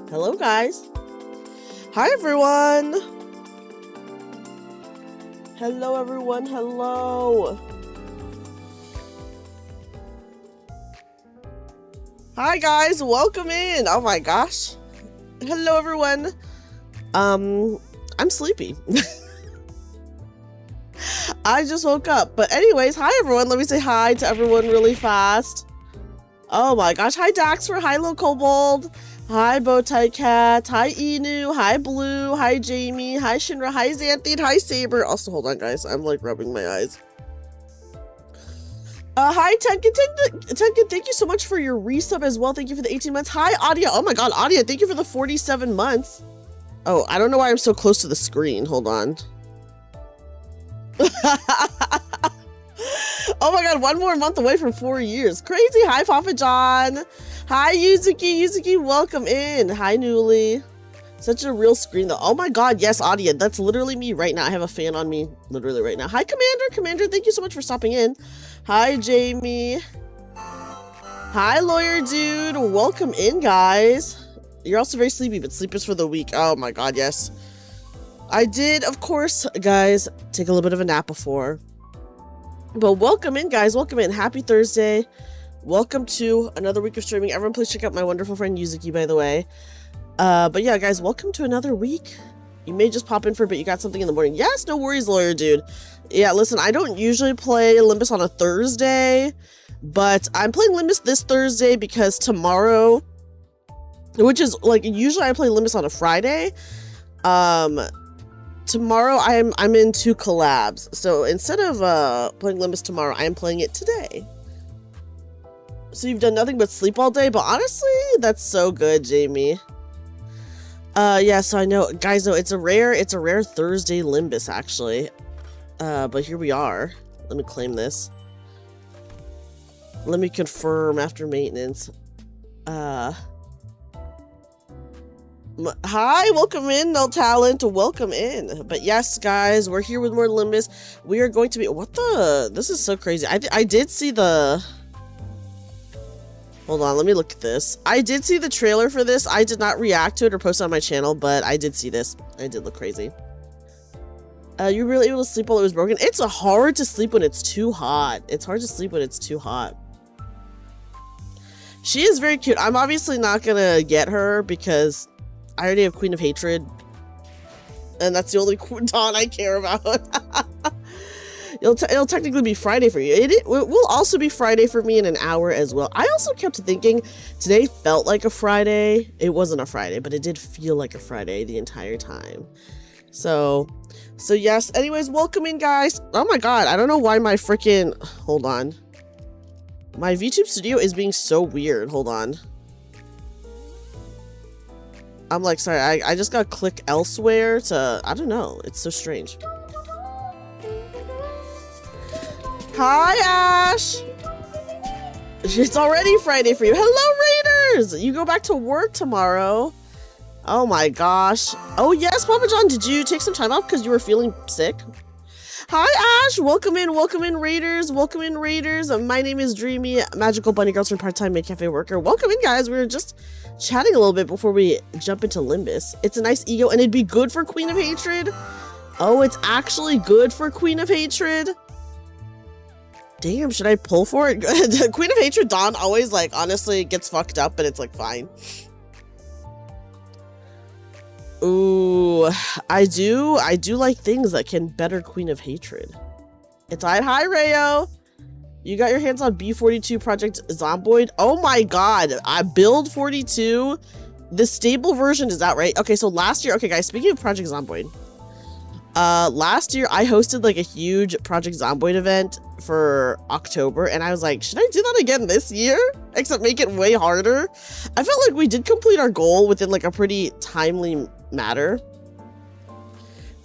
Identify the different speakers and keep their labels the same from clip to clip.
Speaker 1: Hello, guys. Hi, everyone. Hello, everyone. Hello. Hi, guys. Welcome in. Oh my gosh. Hello, everyone. I'm sleepy. I just woke up. But anyways, hi, everyone. Let me say hi to everyone really fast. Oh my gosh. Hi, Daxfer. Hi, Lil Kobold. Hi, Bowtie Cat. Hi, Inu. Hi, Blue. Hi, Jamie. Hi, Shinra. Hi, Xanthine. Hi, Saber. Also, hold on, guys. I'm like rubbing my eyes. Hi, Tenkin. Tenkin, thank you so much for your resub as well. Thank you for the 18 months. Hi, Adia. Oh my god, Adia, thank you for the 47 months. Oh, I don't know why I'm so close to the screen. Hold on. Oh my god, one more month away from 4 years. Crazy. Hi, Papa John. Hi, Yuzuki. Yuzuki, welcome in. Hi, Newly. Such a real screen, though. Oh my god, yes, Adia. That's literally me right now. I have a fan on me literally right now. Hi, Commander. Commander, thank you so much for stopping in. Hi, Jamie. Hi, Lawyer Dude. Welcome in, guys. You're also very sleepy, but sleep is for the weak. Oh my god, yes. I did, of course, guys, take a little bit of a nap before. But welcome in, guys. Welcome in. Happy Thursday. Welcome to another week of streaming. Everyone, please check out my wonderful friend Yuzuki, by the way. But yeah, guys, welcome to another week. You may just pop in for a bit. You got something in the morning. Yes, no worries, Lawyer Dude. Yeah, listen, I don't usually play Limbus on a Thursday, but I'm playing Limbus this Thursday because tomorrow, which is like, usually I play Limbus on a Friday. Tomorrow I'm in 2 collabs. So instead of playing Limbus tomorrow, I am playing it today. So you've done nothing but sleep all day, but honestly, that's so good, Jamie. Yeah, so I know, guys, know it's a rare Thursday Limbus, actually. But here we are. Let me claim this. Let me confirm after maintenance. Hi, welcome in, No Talent, welcome in. But yes, guys, we're here with more Limbus. We are going to be, this is so crazy. I did see the, hold on, let me look at this. I did see the trailer for this. I did not react to it or post it on my channel, but I did see this. I did look crazy. You were really able to sleep while it was broken? It's hard to sleep when it's too hot. It's hard to sleep when it's too hot. She is very cute. I'm obviously not gonna get her because I already have Queen of Hatred. And that's the only Dawn I care about. It'll technically be Friday for you. It will also be Friday for me in an hour as well. I also kept thinking today felt like a Friday. It wasn't a Friday, but it did feel like a Friday the entire time. So yes. Anyways, welcome in, guys. Oh my god, I don't know why my freaking, hold on. My VTube studio is being so weird. Hold on. I'm like, sorry, I just gotta click elsewhere to, I don't know. It's so strange. Hi, Ash. It's already Friday for you. Hello, Raiders. You go back to work tomorrow. Oh my gosh. Oh yes, Papa John, did you take some time off because you were feeling sick? Hi, Ash. Welcome in, Raiders. Welcome in, Raiders. My name is Dreamy, Magical Bunny Girl turned part-time maid cafe worker. Welcome in, guys. We were just chatting a little bit before we jump into Limbus. It's a nice ego, and it'd be good for Queen of Hatred. Oh, it's actually good for Queen of Hatred. Damn, should I pull for it? Queen of Hatred Dawn always, like, honestly gets fucked up, but it's, like, fine. Ooh, I do like things that can better Queen of Hatred. It's hi, Rayo. You got your hands on B42 Project Zomboid? Oh my god, I build 42. The stable version is out, right? Okay, so last year, okay guys, speaking of Project Zomboid, last year I hosted like a huge Project Zomboid event for October, and I was like, should I do that again this year? Except make it way harder. I felt like we did complete our goal within like a pretty timely matter.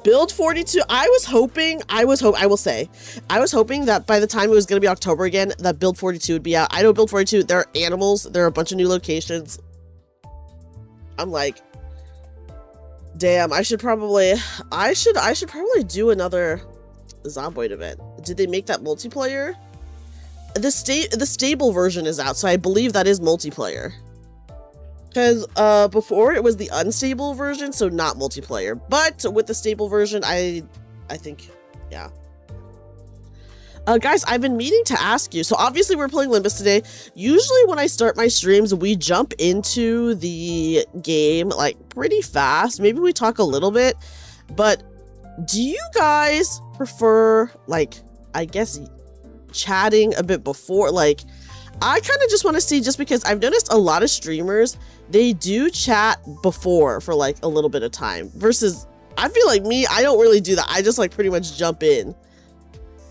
Speaker 1: Build 42, I was hoping that by the time it was going to be October again, that Build 42 would be out. I know Build 42, there are animals, there are a bunch of new locations. I'm like, damn, I should probably do another Zomboid event. Did they make that multiplayer? The stable version is out, so I believe that is multiplayer. Because before it was the unstable version, so not multiplayer. But with the stable version, I think, yeah. Guys, I've been meaning to ask you. So obviously we're playing Limbus today. Usually when I start my streams, we jump into the game like pretty fast. Maybe we talk a little bit, but do you guys prefer, like, I guess, chatting a bit before? Like, I kind of just want to see, just because I've noticed a lot of streamers, they do chat before for like a little bit of time, versus I feel like me, I don't really do that. I just like pretty much jump in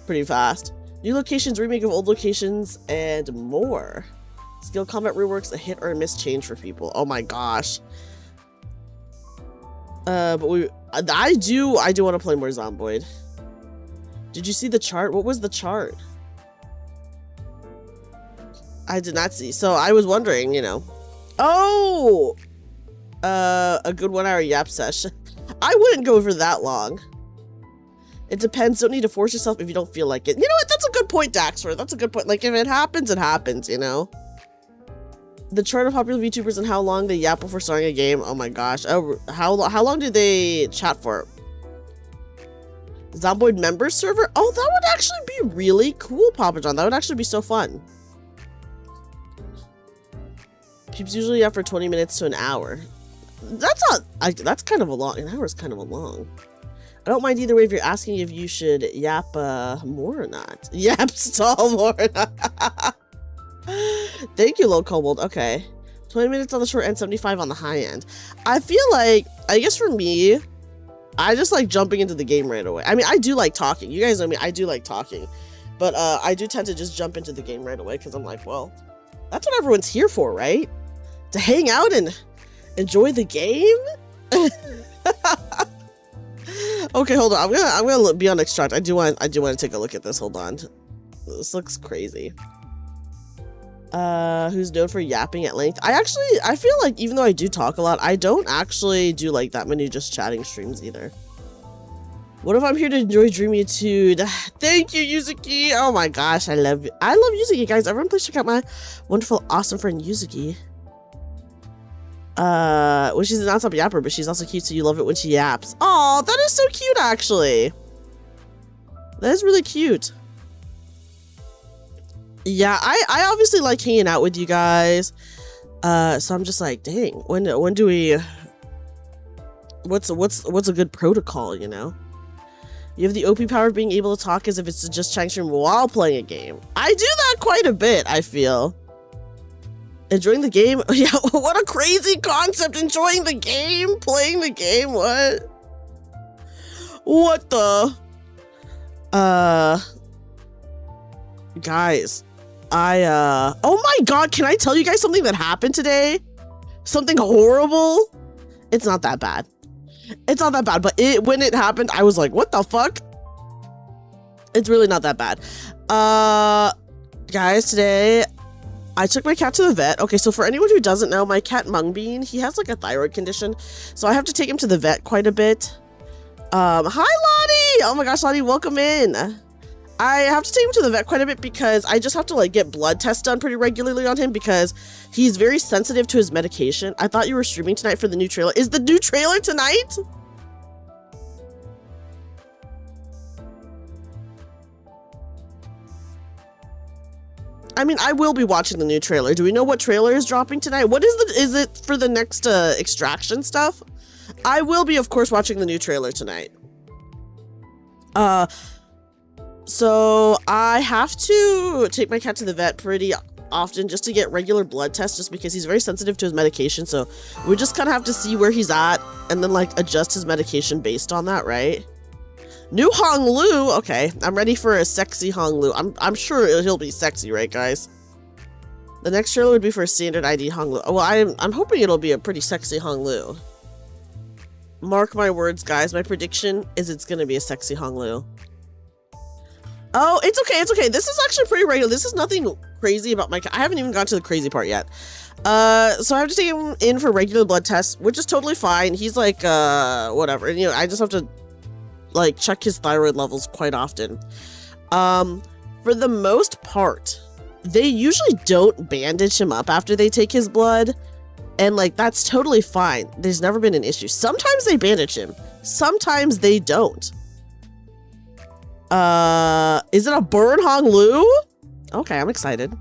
Speaker 1: pretty fast. New locations, remake of old locations, and more. Skill combat reworks, a hit or a miss change for people. Oh my gosh. But I do want to play more Zomboid. Did you see the chart? What was the chart? I did not see. So I was wondering, you know. Oh! A good 1 hour yap session. I wouldn't go for that long. It depends. Don't need to force yourself if you don't feel like it. You know what? That's a good point, Daxford. That's a good point. Like, if it happens, it happens, you know? The chart of popular VTubers and how long they yap before starting a game. Oh my gosh. Oh, how long do they chat for? Zomboid members server? Oh, that would actually be really cool, Papa John. That would actually be so fun. Keeps usually after 20 minutes to an hour. That's not, that's kind of a long, an hour is kind of a long. I don't mind either way if you're asking if you should yap more or not. Yap stall more or not. Thank you, Low Kobold. Okay. 20 minutes on the short end, 75 on the high end. I feel like, I guess for me, I just like jumping into the game right away. I mean, I do like talking. You guys know me, I do like talking. But I do tend to just jump into the game right away because I'm like, well, that's what everyone's here for, right? To hang out and enjoy the game? Okay, hold on. I'm gonna be on extract. I do want to take a look at this. Hold on. This looks crazy. Who's known for yapping at length? I feel like even though I do talk a lot, I don't actually do like that many just chatting streams either. What if I'm here to enjoy Dreamy Tude? Thank you, Yuzuki. Oh my gosh, I love Yuzuki, guys. Everyone please check out my wonderful, awesome friend Yuzuki. Well, she's a non-stop yapper, but she's also cute, so you love it when she yaps. Oh, that is so cute, actually. That is really cute. Yeah, I obviously like hanging out with you guys. So I'm just like, dang, when do we, what's a good protocol, you know? You have the OP power of being able to talk as if it's just chatting stream while playing a game. I do that quite a bit, I feel. Enjoying the game? Yeah, what a crazy concept. Enjoying the game? Playing the game? What? What the? Guys, oh my god, can I tell you guys something that happened today? Something horrible? It's not that bad. It's not that bad, but when it happened, I was like, what the fuck? It's really not that bad. Guys, today I took my cat to the vet. Okay, so for anyone who doesn't know, my cat Mungbean, he has like a thyroid condition, so I have to take him to the vet quite a bit. Hi Lottie! Oh my gosh, Lottie, welcome in. I have to take him to the vet quite a bit because I just have to like get blood tests done pretty regularly on him because he's very sensitive to his medication. I thought you were streaming tonight for the new trailer. Is the new trailer tonight? I mean, I will be watching the new trailer. Do we know what trailer is dropping tonight? What is it for the next extraction stuff? I will be, of course, watching the new trailer tonight. So I have to take my cat to the vet pretty often just to get regular blood tests just because he's very sensitive to his medication. So we just kind of have to see where he's at and then like adjust his medication based on that, right? New Hong Lu. Okay, I'm ready for a sexy Hong Lu. I'm sure he'll be sexy, right, guys? The next trailer would be for a standard ID Hong Lu. Well, I'm hoping it'll be a pretty sexy Hong Lu. Mark my words, guys. My prediction is it's gonna be a sexy Hong Lu. Oh, it's okay. It's okay. This is actually pretty regular. This is nothing crazy about my cat. I haven't even gone to the crazy part yet. So I have to take him in for regular blood tests, which is totally fine. He's like, whatever. And, you know, I just have to like check his thyroid levels quite often. For the most part, they usually don't bandage him up after they take his blood. And like, that's totally fine. There's never been an issue. Sometimes they bandage him. Sometimes they don't. Is it a burn Hong Lu? Okay, I'm excited.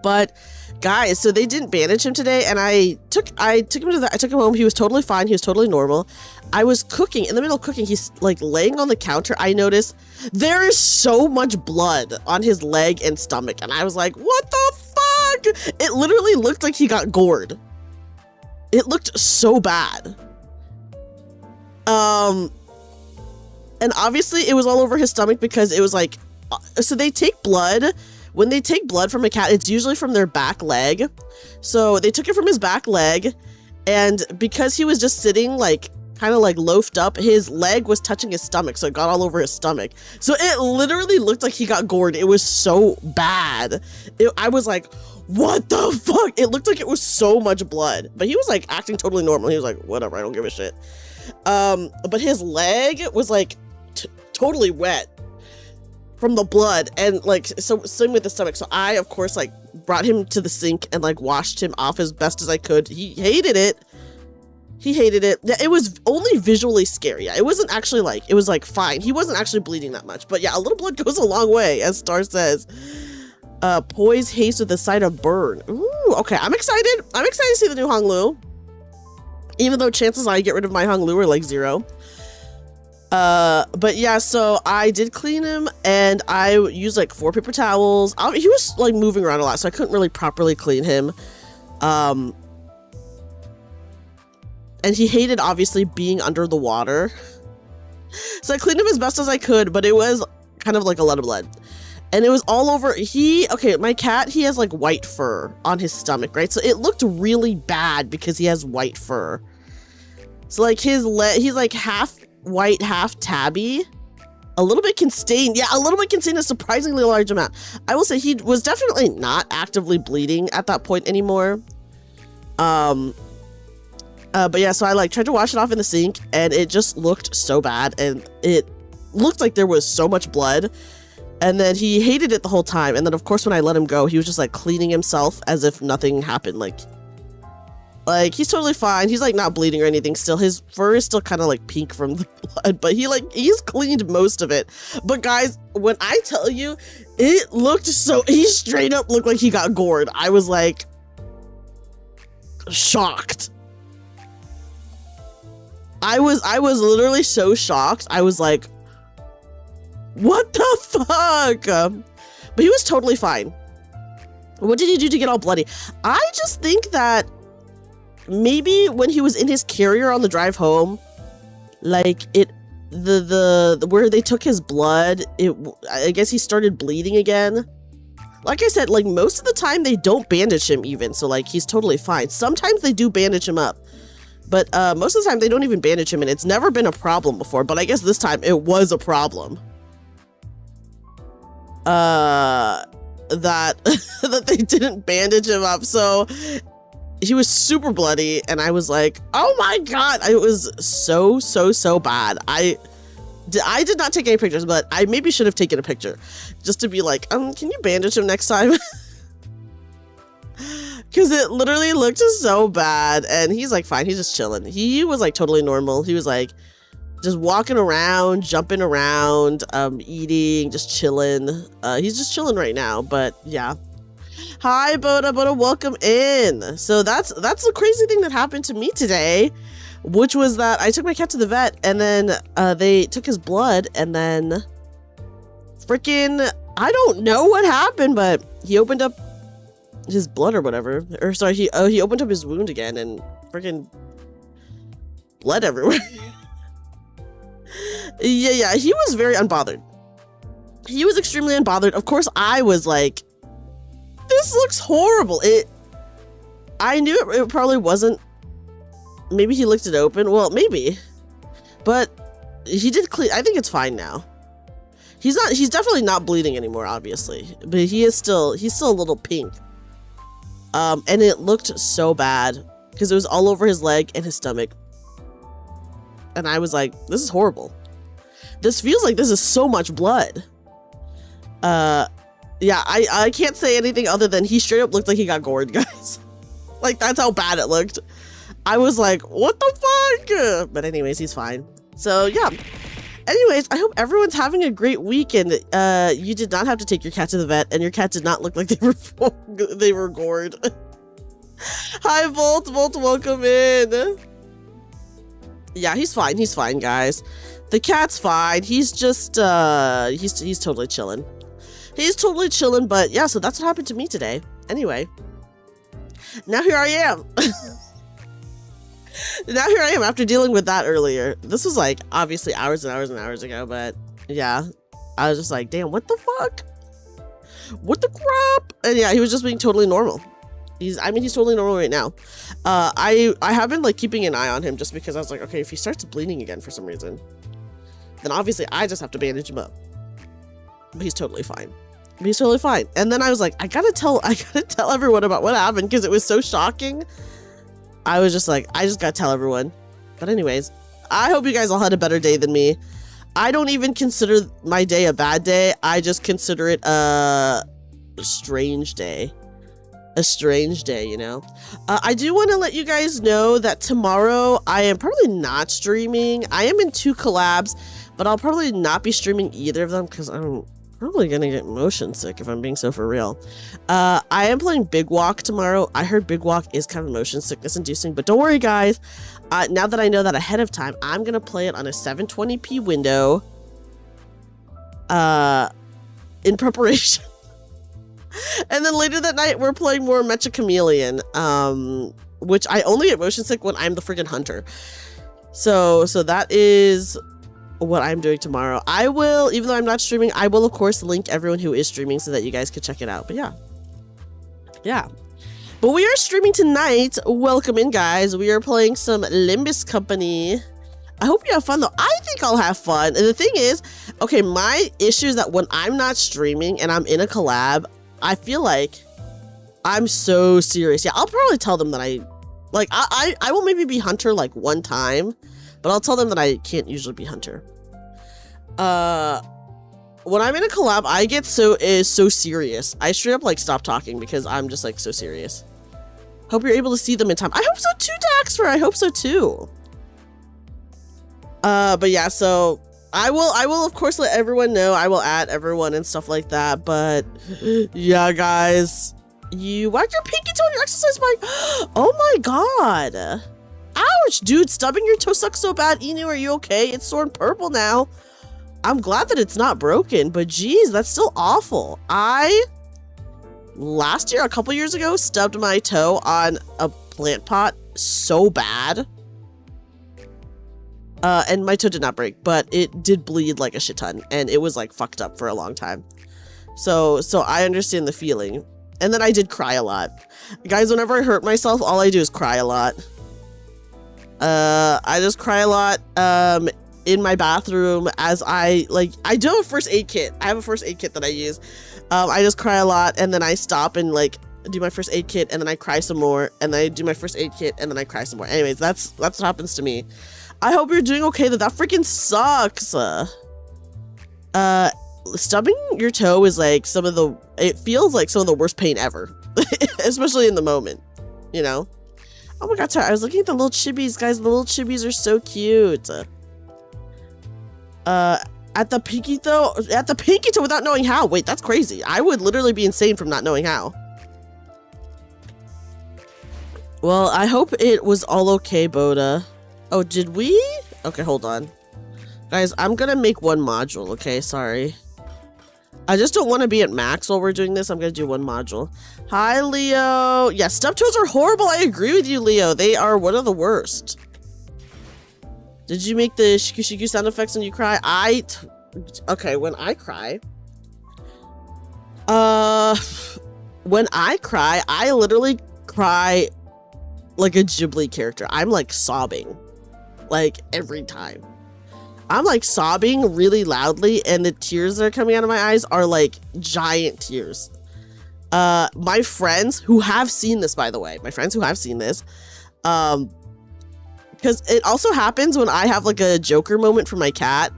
Speaker 1: But guys, so they didn't bandage him today, and I took him home. He was totally fine. He was totally normal. I was cooking. In the middle of cooking, he's like laying on the counter. I noticed there is so much blood on his leg and stomach, and I was like, what the fuck? It literally looked like he got gored. It looked so bad. And obviously it was all over his stomach because it was like, so they take blood. When they take blood from a cat, it's usually from their back leg. So they took it from his back leg, and because he was just sitting like kind of like loafed up, his leg was touching his stomach, so it got all over his stomach. So it literally looked like he got gored. It was so bad. I was like, what the fuck? It looked like it was so much blood, but he was like acting totally normal. He was like, whatever, I don't give a shit. But his leg was like totally wet from the blood, and like, so same with the stomach. So I, of course, like brought him to the sink and like washed him off as best as I could. He hated it. He hated it. It was only visually scary. It wasn't actually like, it was like fine. He wasn't actually bleeding that much, but yeah, a little blood goes a long way, as Star says. Poise haste with the sight of burn. Ooh, okay, I'm excited. I'm excited to see the new Hong Lu. Even though chances I get rid of my Hong Lu are like 0. But yeah, so I did clean him, and I used like 4 paper towels. He was like moving around a lot, so I couldn't really properly clean him. And he hated obviously being under the water. So I cleaned him as best as I could, but it was kind of like a lot of blood. And it was all over. Okay, my cat, he has like white fur on his stomach, right? So it looked really bad because he has white fur. So like his he's like half white, half tabby. A little bit can stain. Yeah, a little bit can stain a surprisingly large amount. I will say he was definitely not actively bleeding at that point anymore. But yeah, so I like tried to wash it off in the sink, and it just looked so bad, and it looked like there was so much blood. And then he hated it the whole time. And then of course when I let him go, he was just like cleaning himself as if nothing happened. Like he's totally fine. He's like not bleeding or anything still. His fur is still kind of like pink from the blood, but he's cleaned most of it. But guys, when I tell you, it looked so, he straight up looked like he got gored. I was like shocked. I was literally so shocked. I was like, what the fuck? But he was totally fine. What did he do to get all bloody? I just think that maybe when he was in his carrier on the drive home, like the where they took his blood, I guess he started bleeding again. Like I said, like most of the time they don't bandage him even, so like he's totally fine. Sometimes they do bandage him up, but most of the time they don't even bandage him, and it's never been a problem before. But I guess this time it was a problem. That they didn't bandage him up, so he was super bloody, and I was like, oh my god, it was so bad. I did not take any pictures, but I maybe should have taken a picture just to be like, can you bandage him next time? Because it literally looked so bad, and he's like fine, he's just chilling. He was like totally normal. He was like just walking around, jumping around, eating, just chilling. He's just chilling right now, but yeah. Hi, Boda, welcome in. So that's the crazy thing that happened to me today, which was that I took my cat to the vet, and then they took his blood, and then freaking, I don't know what happened, but he opened up his blood or whatever. Or sorry, he opened up his wound again, and freaking blood everywhere. Yeah, he was very unbothered. He was extremely unbothered. Of course, I was like, this looks horrible. I knew it probably wasn't. Maybe he licked it open. Well, maybe. But he did clean. I think it's fine now. He's definitely not bleeding anymore, obviously. But he's still a little pink. And it looked so bad because it was all over his leg and his stomach. And I was like, this is horrible. This feels like this is so much blood. Yeah, I can't say anything other than he straight up looked like he got gored, guys. Like, that's how bad it looked. I was like, what the fuck? But anyways, he's fine. So yeah. Anyways, I hope everyone's having a great weekend. You did not have to take your cat to the vet, and your cat did not look like they were gored. Hi, Volt. Volt, welcome in. Yeah, he's fine. He's fine, guys. The cat's fine. He's just, he's totally chilling. He's totally chilling, but yeah, so that's what happened to me today. Anyway, now here I am. Now here I am after dealing with that earlier. This was like obviously hours and hours and hours ago, but yeah, I was just like, damn, what the fuck? What the crap? And yeah, he was just being totally normal. He's totally normal right now. I have been like keeping an eye on him just because I was like, okay, if he starts bleeding again for some reason, then obviously I just have to bandage him up. But he's totally fine. He's totally fine. And then I was like, I gotta tell everyone about what happened because it was so shocking. I was just like, I just gotta tell everyone. But anyways, I hope you guys all had a better day than me. I don't even consider my day a bad day. I just consider it a strange day. A strange day, you know? I do want to let you guys know that tomorrow I am probably not streaming. I am in 2 collabs, but I'll probably not be streaming either of them because I'm probably gonna get motion sick if I'm being so for real. I am playing Big Walk tomorrow. I heard Big Walk is kind of motion sickness inducing, but don't worry guys. Now that I know that ahead of time, I'm gonna play it on a 720p window in preparation. And then later that night we're playing more Mecha Chameleon, which I only get motion sick when I'm the freaking hunter. So that is what I'm doing tomorrow. I will, even though I'm not streaming, I will of course link everyone who is streaming so that you guys can check it out. But yeah, but we are streaming tonight. Welcome in, guys. We are playing some Limbus Company. I hope you have fun though. I think I'll have fun. And the thing is, okay, my issue is that when I'm not streaming and I'm in a collab, I feel like I'm so serious. Yeah, I'll probably tell them that I will maybe be hunter like one time, but I'll tell them that I can't usually be hunter. When I'm in a collab, I get so serious. I straight up like stop talking because I'm just like so serious. Hope you're able to see them in time. I hope so too, Daxfer. I hope so too. But yeah, so I will of course let everyone know. I will add everyone and stuff like that. But yeah, guys, you whacked your pinky toe on your exercise bike. Oh my god. Ouch, dude, stubbing your toe sucks so bad. Inu, are you okay? It's sore and purple now. I'm glad that it's not broken, but geez, that's still awful. Last year, a couple years ago, stubbed my toe on a plant pot so bad. And my toe did not break, but it did bleed like a shit ton, and it was like fucked up for a long time. So I understand the feeling. And then I did cry a lot. Guys, whenever I hurt myself, all I do is cry a lot. I just cry a lot in my bathroom as I do have a first aid kit. I have a first aid kit that I use. I just cry a lot, and then I stop and like do my first aid kit, and then I cry some more, and then I do my first aid kit, and then I cry some more. Anyways, that's what happens to me. I hope you're doing okay. That freaking sucks. Stubbing your toe is like it feels like some of the worst pain ever, especially in the moment, you know? Oh my god, sorry, I was looking at the little chibis, guys. The little chibis are so cute. At the pinky toe without knowing how. Wait, that's crazy. I would literally be insane from not knowing how. Well, I hope it was all okay, Boda. Oh, did we? Okay, hold on. Guys, I'm gonna make one module, okay? Sorry. I just don't want to be at max while we're doing this. I'm gonna do one module. Hi, Leo. Yeah, stub toes are horrible. I agree with you, Leo. They are one of the worst. Did you make the shiku shiku sound effects when you cry? Okay, when I cry, I literally cry like a Ghibli character. I'm like sobbing, like every time. I'm like sobbing really loudly, and the tears that are coming out of my eyes are like giant tears. My friends who have seen this, by the way, because it also happens when I have like a Joker moment for my cat.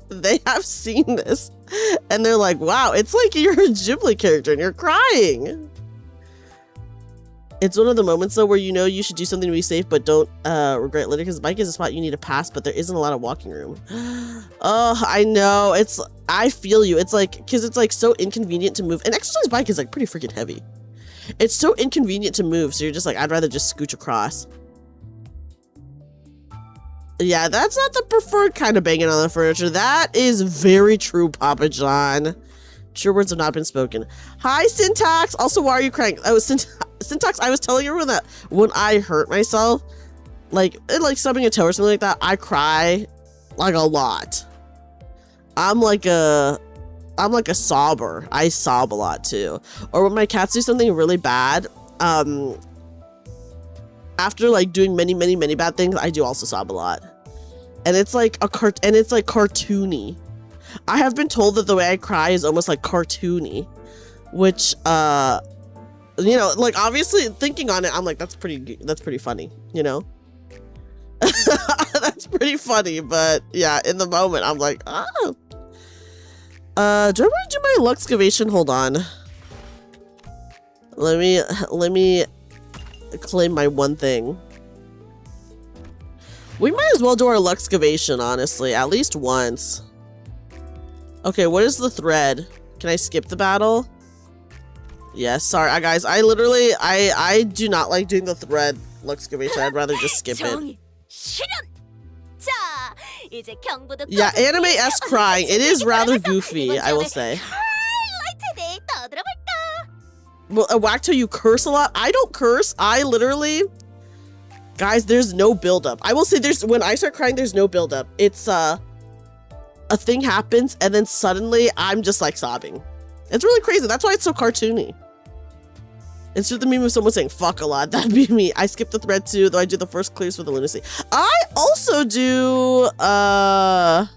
Speaker 1: They have seen this, and they're like, wow, it's like you're a Ghibli character and you're crying. It's one of the moments though where you know you should do something to be safe, but don't regret later, because the bike is a spot you need to pass, but there isn't a lot of walking room. Oh, I know. I feel you. It's like, because it's like so inconvenient to move. An exercise bike is like pretty freaking heavy. It's so inconvenient to move, so you're just like, I'd rather just scooch across. Yeah, that's not the preferred kind of banging on the furniture. That is very true, Papa John. True words have not been spoken. Hi, Syntax. Also, why are you crying? Oh, Syntax, I was telling everyone that when I hurt myself, like stubbing a toe or something like that, I cry like a lot. I'm like a sobber. I sob a lot too. Or when my cats do something really bad, after like doing many bad things, I do also sob a lot. And it's like cartoony. I have been told that the way I cry is almost like cartoony, which you know, like obviously thinking on it, I'm like, that's pretty funny, you know? That's pretty funny, but yeah, in the moment I'm like, oh. Do I want to do my Luxcavation? Hold on. Let me claim my one thing. We might as well do our Luxcavation, honestly, at least once. Okay, what is the thread? Can I skip the battle? Yes, sorry, guys. I literally, I do not like doing the thread Luxcavation. I'd rather just skip it. Yeah, anime-esque crying. It is rather goofy, I will say. Well, Wacto, you curse a lot? I don't curse. I literally... Guys, there's no buildup. I will say when I start crying, there's no buildup. It's, a thing happens, and then suddenly, I'm just, like, sobbing. It's really crazy. That's why it's so cartoony. It's just the meme of someone saying fuck a lot. That'd be me. I skip the thread too, though I do the first clears for the lunacy. I also do, I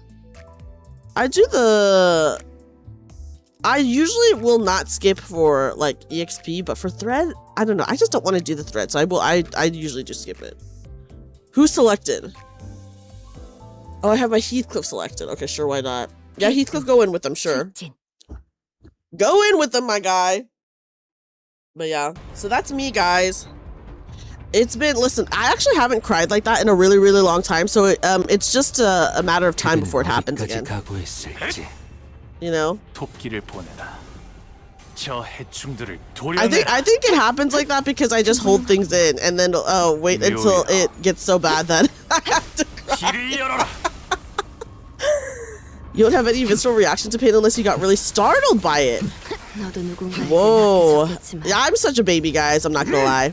Speaker 1: usually will not skip for like EXP, but for thread, I don't know. I just don't want to do the thread, so I usually just skip it. Who's selected? Oh, I have my Heathcliff selected. Okay, sure, why not? Yeah, Heathcliff, go in with them, sure. Go in with them, my guy. But yeah, so that's me, guys. It's been, listen, I actually haven't cried like that in a really long time, so it's just a matter of time before it happens again. You know? I think it happens like that because I just hold things in and then wait until it gets so bad that I have to cry. You don't have any visceral reaction to pain unless you got really startled by it. Whoa. Yeah, I'm such a baby, guys. I'm not gonna lie.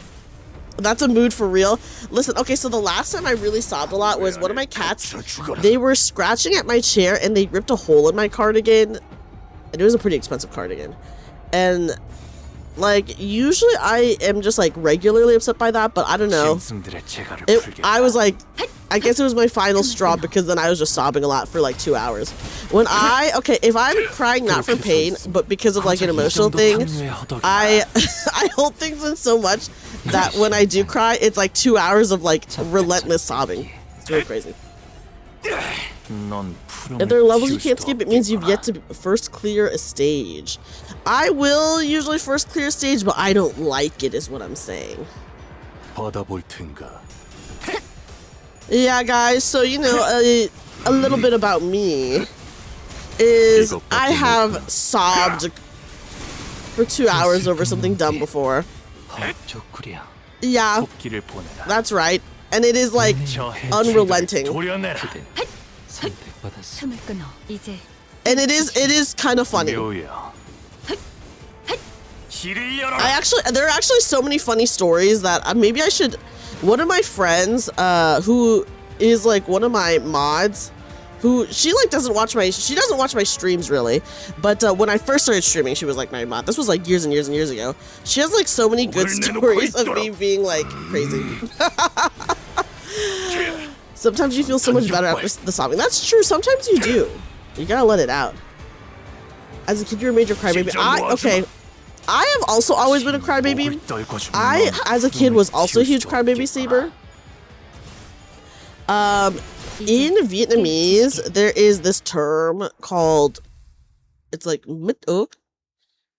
Speaker 1: That's a mood for real. Listen, okay, so the last time I really sobbed a lot was one of my cats. They were scratching at my chair and they ripped a hole in my cardigan. And it was a pretty expensive cardigan. And like, usually I am just like regularly upset by that, but I don't know. I was like, I guess it was my final straw because then I was just sobbing a lot for like 2 hours. Okay, if I'm crying not for pain, but because of like an emotional thing, I hold things in so much that when I do cry, it's like 2 hours of like relentless sobbing. It's really crazy. If there are levels you can't skip, it means you've yet to first clear a stage. I will usually first clear a stage, but I don't like it is what I'm saying. Yeah, guys, so you know, a little bit about me is I have sobbed for 2 hours over something dumb before. Yeah, that's right. And it is like unrelenting. And it is kind of funny. There are actually so many funny stories that maybe I should. One of my friends, who is like one of my mods, she doesn't watch my streams really, but when I first started streaming, she was like my mod. This was like years and years and years ago. She has like so many good stories of me being like crazy. Sometimes you feel so much better after the sobbing. That's true. Sometimes you do. You gotta let it out. As a kid, you're a major crybaby. I have also always been a crybaby. I, as a kid, was also a huge crybaby saber. In Vietnamese, there is this term called, it's like mit uk.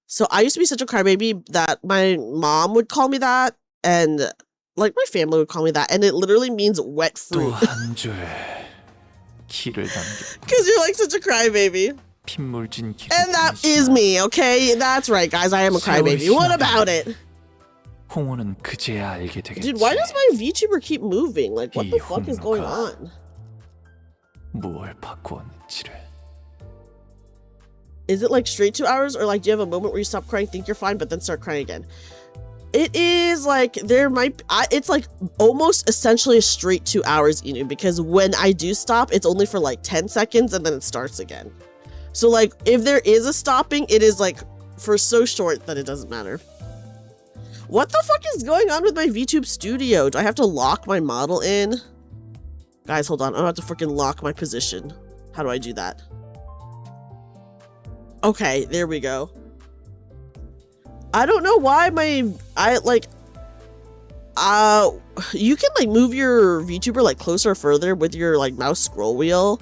Speaker 1: So I used to be such a crybaby that my mom would call me that And like my family would call me that, and it literally means wet fruit. Because you're like such a crybaby. And that is me, okay? That's right, guys. I am a crybaby. What about it? Dude, why does my VTuber keep moving? Like, what the fuck is going on? Is it like straight 2 hours, or like do you have a moment where you stop crying, think you're fine, but then start crying again? It is like there might it's like almost essentially a straight 2 hours, you know, because when I do stop, it's only for like 10 seconds and then it starts again. So like if there is a stopping, it is like for so short that it doesn't matter. What the fuck is going on with my VTube studio? Do I have to lock my model in? Guys, hold on. I have to freaking lock my position. How do I do that? Okay, there we go. I don't know why you can like move your VTuber like closer or further with your like mouse scroll wheel,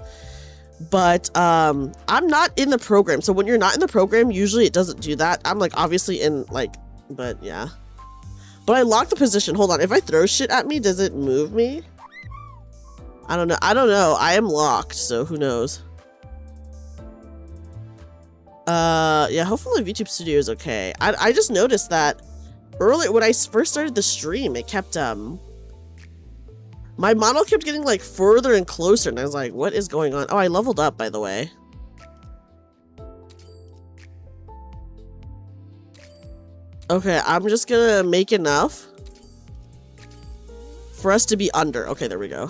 Speaker 1: but I'm not in the program. So when you're not in the program, usually it doesn't do that. I'm like obviously in like, but yeah. But I locked the position. Hold on. If I throw shit at me, does it move me? I don't know. I don't know. I am locked, so who knows? Yeah, hopefully VTube Studio is okay. I just noticed that earlier when I first started the stream, it kept, my model kept getting like further and closer, and I was like, what is going on? Oh, I leveled up, by the way. Okay, I'm just gonna make enough for us to be under. Okay, there we go.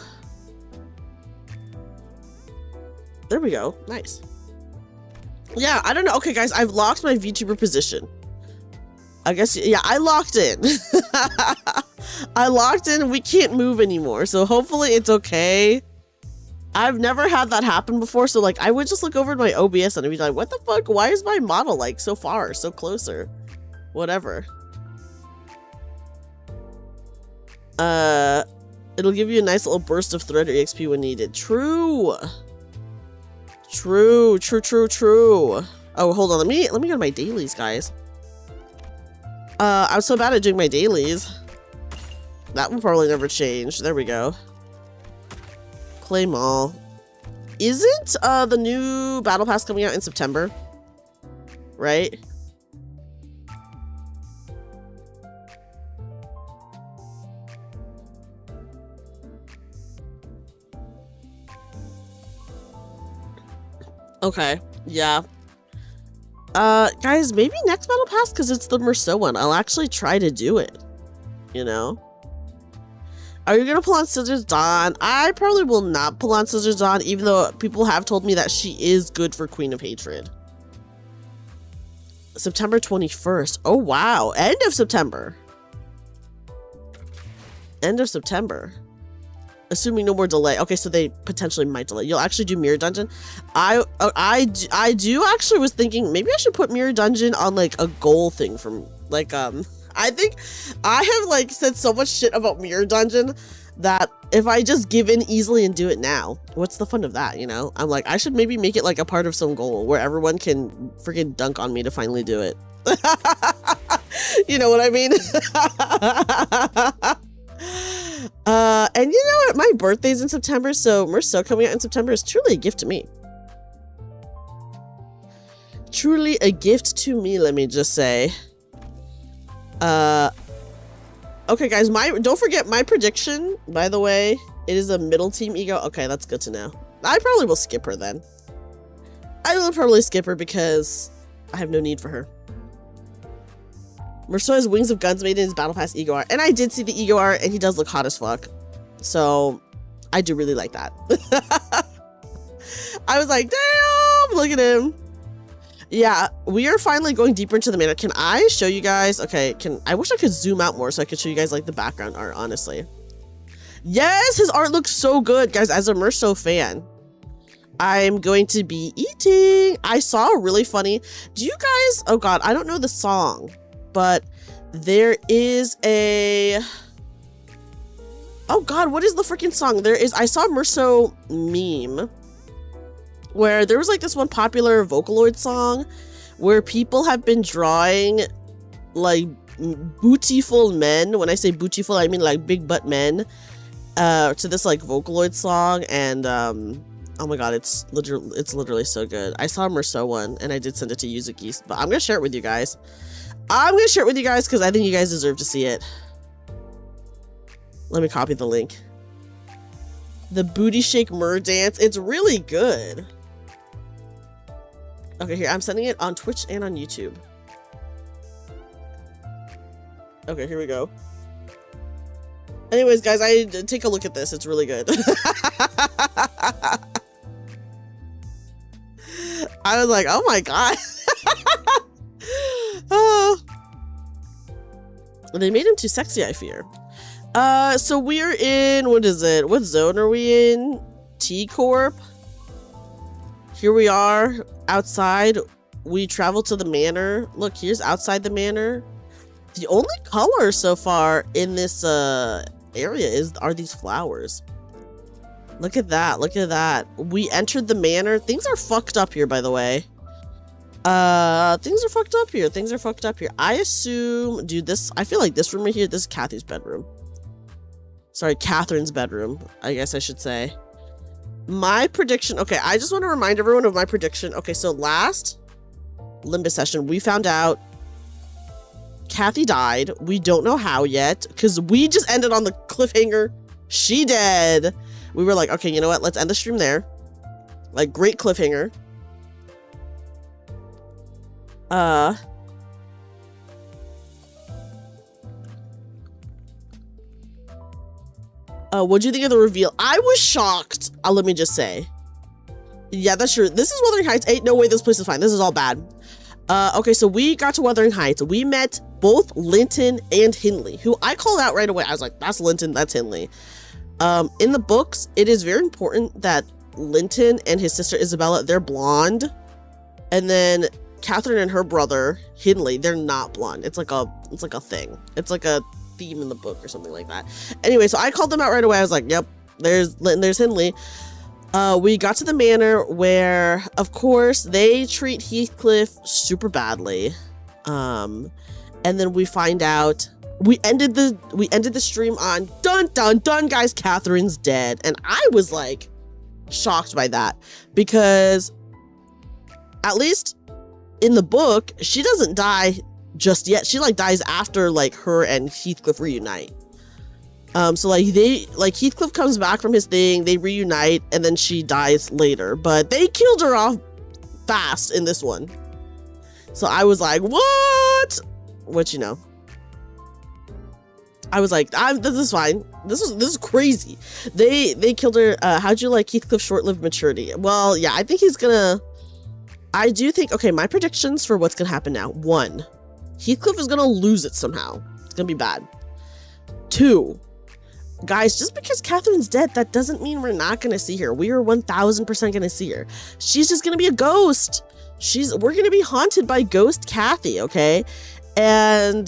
Speaker 1: There we go. Nice. Yeah, I don't know. Okay, guys, I've locked my VTuber position. I guess, yeah, I locked in. I locked in. We can't move anymore, so hopefully it's okay. I've never had that happen before, so like I would just look over at my OBS and I'd be like, what the fuck? Why is my model like so far, so closer? Whatever. It'll give you a nice little burst of thread or EXP when needed. True. True. Oh, hold on. Let me go to my dailies, guys. I'm so bad at doing my dailies. That will probably never change. There we go. Claim all. Isn't the new battle pass coming out in September? Right? Okay, yeah. Guys, maybe next battle pass, because it's the Merceau one. I'll actually try to do it, you know? Are you gonna pull on Scissors Dawn? I probably will not pull on Scissors Dawn, even though people have told me that she is good for Queen of Hatred. September 21st. Oh, wow. End of September. End of September. Assuming no more delay. Okay, so they potentially might delay. You'll actually do Mirror Dungeon. I do actually was thinking maybe I should put Mirror Dungeon on like a goal thing from like I think I have like said so much shit about Mirror Dungeon that if I just give in easily and do it now, what's the fun of that, you know? I'm like, I should maybe make it like a part of some goal where everyone can freaking dunk on me to finally do it. You know what I mean? And you know what? My birthday's in September, so Merceau coming out in September is truly a gift to me. Truly a gift to me, let me just say. Okay, guys, don't forget my prediction, by the way. It is a middle team ego. Okay, that's good to know. I probably will skip her then. I will probably skip her because I have no need for her. Merceau has Wings of Guns made in his Battle Pass ego art. And I did see the ego art, and he does look hot as fuck. So, I do really like that. I was like, damn, look at him. Yeah, we are finally going deeper into the manor. Can I show you guys? Okay, I wish I could zoom out more so I could show you guys like the background art, honestly. Yes, his art looks so good, guys. As a Merceau fan, I'm going to be eating. I saw a really funny, do you guys, oh god, I don't know the song, but there is a, oh god, what is the freaking song? I saw a Merceau meme where there was like this one popular Vocaloid song where people have been drawing like bootyful men. When I say bootyful, I mean like big butt men. To this like Vocaloid song, and oh my god, it's literally so good. I saw Merceau one, and I did send it to Yuzuki, but I'm gonna share it with you guys. Because I think you guys deserve to see it. Let me copy the link. The booty shake mer dance. It's really good. Okay, here, I'm sending it on Twitch and on YouTube. Okay, here we go. Anyways, guys, take a look at this. It's really good. I was like, oh my god. Oh. They made him too sexy, I fear. So we're in, what is it? What zone are we in? T Corp. Here we are outside. We travel to the manor. Look, here's outside the manor. The only color so far in this area are these flowers. Look at that. Look at that. We entered the manor. Things are fucked up here, by the way. Things are fucked up here. Things are fucked up here. I assume, dude, I feel like this room right here, this is Kathy's bedroom. Sorry, Catherine's bedroom, I guess I should say. My prediction, okay, I just want to remind everyone of my prediction. Okay, so last Limbus session, we found out Kathy died. We don't know how yet, because we just ended on the cliffhanger. She dead. We were like, okay, you know what? Let's end the stream there. Like, great cliffhanger. What'd you think of the reveal? I was shocked. Let me just say. Yeah, that's true. This is Wuthering Heights. Ain't no way this place is fine. This is all bad. Okay, so we got to Wuthering Heights. We met both Linton and Hindley, who I called out right away. I was like, that's Linton, that's Hindley. In the books, it is very important that Linton and his sister Isabella, they're blonde. And then Catherine and her brother, Hindley, they're not blonde. It's like a thing. It's like a theme in the book or something like that. Anyway, so I called them out right away. I was like, yep, there's Linton, there's Hindley. We got to the manor where, of course, they treat Heathcliff super badly. And then we find out we ended the stream on dun dun dun, guys, Catherine's dead. And I was like shocked by that, because at least in the book, she doesn't die just yet. She like dies after like her and Heathcliff reunite. So like Heathcliff comes back from his thing, they reunite, and then she dies later. But they killed her off fast in this one. So I was like, what? What, you know? I was like, this is fine. This is crazy. They killed her. How'd you like Heathcliff's short-lived maturity? Well, yeah, I think I do think, okay, my predictions for what's gonna happen now. 1, Heathcliff is gonna lose it somehow. It's gonna be bad. 2, guys, just because Catherine's dead, that doesn't mean we're not gonna see her. We are 1000% gonna see her. She's just gonna be a ghost. We're gonna be haunted by ghost Kathy, okay? And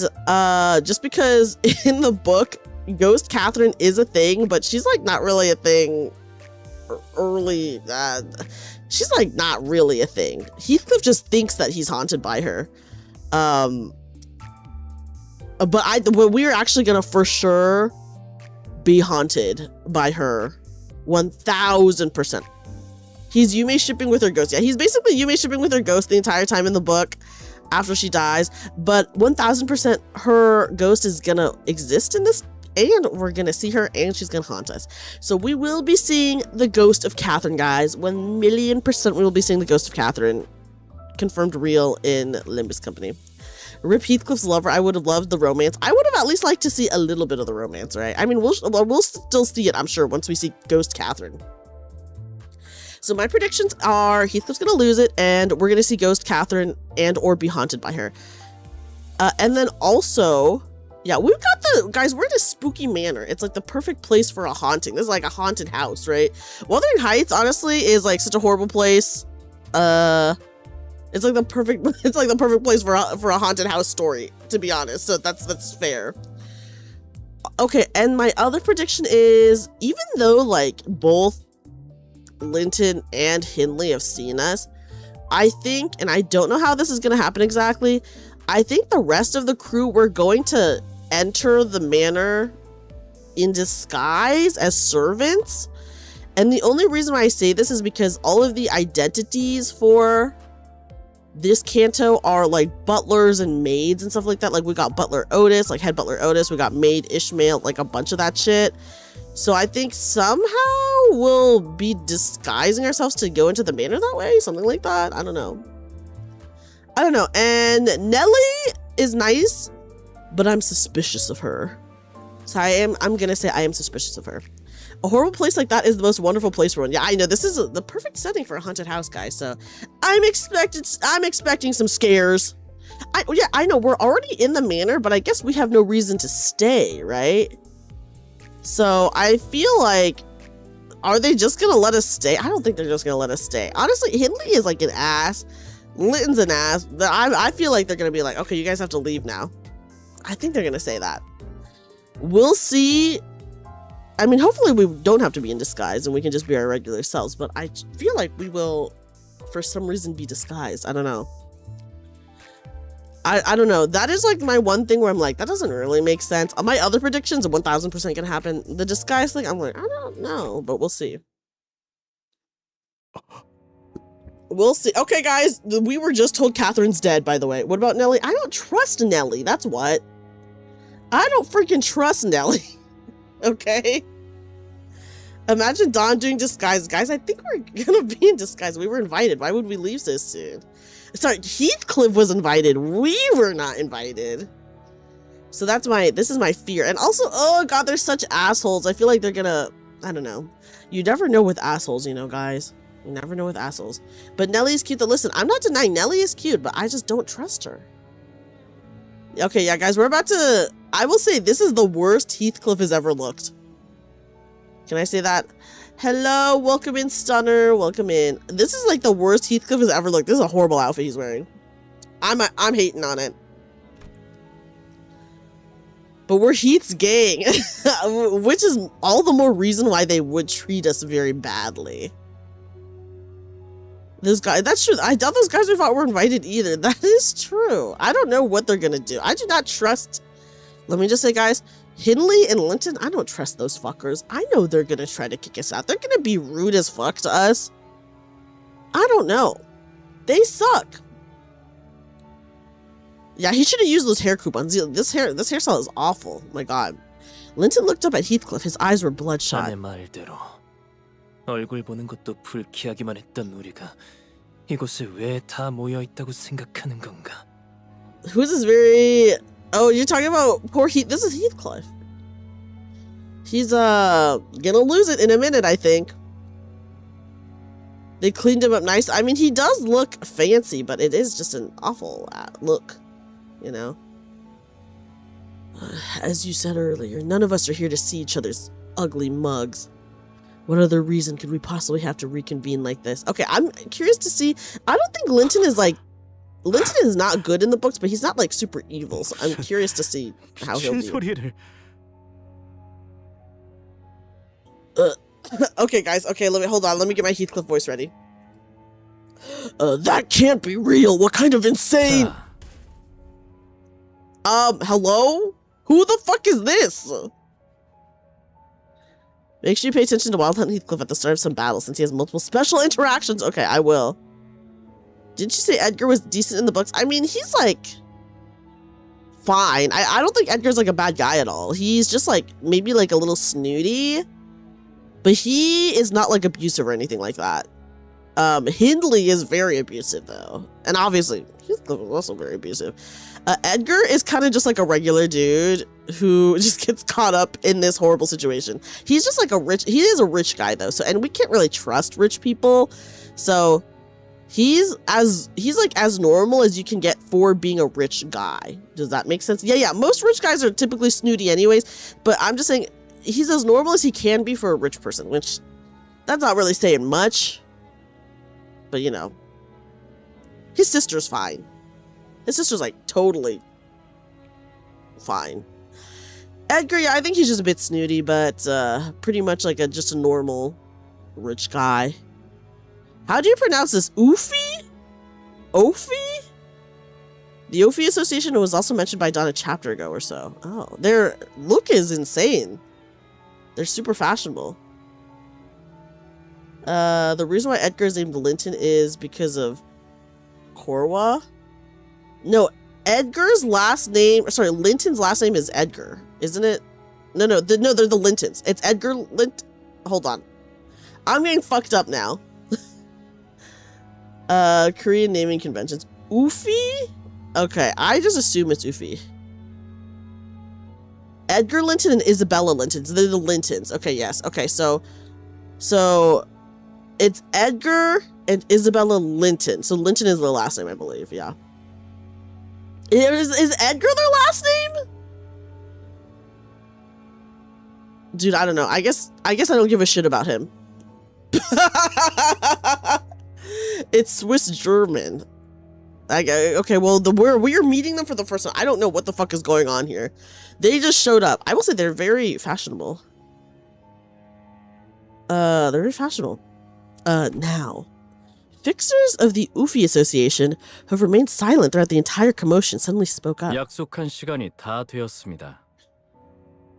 Speaker 1: just because in the book, ghost Catherine is a thing, but she's like not really a thing early. She's like not really a thing. Heathcliff just thinks that he's haunted by her. But we're actually gonna for sure be haunted by her 1000%. He's Yume shipping with her ghost. Yeah, he's basically Yume shipping with her ghost the entire time in the book after she dies. But 1000% her ghost is gonna exist in this, and we're gonna see her, and she's gonna haunt us. So we will be seeing the ghost of Catherine, guys. 1,000,000% we will be seeing the ghost of Catherine. Confirmed real in Limbus Company. Rip Heathcliff's lover. I would have loved the romance. I would have at least liked to see a little bit of the romance, right? I mean, we'll still see it, I'm sure, once we see ghost Catherine. So my predictions are Heathcliff's gonna lose it, and we're gonna see ghost Catherine and or be haunted by her. And then also, yeah, we've got guys, we're in a spooky manor. It's like the perfect place for a haunting. This is like a haunted house, right? Wuthering Heights, honestly, is like such a horrible place. It's like the perfect place for a haunted house story, to be honest. So that's fair. Okay, and my other prediction is, even though like both Linton and Hindley have seen us, I think, and I don't know how this is gonna happen exactly, I think the rest of the crew were going to enter the manor in disguise as servants. And the only reason why I say this is because all of the identities for this Canto are like butlers and maids and stuff like that. Like we got Butler Otis, like head butler Otis. We got maid Ishmael, like a bunch of that shit. So I think somehow we'll be disguising ourselves to go into the manor that way. Something like that. I don't know. And Nelly is nice, but I'm suspicious of her. So I'm gonna say I am suspicious of her. A horrible place like that is the most wonderful place for one. Yeah, I know this is the perfect setting for a haunted house, guys. So I'm expecting some scares. I know we're already in the manor, but I guess we have no reason to stay, right? So I feel like, are they just gonna let us stay? I don't think they're just gonna let us stay. Honestly, Hindley is like an ass. Linton's an ass. I feel like they're gonna be like, okay, you guys have to leave now. I think they're gonna say that. We'll see. I mean, hopefully we don't have to be in disguise and we can just be our regular selves, but I feel like we will, for some reason, be disguised. I don't know. I don't know. That is like my one thing where I'm like, that doesn't really make sense. My other predictions are 1000% gonna happen. The disguise thing, I'm like, I don't know, but we'll see. We'll see. Okay, guys, we were just told Catherine's dead, by the way. What about Nellie? I don't trust Nellie. That's what. I don't freaking trust Nellie. Okay? Imagine Dawn doing disguise. Guys, I think we're gonna be in disguise. We were invited. Why would we leave so soon? Sorry, Heathcliff was invited. We were not invited. So this is my fear. And also, oh god, they're such assholes. I feel like they're gonna, I don't know. You never know with assholes, you know, guys. You never know with assholes. But Nellie's cute. Listen, I'm not denying Nellie is cute, but I just don't trust her. Okay, yeah, guys, we're about to, I will say this is the worst Heathcliff has ever looked. Can I say that? Hello, welcome in, Stunner. Welcome in. This is like the worst Heathcliff has ever looked. This is a horrible outfit he's wearing. I'm hating on it. But we're Heath's gang, which is all the more reason why they would treat us very badly. This guy, that's true. I doubt those guys we thought were invited either. That is true. I don't know what they're gonna do. I do not trust. Let me just say, guys, Hindley and Linton, I don't trust those fuckers. I know they're gonna try to kick us out. They're gonna be rude as fuck to us. I don't know. They suck. Yeah, he should have used those hair coupons. This hairstyle is awful. My god. Linton looked up at Heathcliff. His eyes were bloodshot.
Speaker 2: 얼굴 보는 것도 불쾌하기만 했던 우리가 이곳에 왜 다 모여 있다고 생각하는 건가?
Speaker 1: Who's this very... Oh, you're talking about poor Heath. This is Heathcliff. He's gonna lose it in a minute, I think. They cleaned him up nice. I mean, he does look fancy, but it is just an awful look, you know? As you said earlier, none of us are here to see each other's ugly mugs. What other reason could we possibly have to reconvene like this? Okay, I'm curious to see. I don't think Linton is like... Linton is not good in the books, but he's not like super evil. So I'm curious to see how he'll do. Okay, guys. Okay, hold on. Let me get my Heathcliff voice ready. That can't be real. What kind of insane... hello? Who the fuck is this? Make sure you pay attention to Wild Hunt Heathcliff at the start of some battle, since he has multiple special interactions. Okay, I will. Didn't you say Edgar was decent in the books? I mean, he's like... fine. I don't think Edgar's like a bad guy at all. He's just like, maybe like a little snooty. But he is not like abusive or anything like that. Hindley is very abusive though. And obviously, Heathcliff is also very abusive. Edgar is kind of just like a regular dude who just gets caught up in this horrible situation. He's just like he is a rich guy though. So, and we can't really trust rich people. So he's like as normal as you can get for being a rich guy. Does that make sense? Yeah. Most rich guys are typically snooty anyways, but I'm just saying he's as normal as he can be for a rich person, which that's not really saying much, but you know, his sister's fine. His sister's like totally fine. Edgar, yeah, I think he's just a bit snooty, but pretty much like just a normal rich guy. How do you pronounce this? Oofy? Oofy? The Ophi Association was also mentioned by Dawn a chapter ago or so. Oh, their look is insane. They're super fashionable. The reason why Edgar is named Linton is because of Korwa? No, Edgar's last name, sorry, Linton's last name is Edgar, isn't it? No, they're the Lintons. It's Edgar Lint. Hold on. I'm getting fucked up now. Korean naming conventions. Ufi? Okay, I just assume it's Ufi. Edgar Linton and Isabella Linton. They're the Lintons. Okay, yes. Okay, so it's Edgar and Isabella Linton. So Linton is their last name, I believe. Yeah. Is Edgar their last name? Dude, I don't know. I guess I don't give a shit about him. It's Swiss German. Okay, well, we're meeting them for the first time. I don't know what the fuck is going on here. They just showed up. I will say they're very fashionable. They're very fashionable. Now. Fixers of the Ufi Association have remained silent throughout the entire commotion suddenly spoke up.
Speaker 2: 약속한 시간이 다 되었습니다.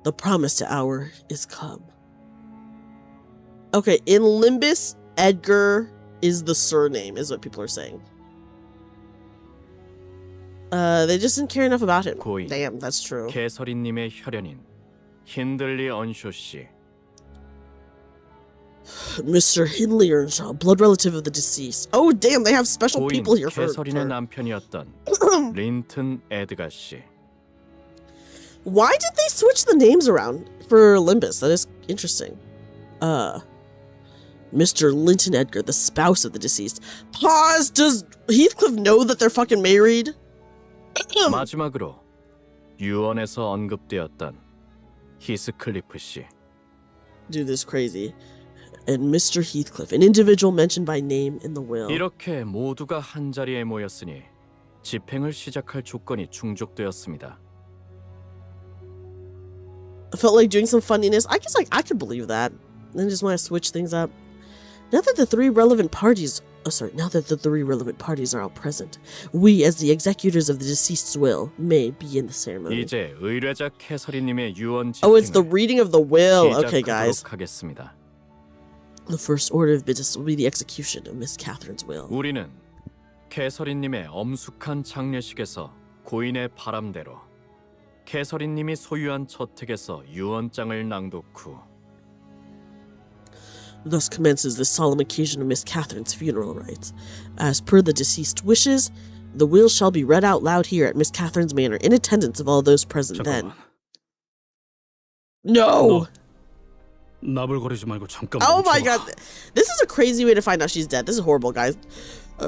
Speaker 1: The promised hour is come. Okay, in Limbus, Edgar is the surname, is what people are saying. They just didn't care enough about him.
Speaker 2: 고인,
Speaker 1: Damn, that's true.
Speaker 2: 개서리님의 혈연인 힌들리 언쇼 씨.
Speaker 1: Mr. Hindley Earnshaw, blood relative of the deceased. Oh, damn, they have special
Speaker 2: 고인,
Speaker 1: people here for
Speaker 2: 개서리의 남편이었던 린튼 에드가 씨.
Speaker 1: Why did they switch the names around for Limbus? That is interesting. Mr. Linton Edgar, the spouse of the deceased. Pause! Does Heathcliff know that they're fucking married?
Speaker 2: 마지막으로 유언에서 언급되었던 히스클리프 씨.
Speaker 1: Dude, this is crazy. And Mr. Heathcliff, an individual mentioned by name in the will.
Speaker 2: 이렇게 모두가 한 자리에 모였으니 집행을 시작할 조건이 충족되었습니다.
Speaker 1: I felt like doing some funniness. I guess I could believe that. I just want to switch things up. Now that the three relevant parties are all present, we, as the executors of the deceased's will, may begin the ceremony.
Speaker 2: 이제 의뢰자 캐서리님의 유언
Speaker 1: Oh, it's the reading of the will.
Speaker 2: 집행을
Speaker 1: Okay, guys.
Speaker 2: 시작하도록 하겠습니다.
Speaker 1: The first order of business will be the execution of Miss Catherine's will.
Speaker 2: 우리는 캐서리님의 엄숙한 장례식에서 고인의 바람대로 캐서리님이 소유한 저택에서 유언장을 낭독 후
Speaker 1: Thus commences the solemn occasion of Miss Catherine's funeral rites. As per the deceased wishes, the will shall be read out loud here at Miss Catherine's manor in attendance of all those present then. No!
Speaker 3: 나불거리지 말고 잠깐
Speaker 1: Oh my god. This is a crazy way to find out she's dead. This is horrible, guys.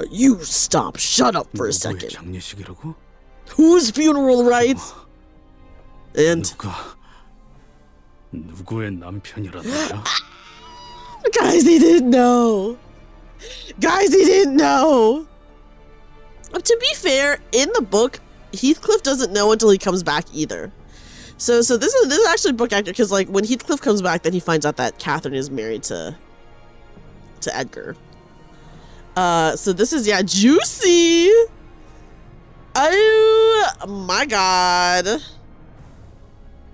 Speaker 1: You stop. Shut up for a second.
Speaker 3: 장례식이라고?
Speaker 1: Whose funeral rites? And
Speaker 3: 누구의 남편이라고요?
Speaker 1: Guys, he didn't know. Guys, he didn't know. To be fair, in the book, Heathcliff doesn't know until he comes back either. So this is actually book accurate because like when Heathcliff comes back, then he finds out that Catherine is married to Edgar. So this is juicy. Oh my god.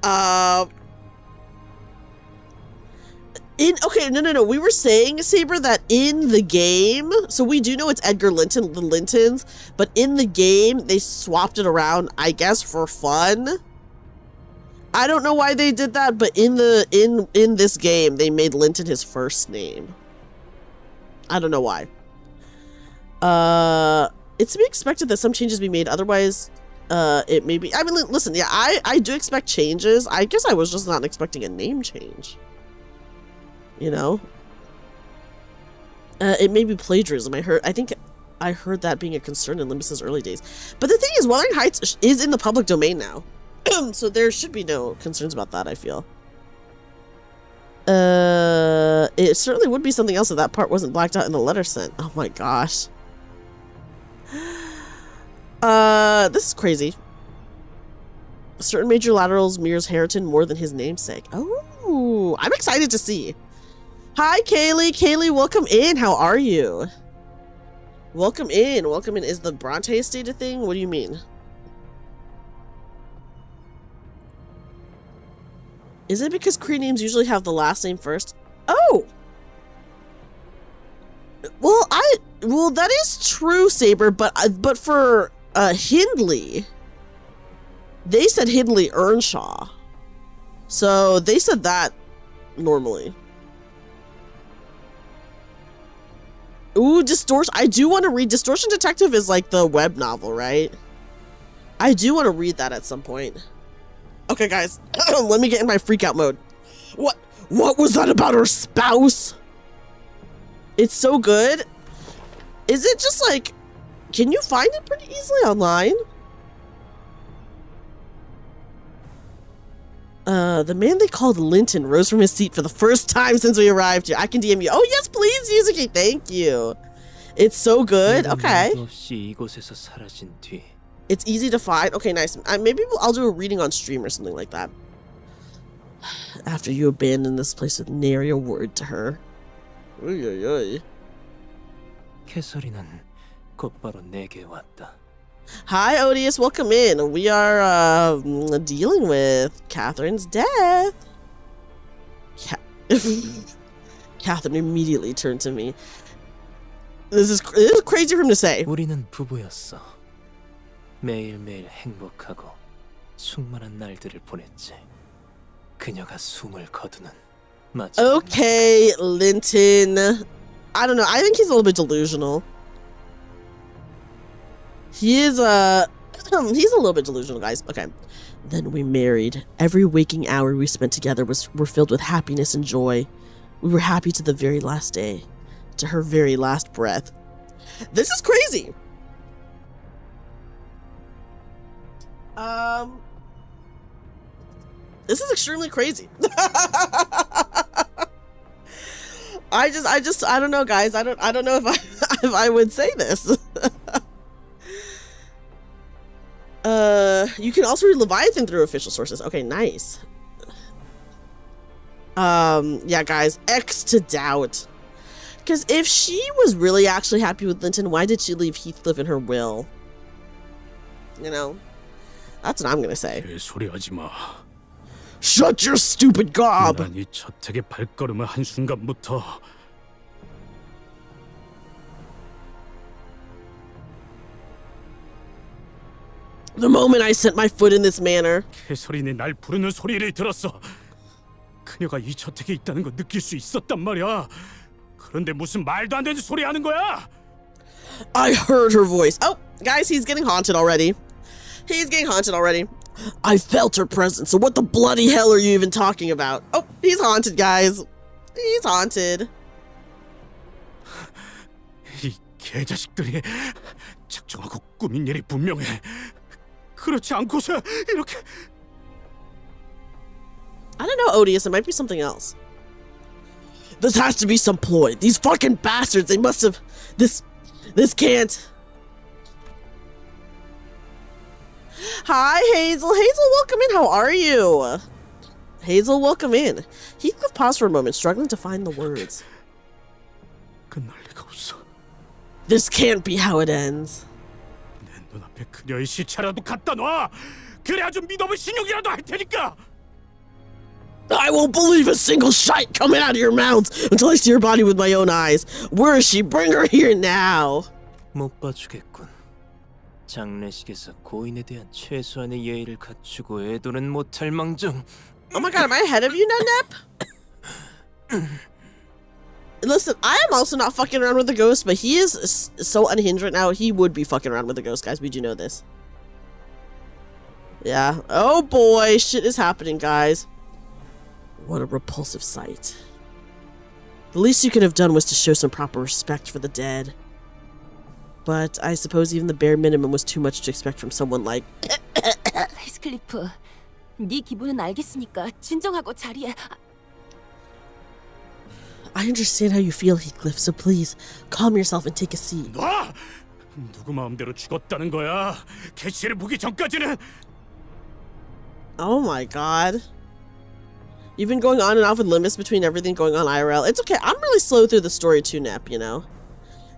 Speaker 1: No. We were saying, Saber, that in the game, so we do know it's Edgar Linton, the Lintons, but in the game they swapped it around, I guess, for fun. I don't know why they did that, but in this game they made Linton his first name. I don't know why. It's to be expected that some changes be made, otherwise it may be. I mean, listen, yeah, I do expect changes. I guess I was just not expecting a name change. You know? It may be plagiarism. I think I heard that being a concern in Limbus's early days. But the thing is, Wuthering Heights is in the public domain now. So there should be no concerns about that, I feel. It certainly would be something else if that part wasn't blacked out in the letter sent. Oh my gosh. This is crazy. Certain major laterals mirrors Harrington more than his namesake. Oh, I'm excited to see. Hi, Kaylee. Kaylee, welcome in. How are you? Welcome in. Welcome in. Is the Bronte estate a thing? What do you mean? Is it because Cree names usually have the last name first? Oh! Well, that is true, Saber, but for Hindley, they said Hindley Earnshaw. So they said that normally. Ooh, Distortion. I do want to read. Distortion Detective is like the web novel, right? I do want to read that at some point. Okay, guys, let me get in my freak out mode. What was that about her spouse? It's so good. Is it just like, can you find it pretty easily online? The man they called Linton rose from his seat for the first time since we arrived here. I can DM you. Oh, yes, please, Yuzuki. Thank you. It's so good. Okay. It's easy to find. Okay, nice. Maybe I'll do a reading on stream or something like that. After you abandon this place with nary a word to her. Oy, oy, oy. Hi, Odious. Welcome in. We are dealing with Catherine's death. Catherine immediately turned to me. This is crazy for him to say.
Speaker 2: 우리는 부부였어. 매일매일 행복하고 충만한 날들을 보냈지. 그녀가 숨을 거두는 마지막.
Speaker 1: Okay, Linton. I don't know. I think he's a little bit delusional. He is he's a little bit delusional, guys. Okay. Then we married. Every waking hour we spent together were filled with happiness and joy. We were happy to the very last day, to her very last breath. This is crazy. This is extremely crazy. I don't know, guys. I don't know if I would say this. You can also read Leviathan through official sources. Okay, nice. Yeah, guys, X to doubt. Because if she was really actually happy with Linton, why did she leave Heathcliff in her will? You know? That's what I'm gonna say.
Speaker 3: 소리하지 마.
Speaker 1: Shut your stupid gob!
Speaker 3: 난 이 저택에 발걸음을 한 순간부터
Speaker 1: The moment I set my foot in this manor.
Speaker 3: 캐서린이 날 부르는 소리를 들었어. 그녀가 이 저택에 있다는 거 느낄 수 있었단 말이야. 그런데 무슨 말도 안 되는 소리 하는 거야?
Speaker 1: I heard her voice. Oh, guys, he's getting haunted already. He's getting haunted already. I felt her presence, so what the bloody hell are you even talking about? Oh, he's haunted, guys. He's haunted.
Speaker 3: 이 개자식들이 작정하고 꾸민 일이 분명해. 그렇지 않고서 이렇게.
Speaker 1: I don't know, Odious. It might be something else. This has to be some ploy. These fucking bastards. They must have. This can't. Hi, Hazel. Hazel, welcome in. How are you? Hazel, welcome in. Heathcliff paused for a moment, struggling to find the words.
Speaker 3: 끝날 리가 없어.
Speaker 1: This can't be how it ends.
Speaker 3: 내 눈앞에 그녀의 시체라도 갖다 놔. 그래야 좀 믿어볼 신용이라도 할 테니까.
Speaker 1: I won't believe a single shite coming out of your mouths until I see her body with my own eyes. Where is she? Bring her here now.
Speaker 2: 못 봐주겠군. 장례식에서 고인에 대한 최소한의 예의를 갖추고 애도는 못할 망정.
Speaker 1: Oh my god, am I ahead of you, Nep? Listen, I am also not fucking around with the ghost, but he is so unhinged right now, he would be fucking around with the ghost, guys. We do know this. Yeah. Oh boy, shit is happening, guys. What a repulsive sight. The least you could have done was to show some proper respect for the dead. But I suppose even the bare minimum was too much to expect from someone like...
Speaker 4: 히스클리프, 네 기분은 알겠으니까 진정하고 자리에...
Speaker 1: I understand how you feel, Heathcliff, so please, calm yourself and take a seat.
Speaker 3: 놔! 누구 마음대로 죽었다는 거야. 캐시를 보기 전까지는.
Speaker 1: Oh my god. You've been going on and off with Limbus between everything going on IRL. It's okay. I'm really slow through the story too, Nep, you know?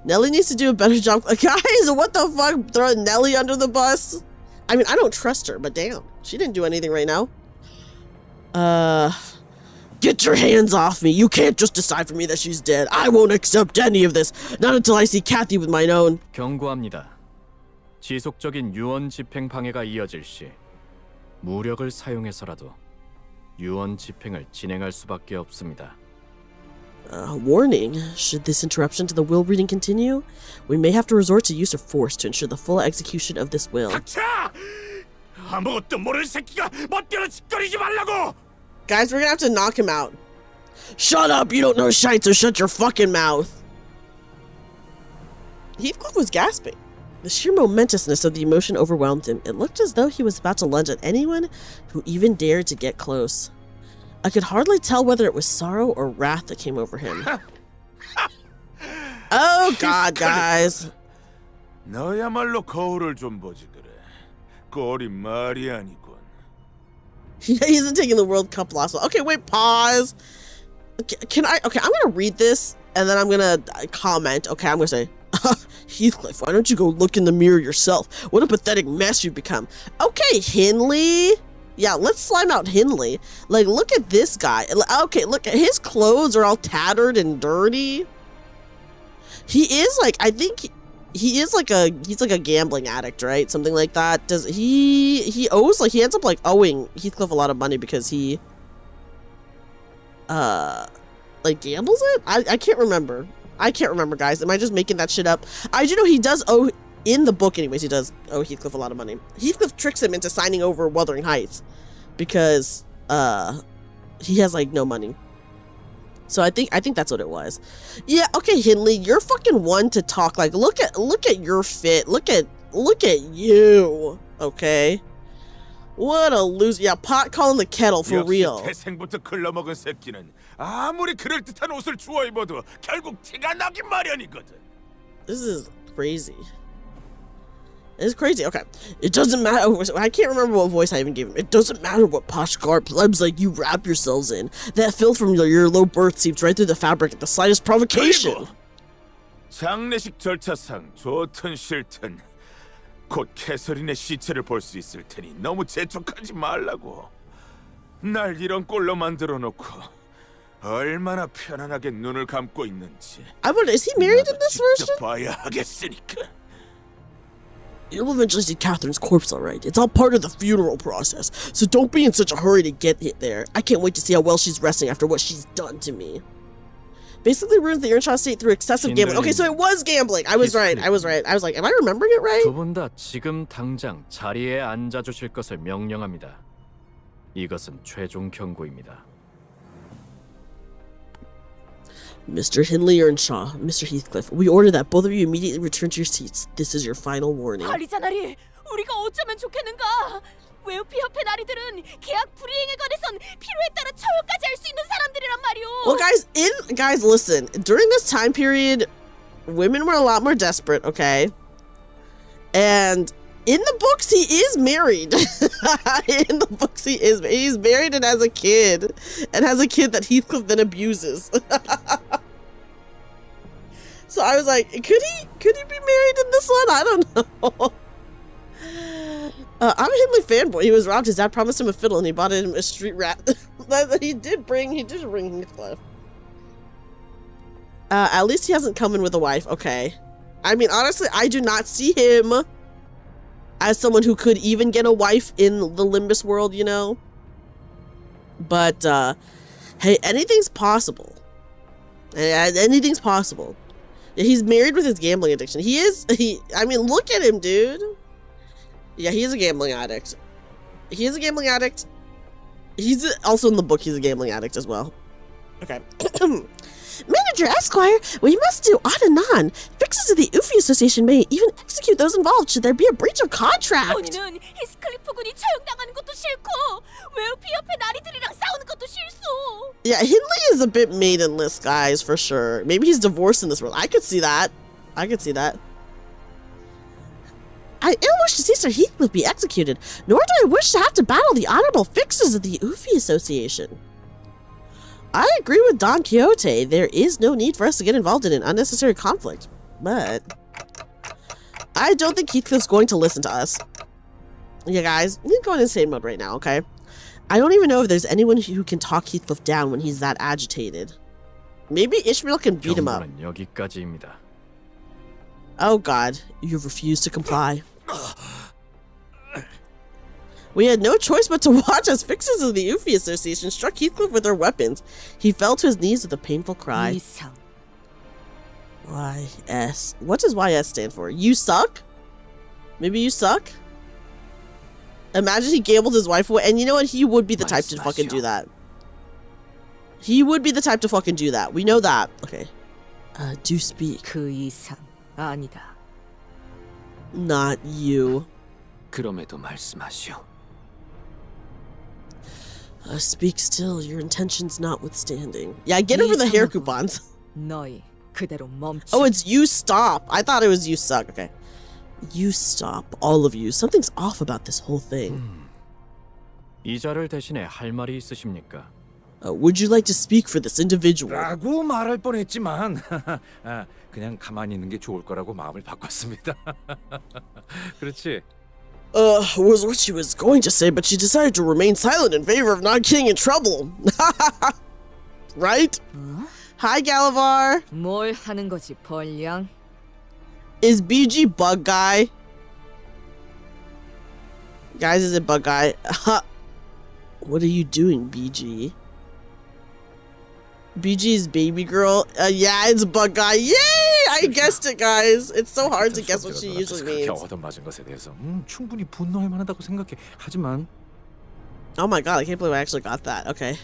Speaker 1: Nelly needs to do a better job. Guys, what the fuck? Throwing Nelly under the bus? I mean, I don't trust her, but damn. She didn't do anything right now. Get your hands off me. You can't just decide for me that she's dead. I won't accept any of this. Not until I see Kathy with my own.
Speaker 5: 경고합니다. 지속적인 유언 집행 방해가 이어질 시 무력을 사용해서라도 유언 집행을 진행할 수밖에 없습니다.
Speaker 1: Warning, should this interruption to the will reading continue, we may have to resort to use of force to ensure the full execution of this will.
Speaker 3: 닥쳐! 아무것도 모르는 새끼가 멋대로 짓거리지 말라고!
Speaker 1: Guys, we're gonna have to knock him out. Shut up! You don't know shite, so shut your fucking mouth! Heathcliff was gasping. The sheer momentousness of the emotion overwhelmed him. It looked as though he was about to lunge at anyone who even dared to get close. I could hardly tell whether it was sorrow or wrath that came over him. Oh god, guys.
Speaker 6: 너야말로 거울을 좀 보지 그래. 꼴이 말이 아니군.
Speaker 1: He isn't taking the World Cup last one. Okay, wait, pause. Can I? Okay, I'm gonna read this and then I'm gonna comment. Okay, I'm gonna say, Heathcliff, why don't you go look in the mirror yourself? What a pathetic mess you've become. Okay, Hindley. Yeah, let's slime out Hindley. Like, look at this guy. Okay, look, his clothes are all tattered and dirty. He is like, I think he is like he's like a gambling addict, right? Something like that. Does he owes, like, he ends up like owing Heathcliff a lot of money because he like gambles it? I can't remember. I can't remember, guys. Am I just making that shit up? I do know he does owe, in the book anyways, he does owe Heathcliff a lot of money. Heathcliff tricks him into signing over Wuthering Heights because he has like no money. So I think that's what it was. Yeah, okay, Hindley, you're fucking one to talk. Like, look at your fit. Look at you. Okay. What a loser. Yeah, pot calling the kettle for real.
Speaker 6: 태생부터 글러먹은 새끼는 아무리 그럴듯한 옷을 주워 입어도 결국 티가 나긴 마련이거든.
Speaker 1: This is crazy. It's crazy. Okay. It doesn't matter. I can't remember what voice I even gave him. It doesn't matter what posh garb plebs like you wrap yourselves in. That filth from your low birth seeps right through the fabric at the slightest provocation.
Speaker 6: 그리고 장례식 절차상 좋든 싫든 곧 캐서린의 시체를 볼 수 있을 테니 너무 재촉하지 말라고. 날 이런 꼴로 만들어 놓고 얼마나 편안하게 눈을 감고 있는지.
Speaker 1: I wonder, is he married in this version?
Speaker 6: 직접 봐야 하겠으니까.
Speaker 1: You'll eventually see Catherine's corpse, alright. It's all part of the funeral process, so don't be in such a hurry to get it there. I can't wait to see how well she's resting after what she's done to me. Basically ruins the Earnshaw state through excessive gambling. Okay, so it was gambling. I was right. I was like, am I remembering it right?
Speaker 5: 두 분 다 지금 당장 자리에 앉아 주실 것을 명령합니다. 이것은 최종 경고입니다.
Speaker 1: Mr. Hindley Earnshaw, Mr. Heathcliff, we order that both of you immediately return to your seats. This is your final warning.
Speaker 4: 아리자나리, 우리가 어쩌면 좋겠는가? 웨어피 협회 나리들은 계약 불이행에 관해선 필요에 따라 처형까지 할 수 있는 사람들이란 말이오.
Speaker 1: Well, guys, listen. During this time period, women were a lot more desperate, okay? And in the books, he is married. In the books, he's married and has a kid. And has a kid that Heathcliff then abuses. So I was like, could he be married in this one? I don't know. I'm a Hindley fanboy. He was robbed. His dad promised him a fiddle and he bought him a street rat. he did bring Heathcliff. At least he hasn't come in with a wife. Okay. I mean, honestly, I do not see him as someone who could even get a wife in the Limbus world, you know? But, hey, anything's possible. Anything's possible. He's married with his gambling addiction. I mean, look at him, dude. Yeah, he's a gambling addict. He is a gambling addict. He's also in the book, he's a gambling addict as well. Okay. Manager Esquire, we must do on and on. Fixers of the Ufi Association may even execute those involved should there be a breach of contract.
Speaker 4: 본인은 히스클리프 군이 처형당하는 것도 싫고 웨어피 협회 나리들이랑 싸우는 것도 싫소. Yeah,
Speaker 1: Hindley is a bit maidenless, guys, for sure. Maybe he's divorced in this world. I could see that. I ill wish to see Sir Heathcliff be executed, nor do I wish to have to battle the honorable fixers of the Ufi Association. I agree with Don Quixote. There is no need for us to get involved in an unnecessary conflict. But I don't think Heathcliff's going to listen to us. Yeah, guys, he's going insane mode right now, okay? I don't even know if there's anyone who can talk Heathcliff down when he's that agitated. Maybe Ishmael can beat him up.
Speaker 5: 경고는 여기까지입니다.
Speaker 1: Oh god, you've refused to comply. We had no choice but to watch as fixers of the Ufi Association struck Heathcliff with their weapons. He fell to his knees with a painful cry.
Speaker 4: 이상.
Speaker 1: YS. What does YS stand for? You suck? Maybe you suck? Imagine he gambled his wife away. And you know what? He would be the type to fucking do that. He would be the type to fucking do that. We know that. Okay. Do speak.
Speaker 4: 그 이상 아니다.
Speaker 1: Not you.
Speaker 2: 그럼에도 말씀하시오.
Speaker 1: Speak still, your intentions notwithstanding. Yeah, get him for the hair coupons.
Speaker 4: 너희 그대로 멈춰.
Speaker 1: Oh, it's you stop. I thought it was you suck. Okay. You stop, all of you. Something's off about this whole thing.
Speaker 5: 이자를 대신에 할 말이 있으십니까?
Speaker 1: Would you like to speak for this individual?
Speaker 7: 라고 말할 뻔했지만 그냥 가만히 있는 게 좋을 거라고 마음을 바꿨습니다. 그렇지?
Speaker 1: Was what she was going to say, but she decided to remain silent in favor of not getting in trouble. Right? Hi, Galavar.
Speaker 4: 뭘 하는 거지, 벌량?
Speaker 1: Is BG Bug Guy? Guys, is it Bug Guy? What are you doing, BG? BG's baby girl? Yeah, it's Bug Guy. Yay! I guessed it, guys. It's so hard to guess what she usually
Speaker 7: 그렇게
Speaker 1: means.
Speaker 7: 얻어맞은 것에 대해서 충분히 분노할 만하다고 생각해. 하지만
Speaker 1: Oh my god, I can't believe I actually got that. Okay.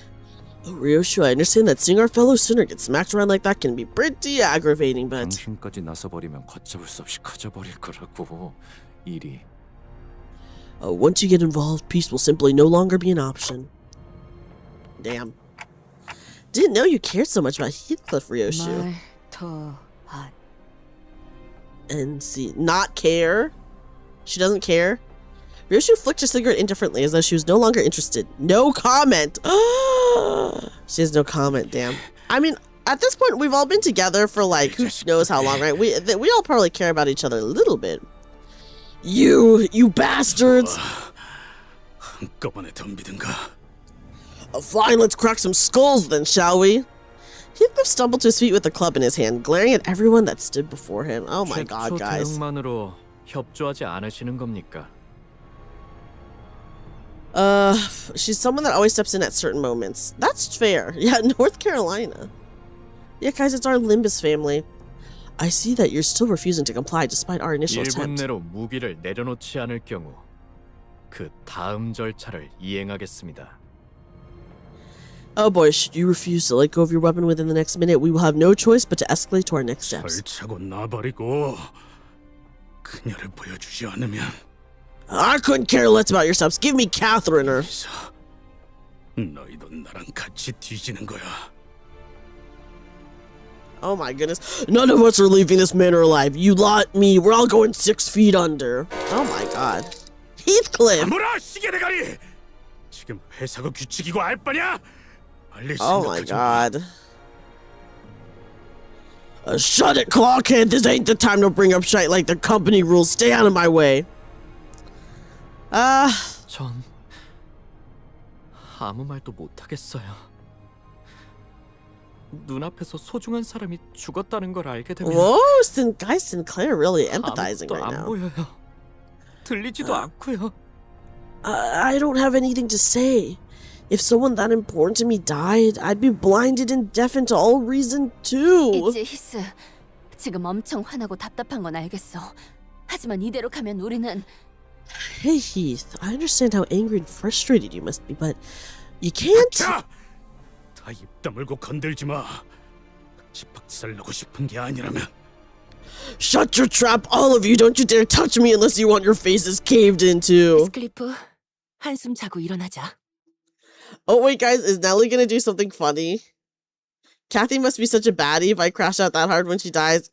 Speaker 1: Oh, Ryoshu, I understand that seeing our fellow sinner get smacked around like that can be pretty aggravating, but...
Speaker 7: 당신까지 나서버리면 걷잡을 수 없이 커져버릴 거라고. 일이.
Speaker 1: Once you get involved, peace will simply no longer be an option. Damn. Didn't know you cared so much about Heathcliff, Ryoshu.
Speaker 4: 말 더 안.
Speaker 1: And see, not care? She doesn't care? Ryoshu flicked her cigarette indifferently as though she was no longer interested. No comment! She has no comment, damn. I mean, at this point, we've all been together for like, who knows how long, right? We all probably care about each other a little bit. You bastards!
Speaker 3: 한꺼번에 덤비든가.
Speaker 1: Fine, let's crack some skulls then, shall we? Heathcliff stumbled to his feet with the club in his hand, glaring at everyone that stood before him. Oh my god, guys.
Speaker 5: 대응만으로 협조하지 않으시는 겁니까?
Speaker 1: She's someone that always steps in at certain moments. That's fair. Yeah, North Carolina. Yeah, guys, it's our Limbus family. I see that you're still refusing to comply despite our initial
Speaker 5: 1분
Speaker 1: attempt.
Speaker 5: 내로 무기를 내려놓지 않을 경우 그 다음 절차를 이행하겠습니다.
Speaker 1: Oh boy, should you refuse to let go of your weapon within the next minute, we will have no choice but to escalate to our next steps.
Speaker 3: 설차고 놔버리고 그녀를 보여주지 않으면
Speaker 1: I couldn't care less about your steps. Give me Catherine or...
Speaker 3: 너희도 나랑 같이 뒤지는 거야.
Speaker 1: Oh my goodness. None of us are leaving this manor alive. You lot, me, we're all going 6 feet under. Oh my god. Heathcliff!
Speaker 3: 뭐라 시계대가리! 지금 회사가 규칙이고 알 바냐? 빨리
Speaker 1: Oh my
Speaker 3: 생각하지 마.
Speaker 1: god. Shut it, Clawhead! This ain't the time to bring up shit like the company rules. Stay out of my way.
Speaker 5: 전 아무 말도 못하겠어요. 눈앞에서 소중한 사람이 죽었다는 걸 알게 되면
Speaker 1: Whoa, guys, Sinclair really empathizing
Speaker 5: 아무것도
Speaker 1: right
Speaker 5: 안
Speaker 1: now.
Speaker 5: 보여요. 들리지도 않고요.
Speaker 1: I don't have anything to say. If someone that important to me died, I'd be blinded and deafened to all reason too.
Speaker 4: 있지, 히스. 지금 엄청 화나고 답답한 건 알겠어. 하지만 이대로 가면 우리는...
Speaker 1: Hey Heath, I understand how angry and frustrated you must be, but you can't...
Speaker 3: 자! 다 입 다물고 건들지 마. 같이 박살나고 싶은 게 아니라면
Speaker 1: Shut your trap, all of you! Don't you dare touch me unless you want your faces caved into!
Speaker 4: 스클리프, 한숨 자고 일어나자.
Speaker 1: Oh wait guys, is Nellie gonna do something funny? Kathy must be such a baddie if I crash out that hard when she dies.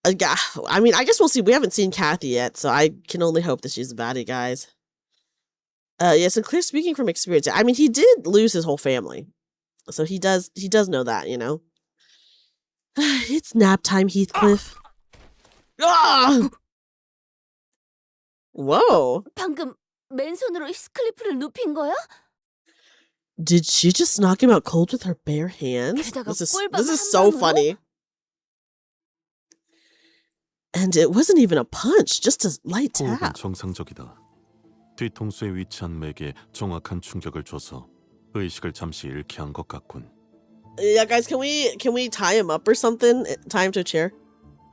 Speaker 1: I mean, I guess we'll see. We haven't seen Kathy yet, so I can only hope that she's a baddie, guys. Yeah, so Clear speaking from experience. I mean, he did lose his whole family. So he does know that, you know? It's nap time, Heathcliff. Ah! Whoa.
Speaker 4: 방금 맨손으로 스클리프를 눕힌 거야?
Speaker 1: Did she just knock him out cold with her bare hands?
Speaker 4: 게다가
Speaker 1: This
Speaker 4: 꿀밤
Speaker 1: is
Speaker 4: 한
Speaker 1: so
Speaker 4: 방으로?
Speaker 1: funny. And it wasn't even a punch, just a light
Speaker 8: 호흡은
Speaker 1: tap.
Speaker 8: 정상적이다. 뒤통수에 위치한 맥에 정확한 충격을 줘서 의식을 잠시 잃게 한 것 같군.
Speaker 1: Yeah, guys, can we tie him up or something? Tie him to a chair.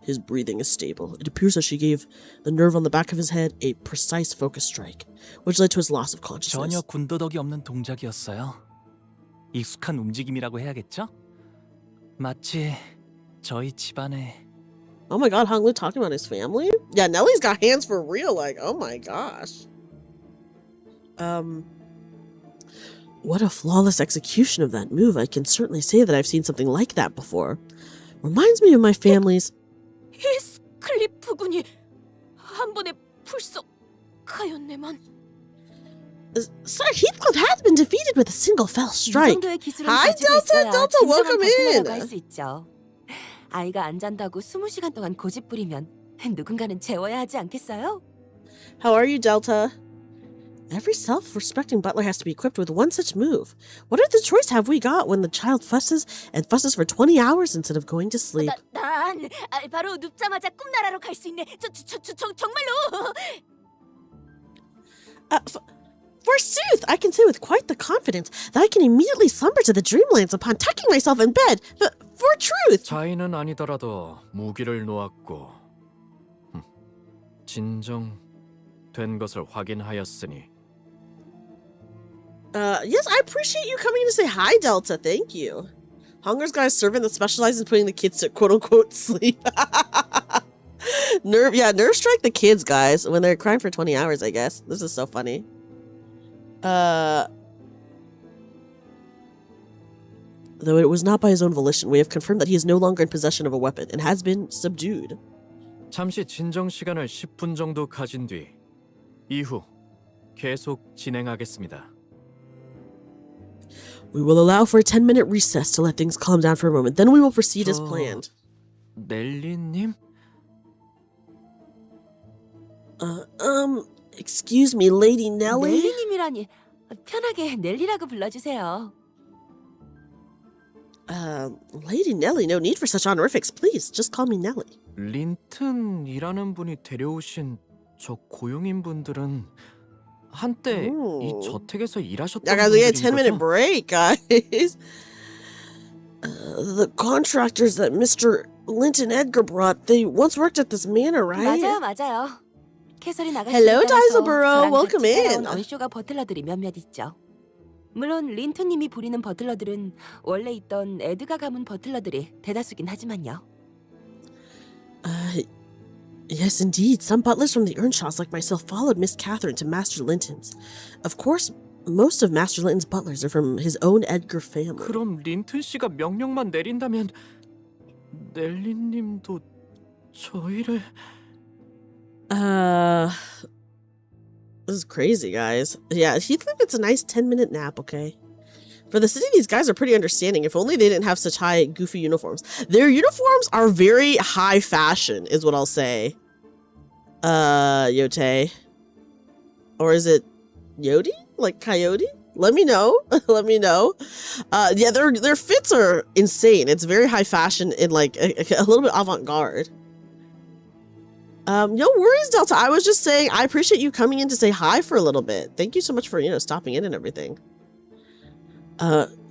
Speaker 1: His breathing is stable. It appears that she gave the nerve on the back of his head a precise focus strike, which led to his loss of consciousness.
Speaker 2: 전혀 군더더기 없는 동작이었어요. 익숙한 움직임이라고 해야겠죠? 마치 저희 집안에
Speaker 1: Oh my god, Hindley talking about his family? Yeah, Nellie's got hands for real, like, oh my gosh. What a flawless execution of that move. I can certainly say that I've seen something like that before. Reminds me of my family's...
Speaker 4: 헤스클리프군이 한 번에 불썩 가였네만.
Speaker 1: Sir Heathcliff has been defeated with a single fell strike. Hi, Delta! Delta, welcome in!
Speaker 9: 할수 있죠. 아이가 안 잔다고 20시간 동안 고집 부리면 누군가는 재워야 하지 않겠어요?
Speaker 1: How are you, Delta? Every self-respecting butler has to be equipped with one such move. What other choice have we got when the child fusses and fusses for 20 hours instead of going to sleep?
Speaker 4: 난 바로 눕자마자 꿈나라로 갈 수 있네. 정말로.
Speaker 1: Forsooth, I can say with quite the confidence that I can immediately slumber to the dreamlands upon tucking myself in bed. For truth!
Speaker 5: 자인은 아니더라도 무기를 놓았고 진정된 것을 확인하였으니
Speaker 1: Yes, I appreciate you coming to say hi, Delta. Thank you. Hunger's got a servant that specializes in putting the kids to quote-unquote sleep. Nerve strike the kids, guys, when they're crying for 20 hours, I guess. This is so funny. Though it was not by his own volition, we have confirmed that he is no longer in possession of a weapon and has been subdued.
Speaker 5: 잠시 진정 시간을 10분 정도 가진 뒤 이후 계속 진행하겠습니다.
Speaker 1: We will allow for a 10-minute recess to let things calm down for a moment. Then we will proceed as planned.
Speaker 2: 넬리님?
Speaker 1: Excuse me, Lady Nellie?
Speaker 9: 넬리님이라니 편하게 넬리라고 불러주세요.
Speaker 1: Lady Nellie, no need for such honorifics. Please, just call me Nellie.
Speaker 2: 린튼이라는 분이 데려오신 저 고용인 분들은 한때 이 저택에서 일하셨던
Speaker 1: Yeah, guys, we had a
Speaker 2: 분들인
Speaker 1: 10-minute
Speaker 2: 거죠?
Speaker 1: break, guys. The contractors that Mr. Linton Edgar brought, they once worked at this manor, right?
Speaker 9: 맞아요. 캐서린 아가씨
Speaker 1: Hello,
Speaker 9: 따라서
Speaker 1: Dieselborough.
Speaker 9: 저랑
Speaker 1: Welcome
Speaker 9: 같이
Speaker 1: in.
Speaker 9: 따라온 얼쇼가 버틀러들이 몇몇 있죠. 물론 린튼님이 부리는 버틀러들은 원래 있던 에드가 가문 버틀러들이 대다수긴 하지만요.
Speaker 1: Yes, indeed. Some butlers from the Earnshaws, like myself, followed Miss Catherine to Master Linton's. Of course, most of Master Linton's butlers are from his own Edgar family.
Speaker 2: 그럼 린튼 씨가 명령만 내린다면 넬리님도 저희를
Speaker 1: This is crazy, guys. Yeah, Heathcliff gets a nice 10-minute nap, okay? For the city, these guys are pretty understanding. If only they didn't have such high, goofy uniforms. Their uniforms are very high fashion, is what I'll say. Yote. Or is it Yodi? Like Coyote? Let me know. Let me know. Yeah, their fits are insane. It's very high fashion and like a little bit avant-garde. No worries, Delta. I was just saying I appreciate you coming in to say hi for a little bit. Thank you so much for, stopping in and everything.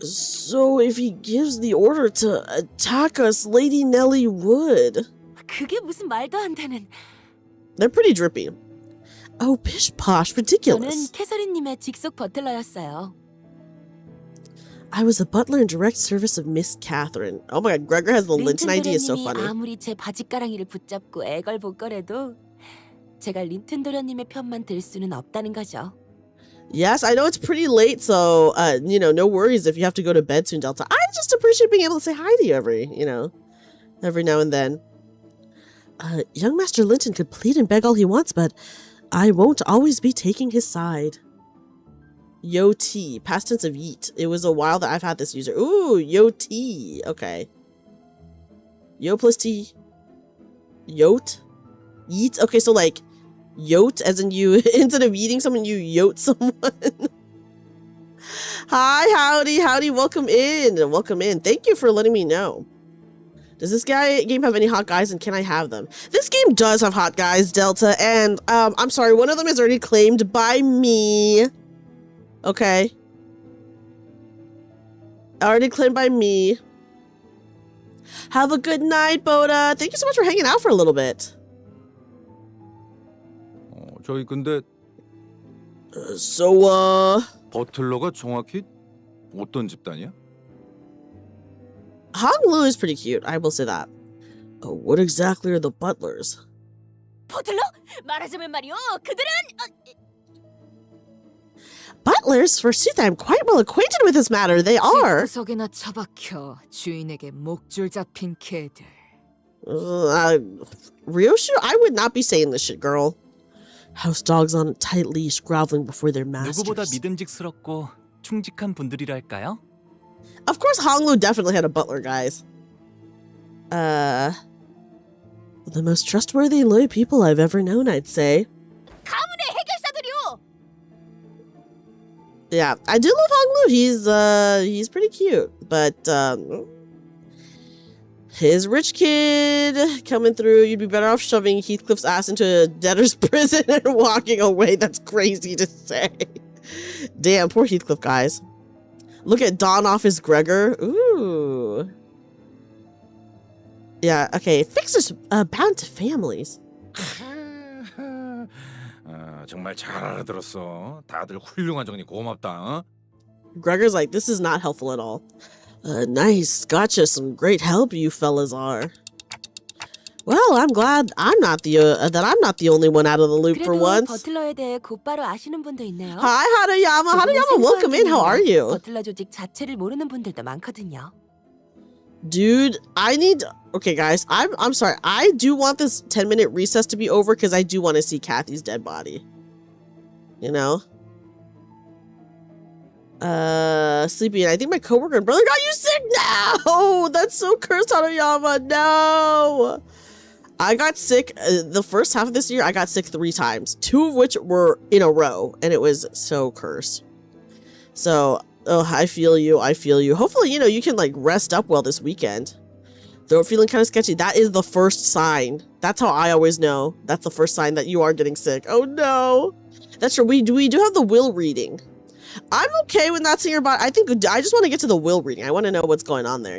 Speaker 1: So if he gives the order to attack us, Lady Nellie would.
Speaker 9: 그게 무슨 말도 안 되는.
Speaker 1: They're pretty drippy. Oh, pish posh,
Speaker 9: 저는
Speaker 1: ridiculous.
Speaker 9: 캐서린님의 직속 버틀러였어요.
Speaker 1: I was a butler in direct service of Miss Catherine. Oh my god, Gregor has the Linton ID, is so
Speaker 9: 도련님이
Speaker 1: funny.
Speaker 9: 아무리 제 바지가랑이를 붙잡고 애걸복걸해도 제가 린튼 도련님의 편만 들 수는 없다는 거죠.
Speaker 1: Yes, I know it's pretty late, so, no worries if you have to go to bed soon, Delta. I just appreciate being able to say hi to you every now and then. Young Master Linton could plead and beg all he wants, but I won't always be taking his side. Yo T, past tense of yeet. It was a while that I've had this user. Ooh, yo T. Okay. Yo plus T. Yote? Yeet? Okay, so like, yote as in you, instead of eating someone, you yote someone. Hi, howdy, welcome in. Thank you for letting me know. Does this game have any hot guys, and can I have them? This game does have hot guys, Delta, and I'm sorry, one of them is already claimed by me. Okay. Already claimed by me. Have a good night, Boda. Thank you so much for hanging out for a little bit.
Speaker 7: 저희 근데
Speaker 1: So,
Speaker 7: 버틀러가 정확히 어떤 집단이야?
Speaker 1: Honglu is pretty cute, I will say that. Oh, what exactly are the butlers?
Speaker 4: 버틀러? 말하자면 말이요. 그들은
Speaker 1: Butlers? Forsooth, I'm quite well acquainted with this matter. They are.
Speaker 10: 구석에나 처박혀 주인에게 목줄 잡힌 개들.
Speaker 1: Ryoshu, I would not be saying this shit, girl. House dogs on a tight leash, groveling before their masters.
Speaker 2: 누구보다 믿음직스럽고 충직한 분들이랄까요?
Speaker 1: Of course, Honglu definitely had a butler, guys. The most trustworthy and loyal people I've ever known, I'd say.
Speaker 4: 가문의 해결사들이요.
Speaker 1: Yeah, I do love Honglu. He's pretty cute, but his rich kid coming through. You'd be better off shoving Heathcliff's ass into a debtor's prison and walking away. That's crazy to say. Damn, poor Heathcliff, guys. Look at Don off his Gregor. Ooh. Yeah, okay. Fixers bound to families.
Speaker 7: 정말 잘 알아들었어. 다들 훌륭한 정리 고맙다. 어?
Speaker 1: Gregor's like, this is not helpful at all. Nice. Gotcha. Some great help you fellas are. Well, I'm glad I'm not the only one out of the loop for
Speaker 9: 그래도
Speaker 1: once.
Speaker 9: 버틀러에 대해 곧바로 아시는 분도 있네요.
Speaker 1: Hi, Harayama. Harayama, welcome in. How are you?
Speaker 9: 버틀러 조직 자체를 모르는 분들도 많거든요.
Speaker 1: Dude, okay, guys. I'm sorry. I do want this 10-minute recess to be over because I do want to see Kathy's dead body. You know? Sleepy, and I think my coworker and brother got you sick now. That's so cursed, Harayama. No. I got sick the first half of this year. I got sick 3 times, 2 of which were in a row, and it was so cursed. So, I feel you. Hopefully, you can like rest up well this weekend. Throat feeling kind of sketchy. That is the first sign. That's how I always know. That's the first sign that you are getting sick. Oh no. That's true. We do have the will reading. I'm okay with not seeing her body. I just want to get to the will reading. I want to know what's going on there,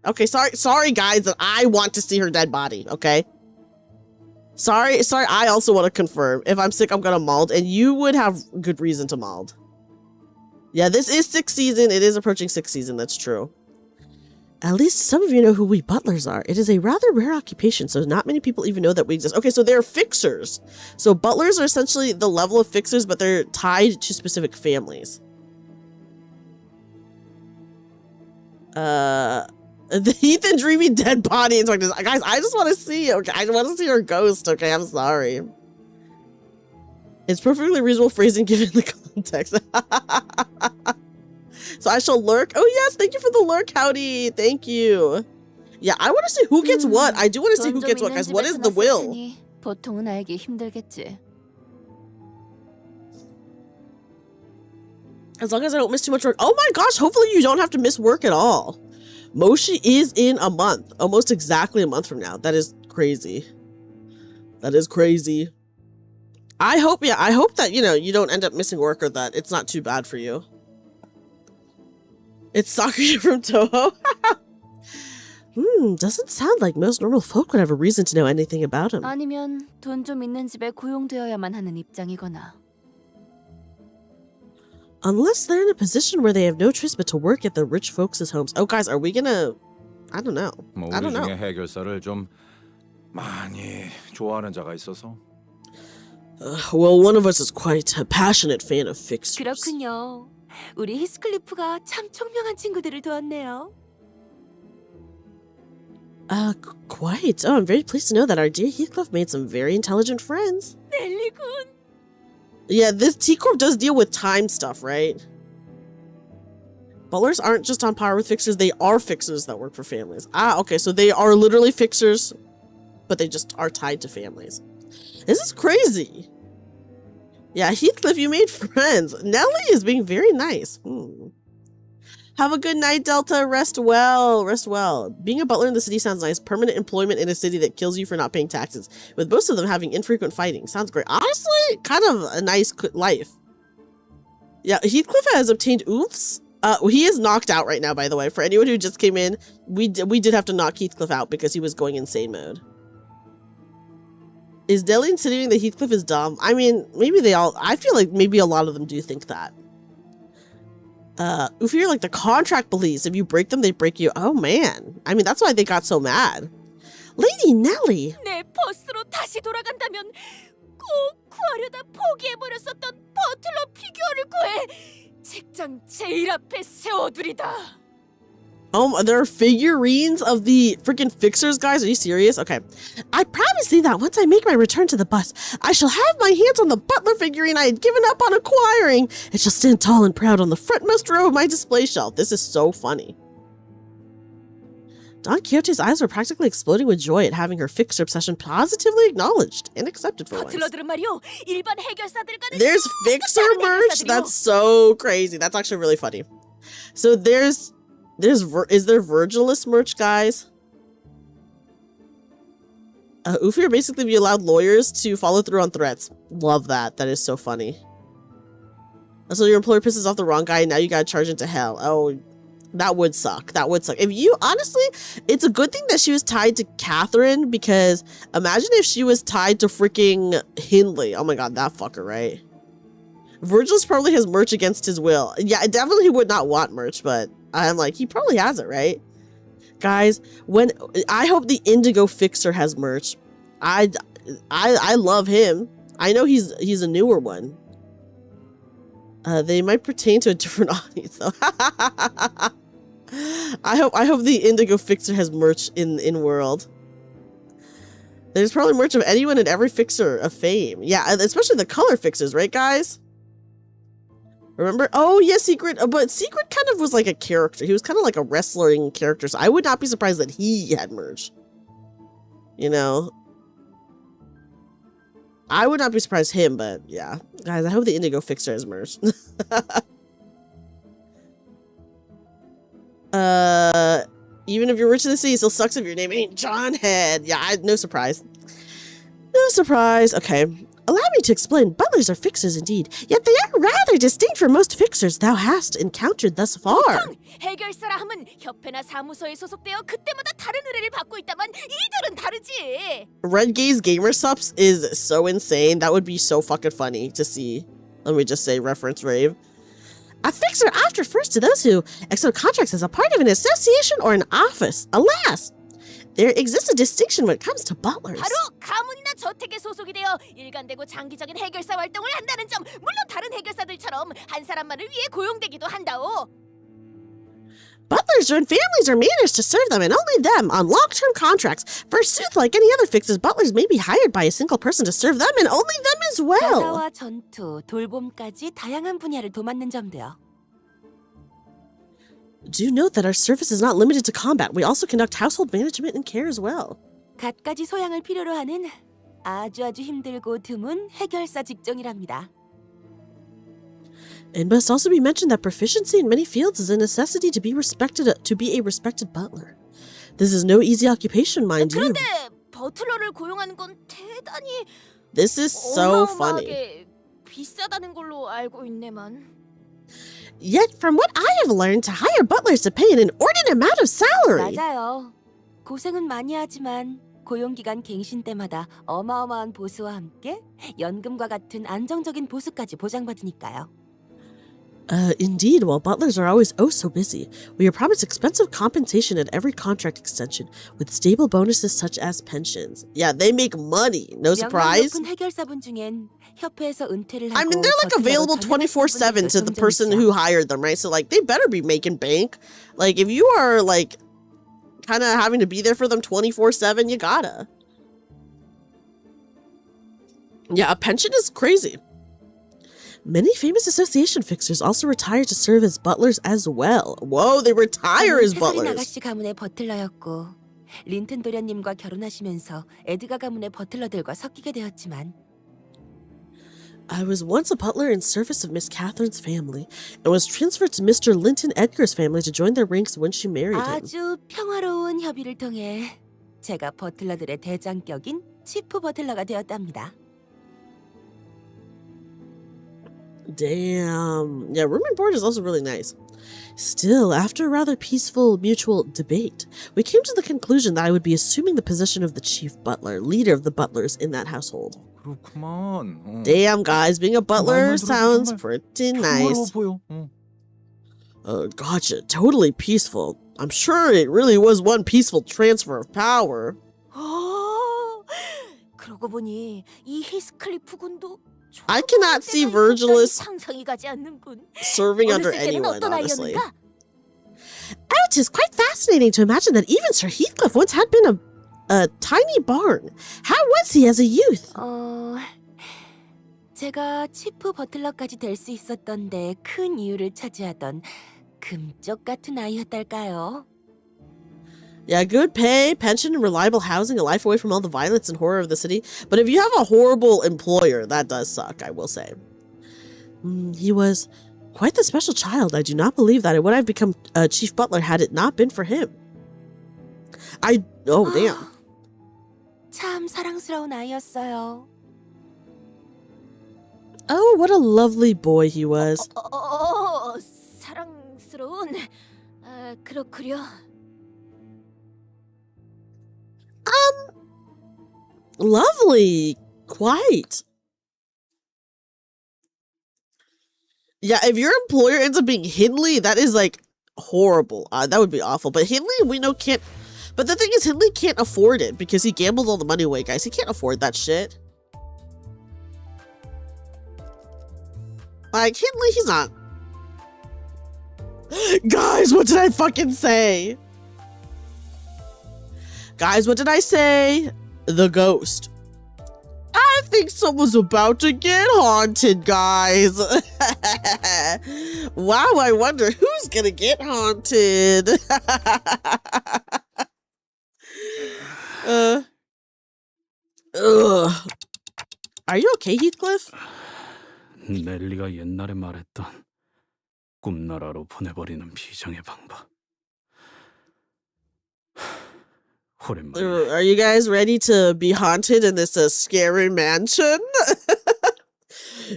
Speaker 1: Okay, sorry guys that I want to see her dead body, okay? Sorry, I also want to confirm. If I'm sick, I'm gonna mold, and you would have good reason to mold. Yeah, this is 6th season. It is approaching 6th season, that's true. At least some of you know who we butlers are. It is a rather rare occupation, so not many people even know that we exist. Okay, so they're fixers. So butlers are essentially the level of fixers, but they're tied to specific families. The Heath and Dreamy dead body inspectors. Guys, I just want to see, okay? I want to see her ghost, okay? I'm sorry. It's perfectly reasonable phrasing given the context. So I shall lurk. Oh yes, thank you for the lurk, Howdy. Thank you. Yeah, I want to see who gets what. I do want to see who gets what, guys. What is the will?
Speaker 4: 보통은 알기 힘들겠지.
Speaker 1: As long as I don't miss too much work. Oh my gosh, hopefully you don't have to miss work at all. Moshi is in a month. Almost exactly a month from now. That is crazy. That is crazy. I hope that, you don't end up missing work or that it's not too bad for you. It's Sakura from Toho. Doesn't sound like most normal folk would have a reason to know anything about him.
Speaker 4: 아니면 돈 좀 있는 집에 고용되어야만 하는 입장이거나.
Speaker 1: Unless they're in a position where they have no choice but to work at the rich folks' homes. Oh, guys, are we gonna... I don't know. I don't know.
Speaker 7: 우리 중에 해결사를 좀 많이 좋아하는 자가 있어서.
Speaker 1: Well, one of us is quite a passionate fan of fixers.
Speaker 9: 그렇군요. 우리 히스클리프가 참 총명한 친구들을 도왔네요.
Speaker 1: Quite. Oh, I'm very pleased to know that our dear Heathcliff made some very intelligent friends.
Speaker 4: 넬리군.
Speaker 1: Yeah, this T-Corp does deal with time stuff, right? Butlers aren't just on par with fixers, they are fixers that work for families. Ah, okay, so they are literally fixers, but they just are tied to families. This is crazy. Yeah, Heathcliff, you made friends. Nellie is being very nice. Have a good night, Delta. Rest well. Rest well. Being a butler in the city sounds nice. Permanent employment in a city that kills you for not paying taxes, with most of them having infrequent fighting. Sounds great. Honestly, kind of a nice life. Yeah, Heathcliff has obtained oofs. He is knocked out right now, by the way. For anyone who just came in, we did have to knock Heathcliff out because he was going insane mode. Is Delhi insinuating that Heathcliff is dumb? I mean, maybe they all... I feel like maybe a lot of them do think that. If you're like the contract police, if you break them, they break you. Oh, man. I mean, that's why they got so mad. Lady Nelly!
Speaker 4: 내 버스로 다시 돌아간다면 꼭 구하려다 포기해버렸었던 버틀러 피규어를 구해 책장 제일 앞에 세워두리다.
Speaker 1: There are figurines of the freaking fixers, guys. Are you serious? Okay. I promise thee that once I make my return to the bus, I shall have my hands on the butler figurine I had given up on acquiring. It shall stand tall and proud on the frontmost row of my display shelf. This is so funny. Don Quixote's eyes were practically exploding with joy at having her fixer obsession positively acknowledged and accepted for once.
Speaker 4: 버틀러들은 말이요 일반 해결사들과는
Speaker 1: There's fixer merch? That's so crazy. That's actually really funny. So is there Virgilus merch, guys? Oofir basically be allowed lawyers to follow through on threats. Love that. That is so funny. So your employer pisses off the wrong guy and now you gotta charge into hell. Oh, that would suck. That would suck. If you, honestly, it's a good thing that she was tied to Catherine, because imagine if she was tied to freaking Hindley. Oh my god, that fucker, right? Virgilus probably has merch against his will. Yeah, definitely he would not want merch, but I'm like, he probably has it, right? Guys, I hope the Indigo Fixer has merch. I love him. I know he's a newer one. They might pertain to a different audience though. I hope the Indigo Fixer has merch in world. There's probably merch of anyone and every fixer of fame. Yeah, especially the color fixers, right, guys? Remember? Oh, yeah, Secret. But Secret kind of was like a character. He was kind of like a wrestling character. So I would not be surprised that he had merch. You know? I would not be surprised him, but yeah. Guys, I hope the Indigo Fixer has merch. Even if you're rich in the city, it still sucks if your name ain't John Head. Yeah, no surprise. No surprise. Okay. Allow me to explain. Butlers are fixers indeed, yet they are rather distinct from most fixers thou hast encountered thus far.
Speaker 4: 보통 해결사라 함은 협회나 사무소에 소속되어 그때마다 다른 의뢰를 받고 있다만 이들은 다르지.
Speaker 1: Red Gaze Gamer Subs is so insane. That would be so fucking funny to see. Let me just say reference rave. A fixer oft refers to those who accept contracts as a part of an association or an office. Alas, there exists a distinction when it comes to butlers.
Speaker 4: 바로 가문이나 저택에 소속이 되어 일관되고 장기적인 해결사 활동을 한다는 점. 물론 다른 해결사들처럼 한 사람만을 위해 고용되기도 한다오.
Speaker 1: Butlers and families are managed to serve them and only them on long-term contracts. Forsooth, like any other fixers, butlers may be hired by a single person to serve them and only them as well.
Speaker 9: 가사와 전투, 돌봄까지 다양한 분야를 도맡는 점도요.
Speaker 1: Do note that our service is not limited to combat. We also conduct household management and care as well.
Speaker 9: 갖가지 소양을 필요로 하는 아주 힘들고 드문 해결사 직종이랍니다.
Speaker 1: It must also be mentioned that proficiency in many fields is a necessity to be a respected butler. This is no easy occupation, mind you.
Speaker 4: 그런데 버틀러를 고용하는 건 대단히
Speaker 1: This is so funny.
Speaker 4: 어마어마하게 비싸다는 걸로 알고 있네만.
Speaker 1: Yet, from what I have learned, to hire butlers to pay an inordinate amount of salary.
Speaker 9: 맞아요. 고생은 많이 하지만 고용기간 갱신 때마다 어마어마한 보수와 함께 연금과 같은 안정적인 보수까지 보장받으니까요.
Speaker 1: Indeed, while butlers are always oh so busy, we are promised expensive compensation at every contract extension, with stable bonuses such as pensions. Yeah, they make money. No surprise.
Speaker 9: 높은 해결사분 중엔 협회에서 은퇴를 하고
Speaker 1: I mean, they're like available 24/7 to the person who hired them, right? So like, they better be making bank. Like, if you are like, kind of having to be there for them 24/7, you gotta. Yeah, a pension is crazy. Many famous association fixers also retire to serve as butlers as well. Whoa, they retire as butlers.
Speaker 9: 아가씨 가문의 버틀러였고 린튼 도련님과 결혼하시면서 에드가 가문의 버틀러들과 섞이게 되었지만
Speaker 1: I was once a butler in service of Miss Catherine's family and was transferred to Mr. Linton Edgar's family to join their ranks when she married him.
Speaker 9: 아주 평화로운 협의를 통해 제가 버틀러들의 대장격인 치프 버틀러가 되었답니다.
Speaker 1: Damn. Yeah, room and board is also really nice. Still, after a rather peaceful mutual debate, we came to the conclusion that I would be assuming the position of the chief butler, leader of the butlers in that household.
Speaker 7: 그렇구만.
Speaker 1: Damn, guys, being a butler
Speaker 7: 말만 들어도
Speaker 1: sounds
Speaker 7: 정말
Speaker 1: pretty
Speaker 7: 평화로워
Speaker 1: nice.
Speaker 7: 보여.
Speaker 1: Gotcha. Totally peaceful. I'm sure it really was one peaceful transfer of power.
Speaker 4: 그러고 보니 이 히스클리프 군도
Speaker 1: I cannot see Virgilus
Speaker 4: 상상이 가지 않는군.
Speaker 1: serving under
Speaker 4: 어렸을 때는
Speaker 1: anyone,
Speaker 4: 어떤
Speaker 1: honestly.
Speaker 4: 아이였는가?
Speaker 1: Oh, it is quite fascinating to imagine that even Sir Heathcliff once had been a tiny barn. How was he as a youth?
Speaker 9: 제가 치프 버틀러까지 될 수 있었던 데 큰 이유를 차지하던 금쪽 같은 아이였달까요?
Speaker 1: Yeah, good pay, pension, and reliable housing, a life away from all the violence and horror of the city. But if you have a horrible employer, that does suck, I will say. He was quite the special child. I do not believe that it would have become a chief butler had it not been for him. Oh, damn.
Speaker 9: 참 사랑스러운 아이였어요.
Speaker 1: Oh, what a lovely boy he was.
Speaker 4: 사랑스러운. 그렇구려.
Speaker 1: Lovely. Quite. Yeah, if your employer ends up being Hindley, that is like horrible. That would be awful. But Hindley, we know can't. But the thing is, Hindley can't afford it because he gambled all the money away, guys. He can't afford that shit. Like, Hindley, he's not. Guys, what did I fucking say? Guys, what did I say? The ghost. I think someone's about to get haunted, guys. Wow, I wonder who's gonna get haunted. Are you okay, Heathcliff?
Speaker 3: 넬리가 옛날에 말했던 꿈나라로 보내버리는 비장의 방법. 오랜만에.
Speaker 1: Are you guys ready to be haunted in this scary mansion?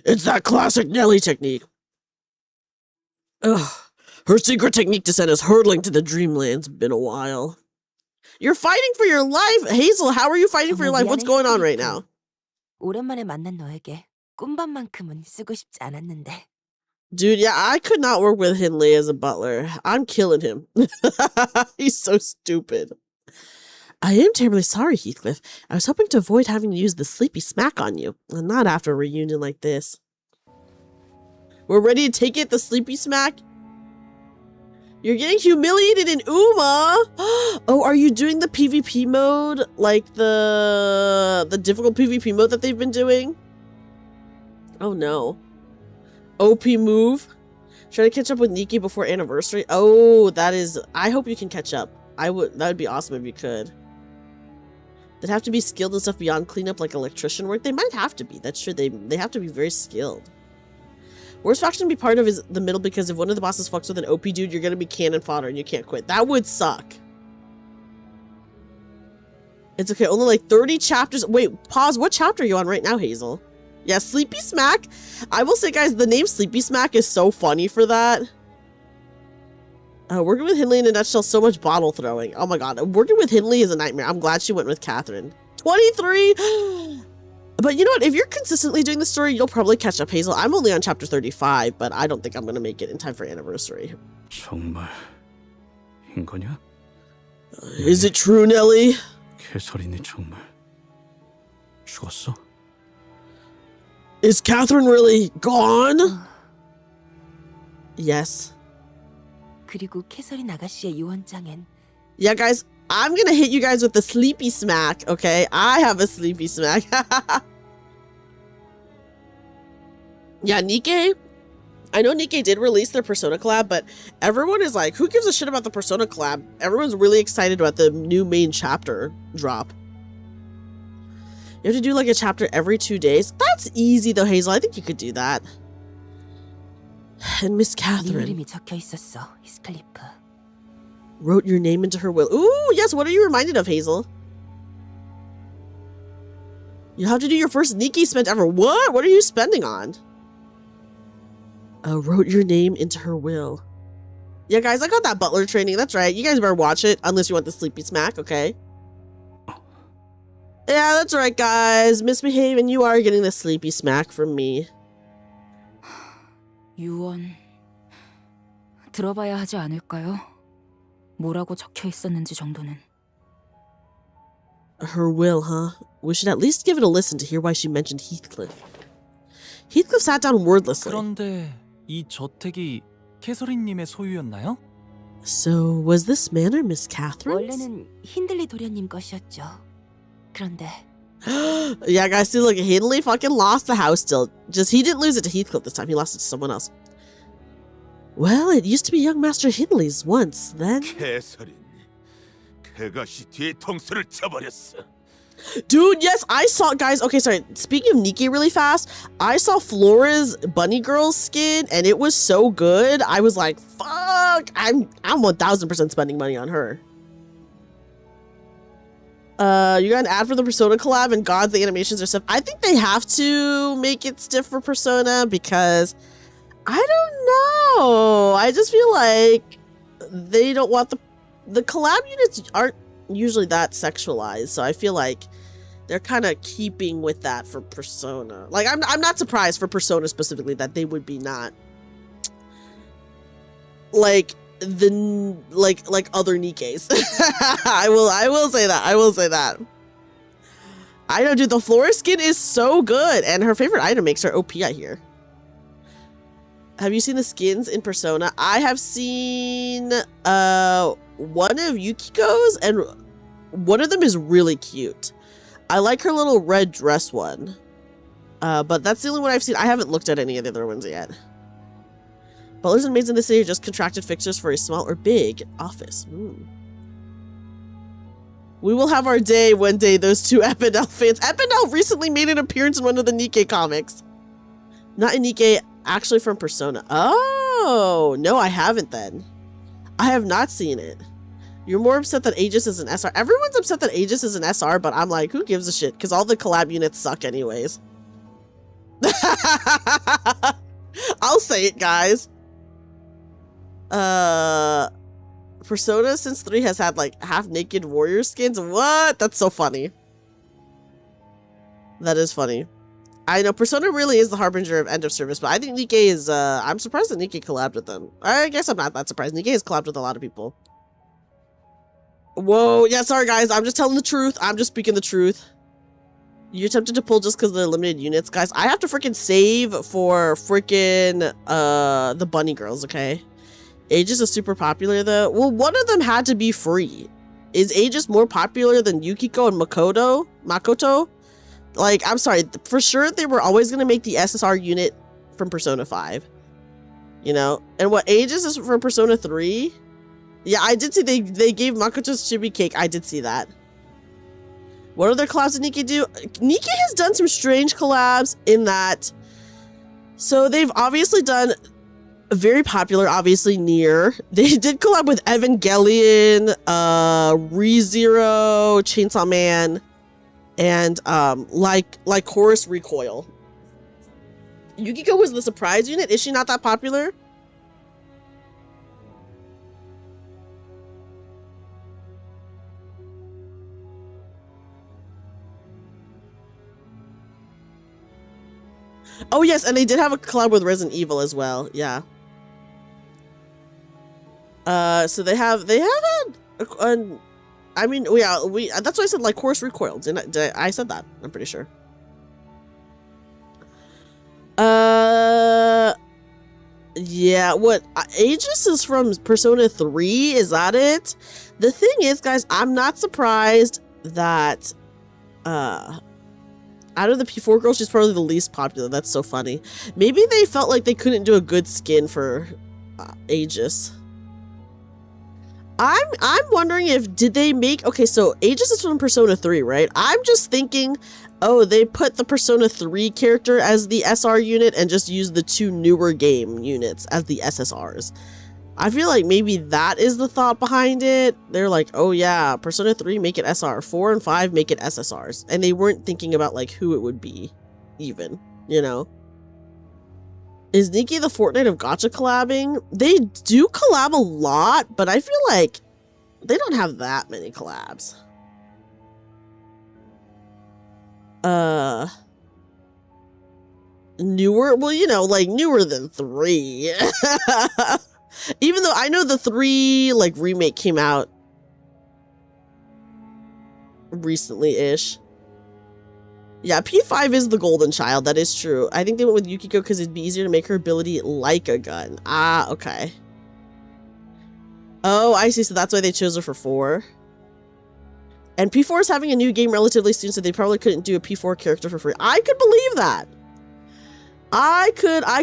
Speaker 1: It's that classic Nelly technique. Ugh. Her secret technique to send us hurtling to the dreamlands. Been a while. You're fighting for your life, Hazel. How are you fighting for your life? What's going on right now?
Speaker 9: 오랜만에 만난 너에게 꿈밤만큼은 쓰고 싶지 않았는데.
Speaker 1: Dude, yeah, I could not work with Hindley as a butler. I'm killing him. He's so stupid. I am terribly sorry, Heathcliff. I was hoping to avoid having to use the sleepy smack on you, and not after a reunion like this. We're ready to take it, the sleepy smack? You're getting humiliated in Uma! Oh, are you doing the PvP mode? Like the difficult PvP mode that they've been doing? Oh no. OP move? Try to catch up with Nikki before anniversary? Oh, that is... I hope you can catch up. That would be awesome if you could. They'd have to be skilled and stuff beyond cleanup like electrician work. They might have to be. That's true. They have to be very skilled. Worst faction to be part of is the middle because if one of the bosses fucks with an OP dude, you're gonna be cannon fodder and you can't quit. That would suck. It's okay. Only like 30 chapters. Wait, pause. What chapter are you on right now, Hazel? Yeah, Sleepy Smack. I will say, guys, the name Sleepy Smack is so funny for that. Working with Hindley in a nutshell, so much bottle throwing. Oh my god, working with Hindley is a nightmare. I'm glad she went with Catherine. 23! But you know what? If you're consistently doing the story, you'll probably catch up, Hazel. I'm only on chapter 35, but I don't think I'm going to make it in time for anniversary.
Speaker 3: 정말 인거냐?
Speaker 1: Is it true, Nelly?
Speaker 3: 캐서린이 정말 죽었어?
Speaker 1: Is Catherine really gone? Yes.
Speaker 9: 그리고 캐서린 아가씨의 유언장엔
Speaker 1: Yeah, guys, I'm gonna hit you guys with the sleepy smack, okay? I have a sleepy smack. Yeah, Nikke. I know Nikke did release their Persona collab, but everyone is like, who gives a shit about the Persona collab? Everyone's really excited about the new main chapter drop. You have to do like a chapter every 2 days. That's easy though, Hazel. I think you could do that. And Miss
Speaker 9: 네
Speaker 1: Catherine
Speaker 9: 이름이 적혀 있었어, 히스클리프.
Speaker 1: wrote your name into her will. Ooh, yes. What are you reminded of, Hazel? You have to do your first Nikkei spend ever. What? What are you spending on? Wrote your name into her will. Yeah, guys, I got that butler training. That's right. You guys better watch it, unless you want the sleepy smack, okay? Yeah, that's right, guys. Misbehave, and you are getting the sleepy smack from me.
Speaker 10: 유언 들어봐야 하지 않을까요? 뭐라고 적혀 있었는지 정도는.
Speaker 1: Her will, huh? We should at least give it a listen to hear why she mentioned Heathcliff. Heathcliff sat down wordlessly.
Speaker 2: 그런데 이 저택이 캐서린님의 소유였나요?
Speaker 1: So, was this manor Miss Catherine's?
Speaker 9: 원래는 힌들리 도련님 것이었죠. 그런데
Speaker 1: Yeah, guys, see, look, Hindley fucking lost the house still. Just, he didn't lose it to Heathcliff this time. He lost it to someone else. Well, it used to be young Master Hindley's once, then.
Speaker 6: 캐서린, 그것이 뒤통수를 쳐버렸어.
Speaker 1: Dude, yes, I saw, guys, okay, sorry, speaking of Nikkei really fast, I saw Flora's Bunny Girl skin, and it was so good. I was like, fuck, I'm 1000% spending money on her. You got an ad for the Persona collab, and God, the animations are stiff. I think they have to make it stiff for Persona, because, I don't know, I just feel like they don't want the collab units aren't usually that sexualized, so I feel like they're kind of keeping with that for Persona. Like, I'm not surprised for Persona specifically that they would be not like like other Nikkeis. I will say that. I will say that. I know, dude, the Flora skin is so good, and her favorite item makes her OP, I hear. Have you seen the skins in Persona? I have seen one of Yukiko's, and one of them is really cute. I like her little red dress one. But that's the only one I've seen. I haven't looked at any of the other ones yet. Butlers and maids in the city are just contracted fixtures for a small or big office. We will have our day one day, those two Epidel fans. Epidel recently made an appearance in one of the Nikkei comics. Not a Nikkei, actually from Persona. Oh, no, I haven't then. I have not seen it. You're more upset that Aegis is an SR. Everyone's upset that Aegis is an SR, but I'm like, who gives a shit? Because all the collab units suck anyways. I'll say it, guys. Persona since 3 has had like half-naked warrior skins. What? That's so funny. That is funny. I know Persona really is the harbinger of end of service, but I think Nikkei is, I'm surprised that Nikkei collabed with them. I guess I'm not that surprised. Nikkei has collabed with a lot of people. Whoa, yeah, sorry guys, I'm just telling the truth. I'm just speaking the truth. You're tempted to pull just because they're limited units. Guys, I have to freaking save for freaking, the bunny girls, okay? Aegis is super popular though. Well, one of them had to be free. Is Aegis more popular than Yukiko and Makoto? Like, I'm sorry, for sure they were always going to make the SSR unit from Persona 5. You know? And what Aegis is from Persona 3? Yeah, I did see they gave Makoto's chibi cake. I did see that. What other collabs did Nikkei do? Nikkei has done some strange collabs in that. So they've obviously done very popular, obviously, Nier. They did collab with Evangelion, ReZero, Chainsaw Man, and like Chorus Recoil. Yukiko was the surprise unit. Is she not that popular? Oh yes, and they did have a collab with Resident Evil as well. Yeah. So they have I mean, yeah, that's why I said like Chorus Recoil. I said that? I'm pretty sure. Yeah, what? Aegis is from Persona 3, is that it? The thing is, guys, I'm not surprised that, out of the P4 girls, she's probably the least popular. That's so funny. Maybe they felt like they couldn't do a good skin for Aegis. I'm wondering if, did they make, okay, so Aegis is from Persona 3, right? I'm just thinking Oh, they put the Persona 3 character as the SR unit and just used the 2 newer game units as the SSRs. I feel like maybe that is the thought behind it. They're like, oh yeah, Persona 3 make it SR, 4 and 5 make it SSRs. And they weren't thinking about like who it would be even, you know? Is Nikki the Fortnite of gacha collabing? They do collab a lot, but I feel like they don't have that many collabs. Newer? Well, you know, like newer than 3. Even though I know the 3 like remake came out recently-ish. Yeah, P5 is the golden child. That is true. I think they went with Yukiko because it'd be easier to make her ability like a gun. Ah, okay. Oh, I see. So that's why they chose her for 4. And P4 is having a new game relatively soon, so they probably couldn't do a P4 character for free. I could believe that. I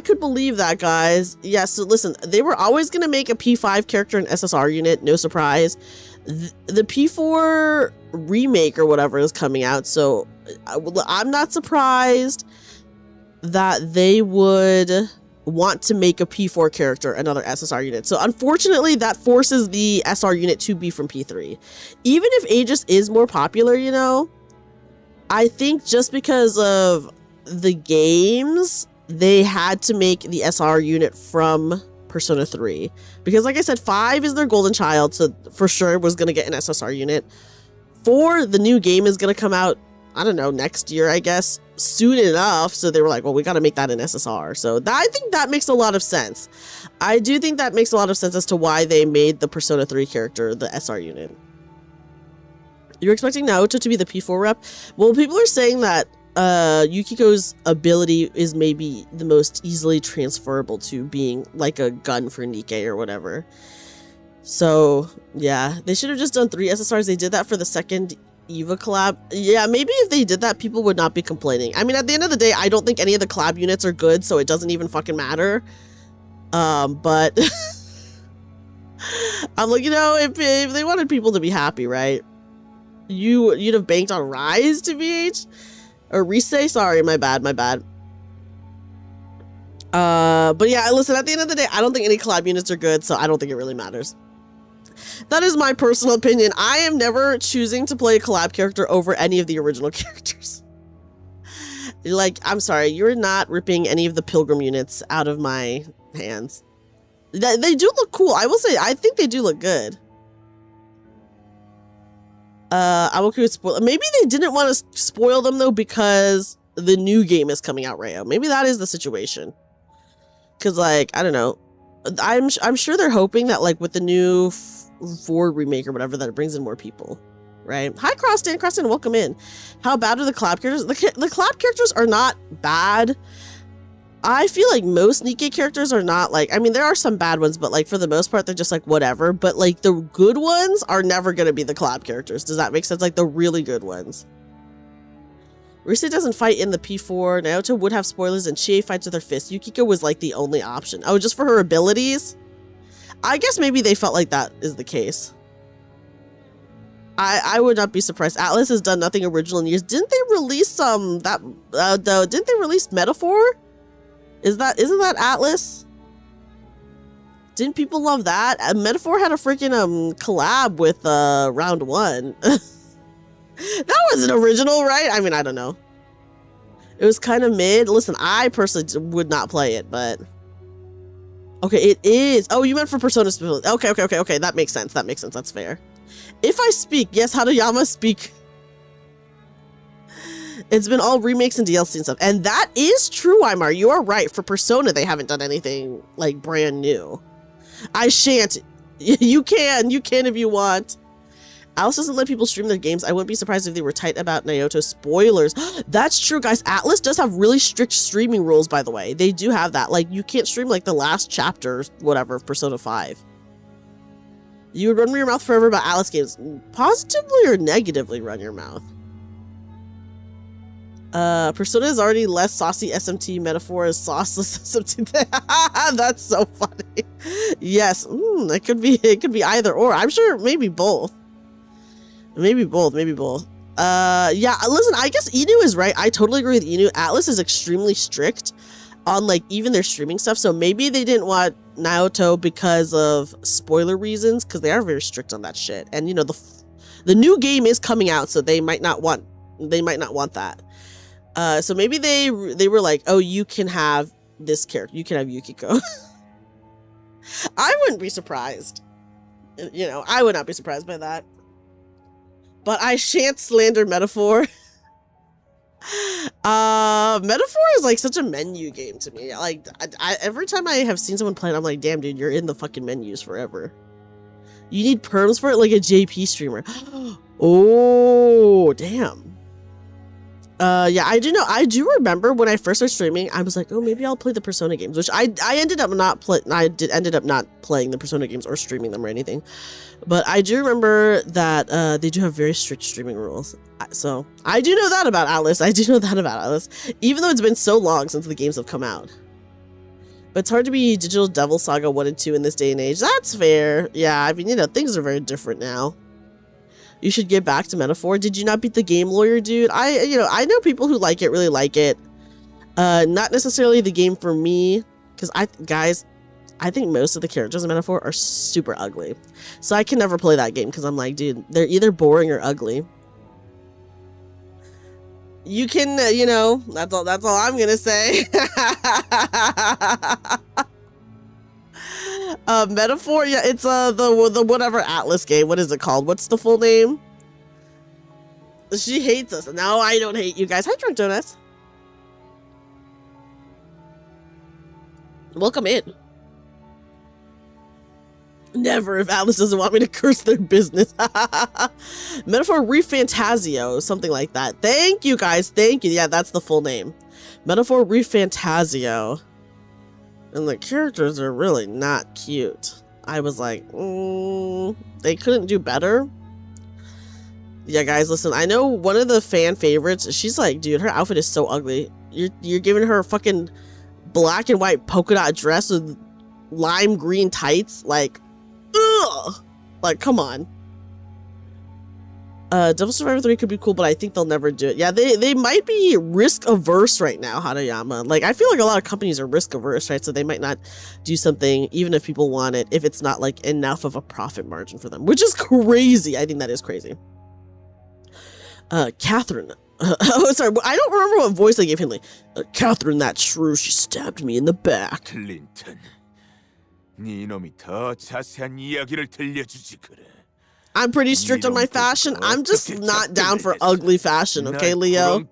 Speaker 1: could believe that, guys. Yeah, so listen, they were always going to make a P5 character in SSR unit. No surprise. The P4 remake or whatever is coming out, so I'm not surprised that they would want to make a P4 character another SSR unit. So unfortunately, that forces the SR unit to be from P3. Even if Aegis is more popular, you know, I think just because of the games, they had to make the SR unit from Persona 3. Because like I said, 5 is their golden child, so for sure was going to get an SSR unit. 4, the new game is going to come out, I don't know, next year, I guess, soon enough. So they were like, well, we got to make that an SSR. So I think that makes a lot of sense. I do think that makes a lot of sense as to why they made the Persona 3 character the SR unit. You're expecting Naoto to be the P4 rep? Well, people are saying that Yukiko's ability is maybe the most easily transferable to being like a gun for Nikke or whatever. So yeah, they should have just done 3 SSRs. They did that for the second Eva collab. Yeah, maybe if they did that, people would not be complaining. I mean, at the end of the day, I don't think any of the collab units are good, so it doesn't even fucking matter. But I'm like, you know, if they wanted people to be happy, right? You'd have banked on Rise to VH or Rise. Sorry, my bad. But yeah, listen, at the end of the day, I don't think any collab units are good, so I don't think it really matters. That is my personal opinion. I am never choosing to play a collab character over any of the original characters. Like, I'm sorry, you're not ripping any of the Pilgrim units out of my hands. They do look cool. I will say, I think they do look good. I'm okay with spoil. Maybe they didn't want to spoil them though because the new game is coming out, Rayo. Maybe that is the situation. Cause like, I don't know. I'm sure they're hoping that like with the new 4 remake or whatever that it brings in more people, right? Hi, Croston, welcome in. How bad are the collab characters? The collab characters are not bad. I feel like most Nikke characters are not like, I mean, there are some bad ones, but like for the most part, they're just like whatever. But like the good ones are never going to be the collab characters. Does that make sense? Like the really good ones. Risa doesn't fight in the P4. Naoto would have spoilers and Chie fights with her fist. Yukiko was like the only option. Oh, just for her abilities? I guess maybe they felt like that is the case. I would not be surprised. Atlas has done nothing original in years. Didn't they release didn't they release Metaphor? Isn't that Atlas? Didn't people love that? Metaphor had a freaking collab with Round 1. That wasn't original, right? I mean, I don't know. It was kind of mid. Listen, I personally would not play it, but okay, it is. Oh, you meant for Persona specifically. Okay. That makes sense. That's fair. If I speak, yes, Hadayama speak. It's been all remakes and DLC and stuff. And that is true, Aymar. You are right. For Persona, they haven't done anything like brand new. I shan't. You can if you want. Alice doesn't let people stream their games. I wouldn't be surprised if they were tight about Naoto spoilers. That's true, guys. Atlas does have really strict streaming rules, by the way. They do have that. Like, you can't stream, like, the last chapter, whatever, of Persona 5. You would run your mouth forever about Atlas games. Positively or negatively run your mouth? Persona is already less saucy SMT. Metaphor is sauceless SMT. That's so funny. Yes, it could be either or. I'm sure maybe both. Maybe both. Yeah, listen, I guess Inu is right. I totally agree with Inu. Atlas is extremely strict on like even their streaming stuff. So maybe they didn't want Naoto because of spoiler reasons, because they are very strict on that shit. And you know, the new game is coming out, so they might not want that. So maybe they were like, oh, you can have this character, you can have Yukiko. I wouldn't be surprised. You know, I would not be surprised by that. But I shan't slander Metaphor. Metaphor is like such a menu game to me. Like, every time I have seen someone play it, I'm like, damn, dude, you're in the fucking menus forever. You need perms for it, like a JP streamer. Oh, damn. Yeah, I do remember when I first started streaming, I was like, oh, maybe I'll play the Persona games, which I ended up not playing the Persona games or streaming them or anything. But I do remember that they do have very strict streaming rules. So I do know that about Atlas. Even though it's been so long since the games have come out. But it's hard to be Digital Devil Saga 1 and 2 in this day and age. That's fair. Yeah, I mean, you know, things are very different now. You should get back to Metaphor. Did you not beat the Game Lawyer, dude? I know people who like it, really like it. Not necessarily the game for me, because I think most of the characters in Metaphor are super ugly. So I can never play that game because I'm like, dude, they're either boring or ugly. You can, you know, that's all I'm gonna say. Metaphor, yeah, it's the whatever Atlas game. What is it called? What's the full name? She hates us. No, I don't hate you guys. Hi, Drunk Donuts. Welcome in. Never, if Atlas doesn't want me to curse their business. Metaphor Refantasio, something like that. Thank you, guys. Thank you. Yeah, that's the full name. Metaphor Refantasio. And the characters are really not cute. I was like, they couldn't do better. Yeah, guys, listen, I know one of the fan favorites, she's like, dude, her outfit is so ugly. You're giving her a fucking black and white polka dot dress with lime green tights. Like, ugh! Like, come on. Devil Survivor 3 could be cool, but I think they'll never do it. Yeah, they might be risk averse right now, Hanayama. Like, I feel like a lot of companies are risk averse, right? So they might not do something, even if people want it, if it's not like enough of a profit margin for them, which is crazy. I think that is crazy. Catherine. Oh, sorry, I don't remember what voice I gave Hindley. Catherine, that's true. She stabbed me in the back.
Speaker 6: Linton, 네 놈이 더 자세한 이야기를 들려주지 그래.
Speaker 1: I'm pretty strict on my fashion. I'm just not down for ugly fashion, okay, Leo?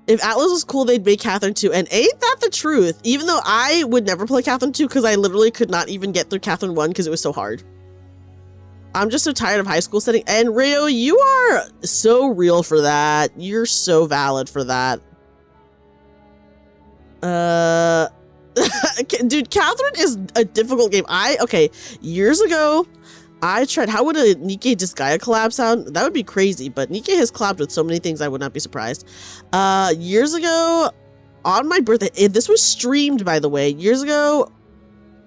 Speaker 1: If Atlas was cool, they'd make Catherine 2. And ain't that the truth? Even though I would never play Catherine 2 because I literally could not even get through Catherine 1 because it was so hard. I'm just so tired of high school setting. And Rio, you are so real for that. You're so valid for that. Dude, Catherine is a difficult game. Okay, years ago, I tried, how would a Nikkei Disgaea collab sound? That would be crazy, but Nikkei has collabed with so many things I would not be surprised. Years ago, on my birthday, this was streamed, by the way. Years ago,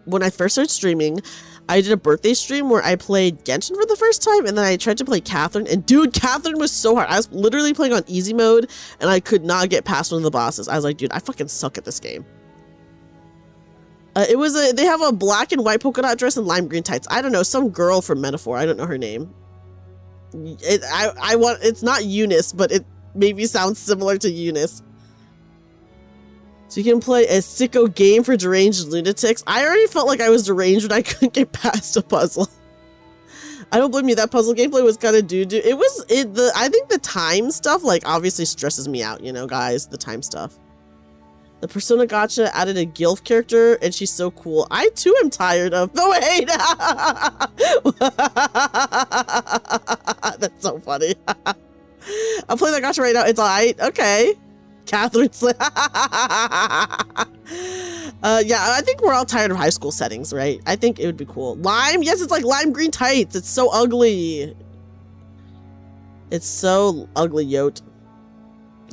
Speaker 1: when I first started streaming, I did a birthday stream where I played Genshin for the first time, and then I tried to play Catherine, and dude, Catherine was so hard. I was literally playing on easy mode, and I could not get past one of the bosses. I was like, dude, I fucking suck at this game. They have a black and white polka dot dress and lime green tights. I don't know, some girl from Metaphor. I don't know her name. It's not Eunice, but it maybe sounds similar to Eunice. So you can play a sicko game for deranged lunatics. I already felt like I was deranged when I couldn't get past a puzzle. I don't blame you. That puzzle gameplay was kind of doo-doo. I think the time stuff, like, obviously stresses me out, you know, guys, the time stuff. The Persona Gacha added a Gilf character, and she's so cool. I, too, am tired of... No, wait! That's so funny. I'm playing that gacha right now. It's alright. Okay. Catherine's... yeah, I think we're all tired of high school settings, right? I think it would be cool. Lime? Yes, it's like lime green tights. It's so ugly. It's so ugly, yote.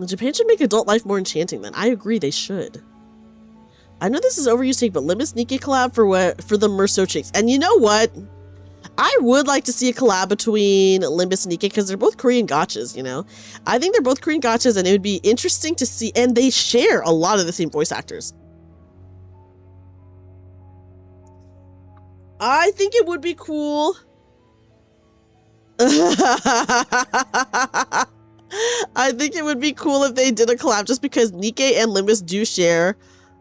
Speaker 1: Japan should make adult life more enchanting then. I agree, they should. I know this is overused take, but Limbus Nikkei collab for the Merceau chicks. And you know what? I would like to see a collab between Limbus and Nikke because they're both Korean gachas, you know? I think they're both Korean gachas and it would be interesting to see, and they share a lot of the same voice actors. I think it would be cool. I think it would be cool if they did a collab just because Nikke and Limbus do share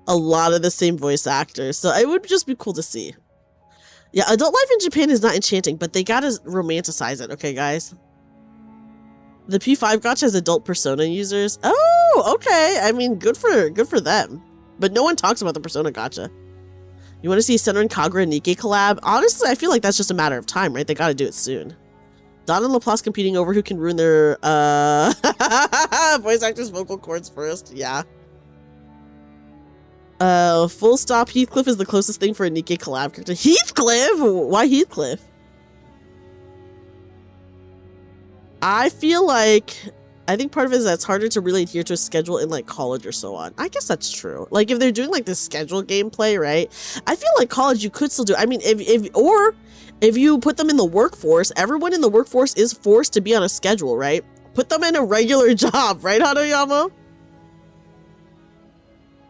Speaker 1: a lot of the same voice actors. So it would just be cool to see. Yeah, adult life in Japan is not enchanting, but they gotta romanticize it, okay, guys? The P5 gacha has adult Persona users. Oh, okay. I mean, good for them. But no one talks about the Persona gacha. You want to see Senran Kagura and Nikke collab? Honestly, I feel like that's just a matter of time, right? They gotta do it soon. Don and Laplace competing over who can ruin their voice actors' vocal cords first. Yeah. Full stop. Heathcliff is the closest thing for a Nikke collab character. Heathcliff? Why Heathcliff? I feel like, I think part of it is that it's harder to really adhere to a schedule in like college or so on. I guess that's true. Like if they're doing like this schedule gameplay, right? I feel like college you could still do. I mean, if you put them in the workforce, everyone in the workforce is forced to be on a schedule, right? Put them in a regular job, right, Hanoyama?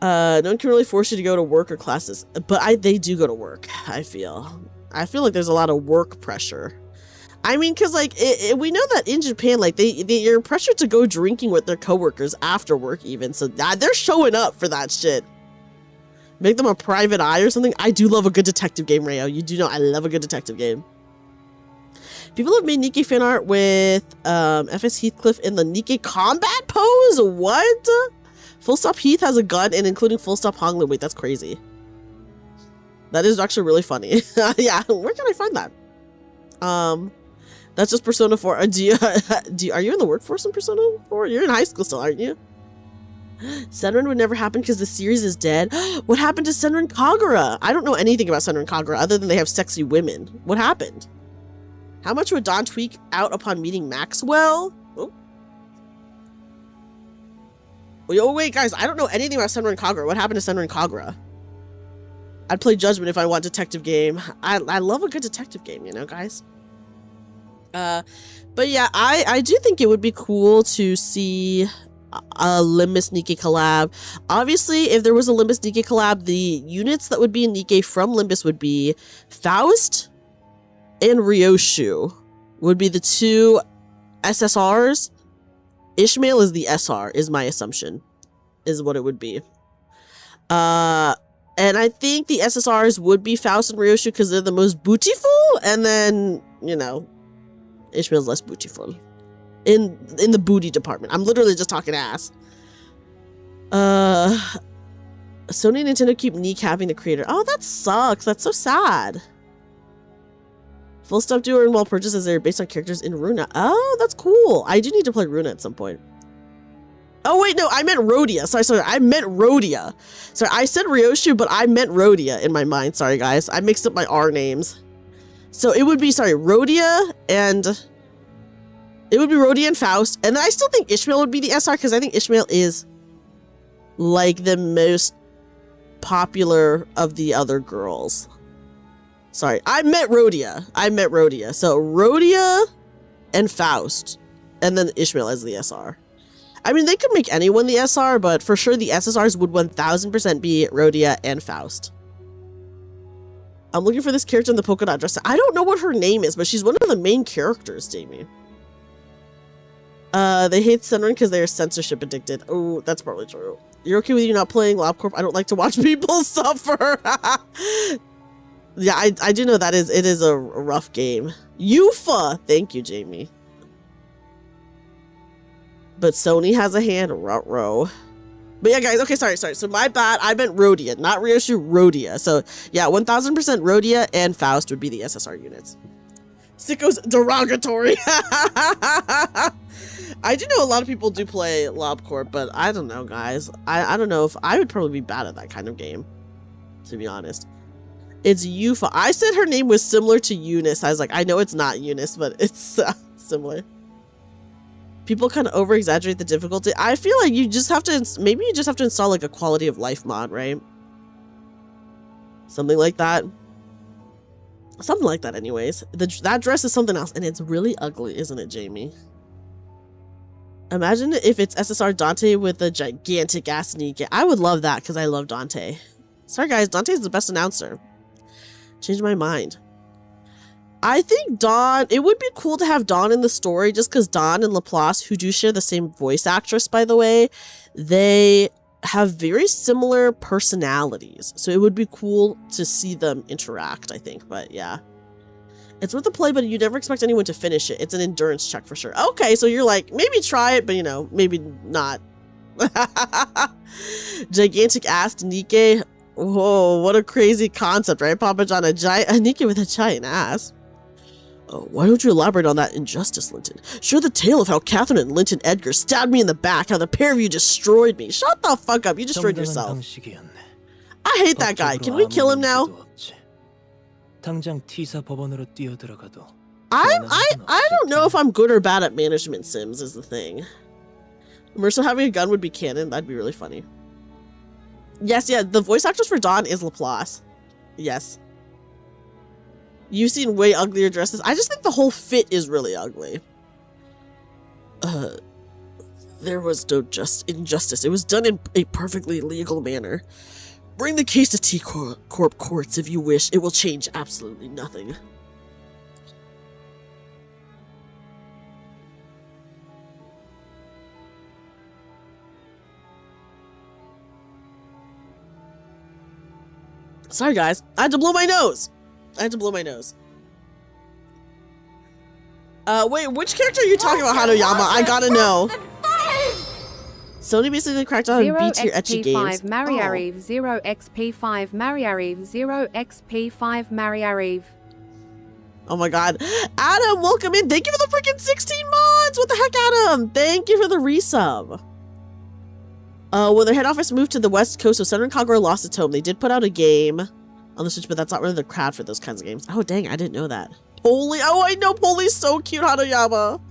Speaker 1: No one can really force you to go to work or classes, but they do go to work. I feel like there's a lot of work pressure. I mean, because like we know that in Japan, like you're pressured to go drinking with their coworkers after work, even so they're showing up for that shit. Make them a private eye or something. I do love a good detective game, Rayo. You do know I love a good detective game. People have made Nikke fan art with FS Heathcliff in the Nikke combat pose. What? Full Stop Heath has a gun and including Full Stop Honglin. Wait, that's crazy. That is actually really funny. Yeah, where can I find that? That's just Persona 4. Are you in the workforce in Persona 4? You're in high school still, aren't you? Senran would never happen because the series is dead. What happened to Senran Kagura? I don't know anything about Senran Kagura other than they have sexy women. What happened? How much would Don tweak out upon meeting Maxwell? Oh, wait, guys, I don't know anything about Senran Kagura. What happened to Senran Kagura? I'd play Judgment if I want detective game. I love a good detective game, you know, guys. But yeah, I do think it would be cool to see a Limbus Nikke collab. Obviously, if there was a Limbus Nikke collab, the units that would be in Nikke from Limbus would be Faust and Ryoshu would be the two SSRs. Ishmael is the SR, is my assumption, is what it would be. And I think the SSRs would be Faust and Ryoshu because they're the most beautiful, and then, you know, Ishmael's less beautiful. In the booty department. I'm literally just talking ass. Sony and Nintendo keep kneecapping the creator. Oh, that sucks. That's so sad. Full Stop Duo and Wall purchases are based on characters in Runa. Oh, that's cool. I do need to play Runa at some point. Oh, wait, no, I meant Rhodia. Sorry, I meant Rhodia. Sorry, I said Ryoshu, but I meant Rhodia in my mind. Sorry, guys. I mixed up my R names. So it would be, Rhodia and... It would be Rhodia and Faust. And then I still think Ishmael would be the SR because I think Ishmael is like the most popular of the other girls. Sorry, I meant Rhodia. So Rhodia and Faust. And then Ishmael as the SR. I mean, they could make anyone the SR, but for sure the SSRs would 1000% be Rhodia and Faust. I'm looking for this character in the polka dot dress. I don't know what her name is, but she's one of the main characters, Jamie. They hate Senran because they are censorship addicted. Oh, that's probably true. You're okay with you not playing LobCorp? I don't like to watch people suffer. Yeah, I do know it is a rough game. Yufa! Thank you, Jamie. But Sony has a hand, ruh-roh. But yeah, guys, okay, sorry. So my bad, I meant Rhodia, not Ryoshu, Rhodia. So yeah, 1000% Rhodia and Faust would be the SSR units. Sicko's derogatory. I do know a lot of people do play LobCorp, but I don't know, guys. I don't know if I would probably be bad at that kind of game, to be honest. It's Yufa. I said her name was similar to Eunice. I was like, I know it's not Eunice, but it's similar. People kind of over-exaggerate the difficulty. I feel like you just have to, maybe you just have to install like a quality of life mod, right? Something like that. Something like that anyways. That dress is something else, and it's really ugly, isn't it, Jamie? Imagine if it's SSR Dante with a gigantic ass Nike. I would love that because I love Dante. Sorry guys, Dante's the best announcer. Changed my mind. I think Dawn, it would be cool to have Dawn in the story just because Dawn and Laplace, who do share the same voice actress, by the way, they have very similar personalities. So it would be cool to see them interact, I think. But yeah. It's worth a play, but you never expect anyone to finish it. It's an endurance check for sure. Okay, so you're like, maybe try it, but you know, maybe not. Gigantic ass Nike. Whoa, what a crazy concept, right, Papa John? A Nike with a giant ass. Oh, why don't you elaborate on that injustice, Linton? Share the tale of how Catherine and Linton Edgar stabbed me in the back, how the pair of you destroyed me. Shut the fuck up, you destroyed yourself. I hate that guy. Can we kill him now?
Speaker 2: 당장 T사 법원으로 뛰어들어가도
Speaker 1: I don't know if I'm good or bad at management sims is the thing. Mercer having a gun would be canon. That'd be really funny. Yes, yeah, the voice actress for Dawn is Laplace. Yes. You've seen way uglier dresses. I just think the whole fit is really ugly. There was no injustice. It was done in a perfectly legal manner. Bring the case to T-Corp courts if you wish. It will change absolutely nothing. Sorry, guys. I had to blow my nose. Wait, which character are you talking about, Hanoyama? I gotta know. Sony basically cracked out on B-tier ecchi games.
Speaker 11: 0xp5 Mariarive, 0xp5 Mariarive, 0xp5 Mariarive.
Speaker 1: Oh my god. Adam, welcome in. Thank you for the freaking 16 months. What the heck, Adam? Thank you for the resub. When their head office moved to the west coast of Southern Kagura lost its home, they did put out a game on the Switch, but that's not really the crowd for those kinds of games. Oh, dang, I didn't know that. Polly. Oh, I know Polly's so cute, Hanoyama.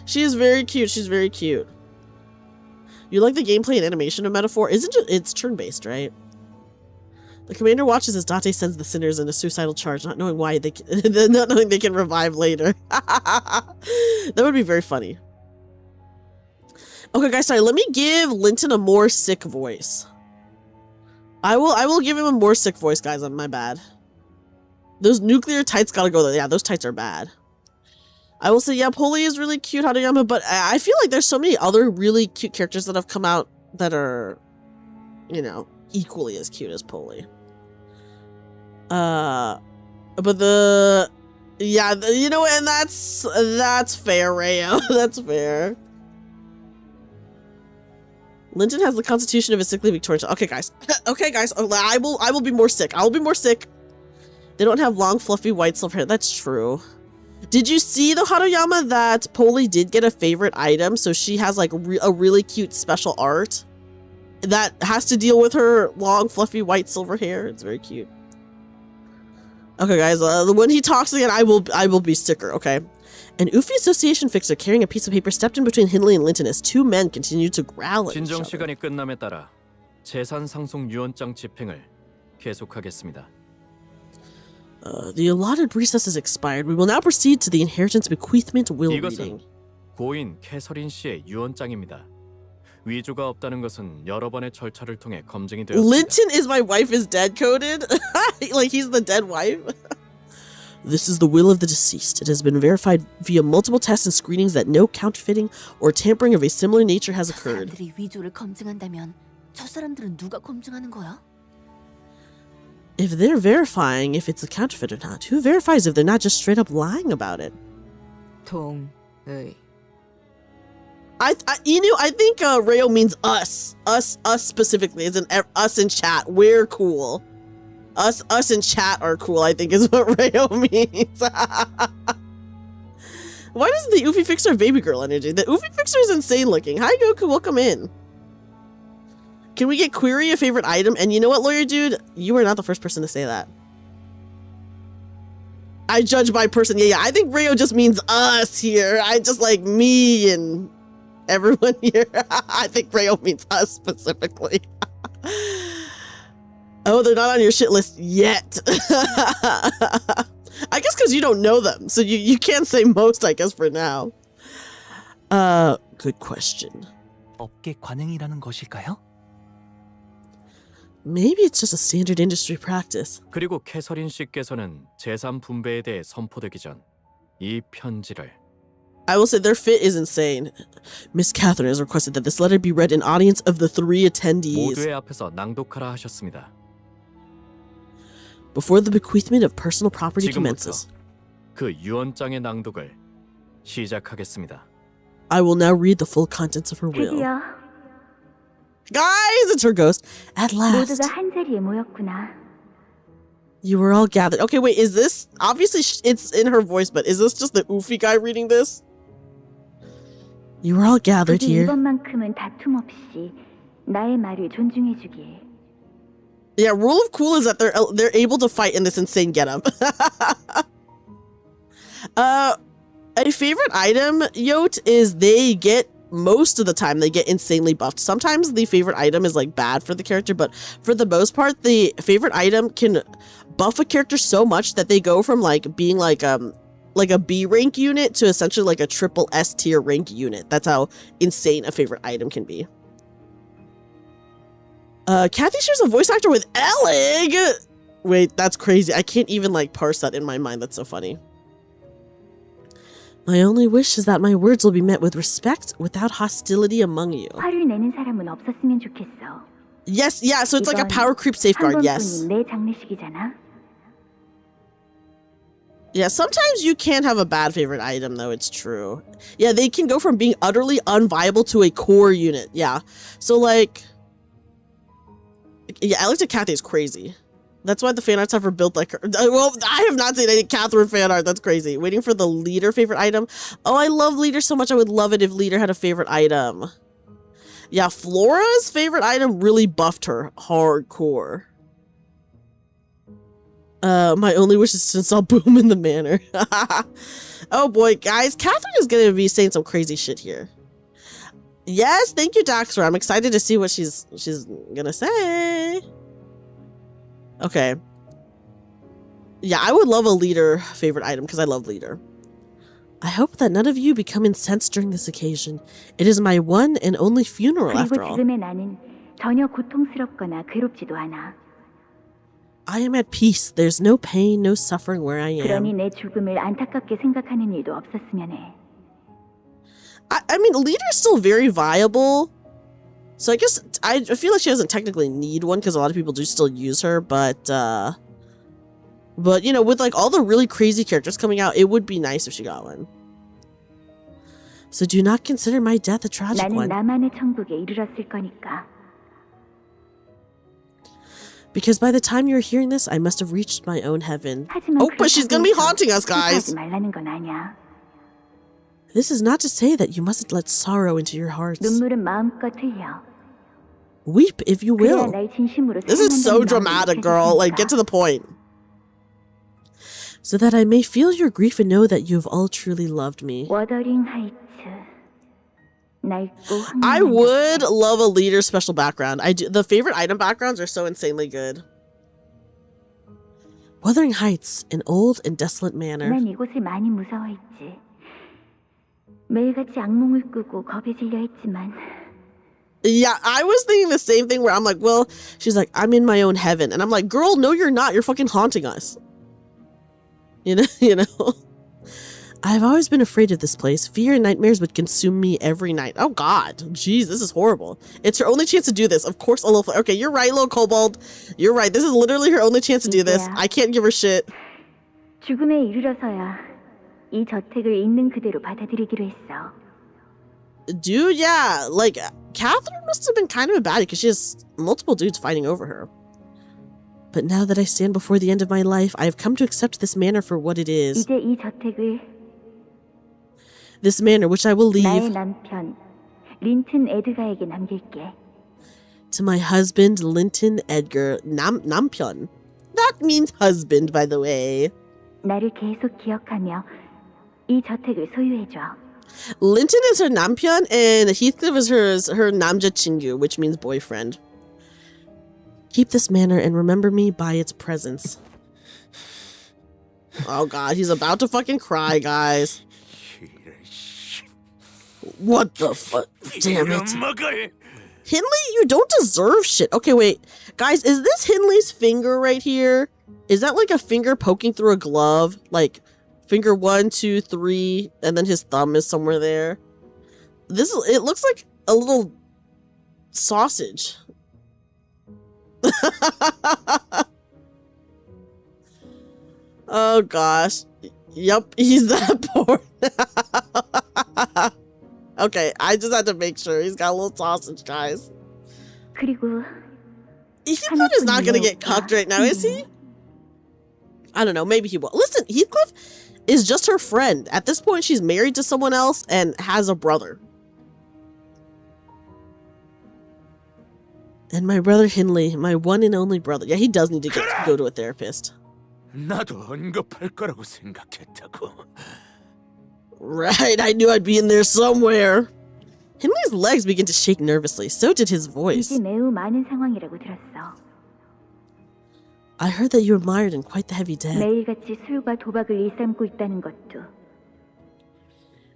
Speaker 1: She is very cute. She's very cute. You like the gameplay and animation of Metaphor? It's turn-based, right? The commander watches as Date sends the sinners in a suicidal charge, not knowing why they not knowing they can revive later. That would be very funny. Okay, guys, sorry. Let me give Linton a more sick voice. I will give him a more sick voice, guys. My bad. Those nuclear tights gotta go there. Yeah, those tights are bad. I will say, yeah, Polly is really cute, Hanoyama, but I feel like there's so many other really cute characters that have come out that are, you know, equally as cute as Polly. But yeah, you know, and that's fair, Rayo. That's fair. Linton has the constitution of a sickly Victorian. Okay, guys. Okay, guys. I will be more sick. I will be more sick. They don't have long, fluffy, white silver hair. That's true. Did you see, though, Hanoyama, that Polly did get a favorite item? So she has, like, a really cute special art that has to deal with her long, fluffy, white silver hair. It's very cute. Okay, guys. When he talks again, I will be sicker, okay? An Ufi Association fixer carrying a piece of paper stepped in between Hindley and Linton as two men continued to growl at each
Speaker 5: 진정
Speaker 1: other.
Speaker 5: 시간이 끝남에 따라 재산 상속 유언장 집행을 계속하겠습니다.
Speaker 1: The allotted recess has expired. We will now proceed to the inheritance bequeathment will reading.
Speaker 5: 이것은 고인 캐서린 씨의 유언장입니다. 위조가 없다는 것은 여러 번의 절차를 통해 검증이 되었습니다.
Speaker 1: Linton is my wife is dead coded? Like he's the dead wife? This is the will of the deceased. It has been verified via multiple tests and screenings that no counterfeiting or tampering of a similar nature has occurred.
Speaker 9: 사람들이 위조를 검증한다면 저 사람들은 누가 검증하는 거야?
Speaker 1: If they're verifying if it's a counterfeit or not, who verifies if they're not just straight up lying about it?
Speaker 10: 동의.
Speaker 1: I think Rayo means us specifically, as in us in chat. We're cool. Us in chat are cool, I think is what Rayo means. Why doesn't the Ufi Fixer have baby girl energy? The Ufi Fixer is insane looking. Hi Goku, welcome in. Can we get query a favorite item? And you know what, lawyer dude? You are not the first person to say that. I judge by person. Yeah, I think Rayo just means us here. I just like me and everyone here. I think Rayo means us specifically. Oh, they're not on your shit list yet. I I guess because you don't know them, so you can't say most, I guess, for now. Good question.
Speaker 2: 업계 관행이라는 것일까요?
Speaker 1: Maybe it's just a standard industry practice.
Speaker 5: 그리고 캐서린 씨께서는 재산 분배에 대해 선포되기 전 이 편지를
Speaker 1: I will say their fit is insane. Miss Catherine has requested that this letter be read in audience of the 3 attendees
Speaker 5: 모두의 앞에서 낭독하라 하셨습니다.
Speaker 1: before the bequeathment of personal property
Speaker 5: 지금부터
Speaker 1: commences.
Speaker 5: 그 유언장의 낭독을 시작하겠습니다.
Speaker 1: I will now read the full contents of her will.
Speaker 12: 드디어
Speaker 1: Guys, it's her ghost. At last.
Speaker 12: 모두가 한 자리에 모였구나.
Speaker 1: You were all gathered. Okay, wait, is this... Obviously, it's in her voice, but is this just the oofy guy reading this? You were all gathered
Speaker 12: 부디
Speaker 1: here.
Speaker 12: 이번만큼은 다툼 없이 나의 말을 존중해주길.
Speaker 1: Yeah, rule of cool is that they're able to fight in this insane getup. A favorite item, Yote, is they get... Most of the time, they get insanely buffed. Sometimes the favorite item is like bad for the character, but for the most part, the favorite item can buff a character so much that they go from like being like a B rank unit to essentially like a triple S tier rank unit. That's how insane a favorite item can be. Kathy shares a voice actor with Elig. Wait, that's crazy. I can't even like parse that in my mind. That's so funny. My only wish is that my words will be met with respect without hostility among you.
Speaker 12: 화를 내는 사람은 없었으면 좋겠어.
Speaker 1: Yes, yeah, so it's like a power creep safeguard, yes.
Speaker 12: 한 번뿐인 내 장례식이잖아.
Speaker 1: Yeah, sometimes you can have a bad favorite item, though, it's true. Yeah, they can go from being utterly unviable to a core unit, yeah. So, like... Yeah, I looked at Kathy is crazy. That's why the fan arts have her built like her. Well, I have not seen any Catherine fan art. That's crazy. Waiting for the leader favorite item. Oh, I love leader so much. I would love it if leader had a favorite item. Yeah, Flora's favorite item really buffed her hardcore. My only wish is to install Boom in the manor. Oh boy, guys, Catherine is gonna be saying some crazy shit here. Yes, thank you, Daxter. I'm excited to see what she's gonna say. Okay. Yeah, I would love a leader favorite item because I love leader. I hope that none of you become incensed during this occasion. It is my one and only funeral after all.
Speaker 12: 지금의 나는 전혀 고통스럽거나 괴롭지도 않아.
Speaker 1: I am at peace. There's no pain, no suffering where I
Speaker 12: 그러니
Speaker 1: am.
Speaker 12: 내 죽음을 안타깝게 생각하는 일도 없었으면 해.
Speaker 1: I mean, leader is still very viable. So I guess I feel like she doesn't technically need one because a lot of people do still use her, but you know, with like all the really crazy characters coming out, it would be nice if she got one. So do not consider my death a tragic
Speaker 12: 나는
Speaker 1: one.
Speaker 12: 나만의 천국에 이르렀을 거니까.
Speaker 1: Because by the time you're hearing this, I must have reached my own heaven.
Speaker 12: 하지만
Speaker 1: Oh, but she's gonna be haunting us, guys.
Speaker 12: 슬퍼하지 말라는 건 아니야.
Speaker 1: This is not to say that you mustn't let sorrow into your hearts.
Speaker 12: 눈물은 마음껏 흘려.
Speaker 1: Weep if you
Speaker 12: 그래야
Speaker 1: will.
Speaker 12: 날 진심으로
Speaker 1: This is so
Speaker 12: 사랑한다는
Speaker 1: dramatic,
Speaker 12: 마음을
Speaker 1: girl. Like, get to the point. So that I may feel your grief and know that you have all truly loved me.
Speaker 12: 워더링 하이츠. 낡고
Speaker 1: I
Speaker 12: 황홀한
Speaker 1: would love a leader special background. I do. The favorite item backgrounds are so insanely good. Wuthering Heights, an old and desolate manor.
Speaker 12: 난 이곳을 많이 무서워했지. 매일같이 악몽을 꾸고 겁에 질려 했지만
Speaker 1: Yeah, I was thinking the same thing where I'm like, well, she's like, I'm in my own heaven. And I'm like, girl, no, you're not. You're fucking haunting us. You know? I've always been afraid of this place. Fear and nightmares would consume me every night. Oh, God. Jeez, this is horrible. It's her only chance to do this. Of course, a little... Okay, you're right, little kobold. You're right. This is literally her only chance to do this.
Speaker 12: Yeah.
Speaker 1: I can't give her shit.
Speaker 12: 죽음에 이르러서야 이 저택을 있는 그대로 받아들이기로 했어.
Speaker 1: Dude, yeah. Like, Catherine must have been kind of a baddie because she has multiple dudes fighting over her. But now that I stand before the end of my life, I have come to accept this manor for what it is.
Speaker 12: 이제 이 저택을
Speaker 1: This manor, which I will
Speaker 12: 나의
Speaker 1: leave
Speaker 12: 남편 린튼 에드가에게 남길게.
Speaker 1: to my husband, Linton Edgar Nampyeon. That means husband, by the way.
Speaker 12: 나를 계속 기억하며 이 저택을 소유해줘.
Speaker 1: Linton is her Nampyeon, and Heathcliff is her Namja Chingu, which means boyfriend. Keep this manor and remember me by its presence. Oh god, he's about to fucking cry, guys. What the fuck? Damn it. Hindley, you don't deserve shit. Okay, wait. Guys, is this Hindley's finger right here? Is that like a finger poking through a glove? Like finger 1, 2, 3, and then his thumb is somewhere there. It looks like a little sausage. Oh gosh. Yep, he's that poor. Okay, I just had to make sure. He's got a little sausage, guys.
Speaker 12: 그리고
Speaker 1: Heathcliff is not gonna get cucked right now, is he? I don't know, maybe he will. Listen, Heathcliff is just her friend. At this point, she's married to someone else and has a brother. And my brother Hindley, my one and only brother. Yeah, he does need to go to a therapist.
Speaker 6: 나도 언급할 거라고 생각했다고.
Speaker 1: Right, I knew I'd be in there somewhere. Hindley's legs begin to shake nervously. So did his voice.
Speaker 12: 이게 매우 많은 상황이라고 들었어.
Speaker 1: I heard that you were mired in quite the heavy debt.
Speaker 12: 매일같이 술과 도박을 일삼고 있다는 것도.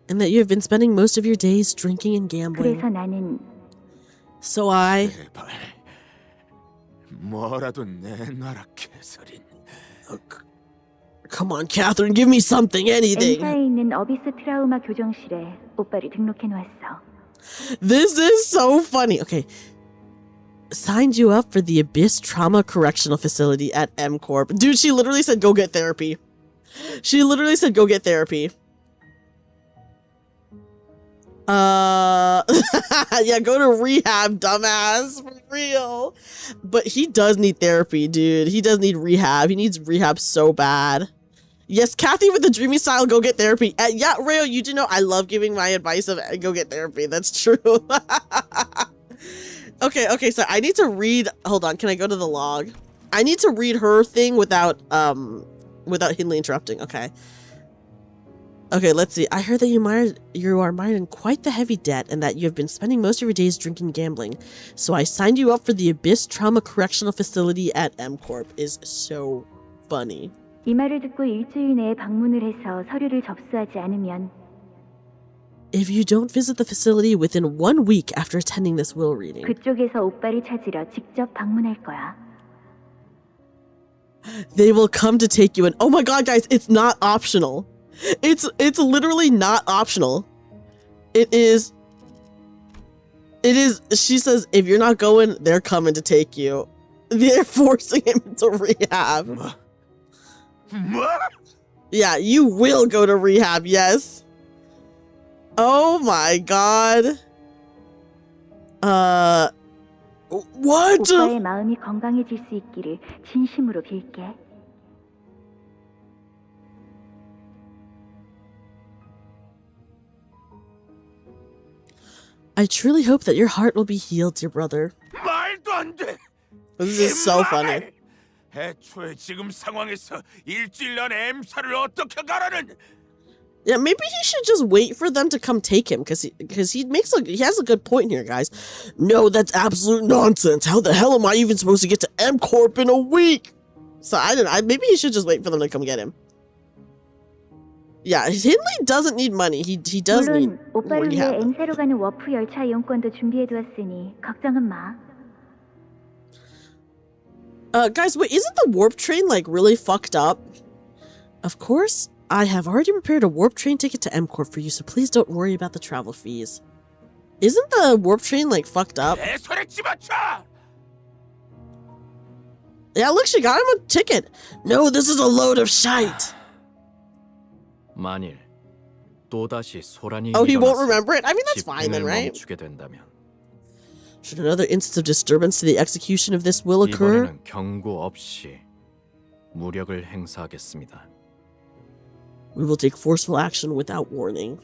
Speaker 1: And that you have been spending most of your days drinking and gambling.
Speaker 12: 그래서 나는
Speaker 1: So I...
Speaker 6: 제발 뭐라도 내놔라 캐서린.
Speaker 1: Come on, Catherine, give me something, anything.
Speaker 12: 엔사에 있는 어비스 트라우마 교정실에 오빠를 등록해 놓았어.
Speaker 1: This is so funny. Okay. Signed you up for the Abyss Trauma Correctional Facility at M Corp. Dude, she literally said go get therapy. She literally said go get therapy. Yeah, go to rehab, dumbass, for real. But he does need therapy, dude. He does need rehab. He needs rehab so bad. Yes, Kathy with the dreamy style, go get therapy. Yeah, Rayo, you do know I love giving my advice of go get therapy. That's true. Okay, so I need to read. Hold on, can I go to the log? I need to read her thing without Hindley interrupting. Okay, let's see. I heard that you are mired in quite the heavy debt and that you have been spending most of your days drinking and gambling. So I signed you up for the Abyss Trauma Correctional Facility at M Corp. Is so funny.
Speaker 12: 이 말을 듣고 일주일 내에 방문을 해서 서류를 접수하지 않으면
Speaker 1: If you don't visit the facility within 1 week after attending this will reading,
Speaker 12: 그쪽에서 오빠를 찾으러 직접 방문할 거야.
Speaker 1: they will come to take you in. Oh my god, guys, it's not optional. It's literally not optional. It is, she says, if you're not going, they're coming to take you. They're forcing him into rehab. Yeah, you will go to rehab, yes. Oh my god. What?
Speaker 12: 오빠의 마음이 건강해질 수 있기를 진심으로 빌게.
Speaker 1: I truly hope that your heart will be healed, dear brother.
Speaker 6: 말도 안 돼.
Speaker 1: This is so funny.
Speaker 6: 애초에 지금 상황에서 일주일 안에 M사를 어떻게 가라는?
Speaker 1: Yeah, maybe he should just wait for them to come take him, because he has a good point here, guys. No, that's absolute nonsense. How the hell am I even supposed to get to M Corp in a week? So maybe he should just wait for them to come get him. Yeah, Hindley doesn't need money. He does need
Speaker 12: 물론 오빠를 위해 엔사로 가는 워프 열차 이용권도 준비해두었으니 걱정은 마.
Speaker 1: Guys, wait, isn't the warp train like really fucked up? Of course, I have already prepared a warp train ticket to M Corp for you, so please don't worry about the travel fees. Isn't the warp train like fucked up? Yeah, look, she got him a ticket. No, this is a load of shite.
Speaker 5: 만일 또다시 소란이
Speaker 1: Oh, he won't
Speaker 5: 일어나서
Speaker 1: remember it? I mean, that's fine then,
Speaker 5: 집행을
Speaker 1: right?
Speaker 5: 멈추게 된다면
Speaker 1: Should another instance of disturbance to the execution of this will occur?
Speaker 5: 이번에는 경고 없이 무력을 행사하겠습니다.
Speaker 1: We will take forceful action without warning.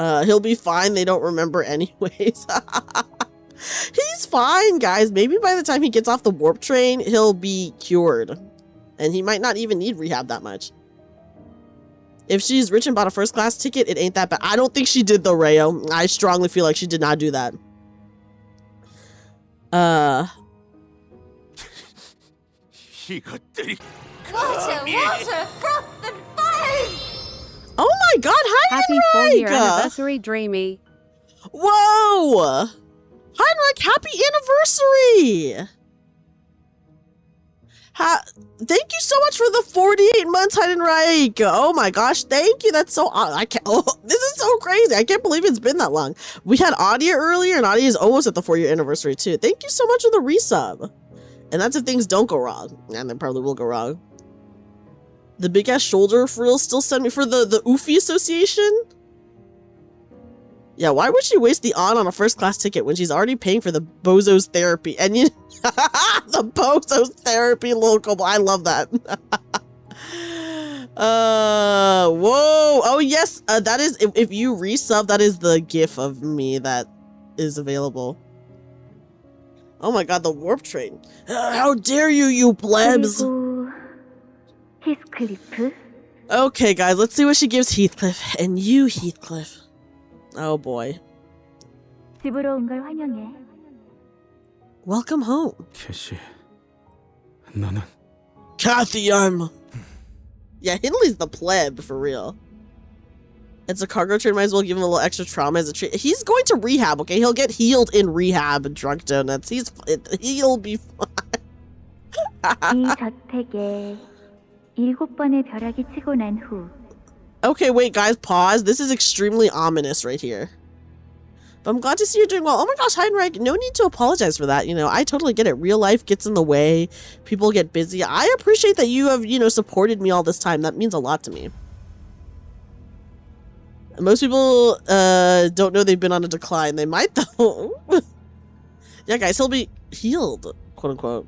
Speaker 1: He'll be fine. They don't remember anyways. He's fine, guys. Maybe by the time he gets off the warp train, he'll be cured. And he might not even need rehab that much. If she's rich and bought a first class ticket, it ain't that bad. I don't think she did though, Rayo. I strongly feel like she did not do that.
Speaker 6: 이것들이
Speaker 1: Oh my god, hi
Speaker 11: Happy 4-year
Speaker 1: Heinrich!
Speaker 11: anniversary, Dreamy.
Speaker 1: Whoa! Heinrich, happy anniversary! Thank you so much for the 48 months, Heinrich! Oh my gosh, thank you. That's so I can't. Oh, this is so crazy. I can't believe it's been that long. We had Adia earlier, and Adia is almost at the 4-year anniversary too. Thank you so much for the resub. And that's if things don't go wrong, and they probably will go wrong. The big ass shoulder for real still send me for the Oofy Association. Yeah, why would she waste the on a first class ticket when she's already paying for the Bozo's therapy? And you, the Bozo's therapy local. I love that. Whoa. Oh yes, that is if you resub, that is the GIF of me that is available. Oh my god, the warp train. How dare you, you plebs.
Speaker 12: Heathcliff.
Speaker 1: Okay, guys, let's see what she gives Heathcliff. And you, Heathcliff. Oh boy.
Speaker 12: 집으로 온 걸 환영해.
Speaker 1: Welcome home.
Speaker 3: 캐시, 나는
Speaker 1: Kathy, I'm... Yeah, Hindley's the pleb, for real. It's a cargo train, might as well give him a little extra trauma as a treat. He's going to rehab, okay? He'll get healed in rehab, drunk donuts. He'll be fine.
Speaker 12: 이 저택에 7번의 벼락이 치고 난 후.
Speaker 1: Okay, wait, guys, pause. This is extremely ominous right here. But I'm glad to see you're doing well. Oh my gosh, Heinrich, no need to apologize for that. You know, I totally get it. Real life gets in the way. People get busy. I appreciate that you have, you know, supported me all this time. That means a lot to me. Most people don't know they've been on a decline. They might, though. Yeah, guys, he'll be healed, quote unquote.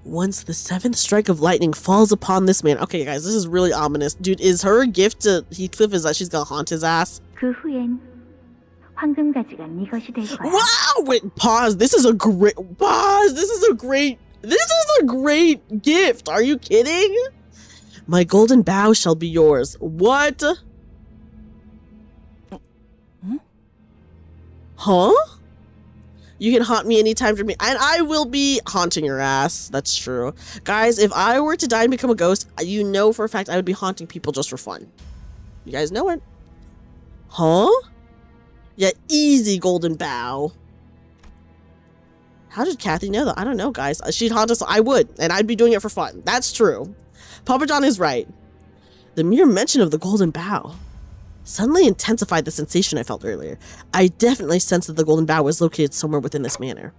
Speaker 1: Once the 7th strike of lightning falls upon this man. Okay, guys, this is really ominous. Dude, is her gift to Heathcliff is that she's gonna haunt his ass?
Speaker 12: 그 후엔 황금가지가 네 것이 될 거야.
Speaker 1: Wow! Wait, pause. This is a great pause. This is a great gift. Are you kidding? My golden bow shall be yours. What? Huh? You can haunt me anytime for me, and I will be haunting your ass. That's true. Guys, if I were to die and become a ghost, you know for a fact I would be haunting people just for fun. You guys know it. Huh? Yeah, easy golden bow. How did Kathy know that? I don't know, guys. She'd haunt us. I would, and I'd be doing it for fun. That's true. Papa John is right. The mere mention of the golden bow suddenly intensified the sensation I felt earlier. I definitely sensed that the golden bow was located somewhere within this manor.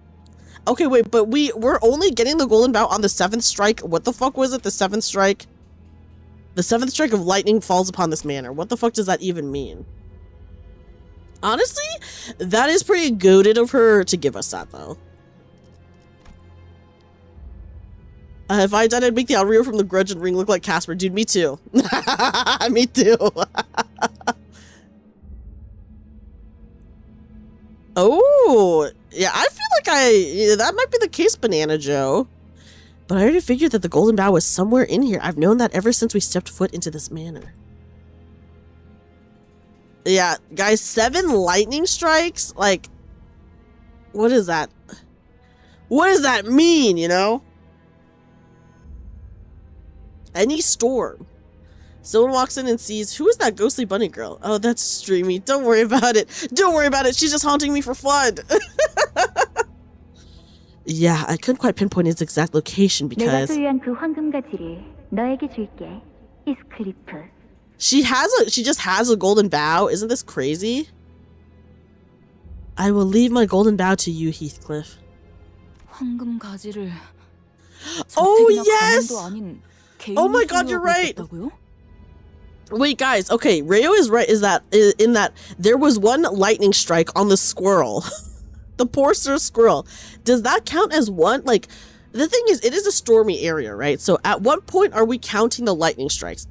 Speaker 1: Okay, wait, but we're only getting the golden bow on the 7th strike. What the fuck was it? The 7th strike? The 7th strike of lightning falls upon this manor. What the fuck does that even mean? Honestly, that is pretty goated of her to give us that, though. If I died, I'd make the Alrio from the Grudge and Ring look like Casper. Dude, me too. Me too. Oh, yeah, I feel like that might be the case, Banana Joe. But I already figured that the golden bow was somewhere in here. I've known that ever since we stepped foot into this manor. Yeah, guys, 7 lightning strikes? Like, what is that? What does that mean, you know? Any storm. Someone walks in and sees, who is that ghostly bunny girl? Oh, that's Dreamy. Don't worry about it. Don't worry about it. She's just haunting me for fun. Yeah, I couldn't quite pinpoint its exact location because...
Speaker 12: 내가 소유한 그 황금가지를 너에게 줄게. 히스클리프.
Speaker 1: She just has a golden bow. Isn't this crazy? I will leave my golden bow to you, Heathcliff.
Speaker 4: 황금가지를
Speaker 1: Oh, yes! Oh my god, you're right. Wait, guys. Okay, Rayo is right. In that there was one lightning strike on the squirrel, the poor Sir Squirrel. Does that count as one? Like, the thing is, it is a stormy area, right? So, at what point are we counting the lightning strikes?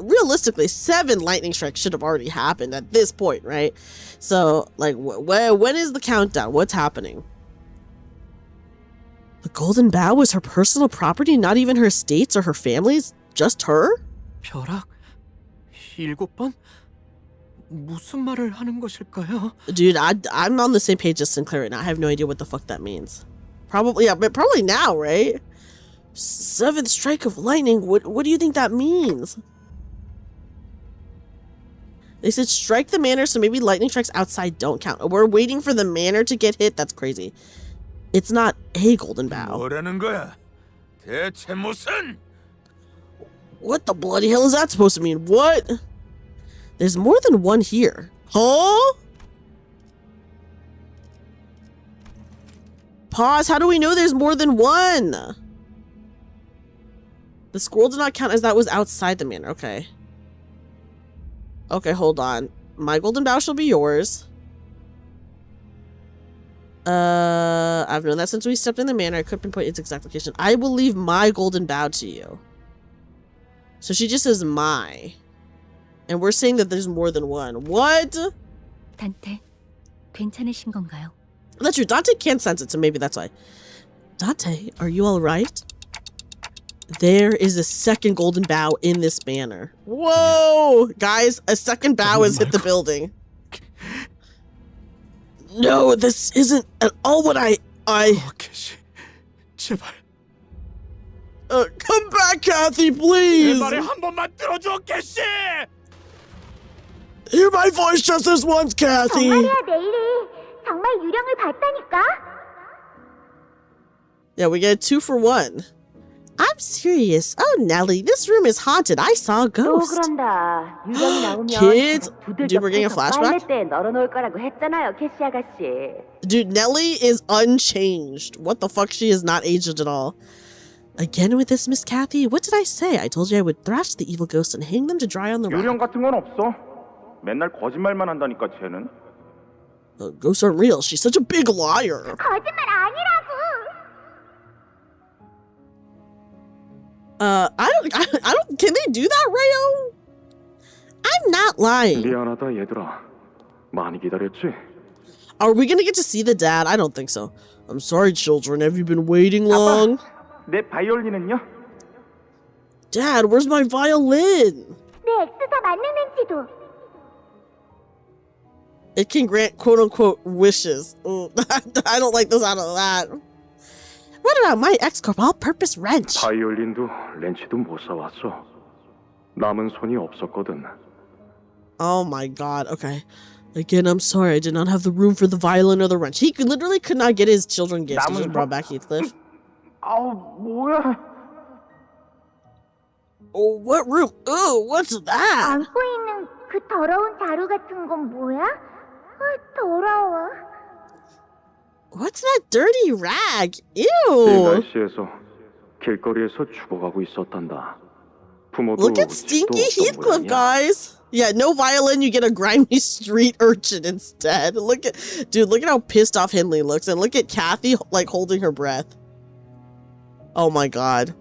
Speaker 1: Realistically, 7 lightning strikes should have already happened at this point, right? So, like, when is the countdown? What's happening? The golden bow was her personal property, not even her estates or her family's? Just her?
Speaker 2: 벼락? 7번? 무슨 말을 하는 것일까요?
Speaker 1: Dude, I'm on the same page as Sinclair right now. I have no idea what the fuck that means. Probably, yeah, but probably now, right? Seventh strike of lightning? What do you think that means? They said strike the manor, so maybe lightning strikes outside don't count. We're waiting for the manor to get hit? That's crazy. It's not a golden bough.
Speaker 6: 뭐라는 거야? 대체 무슨?
Speaker 1: What the bloody hell is that supposed to mean? What? There's more than one here. Huh? Pause. How do we know there's more than one? The squirrel did not count as that was outside the manor. Okay. Okay, hold on. My golden bough shall be yours. I've known that since we stepped in the manor. I couldn't pinpoint its exact location. I will leave my golden bough to you. So she just says my. And we're saying that there's more than one. What?
Speaker 4: 단테, 괜찮으신 건가요?
Speaker 1: That's true. Dante can't sense it, so maybe that's why. Dante, are you alright? There is a second golden bough in this banner. Whoa! Guys, a second bough has hit the building. No, this isn't at all what I...
Speaker 3: 캐시, 제발.
Speaker 1: Come back, Kathy, please!
Speaker 3: 내 말에 한 번만 들어줘, 캐시!
Speaker 1: Hear my voice just this once, Kathy!
Speaker 12: 정말이야, 내일이. 정말 유령을 봤다니까?
Speaker 1: Yeah, we get 2 for 1. I'm serious. Oh, Nelly, this room is haunted. I saw a ghost.
Speaker 12: 그런다. 유령이 나오면
Speaker 1: Kids, dude, we're getting a flashback?
Speaker 12: 빨래대에 널어놓을 거라고 했잖아요, 캐시 아가씨.
Speaker 1: Dude, Nelly is unchanged. What the fuck? She is not aged at all. Again with this, Miss Kathy? What did I say? I told you I would thrash the evil ghost and hang them to dry on the
Speaker 13: 유령
Speaker 1: rock.
Speaker 13: 같은 건 없어. 맨날 거짓말만 한다니까 쟤는.
Speaker 1: Ghosts aren't real. She's such a big liar.
Speaker 12: 거짓말 아니라고.
Speaker 1: I don't, can they do that, Rayo? I'm not lying.
Speaker 13: 미안하다 얘들아. 많이 기다렸지?
Speaker 1: Are we gonna get to see the dad? I don't think so. I'm sorry, children. Have you been waiting long?
Speaker 13: 내 바이올린은요?
Speaker 1: Dad, where's my violin?
Speaker 12: 내 엑스사 맞는지도.
Speaker 1: It can grant quote-unquote wishes. I don't like the sound of that. What about my X-Corp all-purpose wrench?
Speaker 13: 바이올린도 렌치도 못 사왔어. 남은 손이 없었거든.
Speaker 1: Oh my god, okay. Again, I'm sorry, I did not have the room for the violin or the wrench. He literally could not get his children gifts. He just brought back Heathcliff.
Speaker 13: 아우, 뭐야?
Speaker 1: Oh, what room? Oh, what's that?
Speaker 12: 안고 있는 그 더러운 자루 같은 건 뭐야? 더러워.
Speaker 1: What's that dirty rag?
Speaker 13: 이
Speaker 1: Ew.
Speaker 13: 날씨에서 길거리에서 죽어가고 있었단다. 부모도
Speaker 1: Look at stinky Heathcliff, guys. Yeah, no violin, you get a grimy street urchin instead. Look at how pissed off Hindley looks, and look at Kathy like holding her breath. Oh my god.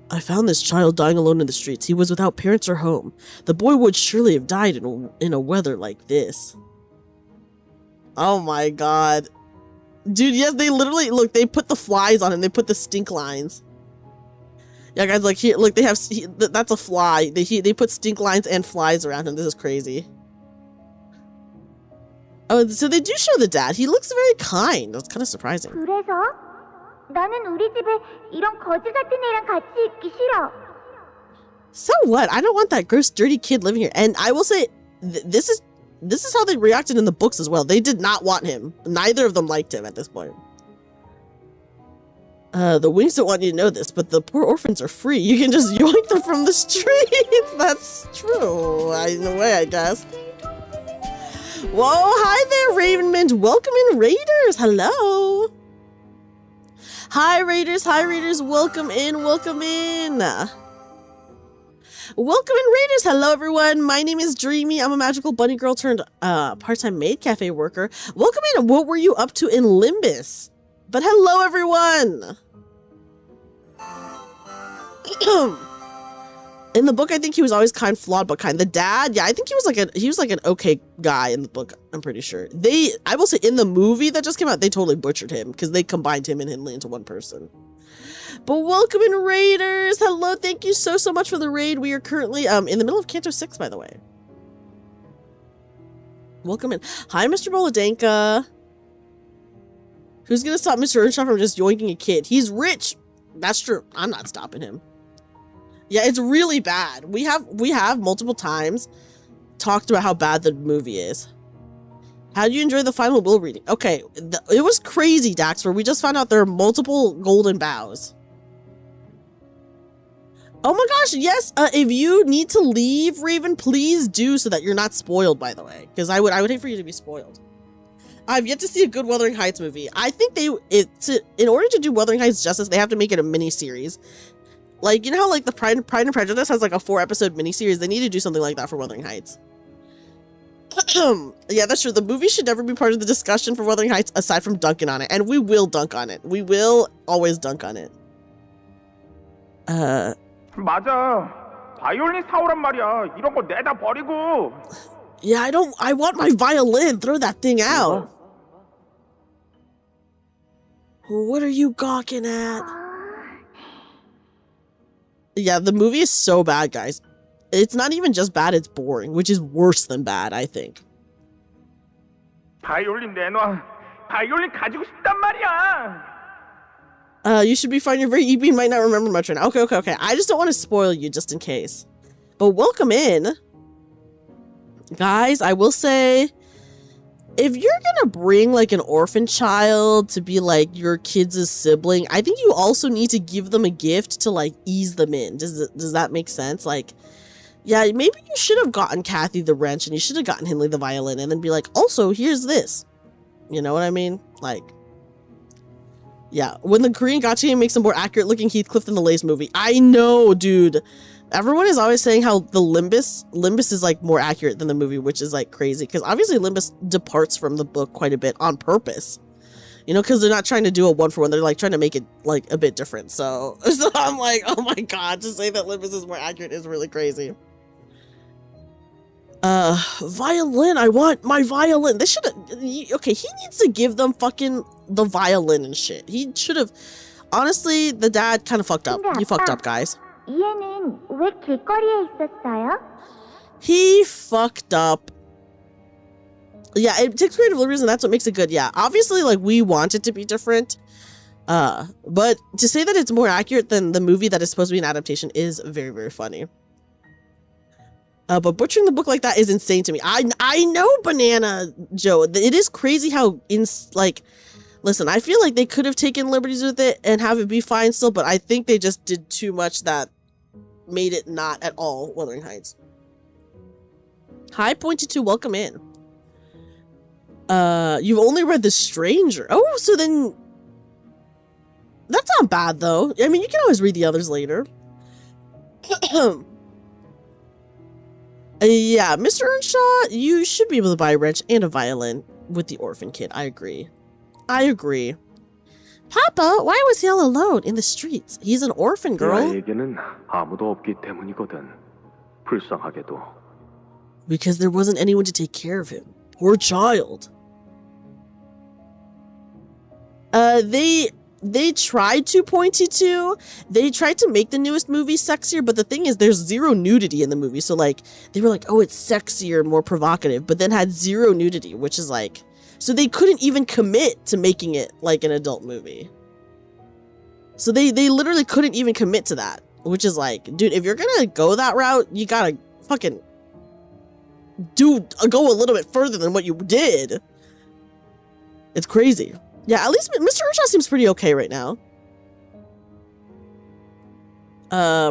Speaker 1: I found this child dying alone in the streets. He was without parents or home. The boy would surely have died in a weather like this. Oh my god. Dude, yes, they literally, look, they put the flies on him. They put the stink lines. Yeah, guys, like, here, look, they have, that's a fly. They put stink lines and flies around him. This is crazy. Oh, so they do show the dad. He looks very kind. That's kind of surprising.
Speaker 12: 그래서 나는 우리 집에 이런 거지 같은 애랑 같이 있기 싫어.
Speaker 1: So what? I don't want that gross, dirty kid living here. And I will say, this is how they reacted in the books as well. They did not want him. Neither of them liked him at this point. The wings don't want you to know this, but the poor orphans are free. You can just yoink them from the streets. That's true. In a way, I guess. Whoa, hi there, Ravenmint. Welcome in, Raiders. Hello. Hi, Raiders. Hi, Raiders. Welcome in. Welcome in. Welcome in, Raiders. Hello, everyone. My name is Dreamy. I'm a magical bunny girl turned part-time maid cafe worker. Welcome in. What were you up to in Limbus? But hello, everyone. In the book, I think he was always kind, flawed, but kind. The dad, yeah, I think he was like an okay guy in the book. I'm pretty sure. I will say, in the movie that just came out, they totally butchered him because they combined him and Hindley into one person. But welcome in, Raiders. Hello, thank you so much for the raid. We are currently in the middle of Canto 6, by the way. Welcome in. Hi, Mr. Bolodanka. Who's gonna stop Mr. Earnshaw from just yoinking a kid? He's rich. That's true. I'm not stopping him. Yeah, it's really bad. We have multiple times talked about how bad the movie is. How do you enjoy the final will reading? Okay, it was crazy, Daxter. We just found out there are multiple golden bows. Oh my gosh, yes. If you need to leave, Raven, please do so that you're not spoiled, by the way. Because I would hate for you to be spoiled. I've yet to see a good Wuthering Heights movie. I think in order to do Wuthering Heights justice, they have to make it a mini-series. Like, you know how like the Pride and Prejudice has like a 4-episode mini-series? They need to do something like that for Wuthering Heights. Yeah, that's true. The movie should never be part of the discussion for Wuthering Heights aside from dunking on it. And we will dunk on it. We will always dunk on it.
Speaker 14: 맞아. 바이올린 사오란 말이야. 이런 거 내다 버리고.
Speaker 1: Yeah, I want my violin. Throw that thing out. What are you gawking at? Yeah, the movie is so bad, guys. It's not even just bad, it's boring, which is worse than bad, I think.
Speaker 14: 바이올린 내놔. 바이올린 가지고 싶단 말이야.
Speaker 1: You should be fine. You're very EP and might not remember much right now. Okay. I just don't want to spoil you just in case. But welcome in. Guys, I will say, if you're gonna bring like an orphan child to be like your kids' sibling, I think you also need to give them a gift to like ease them in. Does that make sense? Like, yeah, maybe you should have gotten Kathy the wrench and you should have gotten Hindley the violin and then be like, also, here's this. You know what I mean? Like, yeah, when the Korean gacha game makes a more accurate looking Heathcliff than the Lace movie. I know, dude. Everyone is always saying how the Limbus is like more accurate than the movie, which is like crazy because obviously Limbus departs from the book quite a bit on purpose. You know, because they're not trying to do a 1-for-1. They're like trying to make it like a bit different. So I'm like, oh my god, to say that Limbus is more accurate is really crazy. Violin. I want my violin. They should have. Okay, he needs to give them fucking the violin and shit. He should have. Honestly, the dad kind of fucked up. He fucked up, guys.
Speaker 12: 얘는 왜 길거리에 있었어요?
Speaker 1: He fucked up. Yeah, it takes creative liberties and that's what makes it good. Yeah, obviously, like, we want it to be different. But to say that it's more accurate than the movie that is supposed to be an adaptation is very, very funny. But butchering the book like that is insane to me. I know, Banana Joe. It is crazy how, listen, I feel like they could have taken liberties with it and have it be fine still, but I think they just did too much that made it not at all Wuthering Heights. Hi, Pointy2, welcome in. You've only read The Stranger. Oh, so then... That's not bad, though. I mean, you can always read the others later. Yeah, Mr. Earnshaw, you should be able to buy a wrench and a violin with the orphan kid. I agree. Papa, why was he all alone in the streets? He's an orphan, girl.
Speaker 13: 아이에게는 아무도 없기 때문이거든. 불쌍하게도.
Speaker 1: Because there wasn't anyone to take care of him. Poor child. They tried to, Pointy2. They tried to make the newest movie sexier, but the thing is there's zero nudity in the movie. So like, they were like, oh, it's sexier and more provocative, but then had zero nudity, which is like, so they couldn't even commit to making it like an adult movie. So they literally couldn't even commit to that, which is like, dude, if you're gonna go that route, you gotta fucking go a little bit further than what you did. It's crazy. Yeah, at least Mr. Earnshaw seems pretty okay right now.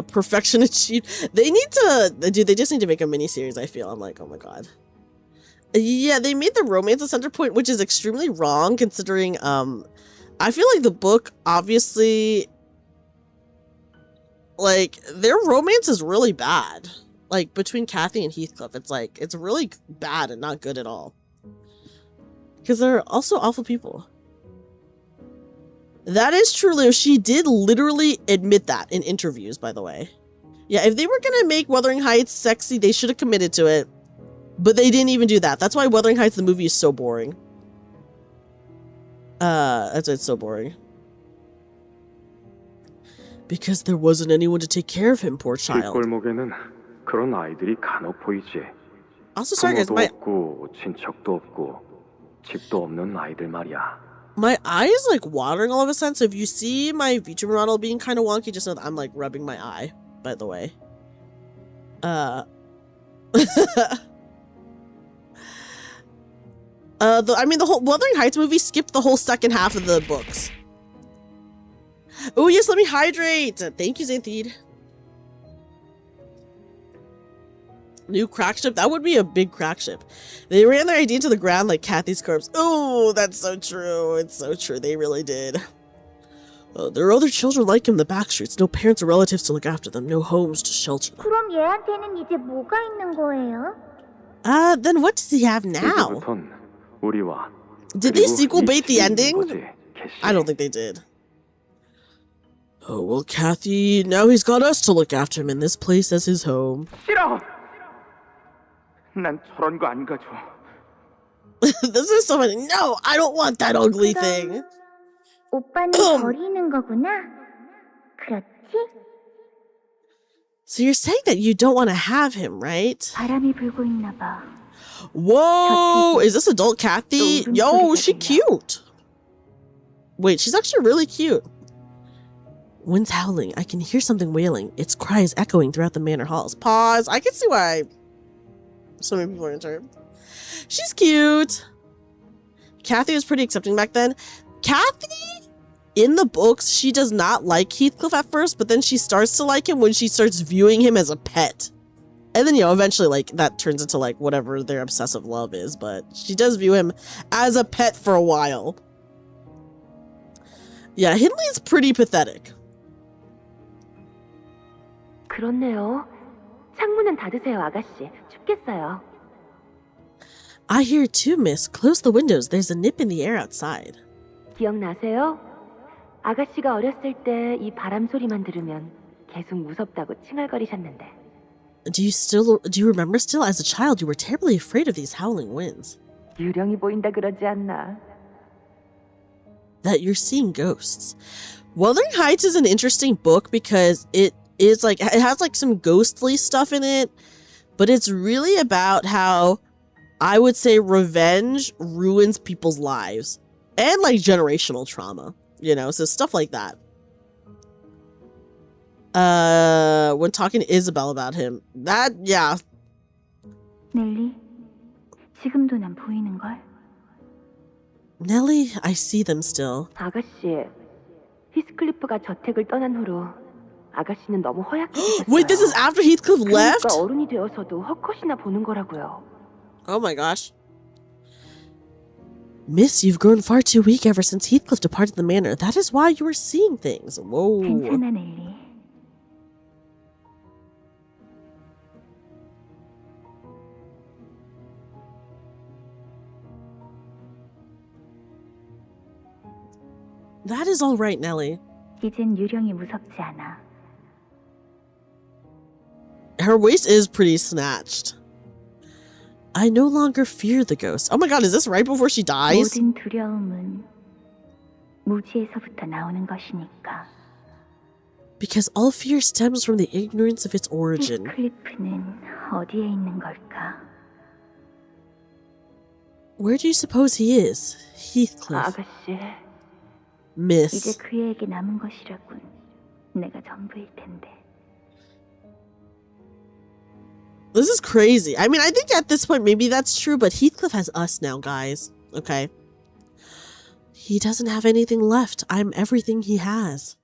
Speaker 1: Perfection achieved. They need to, dude, they just need to make a mini-series, I feel. I'm like, oh my god. Yeah, they made the romance a center point, which is extremely wrong considering, I feel like the book, obviously, like, their romance is really bad. Like, between Kathy and Heathcliff, it's like, it's really bad and not good at all. Because they're also awful people. That is true, Leo. She did literally admit that in interviews, by the way. Yeah, if they were gonna make Wuthering Heights sexy, they should have committed to it. But they didn't even do that. That's why Wuthering Heights, the movie, is so boring. That's why it's so boring. Because there wasn't anyone to take care of him, poor child.
Speaker 13: 길골목에는 그런 아이들이 간혹 보이지.
Speaker 1: Also, sorry guys,
Speaker 13: 부모도 없고 친척도 없고 집도 없는 아이들 말이야.
Speaker 1: My eye is like watering all of a sudden, so if you see my VTuber model being kind of wonky, just know that I'm like rubbing my eye, by the way. I mean, the whole Wuthering Heights movie skipped the whole second half of the books. Oh yes, let me hydrate! Thank you, Xanthide. New crack ship? That would be a big crack ship. They ran their idea to the ground like Kathy's corpse. Oh, that's so true. It's so true. They really did. There are other children like him in the back streets. No parents or relatives to look after them. No homes to shelter them.
Speaker 12: 그럼 얘한테는 이제 뭐가 있는 거예요?
Speaker 1: Then what does he have now? Did they sequel bait the ending? I don't think they did. Oh, well, Kathy, now he's got us to look after him in this place as his home.
Speaker 14: 싫어. 난 저런 거 안 가져.
Speaker 1: This is so funny. No, I don't want that ugly thing.
Speaker 12: 오빠는 버리는 거구나. 그렇지?
Speaker 1: So you're saying that you don't want to have him, right?
Speaker 12: 바람이 불고 있나 봐.
Speaker 1: Whoa! Is this adult Kathy? Yo, she cute. Wait, she's actually really cute. Wind's howling. I can hear something wailing. Its cries echoing throughout the manor halls. Pause. I can see why so many people are into her. She's cute. Kathy was pretty accepting back then. Kathy, in the books, she does not like Heathcliff at first, but then she starts to like him when she starts viewing him as a pet. And then, you know, eventually, like, that turns into, like, whatever their obsessive love is, but she does view him as a pet for a while. Yeah, Hindley's pretty pathetic.
Speaker 9: 그렇네요. 창문은 닫으세요, 아가씨. 춥겠어요.
Speaker 1: I hear it too, miss. Close the windows. There's a nip in the air outside.
Speaker 9: 기억나세요? 아가씨가 어렸을 때 이 바람 소리만 들으면 계속 무섭다고 칭얼거리셨는데.
Speaker 1: Do you remember still? As a child, you were terribly afraid of these howling winds.
Speaker 9: 유령이 보인다 그러지 않나?
Speaker 1: That you're seeing ghosts. Wuthering Heights is an interesting book because it is like, it has like some ghostly stuff in it, but it's really about how, I would say, revenge ruins people's lives and like generational trauma, you know, so stuff like that. When talking to Isabel about him, that, yeah.
Speaker 12: 넬리, 지금도 난 보이는걸?
Speaker 1: Nellie, I see them still.
Speaker 9: 아가씨, 히스클리프가 저택을 떠난 후로 아가씨는 너무 허약해졌어요.
Speaker 1: Wait, this is after Heathcliff left?
Speaker 9: 그러니까 어른이 되어서도 헛것이나 보는 거라고요.
Speaker 1: Oh my gosh. Miss, you've grown far too weak ever since Heathcliff departed the manor. That is why you were seeing things. Whoa.
Speaker 12: 괜찮아, 넬리.
Speaker 1: That is all right, Nellie.
Speaker 12: 이젠 유령이 무섭지 않아.
Speaker 1: Her waist is pretty snatched. I no longer fear the ghost. Oh my god, is this right before she dies?
Speaker 12: 모든 두려움은 무지에서부터 나오는 것이니까.
Speaker 1: Because all fear stems from the ignorance of its origin.
Speaker 12: 히스클리프는 어디에 있는 걸까?
Speaker 1: Where do you suppose he is? Heathcliff.
Speaker 9: 아가씨.
Speaker 1: Miss.
Speaker 12: 이제 그에게 남은 것이라군. 내가 전부일 텐데.
Speaker 1: This is crazy. I mean, I think at this point, maybe that's true, but Heathcliff has us now, guys. Okay. He doesn't have anything left. I'm everything he has.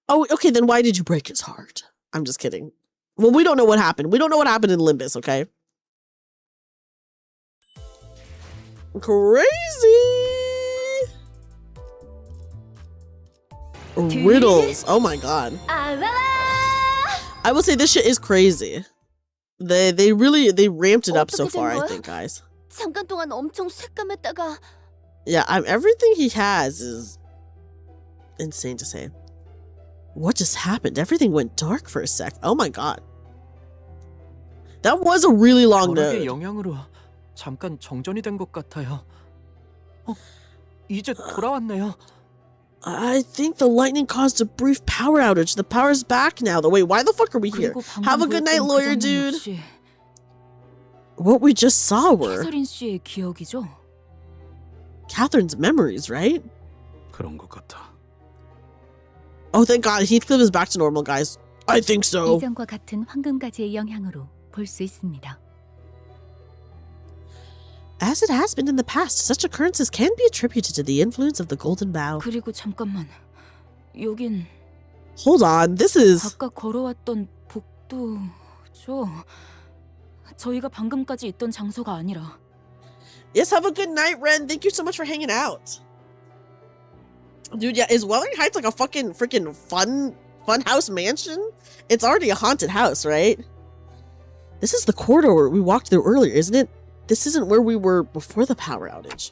Speaker 1: Oh, okay, then why did you break his heart? I'm just kidding. Well, we don't know what happened. We don't know what happened in Limbus, okay? Crazy! Riddles. Oh my god. I will say this shit is crazy. They ramped it up so far, I think, guys.
Speaker 4: 잠깐 동안 엄청 새까맸다가.
Speaker 1: Yeah, everything he has is insane to say. What just happened? Everything went dark for a sec. Oh my god. That was a really long
Speaker 2: 전학의
Speaker 1: node.
Speaker 2: 영향으로 잠깐 정전이 된 것 같아요. 이제 돌아왔네요.
Speaker 1: I think the lightning caused a brief power outage. The power's back now. Wait, why the fuck are we here? Have a good night, lawyer dude. What we just saw were...
Speaker 10: 캐서린 씨의 기억이죠?
Speaker 1: Catherine's memories, right?
Speaker 3: 그런 것 같아.
Speaker 1: Oh, thank God. Heathcliff is back to normal, guys. I think so.
Speaker 4: 이전과 같은 황금가지의 영향으로 볼 수 있습니다.
Speaker 1: As it has been in the past, such occurrences can be attributed to the influence of the golden bough.
Speaker 9: 그리고 잠깐만. 여긴
Speaker 1: Hold on, this is...
Speaker 9: 아까 걸어왔던 복도죠. 저희가 방금까지 있던 장소가 아니라.
Speaker 1: Yes, have a good night, Ren. Thank you so much for hanging out. Dude, yeah, is Wuthering Heights like a freaking fun house mansion? It's already a haunted house, right? This is the corridor we walked through earlier, isn't it? This isn't where we were before the power outage.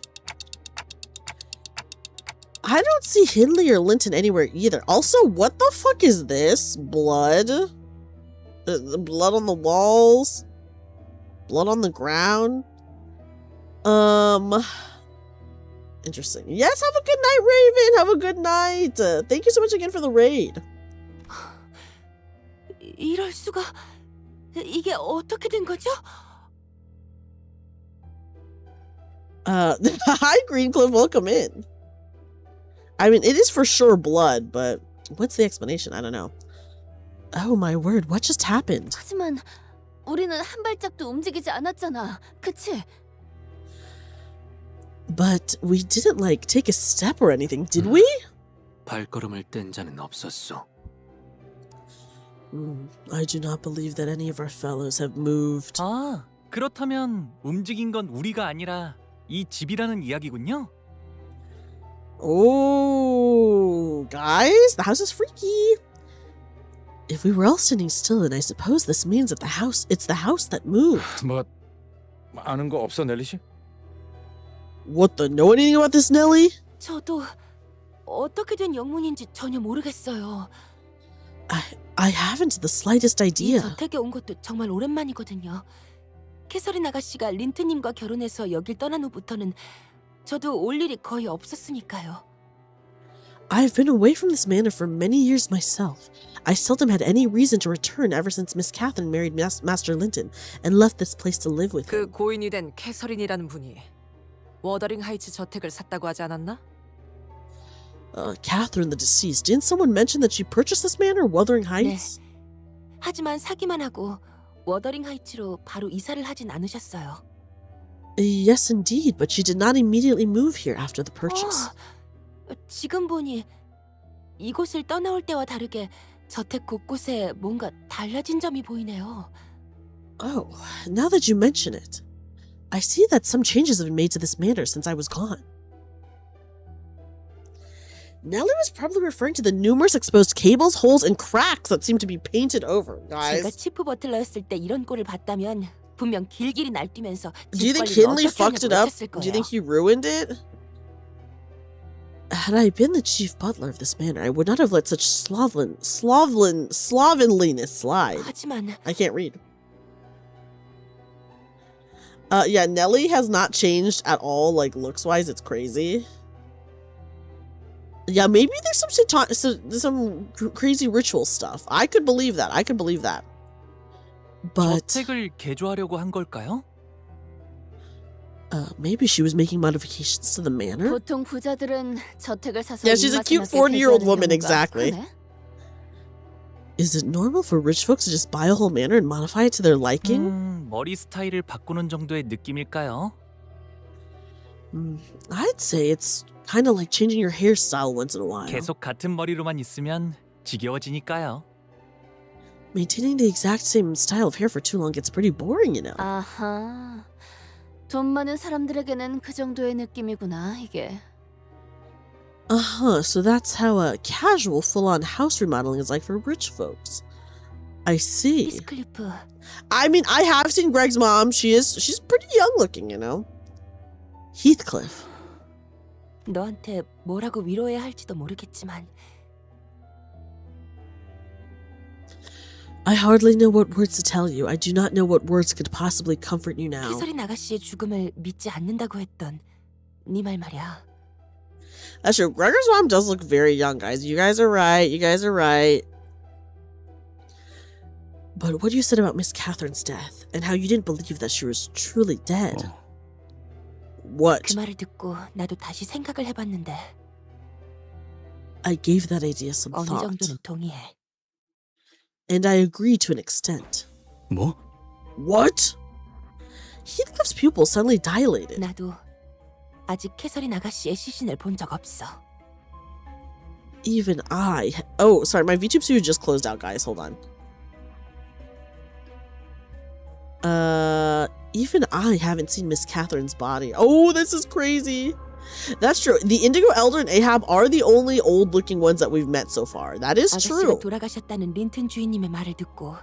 Speaker 1: I don't see Hindley or Linton anywhere either. Also, what the fuck is this? Blood? The blood on the walls? Blood on the ground? Interesting. Yes, have a good night, Raven. Have a good night. Thank you so much again for the raid.
Speaker 9: 이럴 수가. 이게 어떻게 된 거죠?
Speaker 1: Hi, Greencliff. Welcome in. I mean, it is for sure blood, but what's the explanation? I don't know. Oh my word, what just happened?
Speaker 4: 하지만 우리는 한 발짝도 움직이지 않았잖아. 그치?
Speaker 1: But we didn't like take a step or anything, did we?
Speaker 2: 발걸음을 뗀 자는 없었소.
Speaker 1: I do not believe that any of our fellows have moved.
Speaker 15: 아, 그렇다면 움직인 건 우리가 아니라 이 집이라는 이야기군요.
Speaker 1: Oh, guys, the house is freaky. If we were all standing still, then I suppose this means that it's the house that moved.
Speaker 7: 뭐 아는 거 없어, 넬리 씨?
Speaker 1: What the? Know anything about this, Nelly?
Speaker 9: 저도 어떻게 된 영문인지 전혀 모르겠어요.
Speaker 1: I haven't the slightest
Speaker 9: 이
Speaker 1: idea.
Speaker 9: 저택에 온 것도 정말 오랜만이거든요. 캐서린 아가씨가 린튼님과 결혼해서 여길 떠난 후부터는 저도 올 일이 거의 없었으니까요.
Speaker 1: I've been away from this manor for many years myself. I seldom had any reason to return ever since Miss Catherine married Master Linton and left this place to live with
Speaker 10: 그
Speaker 1: him.
Speaker 10: 고인이 된 캐서린이라는 분이 워더링 하이츠 저택을 샀다고 하지 않았나?
Speaker 1: Catherine the deceased. Didn't someone mention that she purchased this manor, Wuthering Heights?
Speaker 9: 네. 하지만 사기만 하고 워더링 하이츠로 바로 이사를 하진 않으셨어요.
Speaker 1: Yes, indeed, but she did not immediately move here after the purchase.
Speaker 9: 지금 보니 이곳을 떠나올 때와 다르게 저택 곳곳에 뭔가 달라진 점이 보이네요.
Speaker 1: Oh, now that you mention it, I see that some changes have been made to this manor since I was gone. Nellie was probably referring to the numerous exposed cables, holes, and cracks that seem to be painted over,
Speaker 9: 제가
Speaker 1: guys.
Speaker 9: 치프 버틀러였을 때 이런 꼴을 봤다면 분명 길길이 날뛰면서
Speaker 1: Do you think
Speaker 9: 집
Speaker 1: Hindley
Speaker 9: 관리를
Speaker 1: fucked
Speaker 9: 어떻게
Speaker 1: it up?
Speaker 9: 하냐고
Speaker 1: Do you
Speaker 9: 외쳤을
Speaker 1: think
Speaker 9: 거예요.
Speaker 1: he ruined it? Had I been the chief butler of this manor, I would not have let such slovenliness slide.
Speaker 9: 하지만
Speaker 1: I can't read. Yeah, Nellie has not changed at all, like, looks-wise. It's crazy. Yeah, maybe there's some crazy ritual stuff. I could believe that. But
Speaker 15: 저택을 개조하려고 한 걸까요?
Speaker 1: maybe she was making modifications to the manor.
Speaker 4: 보통 부자들은 저택을 사서
Speaker 1: Yeah, she's a cute 40-year-old woman, exactly. Is it normal for rich folks to just buy a whole manor and modify it to their liking?
Speaker 15: 머리 스타일을 바꾸는 정도의 느낌일까요?
Speaker 1: I'd say it's kind of like changing your hairstyle once in a while.
Speaker 15: 계속 같은 머리로만 있으면 지겨워지니까요.
Speaker 1: Maintaining the exact same style of hair for too long gets pretty boring, you know.
Speaker 4: 아하. 돈 많은 사람들에게는 그 정도의 느낌이구나, 이게.
Speaker 1: So that's how a casual full-on house remodeling is like for rich folks. I see.
Speaker 9: 미스 클리프,
Speaker 1: I mean, I have seen Greg's mom. She's pretty young looking, you know. Heathcliff.
Speaker 9: 너한테 뭐라고 위로해야 할지도 모르겠지만
Speaker 1: I hardly know what words to tell you. I do not know what words could possibly comfort you now.
Speaker 9: 캐서린 아가씨의 죽음을 믿지 않는다고 했던 네 말 말이야.
Speaker 1: That's true. Gregor's mom does look very young, guys. You guys are right. But what you said about Miss Catherine's death and how you didn't believe that she was truly dead. What?
Speaker 9: 그 말을 듣고 나도 다시 생각을 해봤는데
Speaker 1: I gave that idea some
Speaker 9: 어느
Speaker 1: thought.
Speaker 9: 정도는 동의해.
Speaker 1: And I agree to an extent.
Speaker 3: 뭐?
Speaker 1: What? Heathcliff's pupils suddenly dilated.
Speaker 9: 나도 아직 캐서린 아가씨의 시신을 본 적 없어.
Speaker 1: Even I... Oh, sorry, my VTube studio just closed out, guys. Hold on. Even I haven't seen Miss Catherine's body. Oh, this is crazy. That's true. The Indigo Elder and Ahab are the only old-looking ones that we've met so far. That is true.
Speaker 9: 아가씨가 돌아가셨다는 린튼 주인님의 말을 듣고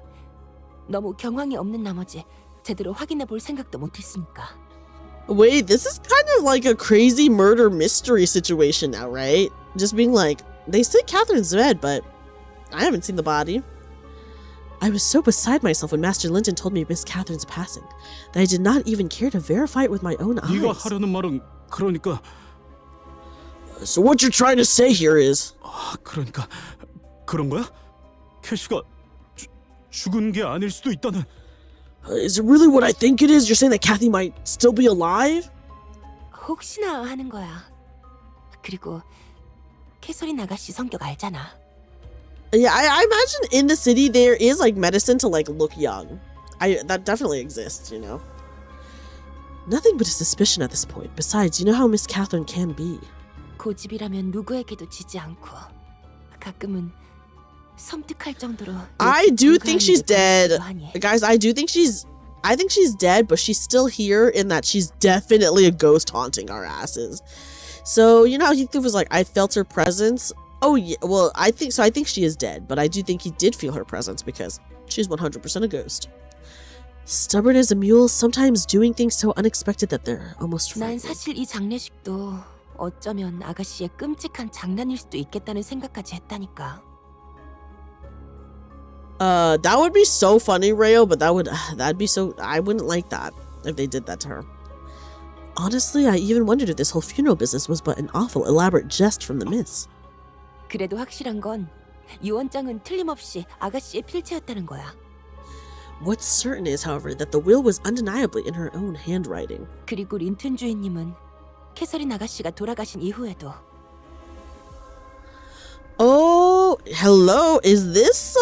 Speaker 9: 너무 경황이 없는 나머지 제대로 확인해 볼 생각도 못했으니까.
Speaker 1: Wait, this is kind of like a crazy murder mystery situation now, right? Just being like, they say Catherine's dead, but I haven't seen the body. I was so beside myself when Master Linton told me Miss Catherine's passing that I did not even care to verify it with my own eyes.
Speaker 3: 네가 하려는 말은 그러니까.
Speaker 1: So what you're trying to say here is...
Speaker 3: 그러니까 그런 거야? 캐시가 죽은 게 아닐 수도 있다는.
Speaker 1: Is it really what I think it is? You're saying that Kathy might still be alive?
Speaker 9: 혹시나 하는 거야. 그리고 캐서린 아가씨 성격 알잖아.
Speaker 1: Yeah, I imagine in the city there is like medicine to like look young. That definitely exists, you know. Nothing but a suspicion at this point. Besides, you know how Miss Catherine can be.
Speaker 9: 고집이라면 누구에게도 지지 않고 가끔은 섬뜩할 정도로.
Speaker 1: I do think she's dead. Guys, I think she's dead, but she's still here in that she's definitely a ghost haunting our asses. So, you know how Heathcliff was like, I felt her presence? Oh, yeah, well, I think she is dead, but I do think he did feel her presence because she's 100% a ghost. Stubborn as a mule, sometimes doing things so unexpected that they're almost
Speaker 9: 난
Speaker 1: frightening.
Speaker 9: 사실 이 장례식도 어쩌면 아가씨의 끔찍한 장난일 수도 있겠다는 생각까지 했다니까.
Speaker 1: That would be so funny, Rayo, but that'd be so... I wouldn't like that if they did that to her. Honestly, I even wondered if this whole funeral business was but an awful elaborate jest from the miss.
Speaker 9: 그래도 확실한 건 유언장은 틀림없이 아가씨의 필체였다는 거야.
Speaker 1: What's certain is, however, that the will was undeniably in her own handwriting.
Speaker 9: 그리고 린튼 주인님은 캐서린 아가씨가 돌아가신 이후에도
Speaker 1: Oh, hello. Is this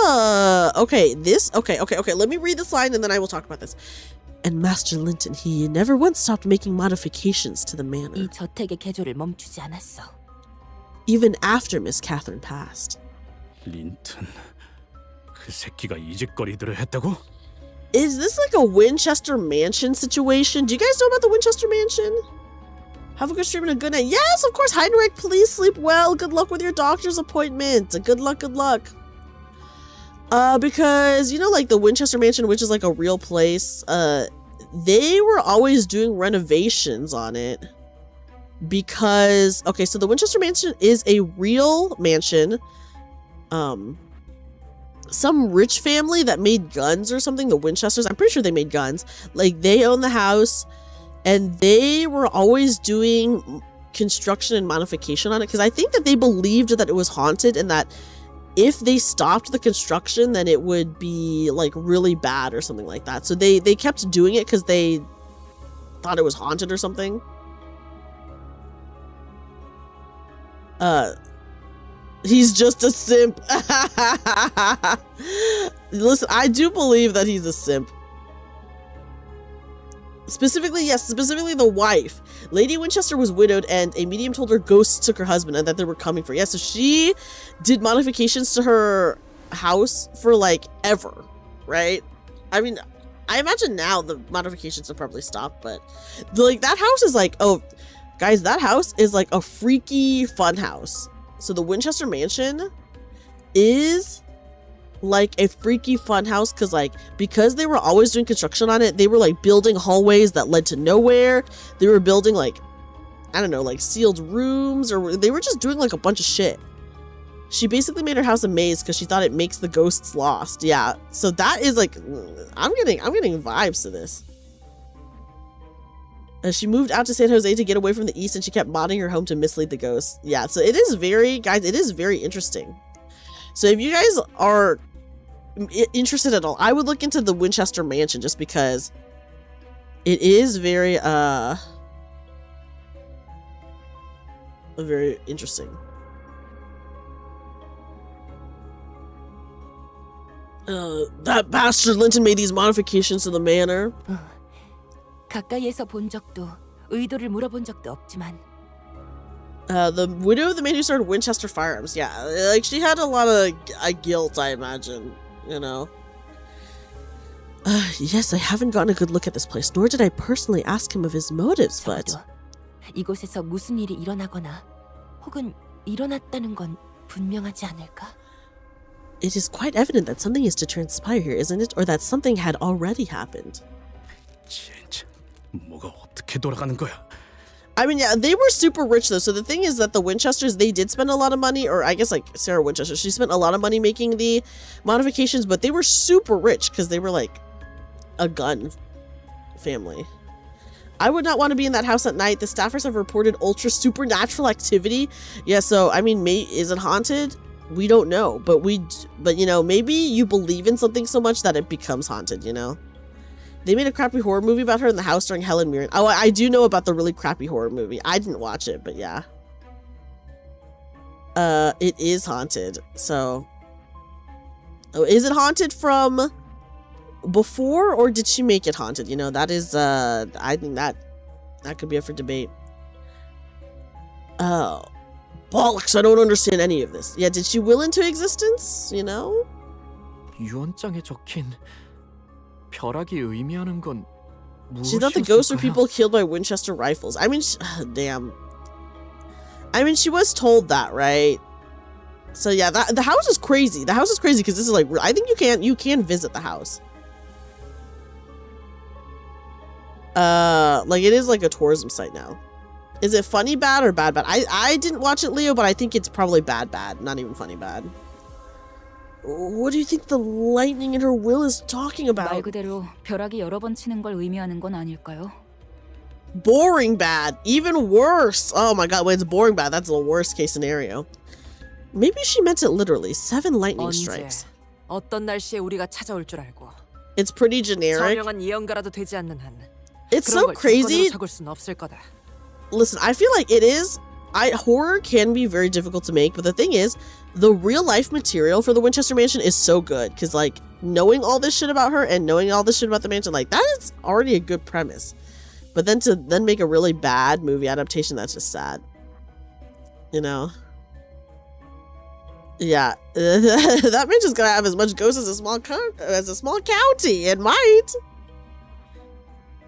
Speaker 1: okay, let me read this line and then I will talk about this. And Master Linton, he never once stopped making modifications to the manor.
Speaker 9: 이 저택의 개조를 멈추지 않았어.
Speaker 1: Even after Miss Catherine passed.
Speaker 3: 린튼, 그 새끼가 이 짓거리들을 했다고?
Speaker 1: Is this like a Winchester Mansion situation? Do you guys know about the Winchester Mansion? Have a good stream and a good night. Yes, of course, Heinrich, please sleep well. Good luck with your doctor's appointment. Good luck, good luck. Because, you know, like the Winchester Mansion, which is like a real place, they were always doing renovations on it. Because, okay, so the Winchester Mansion is a real mansion. Some rich family that made guns or something, the Winchesters, I'm pretty sure they made guns. Like, they own the house, and they were always doing construction and modification on it, because I think that they believed that it was haunted, and that if they stopped the construction, then it would be, like, really bad or something like that. So they kept doing it because they thought it was haunted or something. He's just a simp. Listen, I do believe that he's a simp. Specifically the wife. Lady Winchester was widowed and a medium told her ghosts took her husband and that they were coming for her. Yeah, so she did modifications to her house for like ever, right? I mean, I imagine now the modifications have probably stopped, but like that house is like, oh, guys, that house is like a freaky fun house. So the Winchester Mansion is like a freaky fun house because they were always doing construction on it. They were like building hallways that led to nowhere. They were building like, I don't know, like sealed rooms, or they were just doing like a bunch of shit. She basically made her house a maze because she thought it makes the ghosts lost. Yeah, so that is like, I'm getting vibes to this. She moved out to San Jose to get away from the east, and she kept modding her home to mislead the ghosts. Yeah, so it is very, guys, it is very interesting. So if you guys are interested at all, I would look into the Winchester Mansion just because it is very, very interesting. That bastard Linton made these modifications to the manor.
Speaker 9: 가까이에서 본 적도 의도를 물어본 적도 없지만
Speaker 1: The widow of the man who started Winchester Firearms. Yeah, like she had a lot of guilt, I imagine, you know. Yes, I haven't gotten a good look at this place, nor did I personally ask him of his motives, but...
Speaker 9: 이곳에서 무슨 일이 일어나거나 혹은 일어났다는 건 분명하지 않을까?
Speaker 1: It is quite evident that something is to transpire here, isn't it? Or that something had already happened.
Speaker 3: 진짜 뭐가 어떻게 돌아가는 거야?
Speaker 1: I mean, yeah, they were super rich though. So the thing is that the Winchesters, they did spend a lot of money, or I guess like Sarah Winchester, she spent a lot of money making the modifications, but they were super rich because they were like a gun family. I would not want to be in that house at night. The staffers have reported ultra supernatural activity. Yeah, so I mean, is it haunted? We don't know, but you know, maybe you believe in something so much that it becomes haunted, you know? They made a crappy horror movie about her in the house during Helen Mirren. Oh, I do know about the really crappy horror movie. I didn't watch it, but yeah. It is haunted. So, is it haunted from before, or did she make it haunted? You know, that is, I think that could be up for debate. Oh, bollocks! I don't understand any of this. Yeah, did she will into existence? You know?
Speaker 5: 유언장에 적힌 벼락이 의미하는 건
Speaker 1: She thought the ghosts were people killed by Winchester rifles. I mean, damn. I mean, she was told that, right? So yeah, the house is crazy. The house is crazy because this is like, I think you can visit the house. Like it is like a tourism site now. Is it funny bad or bad bad? I didn't watch it, Leo, but I think it's probably bad bad, not even funny bad. What do you think the lightning in her will is talking about?
Speaker 4: 말 그대로 벼락이 여러 번 치는 걸 의미하는 건 아닐까요?
Speaker 1: Boring bad. Even worse. Oh my god, wait, it's boring bad. That's the worst case scenario. Maybe she meant it literally. 7 lightning strikes.
Speaker 10: 어떤 날씨에 우리가 찾아올 줄 알고.
Speaker 1: It's pretty generic.
Speaker 10: 저명한 예언가라도 되지 않는 한.
Speaker 1: It's so crazy.
Speaker 10: 적을 수는 없을 거다.
Speaker 1: Listen, I feel like it is. Horror can be very difficult to make, but the thing is, the real life material for the Winchester Mansion is so good because, like, knowing all this shit about her and knowing all this shit about the mansion, like, that is already a good premise. But then to make a really bad movie adaptation, that's just sad. You know? Yeah, that mansion's gonna have as much ghosts as a small county. It might.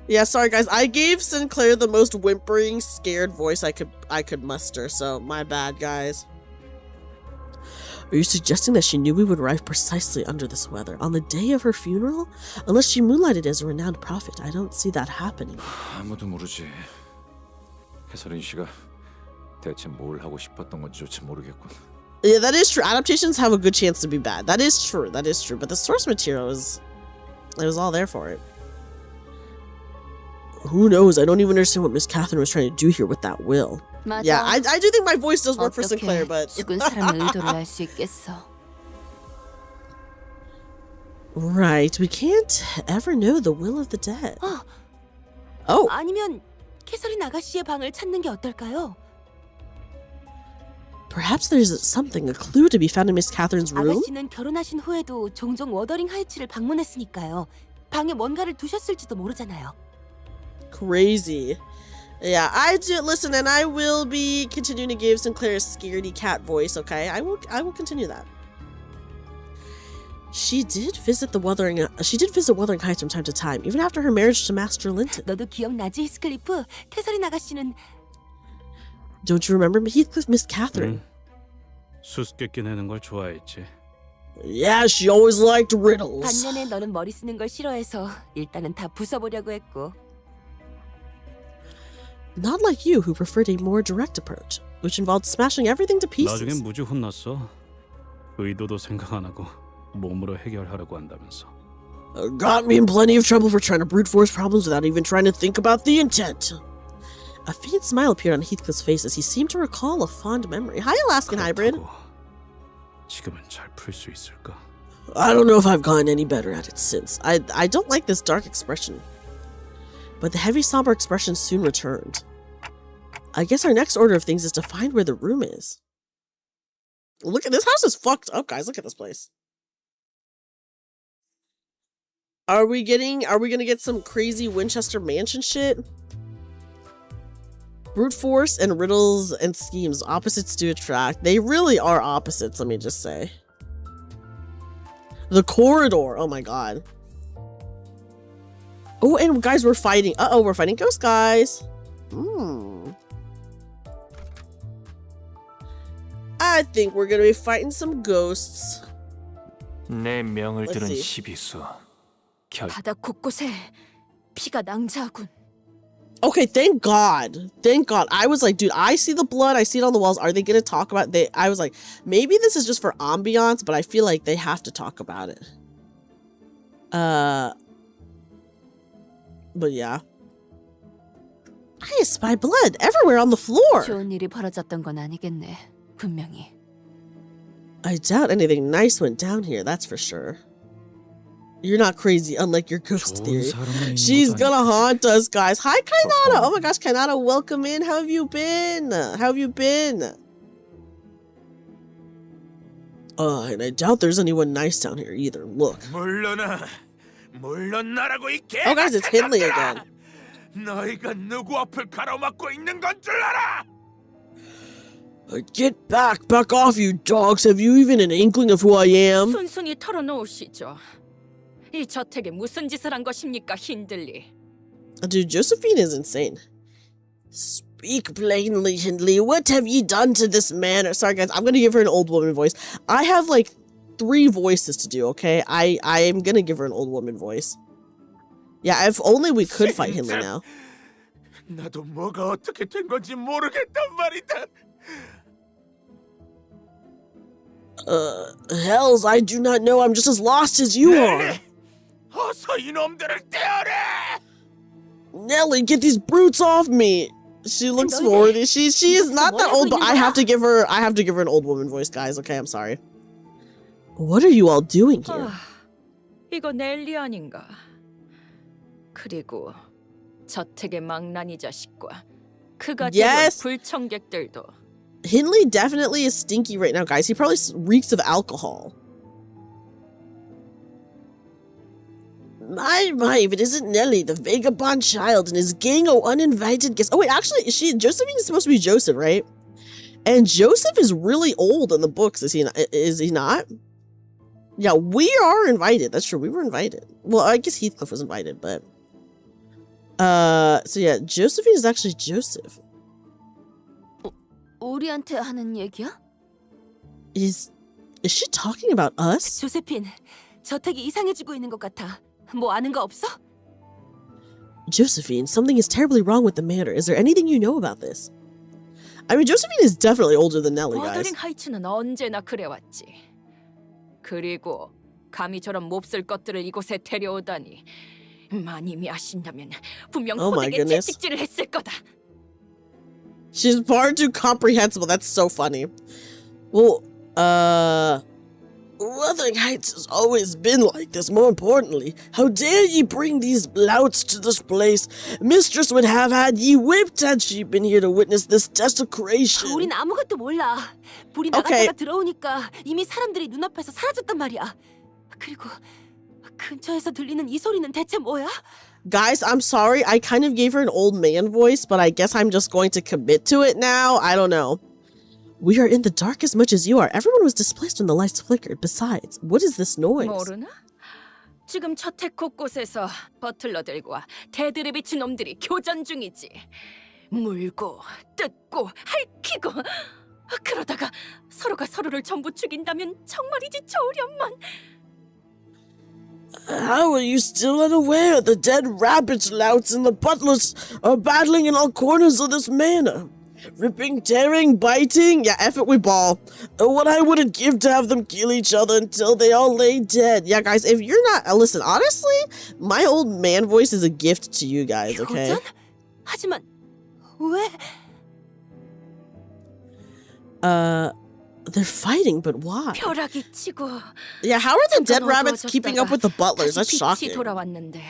Speaker 1: Yeah, sorry guys. I gave Sinclair the most whimpering, scared voice I could muster. So my bad, guys. Are you suggesting that she knew we would arrive precisely under this weather on the day of her funeral? Unless she moonlighted as a renowned prophet, I don't see that happening.
Speaker 7: 아무도 모르지. 해설인 씨가 대체 뭘 하고 싶었던 건지조차 모르겠군.
Speaker 1: Yeah, that is true. Adaptations have a good chance to be bad. That is true. That is true. But the source material it was all there for it. Who knows? I don't even understand what Miss Catherine was trying to do here with that will.
Speaker 4: 맞아.
Speaker 1: Yeah, I do think my voice does work for Sinclair, but...
Speaker 4: 죽은 사람의 의도를 알 수 있겠어.
Speaker 1: Right, we can't ever know the will of the dead. Oh!
Speaker 9: 아니면 캐서린 아가씨의 방을 찾는 게 어떨까요?
Speaker 1: Perhaps there's something, a clue to be found in Miss Catherine's room?
Speaker 9: 아가씨는 결혼하신 후에도 종종 워더링 하이츠를 방문했으니까요. 방에 뭔가를 두셨을지도 모르잖아요.
Speaker 1: Crazy. Yeah, I do listen, and I will be continuing to give Sinclair a scaredy cat voice, okay? I will continue that. She did visit Wuthering Heights from time to time, even after her marriage to Master Linton.
Speaker 9: 너도 기억나지, 히스클리프? 캐서린 아가씨는
Speaker 1: Don't you remember Heathcliff, Miss Catherine?
Speaker 3: 수수께끼 내는 걸 좋아했지.
Speaker 1: Yeah, she always liked riddles.
Speaker 9: 반면에 너는 머리 쓰는 걸 싫어해서 일단은 다 부숴보려고 했고.
Speaker 1: Not like you, who preferred a more direct approach, which involved smashing everything to pieces.
Speaker 3: 나중엔 무지 혼났어. 의도도 생각 안 하고 몸으로 해결하려고 한다면서.
Speaker 1: Got me in plenty of trouble for trying to brute force problems without even trying to think about the intent. A faint smile appeared on Heathcliff's face as he seemed to recall a fond memory. Hi, Alaskan Hybrid.
Speaker 3: 지금은 잘 풀 수 있을까?
Speaker 1: I don't know if I've gotten any better at it since. I don't like this dark expression. But the heavy, somber expression soon returned. I guess our next order of things is to find where the room is. Look at this house is fucked up, guys. Look at this place. Are we gonna get some crazy Winchester Mansion shit? Brute force and riddles and schemes. Opposites do attract. They really are opposites, let me just say. The corridor. Oh my god. Oh, and guys, we're fighting. Uh-oh, we're fighting ghost guys. I think we're gonna be fighting some ghosts.
Speaker 2: 내 명을
Speaker 1: Let's
Speaker 2: 들은
Speaker 1: see.
Speaker 2: 시비수.
Speaker 4: 바닥 곳곳에 피가 낭자하군.
Speaker 1: Okay, thank God. Thank God. I was like, dude, I see the blood. I see it on the walls. Are they gonna talk about it? I was like, maybe this is just for ambiance, but I feel like they have to talk about it. But yeah. I spy blood everywhere on the floor.
Speaker 4: 좋은 일이 벌어졌던 건 아니겠네. 분명히.
Speaker 1: I doubt anything nice went down here, that's for sure. You're not crazy, unlike your ghost theory. She's gonna haunt us, guys. Hi, Kainata! Oh my gosh, Kainata, welcome in. How have you been? How have you been? And I doubt there's anyone nice down here either. Look.
Speaker 6: 물러나라고 이 개.
Speaker 1: Oh, guys, it's Hindley again.
Speaker 6: 너희가 누구 앞을 가로막고 있는 건 줄 알아?
Speaker 1: Get back off, you dogs. Have you even an inkling of who I am?
Speaker 4: 순순히 털어놓으시죠. 이 저택에 무슨 짓을 한 것입니까, 힌들리?
Speaker 1: Dude, Josephine is insane. Speak plainly, Hindley. What have ye done to this man? Sorry, guys, I'm gonna give her an old woman voice. I have like 3 voices to do, okay? I am gonna give her an old woman voice. Yeah, if only we could fight Hindley now.
Speaker 6: 나도 뭐가 어떻게 된 건지 모르겠단 말이다.
Speaker 1: Hells, I do not know. I'm just as lost as you are.
Speaker 6: 어서 이놈들을 떼어내!
Speaker 1: Nelly, get these brutes off me. She looks forward. She is not that old, but I have to give her an old woman voice, guys. Okay, I'm sorry. What are you all doing here?
Speaker 4: 이거 넬리 아닌가? 그리고 저택의 망나니 자식과 그가 데려온 불청객들도.
Speaker 1: Hindley definitely is stinky right now, guys. He probably reeks of alcohol. My, if it isn't Nelly, the vagabond child, and his gang of uninvited guests. Oh, wait, actually, Josephine is supposed to be Joseph, right? And Joseph is really old in the books, is he not? Yeah, we are invited. That's true, we were invited. Well, I guess Heathcliff was invited, but... so yeah, Josephine is actually Joseph.
Speaker 4: 우리한테 하는 얘기야?
Speaker 1: Is she talking about us?
Speaker 9: 조세핀, 저택이 이상해지고 있는 것 같아. 뭐 아는 거 없어?
Speaker 1: Josephine, something is terribly wrong with the manor. Is there anything you know about this? I mean, Josephine is definitely older than Nelly, guys.
Speaker 4: 워더링 하이츠는 언제나 그래왔지. 그리고 감히 저런 몹쓸 것들을 이곳에 데려오다니. 마님이 아신다면 분명 호되게 채찍질을 했을 거다.
Speaker 1: She's far too comprehensible. That's so funny. Well, Wuthering Heights has always been like this. More importantly, how dare ye bring these louts to this place? Mistress would have had ye whipped had she been here to witness this desecration.
Speaker 9: 우린 아무것도 몰라. 불이 나갔다가 들어오니까 이미 사람들이 눈앞에서 사라졌단 말이야. 그리고 근처에서 들리는 이 소리는 대체 뭐야?
Speaker 1: Guys, I'm sorry. I kind of gave her an old man voice, but I guess I'm just going to commit to it now. I don't know. We are in the dark as much as you are. Everyone was displaced when the lights flickered. Besides, what is this noise?
Speaker 4: 모르나? 지금 저택 곳곳에서 버틀러들과 대들에 비친 놈들이 교전 중이지. 물고 뜯고 핥히고 그러다가 서로가 서로를 전부 죽인다면 정말이지 좋으련만.
Speaker 1: How are you still unaware? The dead rabbits, louts, and the butlers are battling in all corners of this manor. Ripping, tearing, biting. Yeah, F it, we ball. What I wouldn't give to have them kill each other until they all lay dead. Yeah, guys, if you're not... listen, honestly, my old man voice is a gift to you guys, okay?
Speaker 9: 하지만 왜?
Speaker 1: They're fighting, but why?
Speaker 4: 벼락이 치고.
Speaker 1: Yeah, how are the dead rabbits keeping up with the butlers? That's shocking.
Speaker 4: 돌아왔는데.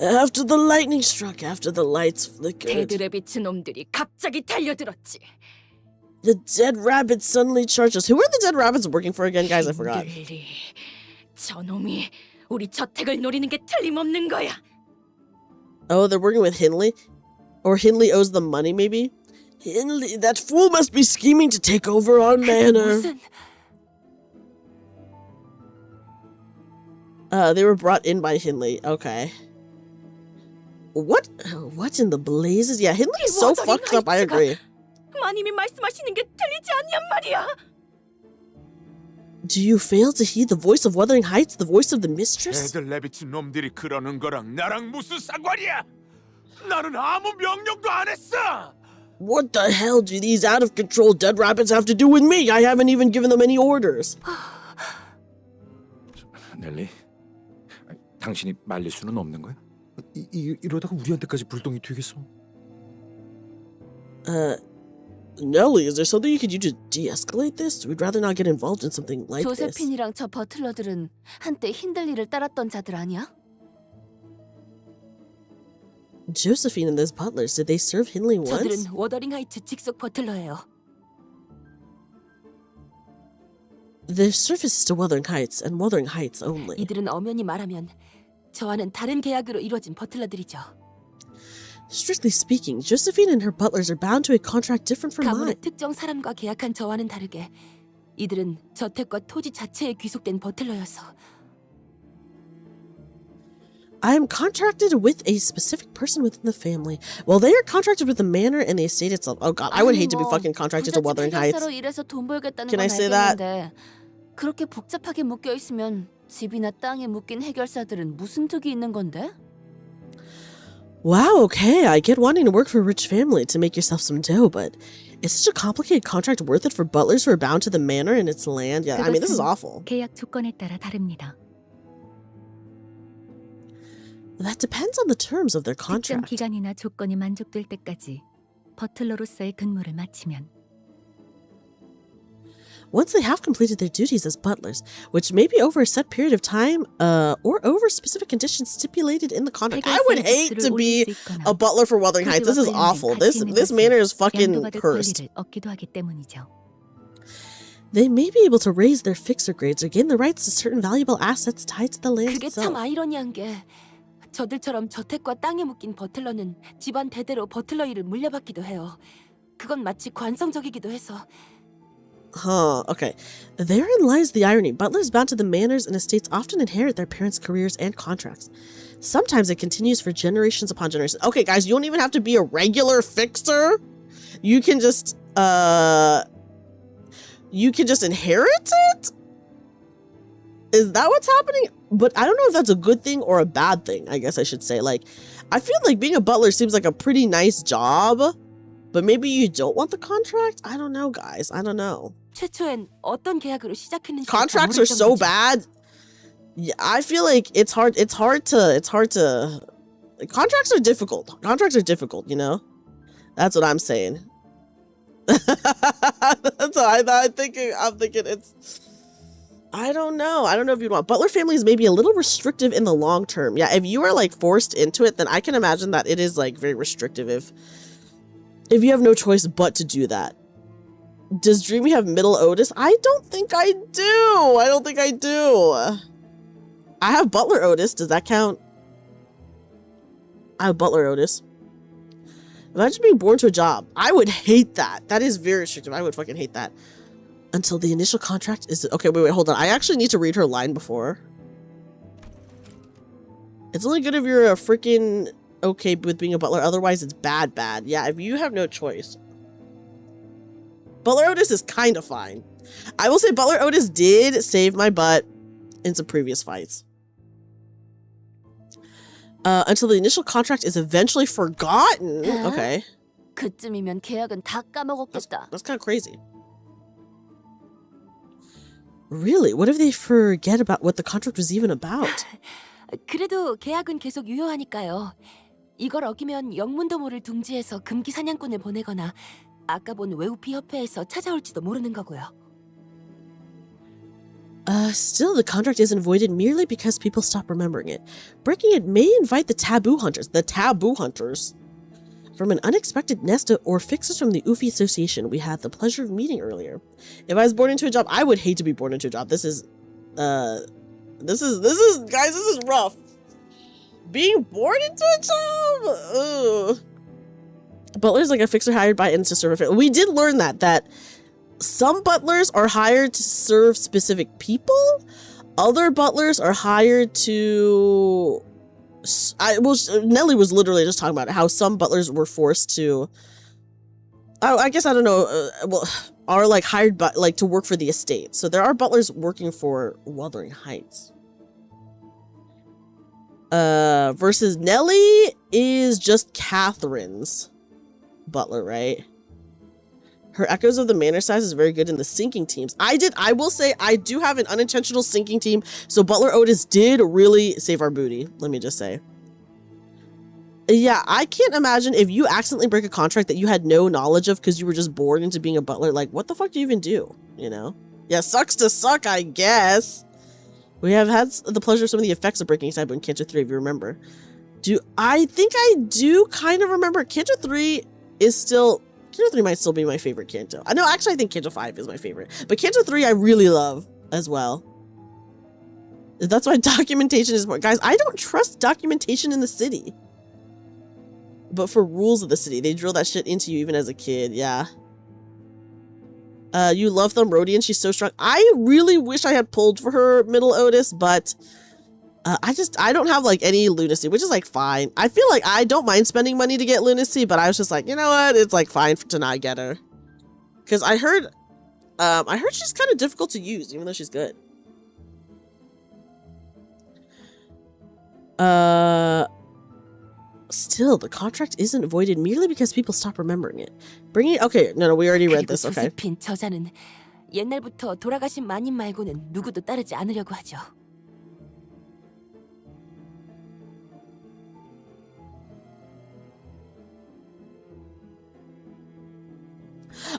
Speaker 1: After the lightning struck, after the lights flickered,
Speaker 4: 데드래비츠 놈들이 갑자기 달려들었지.
Speaker 1: the dead rabbits suddenly charged us. Who are the dead rabbits working for again, guys? I forgot.
Speaker 4: 힌들리, 저놈이 우리 저택을 노리는 게 틀림없는 거야.
Speaker 1: Oh, they're working with Hindley? Or Hindley owes them money, maybe? Hindley, that fool must be scheming to take over our manor. They were brought in by Hindley. Okay. What in the blazes? Yeah, Hindley's so fucked up, I agree.
Speaker 4: 마님이 말씀하시는 게 틀리지 않냔 말이야.
Speaker 1: Do you fail to heed the voice of Wuthering Heights, the voice of the mistress?
Speaker 6: 데들레비츠 놈들이 그러는 거랑 나랑 무슨 상관이야? 나는 아무 명령도 안 했어.
Speaker 1: What the hell do these out-of-control dead rabbits have to do with me? I haven't even given them any orders.
Speaker 7: 넬리, 당신이 말릴 수는 없는 거야? 이러다가 우리한테까지 불똥이 튀겠어.
Speaker 1: Nelly, is there something you could do to de-escalate this? We'd rather not get involved in something like this.
Speaker 9: 조세핀이랑 저 버틀러들은 한때 힌들리를 따랐던 자들 아니야?
Speaker 1: Josephine and those butlers, did they serve Hindley once?
Speaker 9: 저들은 워더링 하이츠 직속 버틀러예요.
Speaker 1: Their service is to Wuthering Heights and Wuthering Heights only.
Speaker 9: 이들은 엄연히 말하면 저와는 다른 계약으로 이루어진 버틀러들이죠.
Speaker 1: Strictly speaking, Josephine and her butlers are bound to a contract different from mine.
Speaker 9: 가문의 특정 사람과 계약한 저와는 다르게 이들은 저택과 토지 자체에 귀속된 버틀러여서.
Speaker 1: I am contracted with a specific person within the family, while they are contracted with the manor and the estate itself. Oh god, I would hate to be fucking contracted to Wuthering Heights.
Speaker 9: 일해서 돈 벌겠다는
Speaker 1: Can I
Speaker 9: 건
Speaker 1: say that?
Speaker 9: 알겠는데 그렇게 복잡하게 묶여 있으면 집이나 땅에 묶인 해결사들은 무슨 득이 있는 건데?
Speaker 1: Wow, okay, I get wanting to work for a rich family to make yourself some dough, but is such a complicated contract worth it for butlers who are bound to the manor and its land? Yeah, I mean, this is awful.
Speaker 16: 계약 조건에 따라 다릅니다.
Speaker 1: That depends on the terms of their
Speaker 16: 특정
Speaker 1: contract.
Speaker 16: 기간이나 조건이 만족될 때까지 버틀러로서의 근무를 마치면
Speaker 1: Once they have completed their duties as butlers, which may be over a set period of time, or over specific conditions stipulated in the contract. I would hate to be a butler for Wuthering Heights. This is awful. This manor is fucking cursed. They may be able to raise their fixer grades or gain the rights to certain valuable assets tied to the land
Speaker 9: 그게 참
Speaker 1: itself.
Speaker 9: 아이러니한 게 저들처럼 저택과 땅에 묶인 버틀러는 집안 대대로 버틀러 일을 물려받기도 해요. 그건 마치 관성적이기도 해서.
Speaker 1: Huh, okay. Therein lies the irony. Butlers bound to the manors and estates often inherit their parents' careers and contracts. Sometimes it continues for generations upon generations. Okay, guys, you don't even have to be a regular fixer. You can just inherit it? Is that what's happening? But I don't know if that's a good thing or a bad thing, I guess I should say. Like, I feel like being a butler seems like a pretty nice job. But maybe you don't want the contract? I don't know, guys. I don't know.
Speaker 9: 최초엔 어떤 계약으로 시작했는지
Speaker 1: Contracts are so bad. Yeah, I feel like it's hard to contracts are difficult. Contracts are difficult, you know? That's what I'm saying. That's what I'm thinking it's I don't know. I don't know if you'd want butler families may be a little restrictive in the long term. Yeah, if you are like forced into it, then I can imagine that it is like very restrictive if you have no choice but to do that. Does Dreamy have middle Otis? I don't think I do. I have Butler Otis. Does that count? I have Butler Otis. Imagine being born to a job. I would hate that. That is very restrictive. I would fucking hate that. Until the initial contract is... Okay, wait, hold on. I actually need to read her line before. It's only good if you're a freaking... okay with being a butler, otherwise it's bad. Yeah, if you have no choice. Butler Otis is kind of fine. I will say Butler Otis did save my butt in some previous fights. Until the initial contract is eventually forgotten. Okay.
Speaker 9: 그쯤이면 계약은 다 까먹었겠다.
Speaker 1: That's kind of crazy. Really? What if they forget about what the contract was even about?
Speaker 9: 그래도 계약은 계속 유효하니까요. 이걸 어기면 영문도 모를 둥지에서 금기 사냥꾼을 보내거나 아까 본 외우피 협회에서 찾아올지도 모르는 거고요.
Speaker 1: Still, the contract isn't voided merely because people stop remembering it. Breaking it may invite the taboo hunters. The taboo hunters. From an unexpected nest or fixers from the Ufi Association we had the pleasure of meeting earlier. If I was born into a job, I would hate to be born into a job. This is guys, this is rough. Being born into a job? Ugh. Butler's like a fixer hired by and to serve a family. We did learn that some butlers are hired to serve specific people. Other butlers are hired to... Nelly was literally just talking about how some butlers were forced to... I guess, I don't know, are like hired by, like to work for the estate. So there are butlers working for Wuthering Heights. Versus Nelly is just Catherine's butler, right? Her Echoes of the Manor size is very good in the sinking teams. I will say I do have an unintentional sinking team, so Butler Otis did really save our booty, let me just say. Yeah, I can't imagine if you accidentally break a contract that you had no knowledge of because you were just born into being a butler, like what the fuck do you even do, you know? Yeah, sucks to suck, I guess. We have had the pleasure of some of the effects of breaking Cyber in Canto 3, if you remember. I think I do kind of remember. Canto 3 is still... Canto 3 might still be my favorite Canto. No, actually, I think Canto 5 is my favorite. But Canto 3 I really love as well. That's why documentation is more... Guys, I don't trust documentation in the city. But for rules of the city, they drill that shit into you even as a kid, yeah. You love Thumb Rodian, she's so strong. I really wish I had pulled for her, Middle Otis, but... I don't have like any lunacy, which is like fine. I feel like I don't mind spending money to get lunacy, but I was just like, you know what? It's like fine to not get her. Cause I heard she's kind of difficult to use, even though she's good. Still, the contract isn't voided merely because people stop remembering it. Okay, no, we already read this, okay.
Speaker 9: 수습인 저자는 옛날부터 돌아가신 마님 말고는 누구도 따르지 않으려고 하죠.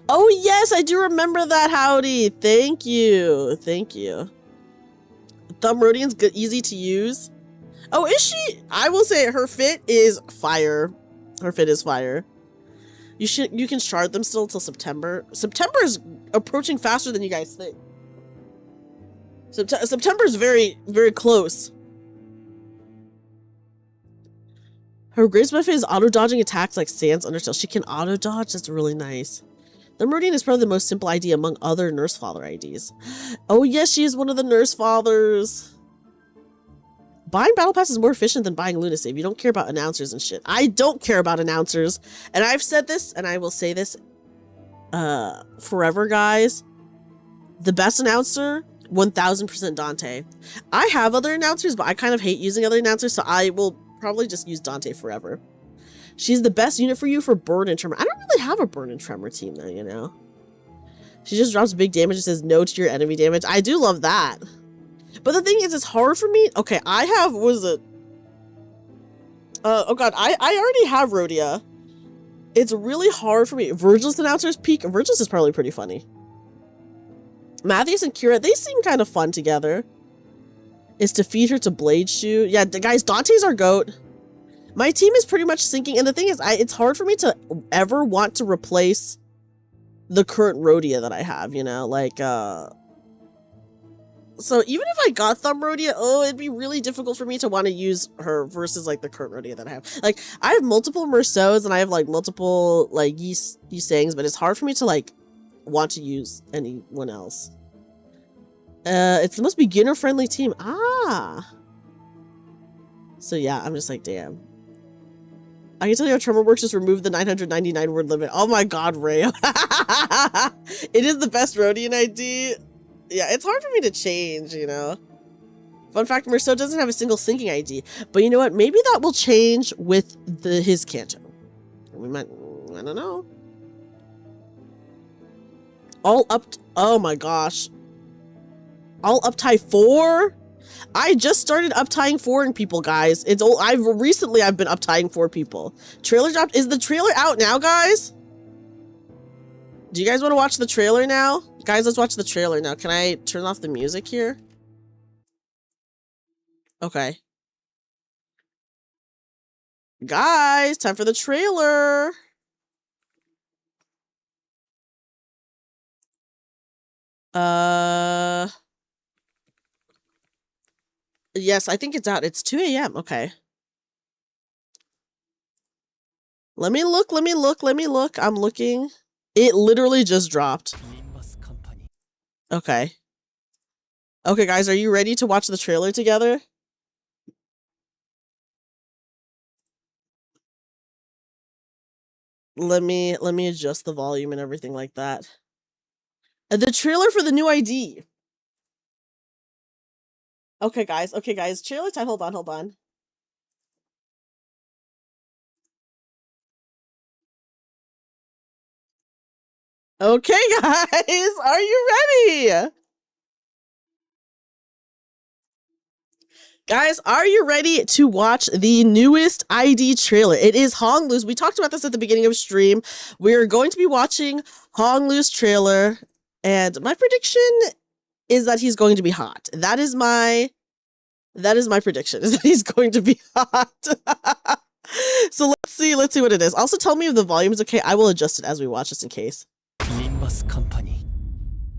Speaker 1: Oh yes, I do remember that, Howdy. Thank you. Thank you. Thumb Rodian's good, easy to use. Oh, is she? I will say her fit is fire. Her fit is fire. You can shard them still till September. September is approaching faster than you guys think. September is very, very close. Her Grace Buffet is auto-dodging attacks like Sans Undertale. She can auto-dodge? That's really nice. The Meridian is probably the most simple ID among other Nurse Father IDs. Oh yes, she is one of the Nurse Fathers. Buying Battle Pass is more efficient than buying Lunacy if you don't care about announcers and shit. I don't care about announcers. And I've said this, and I will say this forever, guys. The best announcer, 1000% Dante. I have other announcers, but I kind of hate using other announcers, so I will probably just use Dante forever. She's the best unit for you for Burn and Tremor. I don't really have a Burn and Tremor team though, you know? She just drops big damage and says no to your enemy damage. I do love that. But the thing is, it's hard for me. Okay, I have, oh god, I already have Rhodia. It's really hard for me. Virgil's announcers peak. Virgil's is probably pretty funny. Matthews and Kira, they seem kind of fun together. Is to feed her to Blade Shoe. Yeah, guys, Dante's our goat. My team is pretty much sinking, and the thing is, it's hard for me to ever want to replace the current Rhodia that I have, you know? Like, so even if I got Thumb Rhodia, it'd be really difficult for me to want to use her versus, like, the current Rhodia that I have. Like, I have multiple Merceaus, and I have, like, multiple, like, Yi Sangs, but it's hard for me to, like, want to use anyone else. It's the most beginner-friendly team. Ah! So, yeah, I'm just like, damn. I can tell you how Tremor works, just remove the 999 word limit. Oh my god, Ray. It is the best Rhodian ID. Yeah, it's hard for me to change, you know. Fun fact, Merceau doesn't have a single sinking ID. But you know what? Maybe that will change with his Canto. We might, I don't know. All up, oh my gosh. All up tie 4? I just started up-tying 4-ing people, guys. It's old. I've been up-tying 4 people. Trailer dropped. Is the trailer out now, guys? Do you guys want to watch the trailer now? Guys, let's watch the trailer now. Can I turn off the music here? Okay. Guys, time for the trailer. Yes, I think it's out. It's 2 a.m. Okay. Let me look. I'm looking. It literally just dropped. Okay. Okay, guys, are you ready to watch the trailer together? Let me adjust the volume and everything like that. The trailer for the new ID. Okay, guys. Trailer time. Hold on. Okay, guys, are you ready? Guys, are you ready to watch the newest ID trailer? It is Honglu's. We talked about this at the beginning of stream. We're going to be watching Honglu's trailer, and my prediction is that he's going to be hot. That is my prediction, is that he's going to be hot. So let's see what it is. Also, tell me if the volume is okay. I will adjust it as we watch, just in case.
Speaker 15: Limbus 컴퍼니.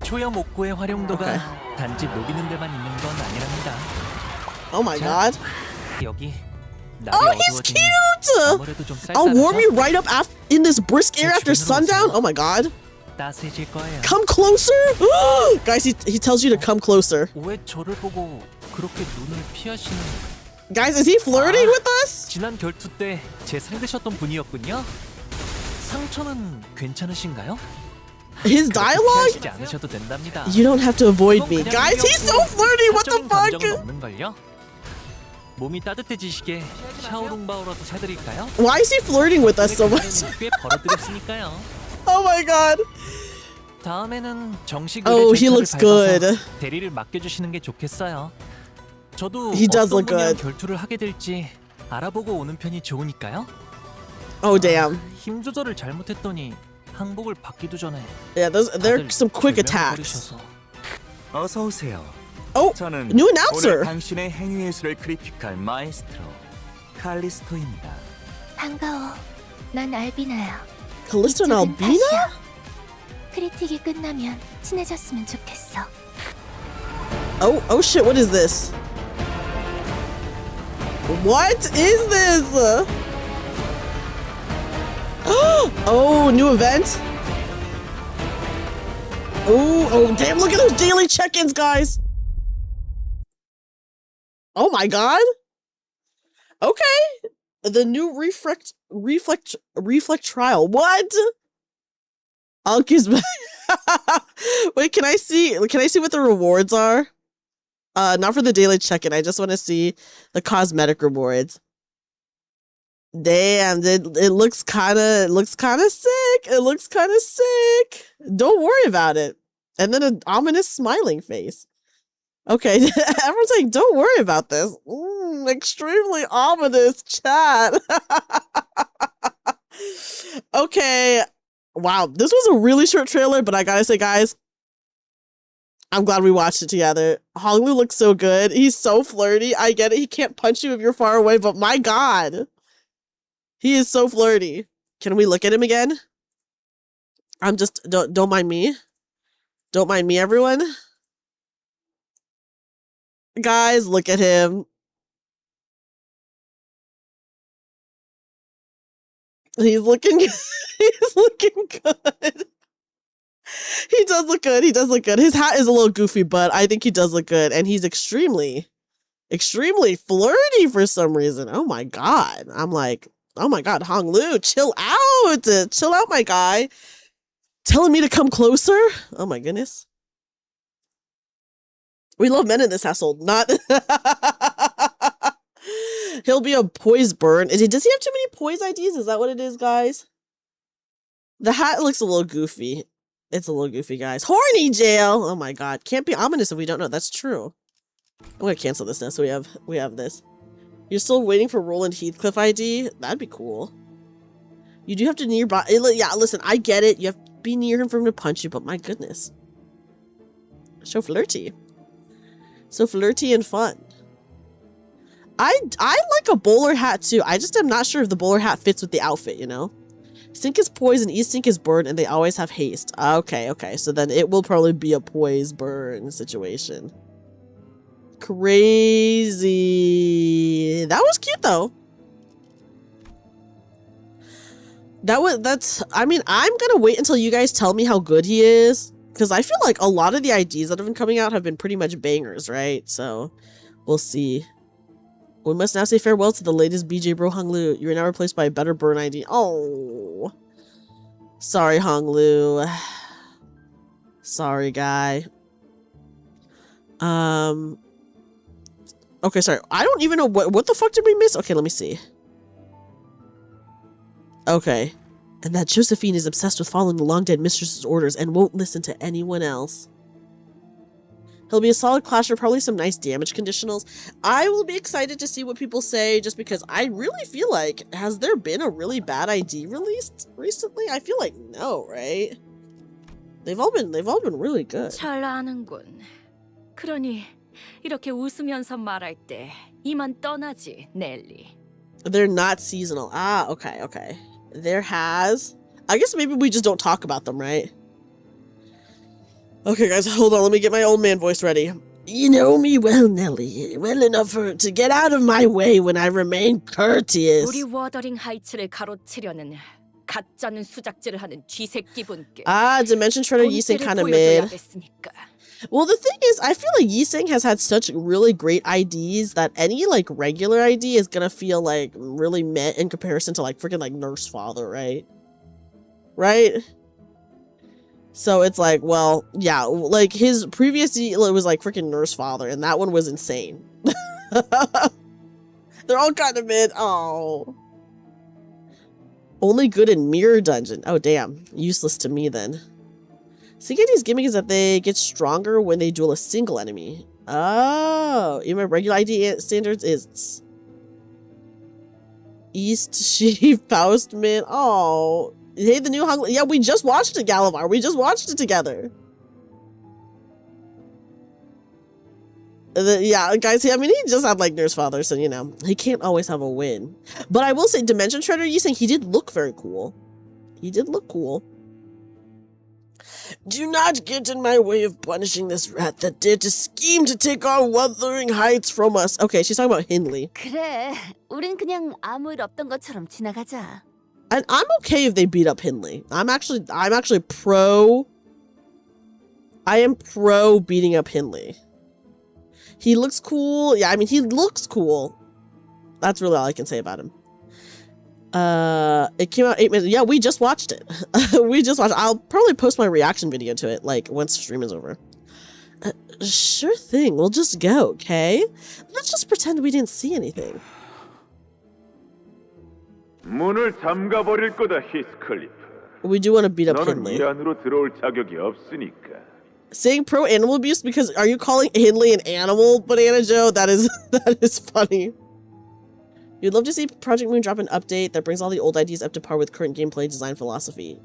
Speaker 15: 초염 옥구의 활용도가 단지 녹이는 데만 있는 건 아니랍니다.
Speaker 1: Oh my god.
Speaker 15: 여기
Speaker 1: Oh, he's cute! I'll warm you right up in this brisk air after sundown. Oh my god.
Speaker 15: 따스해질 거예요.
Speaker 1: Come closer? Guys, he tells you to come closer.
Speaker 15: 왜 저를 보고 그렇게 눈을 피하시는?
Speaker 1: Guys, is he flirting with us?
Speaker 15: 지난 결투 때 제 상대셨던 분이었군요. 상처는 괜찮으신가요?
Speaker 1: His dialogue? You don't have to avoid me. Guys, he's so flirty. What the fuck?
Speaker 15: 몸이 따뜻해지시게 샤오롱바오라도 사드릴까요?
Speaker 1: Why is he flirting with us so much?
Speaker 15: 꽤 벌어드렸으니까요.
Speaker 1: Oh my god.
Speaker 15: 다음에는 정식
Speaker 1: Oh, he looks good.
Speaker 15: 대리를 맡겨주시는 게 좋겠어요. 저도
Speaker 1: He does look
Speaker 15: 어떤 분이랑
Speaker 1: good.
Speaker 15: 결투를 하게 될지 알아보고 오는 편이 좋으니까요.
Speaker 1: Oh damn.
Speaker 15: 힘 조절을 잘못했더니 항복을 받기도 전에.
Speaker 1: Yeah, there's some quick attacks.
Speaker 17: 어서 오세요.
Speaker 1: Oh,
Speaker 17: 저는
Speaker 1: new announcer.
Speaker 17: 오늘 당신의 행위 예술을 크리틱할 마에스트로 칼리스토입니다.
Speaker 12: 반가워. 난 알비나야.
Speaker 1: Callisto and Albina?
Speaker 12: 크리틱이 끝나면 친해졌으면 좋겠어.
Speaker 1: Oh shit, what is this? What is this? Oh, new event? Oh damn, look at those daily check-ins, guys. Oh my god. Okay. The new reflect trial. What? Anki's back. Wait, can I see what the rewards are? Not for the daily check-in. I just want to see the cosmetic rewards. Damn, it looks kind of sick. It looks kind of sick. Don't worry about it. And then an ominous smiling face. Okay, everyone's like, don't worry about this. Extremely ominous chat. Okay. Wow, this was a really short trailer, but I gotta say, guys, I'm glad we watched it together. Honglu looks so good. He's so flirty. I get it. He can't punch you if you're far away, but my god. He is so flirty. Can we look at him again? I'm just, don't mind me. Don't mind me, everyone. Guys, look at him. He's looking good. He does look good. His hat is a little goofy, but I think he does look good. And he's extremely flirty for some reason. Oh my god. I'm like, oh my god, Honglu, chill out. Chill out, my guy. Telling me to come closer? Oh my goodness. We love men in this household. Not he'll be a poise burn. Does he have too many poise IDs? Is that what it is, guys? The hat looks a little goofy. It's a little goofy, guys. Horny jail. Oh my god. Can't be ominous if we don't know. That's true. I'm gonna cancel this now so we have this. You're still waiting for Roland Heathcliff ID? That'd be cool. You do have to nearby. Yeah, listen, I get it. You have to be near him for him to punch you, but my goodness. So flirty. So flirty and fun. I like a bowler hat too. I just am not sure if the bowler hat fits with the outfit, you know? Sync is poise and E-Sync is burn, and they always have haste. Okay, okay. So then it will probably be a poise burn situation. Crazy. That was cute though. I mean, I'm gonna wait until you guys tell me how good he is, because I feel like a lot of the IDs that have been coming out have been pretty much bangers, right? So we'll see. We must now say farewell to the latest BJ bro Honglu. You are now replaced by a better burn ID. Oh, sorry Honglu. Sorry guy. Okay, sorry. I don't even know what the fuck did we miss? Okay, let me see. Okay. And that Josephine is obsessed with following the long-dead mistress's orders and won't listen to anyone else. He'll be a solid clasher, probably some nice damage conditionals. I will be excited to see what people say, just because I really feel like, has there been a really bad ID released recently? I feel like no, right? They've all been really good.
Speaker 4: 잘 아는군. 그러니 이렇게 웃으면서 말할 때 이만 떠나지, 넬리.
Speaker 1: They're not seasonal. Ah, okay, okay. There has... I guess maybe we just don't talk about them, right? Okay, guys, hold on. Let me get my old man voice ready. You know me well, Nelly. Well enough to get out of my way when I remain courteous.
Speaker 4: 우리 워더링 하이츠를 가로치려는 가짜는 수작질을 하는 쥐새끼분께.
Speaker 1: Ah, Dimension Shredder Yiseng kind of mid. Well, the thing is, I feel like Yiseng has had such really great IDs that any, like, regular ID is gonna feel, like, really meh in comparison to, like, freaking, like, Nurse Father, right? Right? So it's like, well, yeah, like, his previous D was, like, freaking Nurse Father, and that one was insane. They're all kind of mid. Oh. Only good in Mirror Dungeon. Oh, damn. Useless to me, then. CKD's gimmick is that they get stronger when they duel a single enemy. Oh, even my regular ID standards is East She Faust Min. Oh, hey, the new Hong. Yeah, we just watched it, Galavar. We just watched it together. Yeah, guys. I mean, he just had like Nurse Father, so you know he can't always have a win. But I will say, Dimension Shredder, you saying he did look very cool. He did look cool. Do not get in my way of punishing this rat that dared to scheme to take our Wuthering Heights from us. Okay, she's talking about Hindley.
Speaker 9: 그래, 우린 그냥 아무 일 없던 것처럼 지나가자.
Speaker 1: And I'm okay if they beat up Hindley. I'm actually pro. I am pro beating up Hindley. He looks cool. Yeah, I mean, he looks cool. That's really all I can say about him. It came out 8 minutes. Yeah, we just watched it. We just watched it. I'll probably post my reaction video to it, like, once the stream is over. Sure thing. We'll just go, okay? Let's just pretend we didn't see anything.
Speaker 6: 문을 잠가버릴 거다, 히스클리프.
Speaker 1: We do want to beat up
Speaker 6: 너는
Speaker 1: Hindley.
Speaker 6: 이 안으로 들어올 자격이 없으니까.
Speaker 1: Saying pro animal abuse because are you calling Hindley an animal, Banana Joe? That is funny. You'd love to see Project Moon drop an update that brings all the old IDs up to par with current gameplay design philosophy.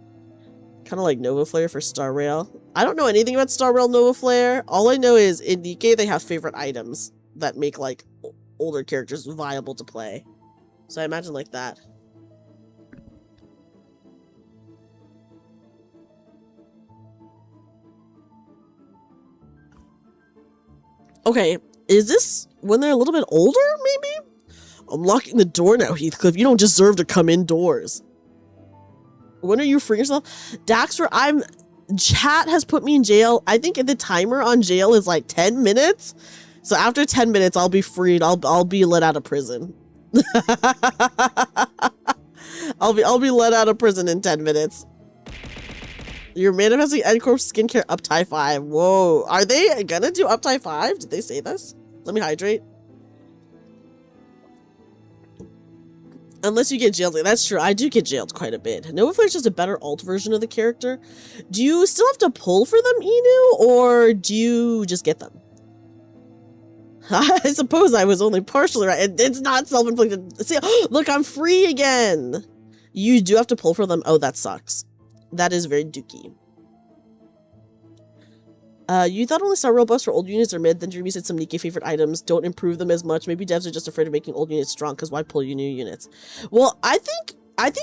Speaker 1: Kind of like Nova Flare for Star Rail. I don't know anything about Star Rail Nova Flare. All I know is in DK they have favorite items that make like older characters viable to play. So I imagine like that. Okay, is this when they're a little bit older, maybe? I'm locking the door now, Heathcliff. You don't deserve to come indoors. When are you freeing yourself? Daxter, chat has put me in jail. I think the timer on jail is like 10 minutes. So after 10 minutes, I'll be freed. I'll be let out of prison. I'll be let out of prison in 10 minutes. You're manifesting Endcorp skincare uptie 5. Whoa. Are they gonna do uptie 5? Did they say this? Let me hydrate. Unless you get jailed. That's true. I do get jailed quite a bit. Nova Flare is just a better alt version of the character. Do you still have to pull for them, Inu? Or do you just get them? I suppose I was only partially right. It's not self-inflicted. See, look, I'm free again. You do have to pull for them. Oh, that sucks. That is very dookie. You thought only saw real buffs for old units or mid, then Dreamy said some Nikke favorite items don't improve them as much. Maybe devs are just afraid of making old units strong, because why pull you new units? Well, I think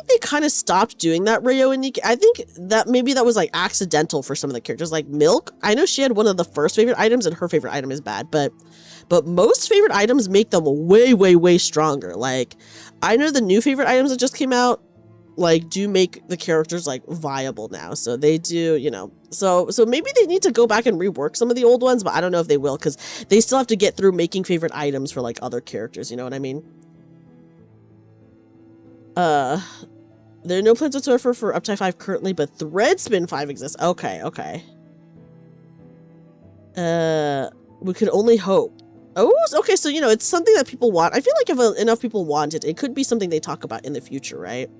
Speaker 1: they kind of stopped doing that, Rayo and Nikke. I think that maybe that was like accidental for some of the characters. Like Milk, I know she had one of the first favorite items and her favorite item is bad, but most favorite items make them way, way, way stronger. Like, I know the new favorite items that just came out, like, do make the characters, like, viable now. So they do, you know. So maybe they need to go back and rework some of the old ones, but I don't know if they will, because they still have to get through making favorite items for, like, other characters. You know what I mean? There are no plans whatsoever for Uptide 5 currently, but Threadspin 5 exists. Okay, okay. We could only hope. Oh, okay, so, you know, it's something that people want. I feel like if enough people want it, it could be something they talk about in the future, right?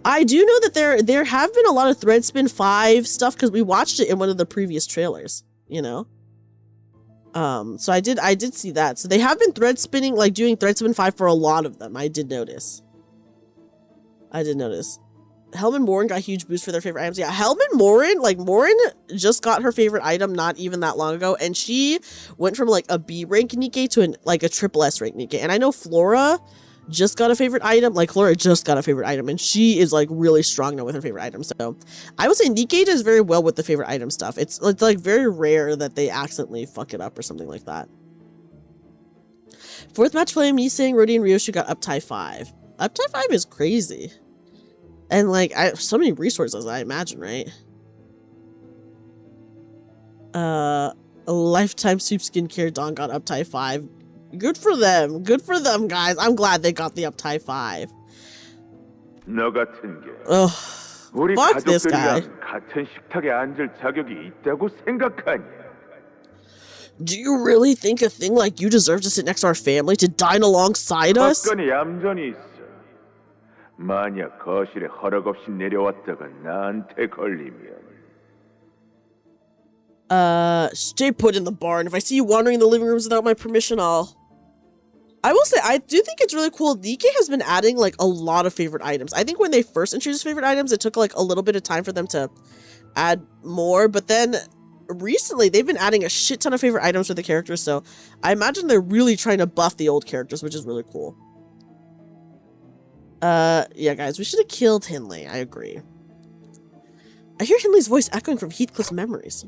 Speaker 1: I do know that there have been a lot of Threadspin 5 stuff, because we watched it in one of the previous trailers, you know? So I did see that. So they have been thread spinning, like, doing Threadspin 5 for a lot of them. I did notice. Helm and Morin got a huge boost for their favorite items. Yeah, Helm and Morin, like, Morin just got her favorite item not even that long ago, and she went from, like, a B rank Nikke to like a triple S rank Nikke. And I know Flora just got a favorite item, and she is, like, really strong now with her favorite item. So I would say Nikke does very well with the favorite item stuff. It's like very rare that they accidentally fuck it up or something like that. Fourth match flame, Nisang, Rodi, and Ryoshu got Uptide 5. Uptide 5 is crazy. And, like, so many resources, I imagine, right? A Lifetime Soup Skincare Dawn got Uptide 5. Good for them. Good for them, guys. I'm glad they got the Uptide 5.
Speaker 6: 너 같은 게
Speaker 1: Ugh.
Speaker 6: 우리
Speaker 1: Fuck this guy.
Speaker 6: 가족들이랑 같은 식탁에 앉을 자격이 있다고 생각하냐?
Speaker 1: Do you really think a thing like you deserve to sit next to our family, to dine alongside us?
Speaker 6: 헛건이 얌전히 있어. 만약 거실에 허락 없이 내려왔다가 나한테 걸리면
Speaker 1: stay put in the barn. If I see you wandering in the living rooms without my permission, I will say, I do think it's really cool. Nikke has been adding, like, a lot of favorite items. I think when they first introduced favorite items, it took, like, a little bit of time for them to add more, but then recently they've been adding a shit ton of favorite items for the characters, so I imagine they're really trying to buff the old characters, which is really cool. Yeah, guys, we should have killed Hindley. I agree. I hear Hindley's voice echoing from Heathcliff's memories.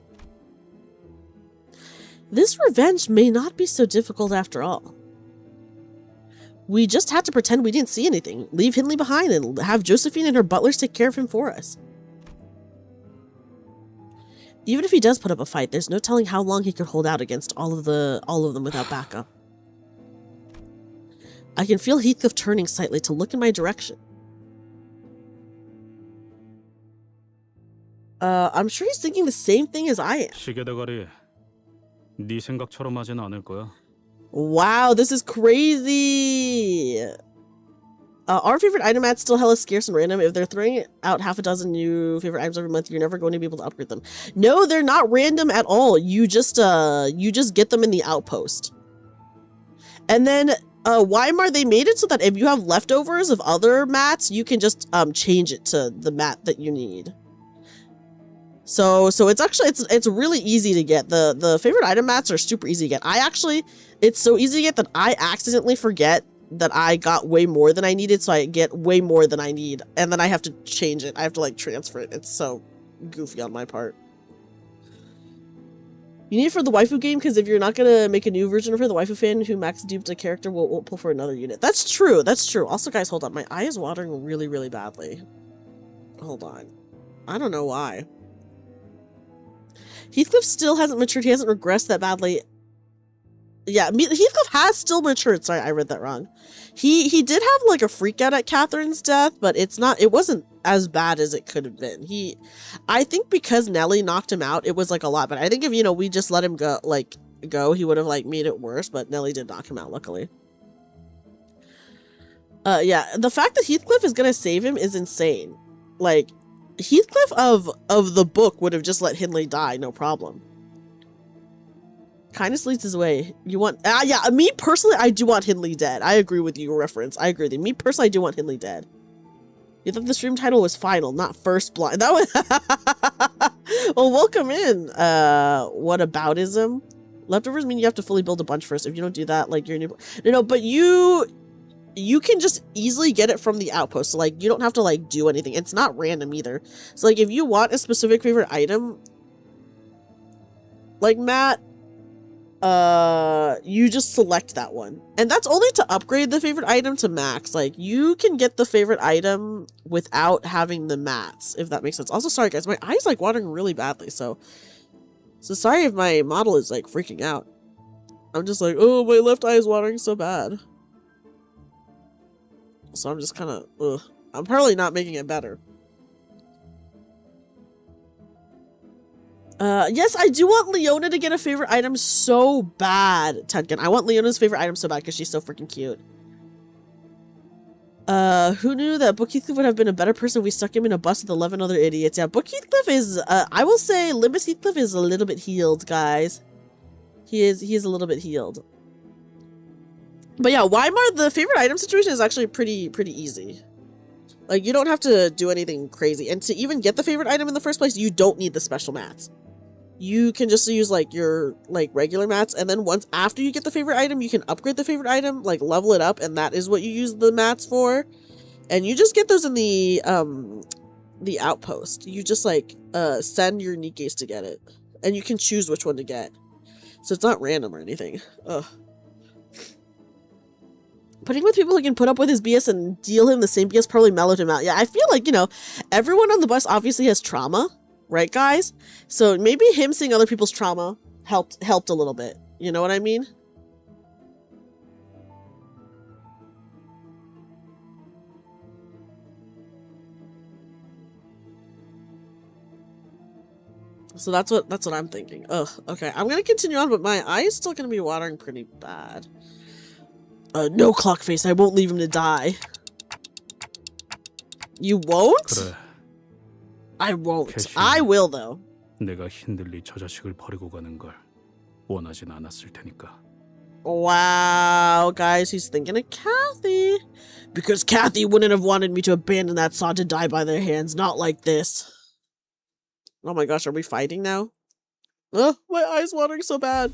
Speaker 1: This revenge may not be so difficult after all. We just had to pretend we didn't see anything, leave Hindley behind, and have Josephine and her butlers take care of him for us. Even if he does put up a fight, there's no telling how long he could hold out against all of them without backup. I can feel Heathcliff turning slightly to look in my direction. I'm sure he's thinking the same thing as I am.
Speaker 3: 시계대가리, 네 생각처럼 하진 않을 거야.
Speaker 1: Wow, this is crazy. Our favorite item ads still hella scarce and random. If they're throwing out half a dozen new favorite items every month, you're never going to be able to upgrade them. No, they're not random at all. You just get them in the outpost. And then Weimar, they made it so that if you have leftovers of other mats, you can just change it to the mat that you need. So it's actually it's really easy to get. The favorite item mats are super easy to get. It's so easy to get that I accidentally forget that I got way more than I needed, so I get way more than I need, and then I have to change it. I have to, like, transfer it. It's so goofy on my part. You need it for the waifu game, because if you're not gonna make a new version of her, the waifu fan who max duped a character won't pull for another unit. That's true. That's true. Also, guys, hold on. My eye is watering really, really badly. Hold on. I don't know why. Heathcliff still hasn't matured. He hasn't regressed that badly. Yeah, Heathcliff has still matured. Sorry, I read that wrong. He did have, like, a freak out at Catherine's death, but it wasn't as bad as it could have been. I think because Nelly knocked him out, it was, like, a lot. But I think if, you know, we just let him go, he would have, like, made it worse. But Nelly did knock him out, luckily. Yeah, the fact that Heathcliff is gonna save him is insane. Like, Heathcliff of the book would have just let Hindley die, no problem. Kindness leads his way. You want... yeah, me personally, I do want Hindley dead. I agree with you, reference. I agree with you. Me personally, I do want Hindley dead. You thought the stream title was Final, not First Blind. That was... Well, welcome in. What aboutism? Leftovers mean you have to fully build a bunch first. If you don't do that, like you're new. No, but you can just easily get it from the outpost. So like you don't have to like do anything. It's not random either. So like if you want a specific favorite item, like Matt, you just select that one. And that's only to upgrade the favorite item to max. Like you can get the favorite item without having the mats, if that makes sense. Also, sorry guys, my eyes like watering really badly, so sorry if my model is like freaking out. I'm just like, oh, my left eye is watering so bad. So I'm just kind of, ugh. I'm probably not making it better. Yes, I do want Leona to get a favorite item so bad, Tenkin. I want Leona's favorite item so bad because she's so freaking cute. Who knew that Book Heathcliff would have been a better person if we stuck him in a bus with 11 other idiots? Yeah, Book Heathcliff is, I will say Limbus Heathcliff is a little bit healed, guys. He is a little bit healed. But yeah, Weimar, the favorite item situation is actually pretty easy. Like, you don't have to do anything crazy. And to even get the favorite item in the first place, you don't need the special mats. You can just use like your like regular mats, and then once after you get the favorite item, you can upgrade the favorite item, like level it up, and that is what you use the mats for. And you just get those in the outpost. You just like send your Nikes to get it, and you can choose which one to get. So it's not random or anything. Ugh. Putting with people who can put up with his BS and deal him the same BS probably mellowed him out. Yeah, I feel like, you know, everyone on the bus obviously has trauma. Right, guys? So maybe him seeing other people's trauma helped a little bit. You know what I mean? So that's what I'm thinking. Ugh, okay. I'm gonna continue on, but my eye is still gonna be watering pretty bad. No, Clockface, I won't leave him to die. You won't?
Speaker 3: 그래.
Speaker 1: I won't.
Speaker 3: 캐시,
Speaker 1: I will though.
Speaker 3: 내가 힌들리 저 자식을 버리고 가는 걸 원하진 않았을 테니까.
Speaker 1: Wow, guys, he's thinking of Kathy. Because Kathy wouldn't have wanted me to abandon that sod to die by their hands, not like this. Oh my gosh, are we fighting now? Oh, my eye's watering so bad.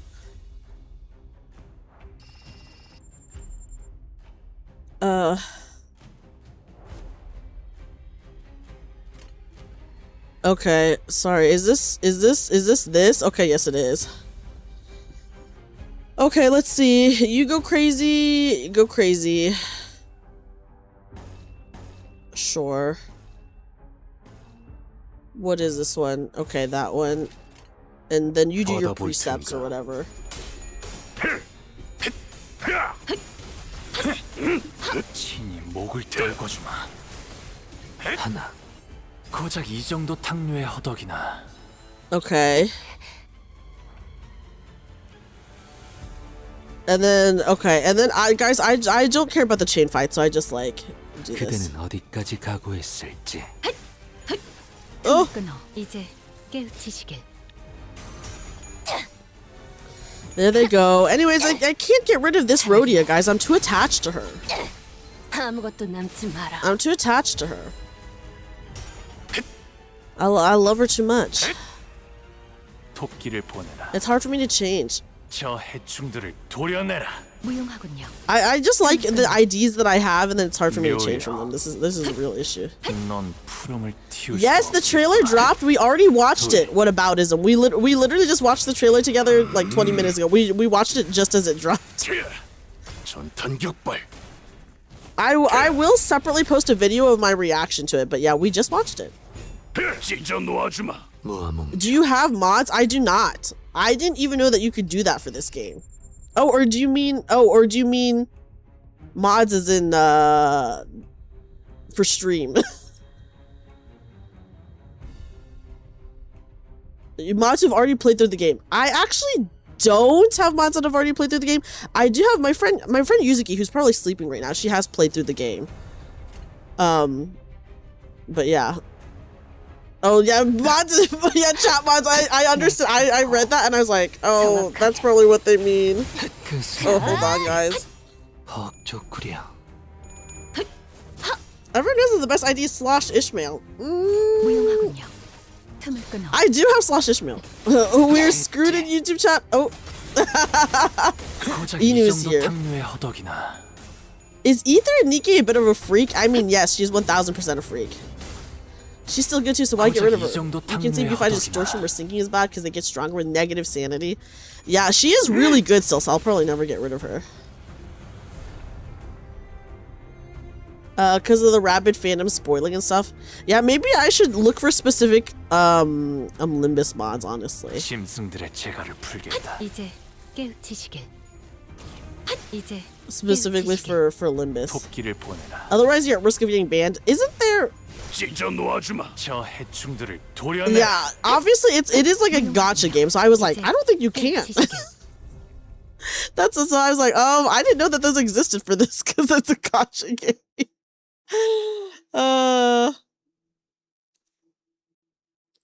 Speaker 1: Okay, sorry, is this? Okay, yes it is. Okay, let's see. You go crazy, go crazy. Sure. What is this one? Okay, that one. And then you do your precepts or whatever.
Speaker 5: 친히 목을 떼어주마. 하나. 고작 이 정도 탕류의 허덕이나.
Speaker 1: Okay. And then guys, I don't care about the chain fight, so I just like do this.
Speaker 15: 그대는 어디까지 각오했을지.
Speaker 1: Oh.
Speaker 16: 이제 깨우치시길.
Speaker 1: There they go. Anyways, I can't get rid of this Rhodia, guys. I'm too attached to her.
Speaker 9: 아무것도 남지 마라.
Speaker 1: I'm too attached to her. I love her too much.
Speaker 5: 토끼를 보내라.
Speaker 1: It's hard for me to change.
Speaker 5: 저 해충들을 도려내라.
Speaker 16: 무용하군요.
Speaker 1: I just like the IDs that I have, and then it's hard for me to change from them. This is a real issue.
Speaker 5: 넌 푸름을 틔울
Speaker 1: Yes, the trailer dropped. We already watched it. What aboutism? We literally just watched the trailer together like 20 minutes ago. We watched it just as it dropped.
Speaker 5: 전탄격발.
Speaker 1: I will separately post a video of my reaction to it, but yeah, we just watched it. Do you have mods? I do not. I didn't even know that you could do that for this game. Or do you mean mods as in for stream? Mods who've already played through the game. I actually don't have mods that have already played through the game. I do have my friend Yuzuki, who's probably sleeping right now. She has played through the game. But yeah. Oh yeah, mods. Yeah, chat mods. I understood. I read that and I was like, oh, that's probably what they mean. Oh, hold on, guys. Everyone knows that the best ID is /Ishmael. I do have Slash Ishmael. We're screwed in YouTube chat. Oh. Inu is here. Is Ether Nikki a bit of a freak? I mean, yes, she's 1000% a freak. She's still good too, so why get rid of her? You can see if you find distortion where sinking is bad because they get stronger with negative sanity. Yeah, she is really good still, so I'll probably never get rid of her. Because of the rabid fandom spoiling and stuff. Yeah, maybe I should look for specific Limbus mods, honestly. Specifically for Limbus. Otherwise, you're at risk of getting banned. Isn't there? Yeah, obviously it is like a gacha game, so I was like, I don't think you can. That's so I was like, I didn't know that those existed for this because it's a gacha game.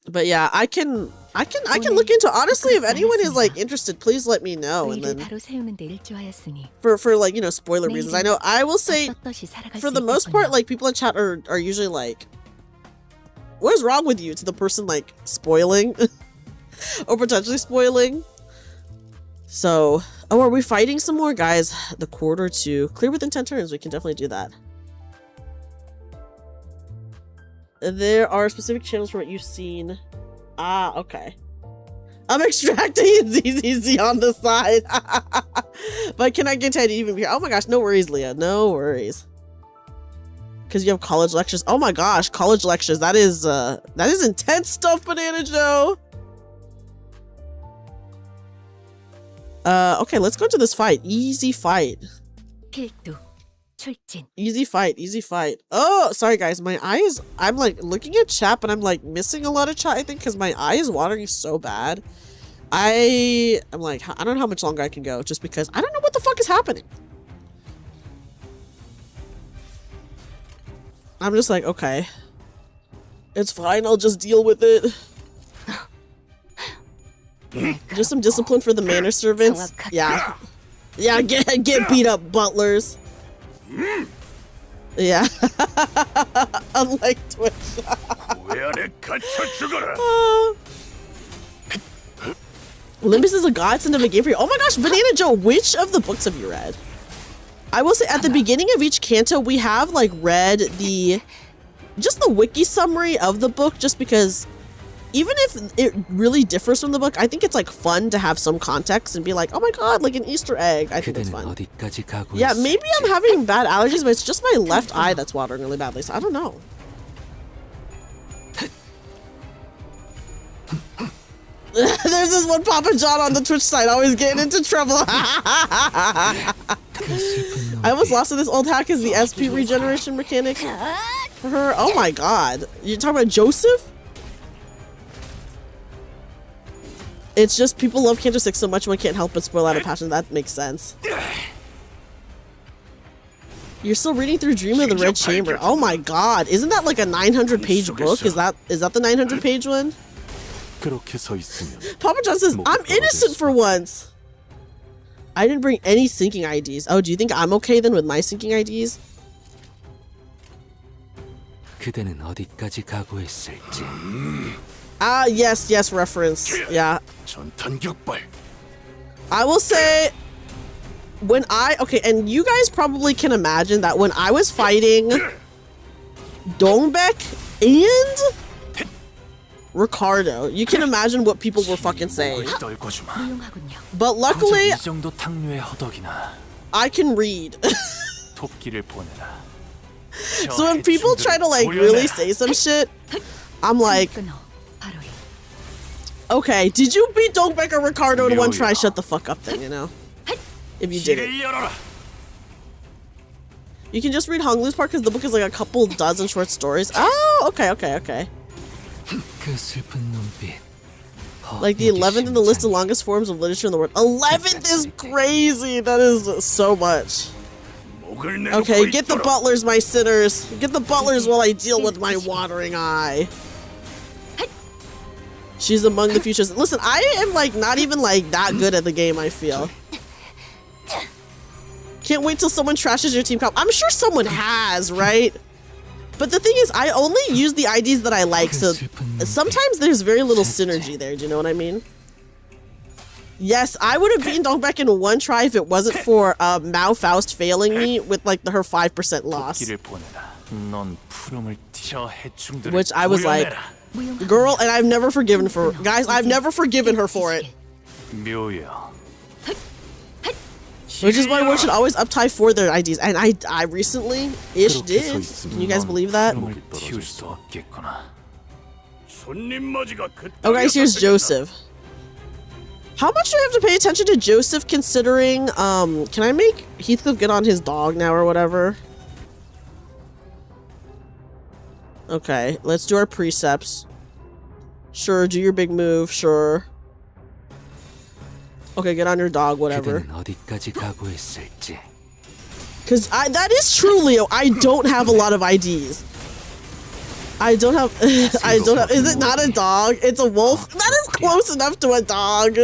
Speaker 1: But yeah, I can look into, honestly, if anyone is like interested, please let me know. And then for like, you know, spoiler reasons, I know I will say for the most part, like people in chat are usually like, what is wrong with you, to the person like spoiling or potentially spoiling. So, are we fighting some more guys? The quarter to clear within 10 turns. We can definitely do that. There are specific channels for what you've seen. Ah, okay. I'm extracting ZZZ on the side. But can I get 10 even here? Oh my gosh, no worries, Leah. No worries. Because you have college lectures. Oh my gosh, college lectures. That is intense stuff, Banana Joe. Okay, let's go to this fight. Easy fight. Easy fight, easy fight. Oh, sorry guys, my eyes, I'm like looking at chat, but I'm like missing a lot of chat, I think, because my eye is watering so bad. I'm like, I don't know how much longer I can go, just because I don't know what the fuck is happening. I'm just like, okay. It's fine, I'll just deal with it. Just some discipline for the manor servants. Yeah. Yeah, get beat up, butlers. Yeah. Unlike Twitch. Limbus is a godsend of a game for you. Oh my gosh, Banana Joe, which of the books have you read? I will say at the beginning of each canto, we have like read just the wiki summary of the book, just because even if it really differs from the book, I think it's like fun to have some context and be like, oh my god, like an Easter egg. I think it's fun. Yeah, maybe I'm having bad allergies, but it's just my left eye that's watering really badly, so I don't know. There's this one Papa John on the Twitch side always getting into trouble. I almost lost to this old hack is the SP regeneration mechanic for her. Oh my god. You're talking about Joseph? It's just people love Canto 6 so much one can't help but spoil out of passion. That makes sense. You're still reading through Dream of the Red Chamber. Oh my god. Isn't that like a 900-page book? Is that the 900-page one? Papa John says, I'm innocent for once. I didn't bring any syncing IDs. Oh, do you think I'm okay then with my syncing IDs? Ah, yes, reference. Yeah. I will say, when okay, and you guys probably can imagine that when I was fighting Dongbek and Ricardo, you can imagine what people were fucking saying. But luckily, I can read. So when people try to like really say some shit, I'm like, okay, did you beat Dongbek or Ricardo in one try? Shut the fuck up then, you know? If you did it. You can just read Honglu's part because the book is like a couple dozen short stories. Oh, okay. Like the 11th in the list of longest forms of literature in the world. 11th is crazy. That is so much. Okay, get the butlers, my sinners. Get the butlers while I deal with my watering eye. She's among the futures. Listen, I am like not even like that good at the game, I feel. Can't wait till someone trashes your team comp. I'm sure someone has, right? But the thing is, I only use the IDs that I like, so sometimes there's very little synergy there. Do you know what I mean? Yes, I would have beaten Dongbaek in one try if it wasn't for Mao Faust failing me with like her 5% loss. Which I was like, girl, and I've never forgiven for guys. I've never forgiven her for it. Which is why one should always uptie for their IDs. And I recently ish did. Can you guys believe that? Oh guys, here's Joseph. How much do I have to pay attention to Joseph considering, can I make Heathcliff get on his dog now or whatever? Okay, let's do our precepts. Sure, do your big move, sure. Okay, get on your dog, whatever. Cause that is true, Leo. I don't have a lot of IDs. I don't have, is it not a dog? It's a wolf? That is close enough to a dog.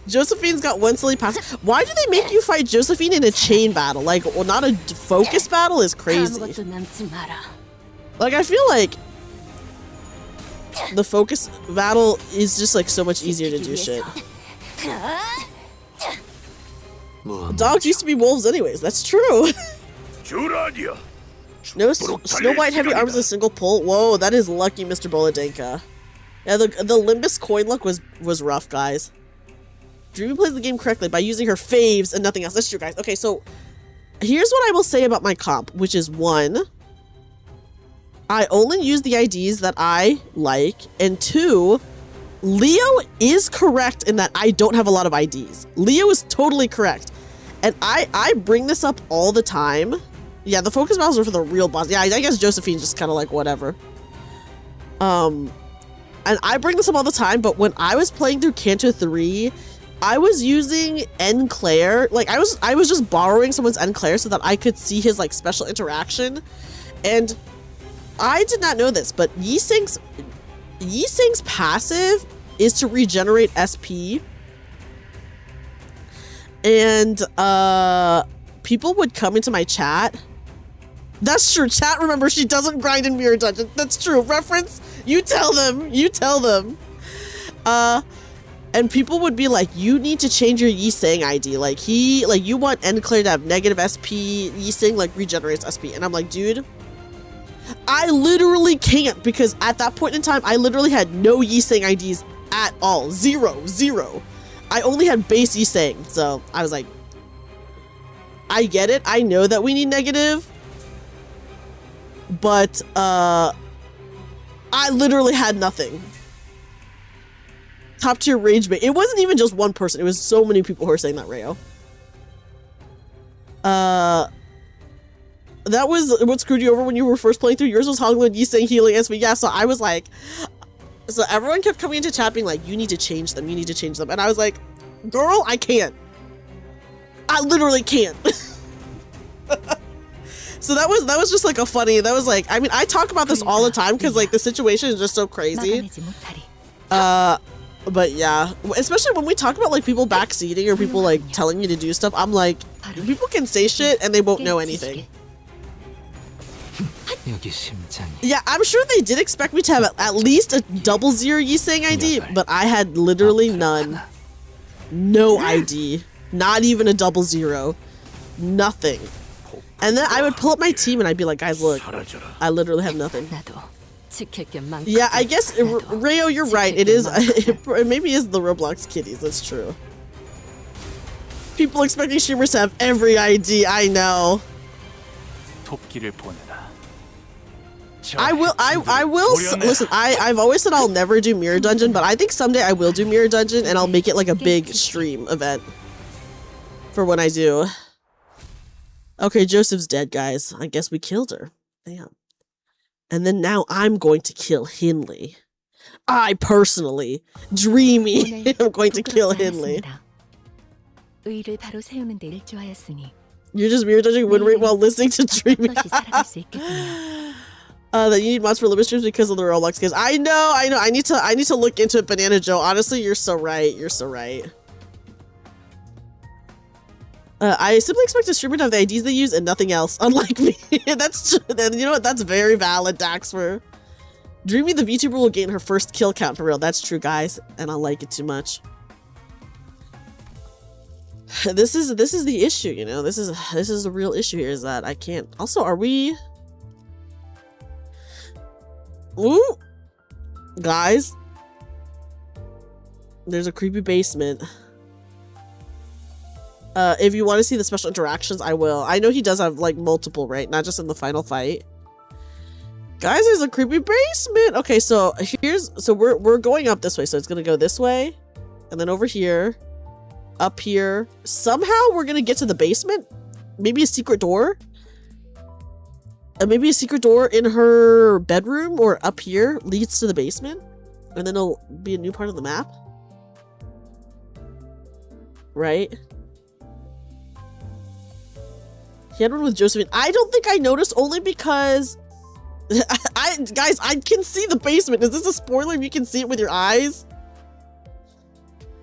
Speaker 1: Josephine's got one silly pass. Why do they make you fight Josephine in a chain battle? Like, well, not a focus battle is crazy. Like, I feel like the focus battle is just like so much easier to do shit. Dogs used to be wolves anyways, that's true. No Snow White heavy arms a single pull. Whoa, that is lucky, Mr. Bolodenka. Yeah, the Limbus coin luck was rough, guys. Dreamy plays the game correctly by using her faves and nothing else. That's true, guys. Okay, so here's what I will say about my comp, which is 1, I only use the IDs that I like, and 2, Leo is correct in that I don't have a lot of IDs. Leo is totally correct. And I bring this up all the time. Yeah, the focus battles are for the real boss. Yeah, I guess Josephine's just kind of like whatever. And I bring this up all the time, but when I was playing through Canto 3, I was using Claire. Like I was just borrowing someone's Claire so that I could see his like special interaction. And I did not know this, but Yi Sing's passive is to regenerate SP. And people would come into my chat. That's true. Chat, remember, she doesn't grind in Mirror Dungeon. That's true. Reference, you tell them. You tell them. And people would be like, you need to change your Yi Sang ID. Like, you want Claire to have negative SP. Yi Sang, like, regenerates SP. And I'm like, dude, I literally can't, because at that point in time, I literally had no Yi Sang IDs at all. Zero. I only had base Yi Sang. So I was like, I get it. I know that we need negative. But, I literally had nothing. Top tier rage bait. It wasn't even just one person. It was so many people who were saying that, Rayo. That was what screwed you over when you were first playing through. Yours was Hollywood, you saying healing SP. Yeah, so I was like, so everyone kept coming into chat being like, you need to change them. You need to change them. And I was like, girl, I can't. I literally can't. So that was just like a funny, that was like, I mean, I talk about this all the time because like the situation is just so crazy. But yeah, especially when we talk about like people backseating or people like telling you to do stuff, I'm like, people can say shit and they won't know anything. Yeah, I'm sure they did expect me to have at least a 00 Yi Sang ID, but I had literally none. No ID. Not even a 00. Nothing. And then I would pull up my team and I'd be like, guys, look, I literally have nothing. Yeah, I guess, Rayo, you're right. It is, it maybe is the Roblox kitties. That's true. People expecting streamers to have every ID. I know. I will, listen, I've always said I'll never do Mirror Dungeon, but I think someday I will do Mirror Dungeon and I'll make it like a big stream event for when I do. Okay, Joseph's dead, guys. I guess we killed her. Damn. And then now I'm going to kill Hindley. I personally, Dreamy, I'm going to kill Hindley. You're just mirror judging win rate while listening to Dreamy. That you need mods for Limbus streams because of the Roblox kids. I know. I need to look into it, Banana Joe. Honestly, you're so right. You're so right. I simply expect a streamer to have the IDs they use and nothing else, unlike me. That's true. You know what? That's very valid, Daxfer. Dreamy the VTuber will gain her first kill count for real. That's true, guys, and I like it too much. This is the issue, you know. This is the real issue here, is that I can't. Also, are we? Ooh, guys, there's a creepy basement. If you want to see the special interactions, I will. I know he does have like multiple, right? Not just in the final fight. Guys, there's a creepy basement. Okay, so we're going up this way, so it's gonna go this way, and then over here, up here. Somehow we're gonna get to the basement. Maybe a secret door. Maybe a secret door in her bedroom or up here leads to the basement, and then it'll be a new part of the map, right? He had one with Josephine. I don't think I noticed, only because guys, I can see the basement. Is this a spoiler if you can see it with your eyes?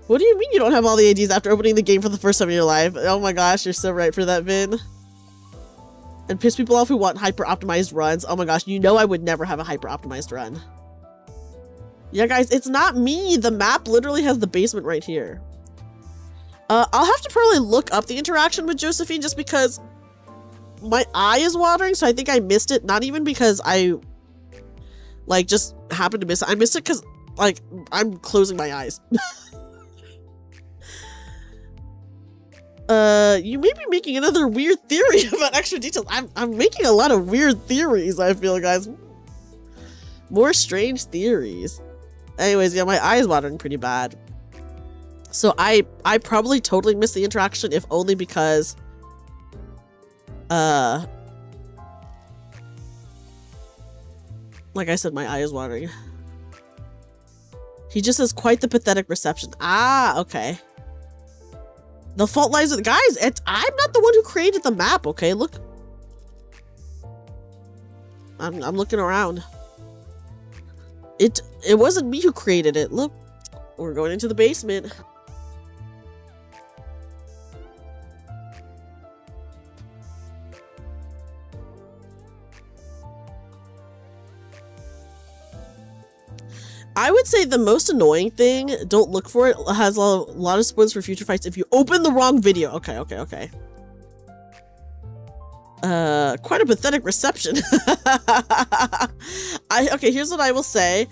Speaker 1: What do you mean you don't have all the IDs after opening the game for the first time in your life? Oh my gosh, you're so right for that, Vin. And piss people off who want hyper-optimized runs. Oh my gosh, you know I would never have a hyper-optimized run. Yeah, guys, it's not me. The map literally has the basement right here. I'll have to probably look up the interaction with Josephine just because my eye is watering, so I think I missed it. Not even because I like just happened to miss it. I missed it because like I'm closing my eyes. You may be making another weird theory about extra details. I'm making a lot of weird theories, I feel, guys. More strange theories. Anyways, yeah, my eye is watering pretty bad. So I probably totally missed the interaction, if only because like I said, my eye is watering. He just has quite the pathetic reception. Ah, okay. The fault lies with guys. I'm not the one who created the map. Okay, look. I'm looking around. It wasn't me who created it. Look, we're going into the basement. I would say the most annoying thing, don't look for it, has a lot of spoilers for future fights if you open the wrong video. Okay. Quite a pathetic reception. Okay, here's what I will say.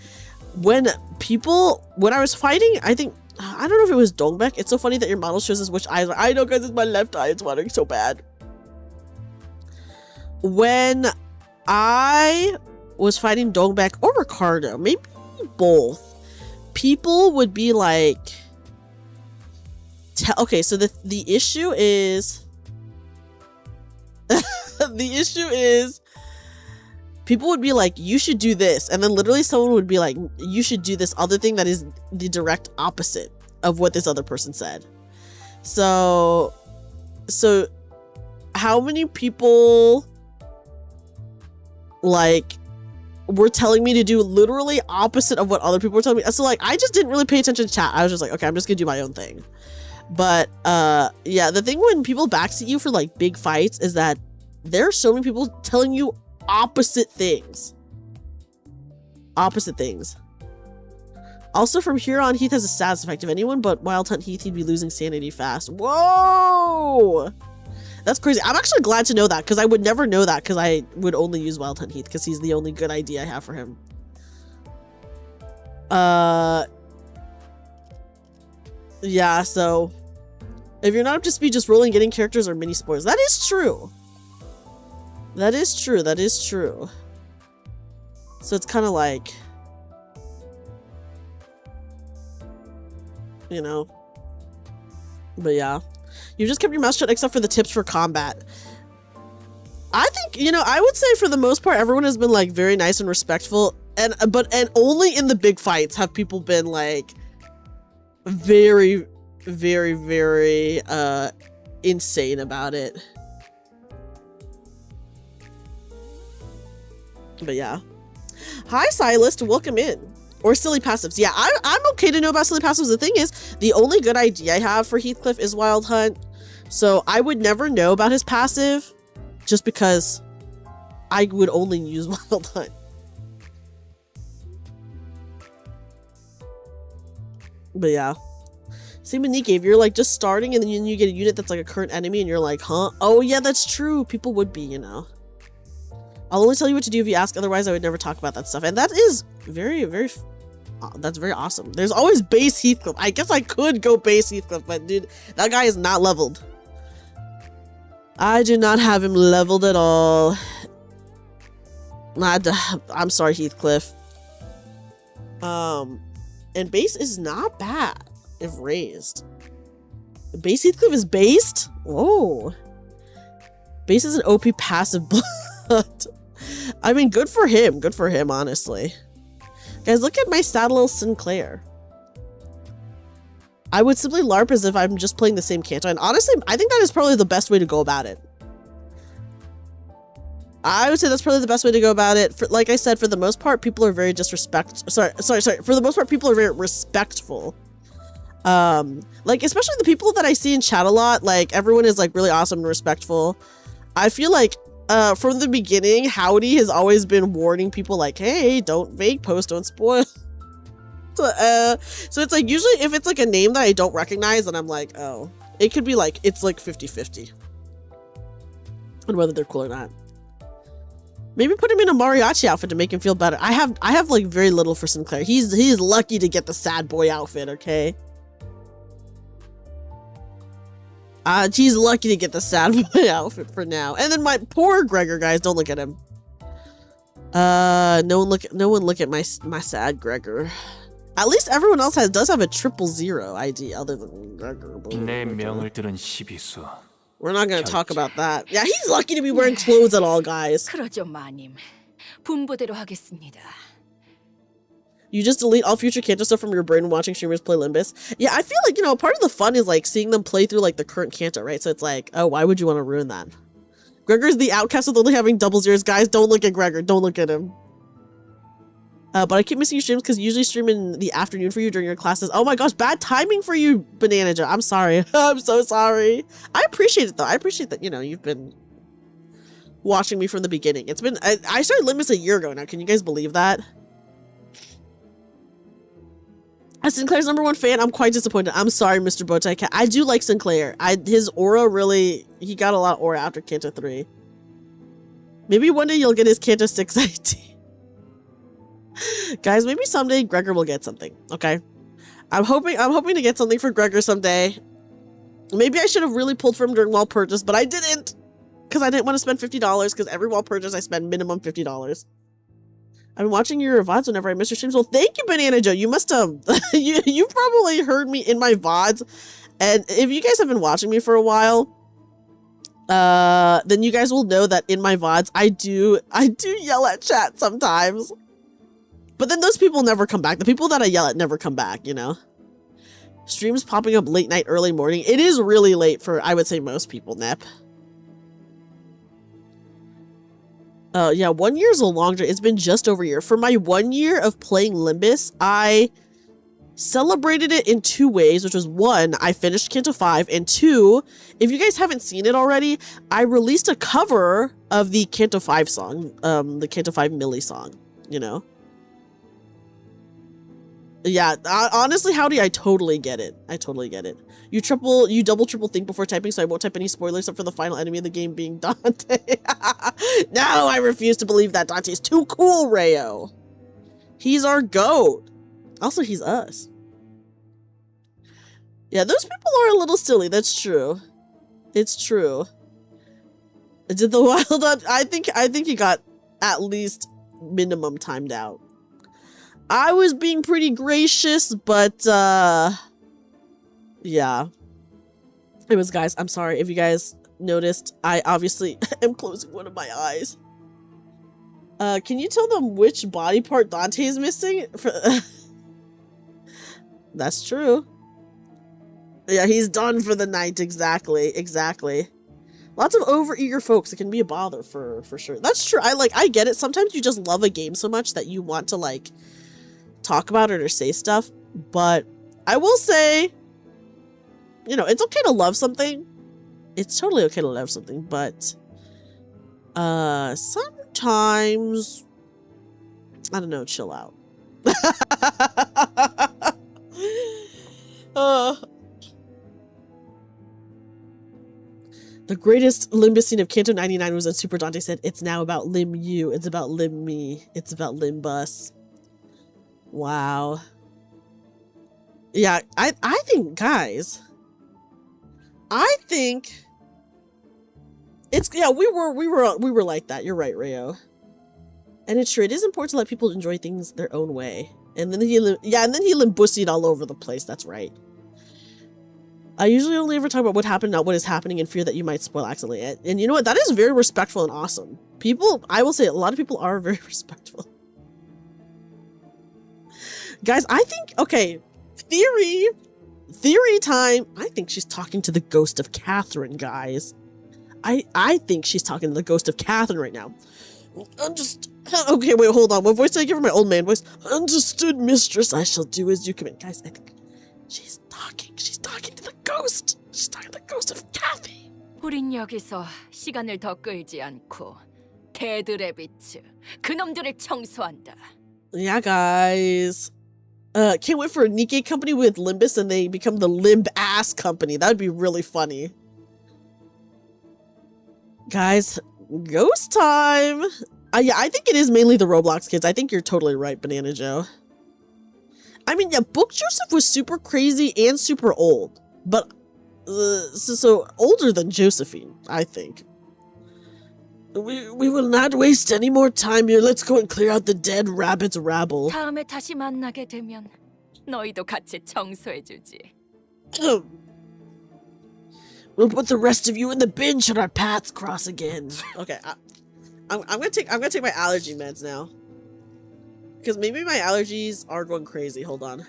Speaker 1: When I was fighting, I don't know if it was Dongbek. It's so funny that your model shows us which eyes. I know, guys, it's my left eye. It's watering so bad. When I was fighting Dongbek or Ricardo, maybe both, people would be like, okay, so the issue is the issue is people would be like, you should do this, and then literally someone would be like, you should do this other thing that is the direct opposite of what this other person said. So how many people like were telling me to do literally opposite of what other people were telling me? So like, I just didn't really pay attention to chat. I was just like, okay, I'm just gonna do my own thing. But yeah, the thing when people backseat you for like big fights is that there are so many people telling you opposite things. Also, from here on, Heath has a status effect. If anyone but Wild Hunt Heath, he'd be losing sanity fast. Whoa! That's crazy. I'm actually glad to know that, because I would never know that, because I would only use Wild Hunt Heath, because he's the only good idea I have for him. Yeah, so if you're not up to speed, just rolling, getting characters, or mini spoilers. That is true. That is true. So it's kind of like, you know, but yeah. You just kept your mouth shut except for the tips for combat. I think, you know, I would say for the most part, everyone has been like very nice and respectful, and only in the big fights have people been like very, very, very insane about it. But yeah. Hi, Silas, welcome in. Or silly passives. Yeah, I'm okay to know about silly passives. The thing is, the only good idea I have for Heathcliff is Wild Hunt. So I would never know about his passive just because I would only use Wild Hunt. But yeah. Same with Nikke. If you're like just starting and then you get a unit that's like a current enemy and you're like, huh? Oh yeah, that's true. People would be, you know. I'll only tell you what to do if you ask. Otherwise, I would never talk about that stuff. And that is very, very... that's very awesome. There's always base Heathcliff. I guess I could go base Heathcliff, but dude, that guy is not leveled. I do not have him leveled at all. I'm sorry, Heathcliff. And base is not bad if raised. Base Heathcliff is based? Whoa. Base is an OP passive, but I mean, good for him. Good for him, honestly. Guys, look at my sad little Sinclair. I would simply LARP as if I'm just playing the same Canto, and honestly, I think that is probably the best way to go about it. I would say that's probably the best way to go about it. Like I said, for the most part, people are very sorry. For the most part, people are very respectful. Like, especially the people that I see in chat a lot, like, everyone is, like, really awesome and respectful. I feel like, from the beginning, Howdy has always been warning people, like, hey, don't vague post, don't spoil. So it's, like, usually if it's, like, a name that I don't recognize, then I'm like, oh. It could be, like, it's, like, 50-50. On whether they're cool or not. Maybe put him in a mariachi outfit to make him feel better. I have like very little for Sinclair. He's lucky to get the sad boy outfit, okay? He's lucky to get the sad boy outfit for now. And then my poor Gregor, guys, don't look at him. No one look at my sad Gregor. At least everyone else does have a 000 ID other than Gregor. We're not gonna talk about that. Yeah, he's lucky to be wearing clothes at all, guys.
Speaker 4: 그러죠, 마님. 분부대로 하겠습니다.
Speaker 1: You just delete all future Canto stuff from your brain when watching streamers play Limbus. Yeah, I feel like, you know, part of the fun is like seeing them play through like the current Canto, right? So it's like, oh, why would you want to ruin that? Gregor's the outcast with only having 00s. Guys, don't look at Gregor. Don't look at him. But I keep missing your streams because you usually stream in the afternoon for you during your classes. Oh my gosh, bad timing for you, Banana Joe. I'm sorry. I'm so sorry. I appreciate it though. I appreciate that, you know, you've been watching me from the beginning. It's been, I started Limbus a year ago now. Can you guys believe that? As Sinclair's #1 fan, I'm quite disappointed. I'm sorry, Mr. Bowtie Cat. I do like Sinclair. His aura really, he got a lot of aura after Canto 3. Maybe one day you'll get his Canto 6 ID. Guys, maybe someday Gregor will get something, okay? I'm hoping to get something for Gregor someday. Maybe I should have really pulled for him during wall purchase, but I didn't. Because I didn't want to spend $50, because every wall purchase I spend minimum $50. I've been watching your VODs whenever I miss your streams. Well, thank you, Banana Joe. You must have... you probably heard me in my VODs. And if you guys have been watching me for a while, then you guys will know that in my VODs, I do yell at chat sometimes. But then those people never come back. The people that I yell at never come back, you know? Streams popping up late night, early morning. It is really late for, I would say, most people, Nep. Yeah, 1 year is a long journey. It's been just over a year. For my 1 year of playing Limbus, I celebrated it in 2 ways, which was 1, I finished Canto 5, and 2, if you guys haven't seen it already, I released a cover of the Canto 5 song, the Canto 5 Millie song, you know? Yeah, honestly, Howdy, I totally get it. I totally get it. You double, triple think before typing, so I won't type any spoilers except for the final enemy of the game being Dante. No, I refuse to believe that. Dante's too cool, Rayo. He's our GOAT. Also, he's us. Yeah, those people are a little silly. That's true. It's true. Did the wild hunt? I think he got at least minimum timed out. I was being pretty gracious, but yeah. Anyways, guys, I'm sorry if you guys noticed. I obviously am closing one of my eyes. Can you tell them which body part Dante is missing? That's true. Yeah, he's done for the night. Exactly. Lots of overeager folks. It can be a bother for sure. That's true. I get it. Sometimes you just love a game so much that you want to like talk about it or say stuff. But I will say, you know, it's okay to love something. It's totally okay to love something, but sometimes, I don't know, chill out. Greatest Limbus scene of Canto 99 was when Super Dante said, "It's now about Lim you. It's about Lim me. It's about Limbus." Wow. Yeah, I think, guys, I think it's, yeah, we were like that. You're right, Rayo. And it's true. It is important to let people enjoy things their own way. And then he limbussied all over the place. That's right. I usually only ever talk about what happened, not what is happening, in fear that you might spoil accidentally. And you know what? That is very respectful and awesome. People, I will say, a lot of people are very respectful. Guys, I think, okay, theory time. I think she's talking to the ghost of Catherine, guys. I think she's talking to the ghost of Catherine right now. Okay, wait, hold on. What voice did I give her? My old man voice. Understood, mistress. I shall do as you command. Guys, I think she's talking to the ghost. She's talking to the ghost of Kathy.
Speaker 4: 우린 여기서 시간을 더 끌지 않고 개들의 빛, 그놈들을 청소한다.
Speaker 1: Yeah, guys. Can't wait for a Nikkei company with Limbus and they become the Limb Ass company. That would be really funny. Guys, ghost time. Yeah, I think it is mainly the Roblox kids. I think you're totally right, Banana Joe. I mean, yeah, Book Joseph was super crazy and super old. But, so older than Josephine, I think. We will not waste any more time here. Let's go and clear out the dead rabbit's rabble.
Speaker 4: 다음에 다시 만나게 되면 너희도 같이 청소해주지.
Speaker 1: We'll put the rest of you in the bin should our paths cross again. Okay, I'm gonna take my allergy meds now. Because maybe my allergies are going crazy. Hold on.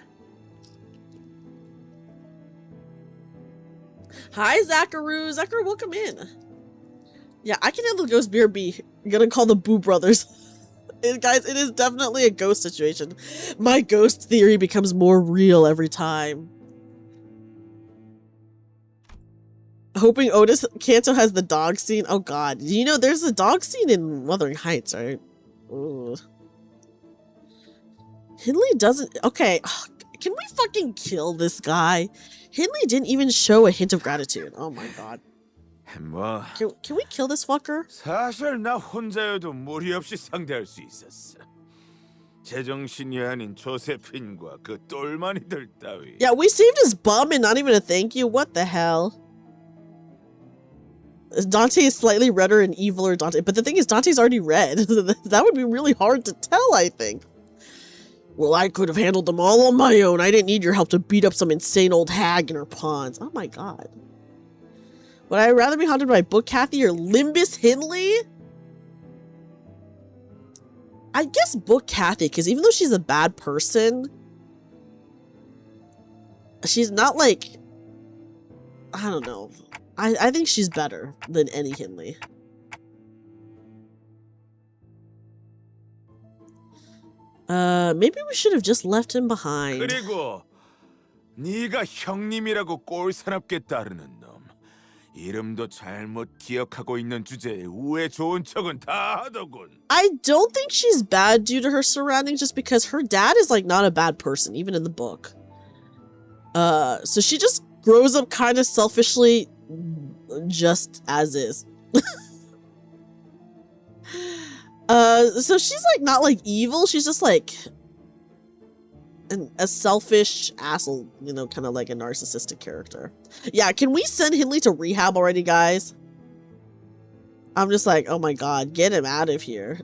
Speaker 1: Hi, Zacharu. Zacharu, welcome in. Yeah, I can handle Ghost BRB. I'm gonna call the Boo Brothers. Guys, it is definitely a ghost situation. My ghost theory becomes more real every time. Hoping Otis Canto has the dog scene. Oh god. You know, there's a dog scene in Wuthering Heights, right? Ooh. Hindley doesn't... Okay. Can we fucking kill this guy? Hindley didn't even show a hint of gratitude. Oh my god.
Speaker 6: 뭐
Speaker 1: Can we kill this fucker?
Speaker 6: 사실 나 혼자여도 무리 없이 상대할 수 있었어. 제정신이 아닌 조세핀과 그 똘마니들 따위.
Speaker 1: Yeah, we saved his bum and not even a thank you. What the hell? Dante is slightly redder and eviler Dante, but the thing is Dante's already red. That would be really hard to tell, I think. Well, I could have handled them all on my own. I didn't need your help to beat up some insane old hag in her pawns. Oh my god. Would I rather be haunted by Book Kathy or Limbus Hindley? I guess Book Kathy, because even though she's a bad person, she's not like... I don't know. I think she's better than any Hindley. Maybe we should have just left him behind.
Speaker 6: 그리고 네가 형님이라고 꼴사납게 따르는 놈. 이름도 잘못 기억하고 있는 주제에 우애 좋은 척은 다 하더군.
Speaker 1: I don't think she's bad due to her surroundings, just because her dad is like not a bad person, even in the book. So she just grows up kind of selfishly, just as is. So she's like not like evil, she's just like a selfish asshole, you know, kind of like a narcissistic character. Yeah, can we send Hindley to rehab already, guys? I'm just like, oh my god, get him out of here.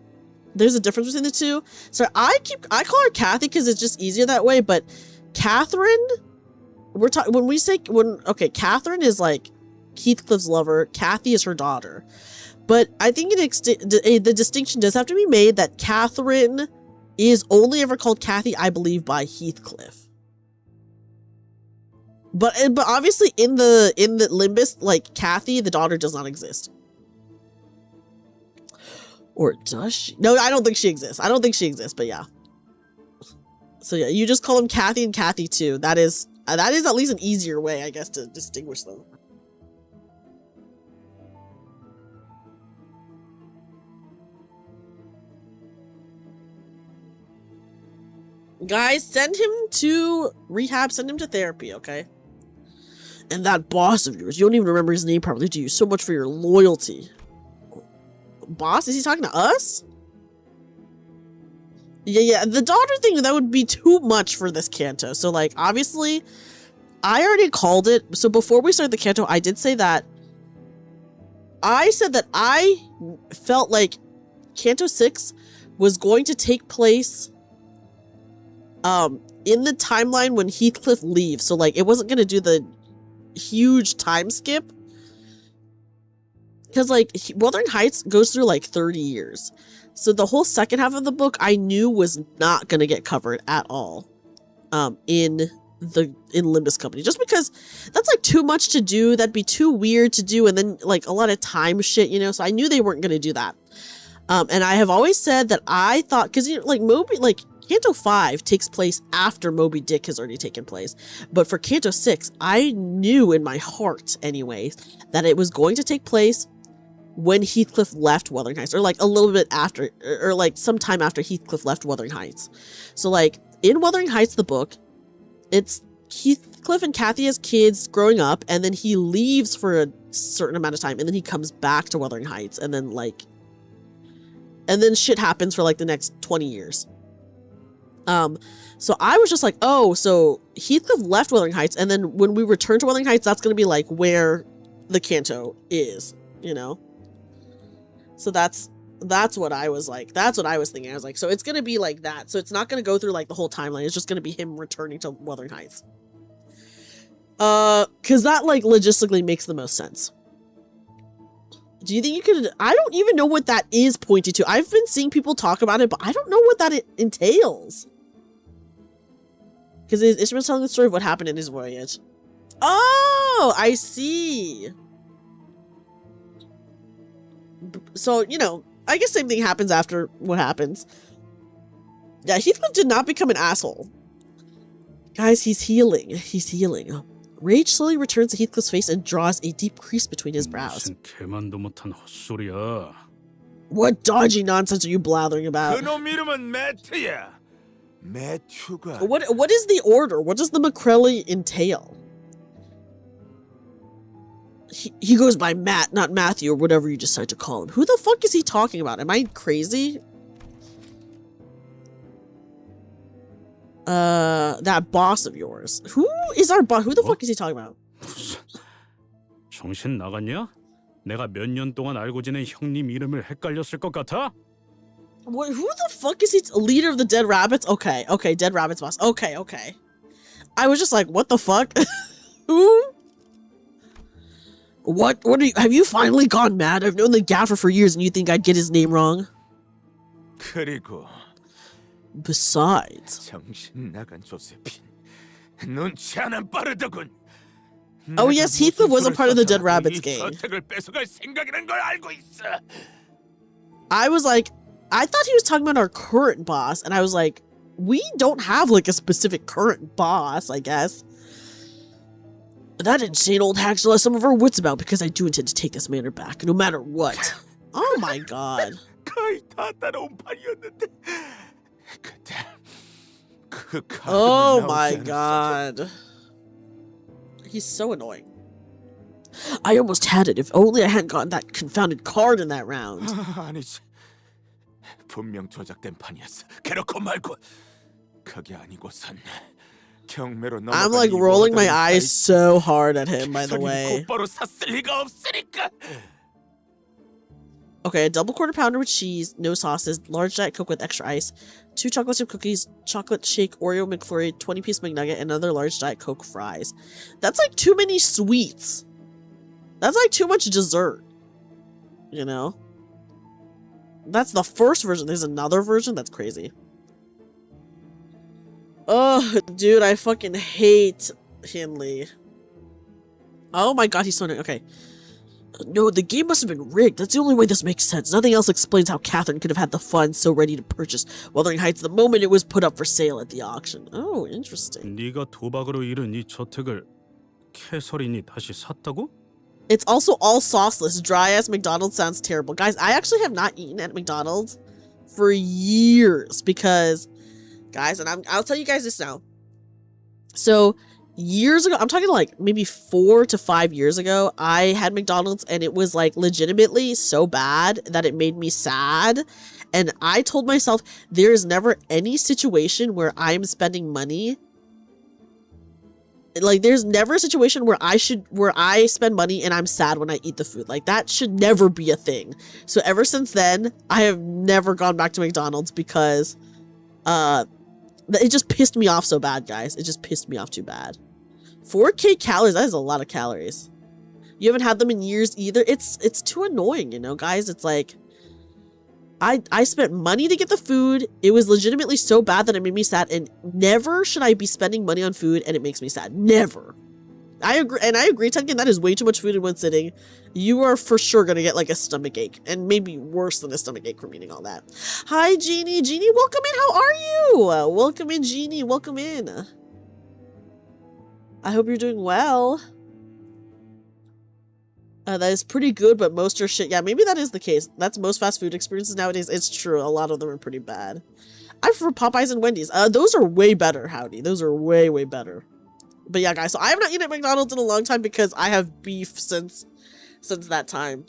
Speaker 1: There's a difference between the two. So I call her Kathy because it's just easier that way, but Catherine, okay, Catherine is like Heathcliff's lover, Kathy is her daughter. But I think the distinction does have to be made that Catherine is only ever called Kathy, I believe, by Heathcliff. But obviously in the Limbus, like Kathy, the daughter, does not exist. Or does she? No, I don't think she exists. I don't think she exists, but yeah. So yeah, you just call them Kathy and Kathy too. That is at least an easier way, I guess, to distinguish them. Guys, send him to rehab, send him to therapy, okay? And that boss of yours, you don't even remember his name properly, do you? So much for your loyalty. Boss? Is he talking to us? Yeah, the daughter thing, that would be too much for this Canto. So, like, obviously, I already called it. So before we started the Canto, I did say that I said that I felt like Canto 6 was going to take place in the timeline when Heathcliff leaves. So, like, it wasn't going to do the huge time skip. Because, like, Wuthering Heights goes through, like, 30 years. So the whole second half of the book I knew was not going to get covered at all in Limbus Company. Just because that's, like, too much to do. That'd be too weird to do. And then, like, a lot of time shit, you know? So I knew they weren't going to do that. And I have always said that I thought, because, you know, like, Canto 5 takes place after Moby Dick has already taken place. But for Canto 6, I knew in my heart, anyways, that it was going to take place when Heathcliff left Wuthering Heights, or like a little bit after, or like sometime after Heathcliff left Wuthering Heights. So like in Wuthering Heights, the book, it's Heathcliff and Kathy as kids growing up, and then he leaves for a certain amount of time, and then he comes back to Wuthering Heights, and then shit happens for like the next 20 years. So I was just like, oh, so Heathcliff left Wuthering Heights, and then when we return to Wuthering Heights, that's going to be like where the Canto is, you know? So that's what I was like. That's what I was thinking. I was like, so it's going to be like that. So it's not going to go through like the whole timeline. It's just going to be him returning to Wuthering Heights. Because that like logistically makes the most sense. Do you think you could... I don't even know what that is pointing to. I've been seeing people talk about it, but I don't know what that entails. Because Ishmael's telling the story of what happened in his voyage. Oh, I see. So, you know, I guess same thing happens after what happens. Yeah, Heathcliff did not become an asshole. Guys, he's healing. He's healing. Rage slowly returns to Heathcliff's face and draws a deep crease between his brows. What dodgy nonsense are you blathering about? What is the order? What does the McCrelly entail? He goes by Matt, not Matthew, or whatever you decide to call him. Who the fuck is he talking about? Am I crazy? That boss of yours. Who is our boss? Who the fuck is he talking about?
Speaker 3: 정신 나갔냐? 내가 몇 년 동안 알고 지낸 형님 이름을 헷갈렸을 것 같아?
Speaker 1: What, who the fuck is he? Leader of the Dead Rabbits? Okay, Dead Rabbits boss. Okay. I was just like, what the fuck? Who? What are you? Have you finally gone mad? I've known the gaffer for years, and you think I'd get his name wrong?
Speaker 6: 그리고
Speaker 1: besides,
Speaker 6: 정신 나간 조세핀, 눈치 하나 빠르더군.
Speaker 1: Oh yes, Heathcliff was a part of the Dead Rabbits gang. I was like, I thought he was talking about our current boss, and I was like, we don't have like a specific current boss, I guess. That insane old hag still has some of her wits about, because I do intend to take this manor back, no matter what. Oh my god. Oh my god. He's so annoying. I almost had it. If only I hadn't gotten that confounded card in that round.
Speaker 6: 아니지. 분명 조작된 판이었어. 그렇고 말고. 그게 아니고선 경매로 넘어간
Speaker 1: I'm like rolling my eyes so hard at him, by the way.
Speaker 6: 곧바로 샀을 리가 없으니까.
Speaker 1: Okay, a double quarter pounder with cheese, no sauces, large Diet Coke with extra ice, 2 chocolate chip cookies, chocolate shake, Oreo McFlurry, 20-piece McNugget, and another large Diet Coke fries. That's like too many sweets. That's like too much dessert. You know? That's the first version. There's another version? That's crazy. Oh, dude, I fucking hate Hindley. Oh my god, he's so annoying. Okay. No, the game must have been rigged. That's the only way this makes sense. Nothing else explains how Catherine could have had the funds so ready to purchase Wuthering Heights the moment it was put up for sale at the auction. Oh, interesting.
Speaker 3: 네가 도박으로 잃은 이 저택을 캐서린이 다시 샀다고?
Speaker 1: It's also all sauceless. Dry-ass McDonald's sounds terrible. Guys, I actually have not eaten at McDonald's for years because, guys, and I'll tell you guys this now. So, years ago, I'm talking like maybe 4 to 5 years ago, I had McDonald's and it was like legitimately so bad that it made me sad. And I told myself there's never any situation where I'm spending money. Like there's never a situation where I spend money and I'm sad when I eat the food. Like that should never be a thing. So ever since then, I have never gone back to McDonald's because it just pissed me off so bad, guys. It just pissed me off too bad. 4K calories, that is a lot of calories. You haven't had them in years either. It's too annoying, you know, guys. It's like I spent money to get the food. It was legitimately so bad that it made me sad, and never should I be spending money on food and it makes me sad. Never. I agree, Tenkin, that is way too much food in one sitting. You are for sure gonna get like a stomach ache, and maybe worse than a stomach ache from eating all that. Hi, Jeannie. Jeannie, welcome in. How are you? Welcome in, Jeannie. Welcome in. I hope you're doing well. That is pretty good, but most are shit. Yeah, maybe that is the case. That's most fast food experiences nowadays. It's true. A lot of them are pretty bad. I prefer Popeyes and Wendy's. Those are way better, Howdy. Those are way, way better. But yeah, guys, so I have not eaten at McDonald's in a long time because I have beef since that time.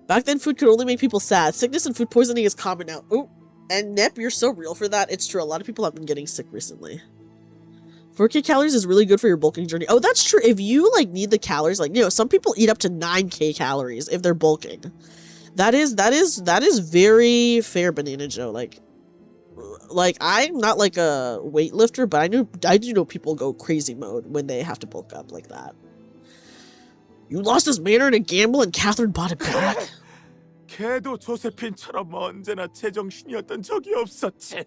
Speaker 1: Back then, food could only make people sad. Sickness and food poisoning is common now. Oh, and Nep, you're so real for that. It's true. A lot of people have been getting sick recently. 4K calories is really good for your bulking journey. Oh, that's true. If you like need the calories, like, you know, some people eat up to 9K calories if they're bulking. That is very fair, Banana Joe. Like I'm not like a weightlifter, but I do know people go crazy mode when they have to bulk up like that. You lost his manner in a gamble and Catherine bought it back.
Speaker 6: 걔도 조세핀처럼 언제나 제정신이었던 적이 없었지.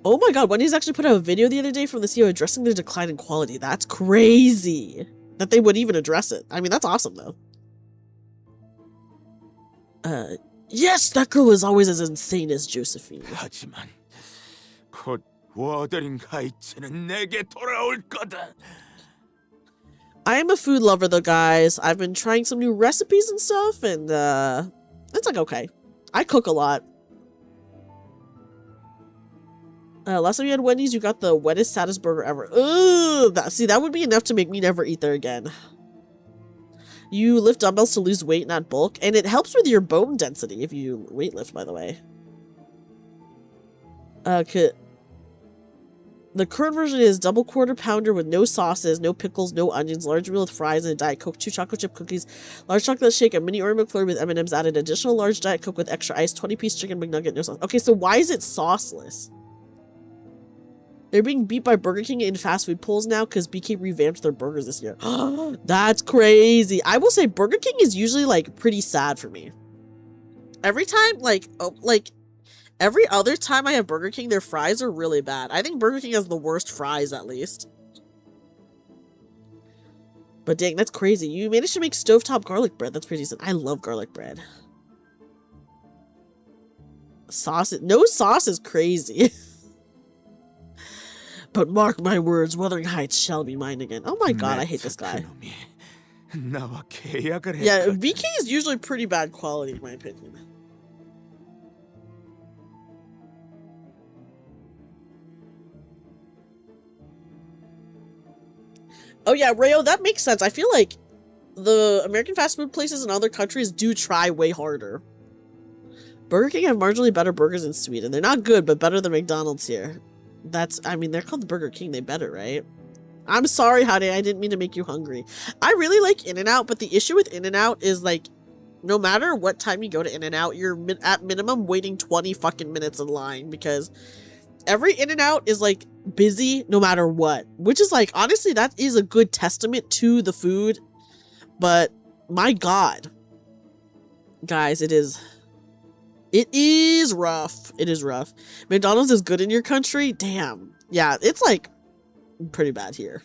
Speaker 1: Oh my god, Wendy's actually put out a video the other day from the CEO addressing the decline in quality. That's crazy that they would even address it. I mean, that's awesome though. Yes, that girl is always as insane as Josephine.
Speaker 6: 하지만 곧 워더링 하이츠는 내게 돌아올 거다.
Speaker 1: I am a food lover though, guys. I've been trying some new recipes and stuff, and it's like okay. I cook a lot. Last time you had Wendy's, you got the wettest, saddest burger ever. Ugh, that would be enough to make me never eat there again. You lift dumbbells to lose weight, not bulk, and it helps with your bone density if you weightlift, by the way. The current version is double quarter pounder with no sauces, no pickles, no onions, large meal with fries, and a Diet Coke, 2 chocolate chip cookies, large chocolate shake, a mini Oreo McFlurry with M&Ms added, additional large Diet Coke with extra ice, 20-piece chicken McNugget, no sauce. Okay, so why is it sauceless? They're being beat by Burger King in fast food polls now because BK revamped their burgers this year. That's crazy. I will say Burger King is usually like pretty sad for me. Every time, every other time I have Burger King, their fries are really bad. I think Burger King has the worst fries, at least. But dang, that's crazy. You managed to make stovetop garlic bread. That's pretty decent. I love garlic bread. No sauce is crazy. But mark my words, Wuthering Heights shall be mine again. Oh my god, I hate this guy. Yeah, VK is usually pretty bad quality, in my opinion. Oh yeah, Rayo, that makes sense. I feel like the American fast food places in other countries do try way harder. Burger King have marginally better burgers in Sweden. They're not good, but better than McDonald's here. I mean, they're called the Burger King. They better, right? I'm sorry, Howdy. I didn't mean to make you hungry. I really like In-N-Out, but the issue with In-N-Out is, like, no matter what time you go to In-N-Out, you're at minimum waiting 20 fucking minutes in line because every In-N-Out is, like, busy no matter what. Which is, like, honestly, that is a good testament to the food. But, my god. Guys, it is rough. It is rough. McDonald's is good in your country? Damn. Yeah, it's like pretty bad here.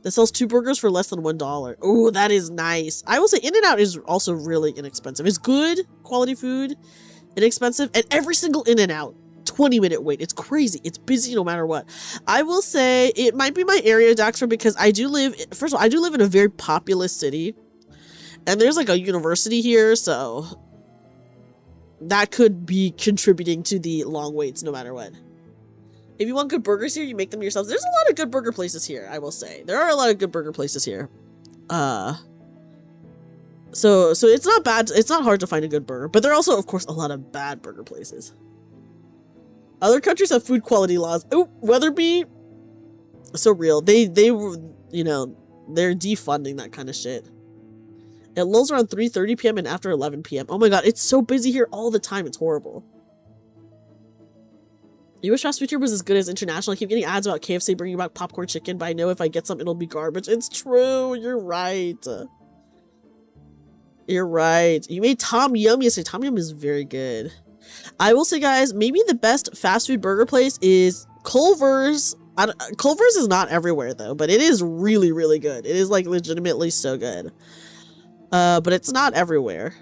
Speaker 1: That sells 2 burgers for less than $1. Oh, that is nice. I will say In-N-Out is also really inexpensive. It's good quality food, inexpensive, and every single In-N-Out, 20-minute wait. It's crazy. It's busy no matter what. I will say it might be my area, Daxter, because first of all, I do live in a very populous city, and there's like a university here, so that could be contributing to the long waits no matter what. If you want good burgers here, you make them yourselves. There's a lot of good burger places here, I will say. There are a lot of good burger places here. So it's not bad. It's not hard to find a good burger, but there are also, of course, a lot of bad burger places. Other countries have food quality laws. Oh, Weatherby, so real. They you know, they're defunding that kind of shit. It lulls around 3:30 p.m. and after 11 p.m. Oh my god, it's so busy here all the time. It's horrible. US fast food was as good as international. I keep getting ads about KFC bringing back popcorn chicken, but I know if I get some, it'll be garbage. It's true. You're right. You're right. You made Tom Yum yesterday. Tom Yum is very good. I will say, guys, maybe the best fast food burger place is Culver's. Culver's is not everywhere, though, but it is really, really good. It is, like, legitimately so good. But it's not everywhere.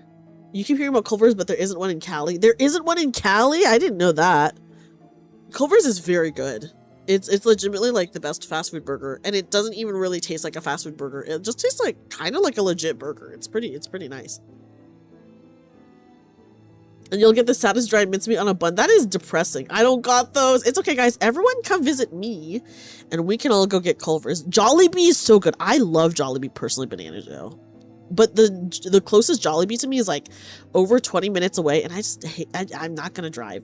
Speaker 1: You keep hearing about Culver's, but there isn't one in Cali. There isn't one in Cali? I didn't know that. Culver's is very good. It's legitimately like the best fast food burger, and it doesn't even really taste like a fast food burger. It just tastes like kind of like a legit burger. It's pretty nice. And you'll get the saddest dried mincemeat on a bun. That is depressing. I don't got those. It's okay, guys. Everyone come visit me, and we can all go get Culver's. Jollibee is so good. I love Jollibee personally, Banana Joe. But the closest Jollibee to me is like over 20 minutes away, and I just hate. I'm not gonna drive.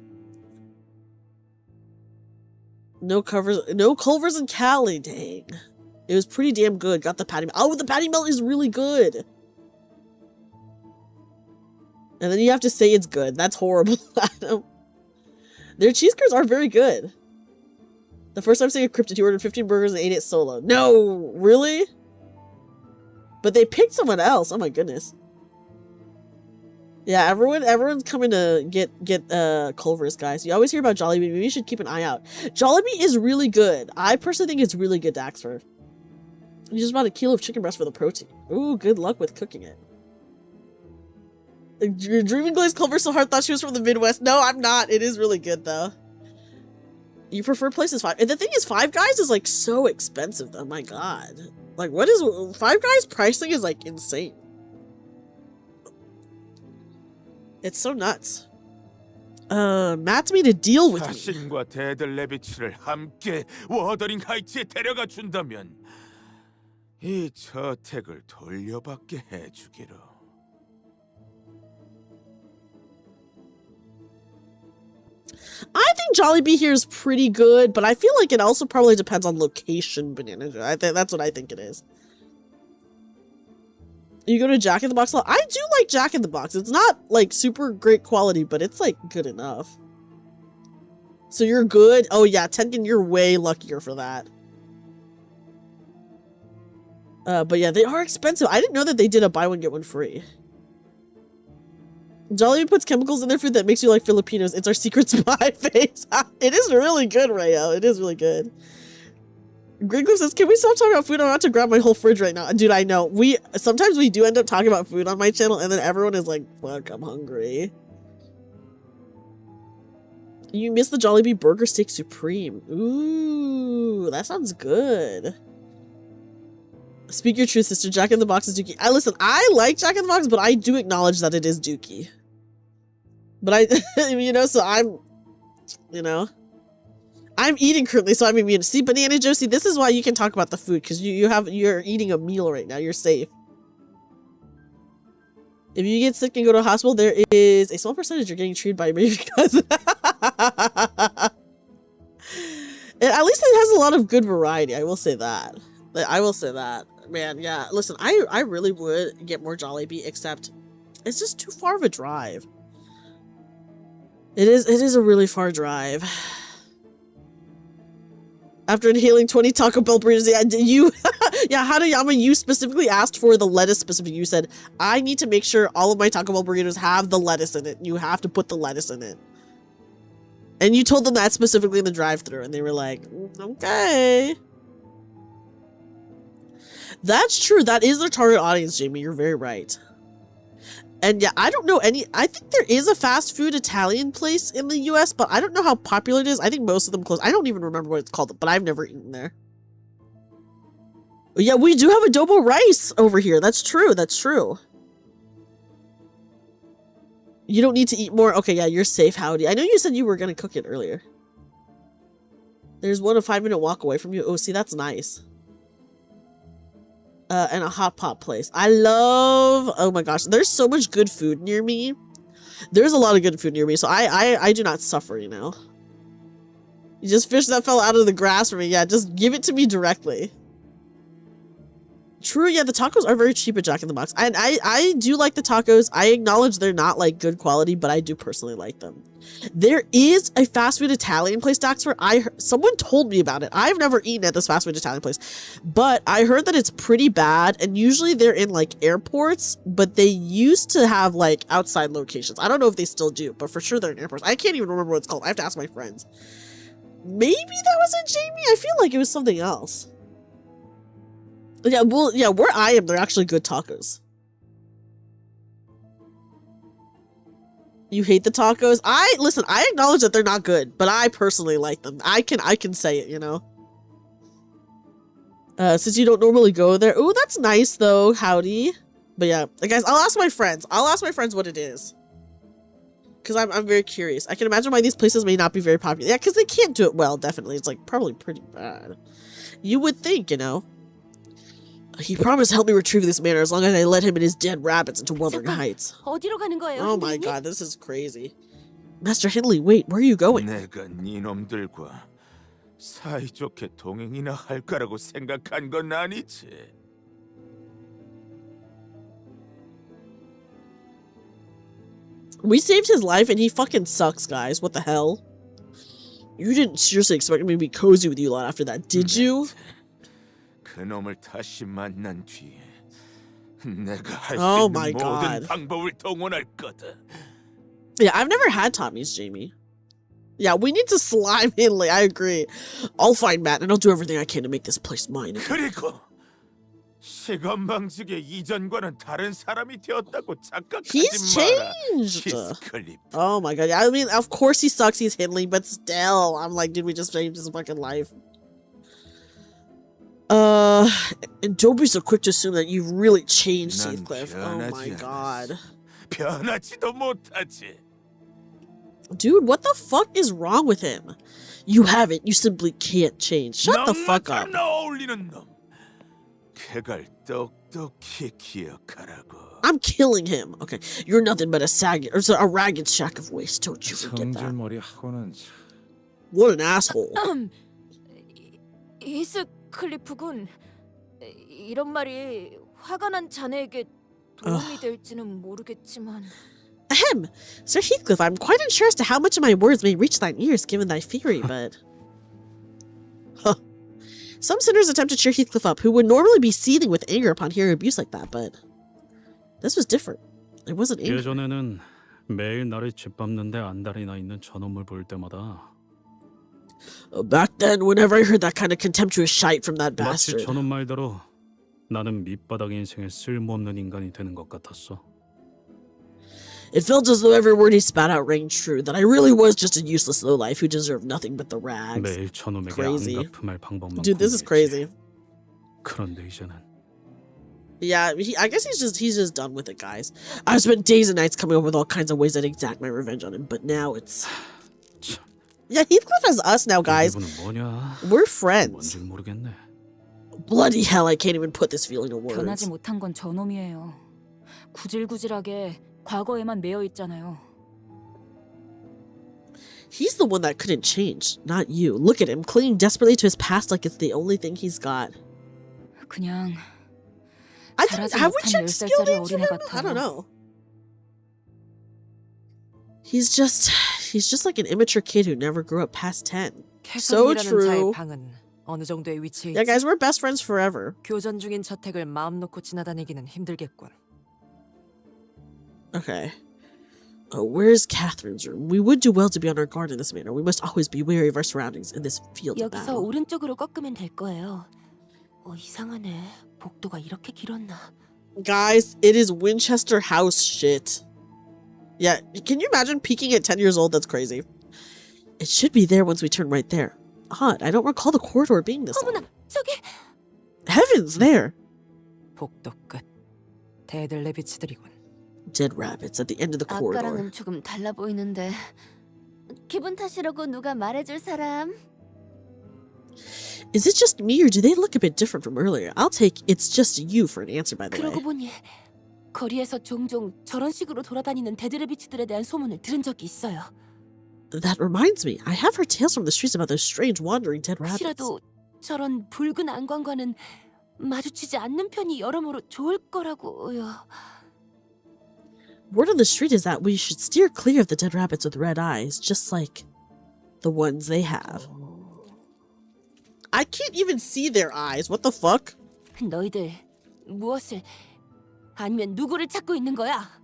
Speaker 1: No Culver's in Cali, dang. It was pretty damn good. Got the patty melt. Oh, the patty melt is really good. And then you have to say it's good. That's horrible. Their cheese curds are very good. The first time saying a cryptid, he ordered 15 burgers and ate it solo. No, really? But they picked someone else. Oh my goodness. Yeah, everyone's coming to get Culver's, guys. You always hear about Jollibee. Maybe you should keep an eye out. Jollibee is really good. I personally think it's really good, Daxford. You just bought a kilo of chicken breast for the protein. Ooh, good luck with cooking it. Dreaming Glaze Culver's so hard thought she was from the Midwest. No, I'm not. It is really good, though. You prefer places Five. And the thing is, Five Guys is, like, so expensive, though. My god. Like, what is... Five Guys pricing is, like, insane. It's so nuts. Matt's made a deal with me.
Speaker 6: 자신과 데들레비치를 함께 워더링 하이츠에 데려가 준다면 이 저택을 돌려받게 해주기로.
Speaker 1: I think Jollibee here is pretty good, but I feel like it also probably depends on location, Banana Joe. I think that's what I think it is. You go to Jack in the Box a lot. I do like Jack in the Box. It's not like super great quality, but it's like good enough. So you're good. Oh yeah, Tengen, you're way luckier for that. But yeah, they are expensive. I didn't know that they did a buy one get one free. Jollibee puts chemicals in their food that makes you like Filipinos. It's our secret spy face. It is really good, Rayo. It is really good. Gringlo says, can we stop talking about food? I'm about to grab my whole fridge right now. Dude, I know. Sometimes we do end up talking about food on my channel, and then everyone is like, fuck, I'm hungry. You missed the Jollibee Burger Steak Supreme. Ooh, that sounds good. Speak your truth, sister. Jack in the Box is dookie. Listen, I like Jack in the Box, but I do acknowledge that it is dookie. But you know, so I'm eating currently, so I'm immune. See, Banana Josie, this is why you can talk about the food, because you're eating a meal right now. You're safe. If you get sick and go to a hospital, there is a small percentage you're getting treated by your baby cousin. At least it has a lot of good variety. I will say that. Man, yeah. Listen, I really would get more Jollibee, except it's just too far of a drive. It is a really far drive. After inhaling 20 Taco Bell burritos, yeah, Hadayama, you specifically asked for the lettuce specific. You said, I need to make sure all of my Taco Bell burritos have the lettuce in it. You have to put the lettuce in it. And you told them that specifically in the drive-thru, and they were like, okay. That's true. That is their target audience, Jamie. You're very right. And yeah, I don't know I think there is a fast food Italian place in the US, but I don't know how popular it is. I think most of them close. I don't even remember what it's called, but I've never eaten there. Yeah, we do have adobo rice over here. That's true. That's true. You don't need to eat more. Okay, yeah, you're safe, Howdy. I know you said you were gonna cook it earlier. There's one a 5-minute walk away from you. Oh, see, that's nice. And a hot pot place. I love. Oh my gosh, there's so much good food near me. There's a lot of good food near me, so I do not suffer. You know. You just fish that fell out of the grass for me. Yeah, just give it to me directly. True, yeah, the tacos are very cheap at Jack in the Box. And I do like the tacos. I acknowledge they're not like good quality, but I do personally like them. There is a fast food Italian place, Daxford. Someone told me about it. I've never eaten at this fast food Italian place, but I heard that it's pretty bad. And usually they're in like airports, but they used to have like outside locations. I don't know if they still do, but for sure they're in airports. I can't even remember what it's called. I have to ask my friends. Maybe that wasn't Jamie. I feel like it was something else. Yeah, well, yeah, where I am, they're actually good tacos. You hate the tacos? Listen, I acknowledge that they're not good, but I personally like them. I can say it, you know. Since you don't normally go there. Oh, that's nice though, Howdy. But yeah, guys, I'll ask my friends. I'll ask my friends what it is. Because I'm very curious. I can imagine why these places may not be very popular. Yeah, because they can't do it well, definitely. It's like probably pretty bad. You would think, you know. He promised to help me retrieve this manor as long as I let him and his dead rabbits into Wuthering Heights.
Speaker 9: 어디로 가는 거예요,
Speaker 1: Oh my god, this is crazy. Master Hindley, wait, where are you going?
Speaker 6: 내가 니놈들과 사이좋게 동행이나 할 거라고 생각한 건 아니지.
Speaker 1: We saved his life and he fucking sucks, guys. What the hell? You didn't seriously expect me to be cozy with you a lot after that, did you?
Speaker 6: 그놈을 다시 만난 뒤에 내가 할 수
Speaker 1: Oh
Speaker 6: 있는
Speaker 1: my
Speaker 6: 모든
Speaker 1: god.
Speaker 6: 방법을 동원할 거다.
Speaker 1: Yeah, I've never had Tommy's, Jamie. Yeah, we need to slime Hindley. I agree. I'll find Matt and I'll do everything I can to make this place mine.
Speaker 6: 그리고 시건방지게 이전과는 다른 사람이 되었다고
Speaker 1: He's
Speaker 6: 착각하지 마라.
Speaker 1: changed.
Speaker 6: 히스클립.
Speaker 1: Oh my god. I mean, of course he sucks. He's Hindley, but still, I'm like, dude, we just changed his fucking life. And don't be so quick to assume that you've really changed, Heathcliff. Oh my god.
Speaker 6: 변하지도 못하지.
Speaker 1: Dude, what the fuck is wrong with him? You haven't. You simply can't change. Shut the fuck up.
Speaker 6: 어울리는 놈. 그걸 똑똑히 기억하라고.
Speaker 1: I'm killing him. Okay, you're nothing but a ragged sack of waste. Don't you forget that.
Speaker 7: 성질머리하고는
Speaker 1: What an asshole.
Speaker 4: 히스클리프군, 이런 말이 화가 난 자네에게 도움이 될지는 모르겠지만.
Speaker 1: Ahem, Sir Heathcliff, I'm quite unsure as to how much of my words may reach thine ears given thy fury, but... Huh. Some sinners attempt to cheer Heathcliff up, who would normally be seething with anger upon hearing abuse like that, but... This was different. It wasn't anger.
Speaker 3: 예전에는 매일 나를 짓밟는데 안달이 나 있는 저놈을 볼 때마다
Speaker 1: Back then, whenever I heard that kind of contemptuous shite from that
Speaker 3: 마치
Speaker 1: bastard...
Speaker 3: 저놈 말대로 나는 밑바닥 인생에 쓸모없는 인간이 되는 것 같았어.
Speaker 1: It felt as though every word he spat out rang true, that I really was just a useless lowlife who deserved nothing but the rags.
Speaker 3: 매일 저놈에게
Speaker 1: Crazy.
Speaker 3: 안갚음할 방법만
Speaker 1: Dude, this is crazy.
Speaker 3: 그런데 이제는
Speaker 1: Yeah, I guess he's just done with it, guys. I've spent days and nights coming up with all kinds of ways I'd exact my revenge on him, but now it's... Yeah, Heathcliff has us now, guys. We're friends. Bloody hell, I can't even put this feeling to words.
Speaker 4: 변하지 못한 건 저놈이에요. 구질구질하게 과거에만 매여 있잖아요.
Speaker 1: He's the one that couldn't change, not you. Look at him, clinging desperately to his past like it's the only thing he's got.
Speaker 4: 그냥
Speaker 1: have we checked skill names for him? I don't know. He's just like an immature kid who never grew up past 10. So true.
Speaker 10: 어느 정도의 위치에
Speaker 1: Yeah, guys, we're best friends forever.
Speaker 10: 교전 중인 저택을 마음 놓고 지나다니기는 힘들겠군.
Speaker 1: Okay. Where's Catherine's room? We would do well to be on our guard in this manner. We must always be wary of our surroundings in this field of
Speaker 9: 여기서
Speaker 1: battle.
Speaker 9: 오른쪽으로 꺾으면 될 거예요. 이상하네. 복도가 이렇게 길었나?
Speaker 1: Guys, it is Winchester House shit. Yeah, can you imagine peeking at 10 years old? That's crazy. It should be there once we turn right there. Odd, I don't recall the corridor being this long.
Speaker 9: 저기!
Speaker 1: Heavens, there!
Speaker 10: 복도 끝. 대들 내비치드리군.
Speaker 1: Dead rabbits at the end of the corridor.
Speaker 9: 아까랑은 조금 달라 보이는데 기분 탓이라고 누가 말해줄 사람?
Speaker 1: Is it just me or do they look a bit different from earlier? I'll take it's just you for an answer, by the way.
Speaker 9: 그러고 보니 거리에서 종종 저런 식으로 돌아다니는 데드래비츠들에 대한 소문을 들은 적이 있어요.
Speaker 1: That reminds me, I have heard tales from the streets about those strange wandering dead rabbits.
Speaker 9: 혹시라도 저런 붉은 안광과는 마주치지 않는 편이 여러모로 좋을 거라고요.
Speaker 1: Word on the street is that we should steer clear of the dead rabbits with red eyes, just like the ones they have. I can't even see their eyes. What the fuck?
Speaker 9: 너희들 무엇을 아니면 누구를 찾고 있는 거야?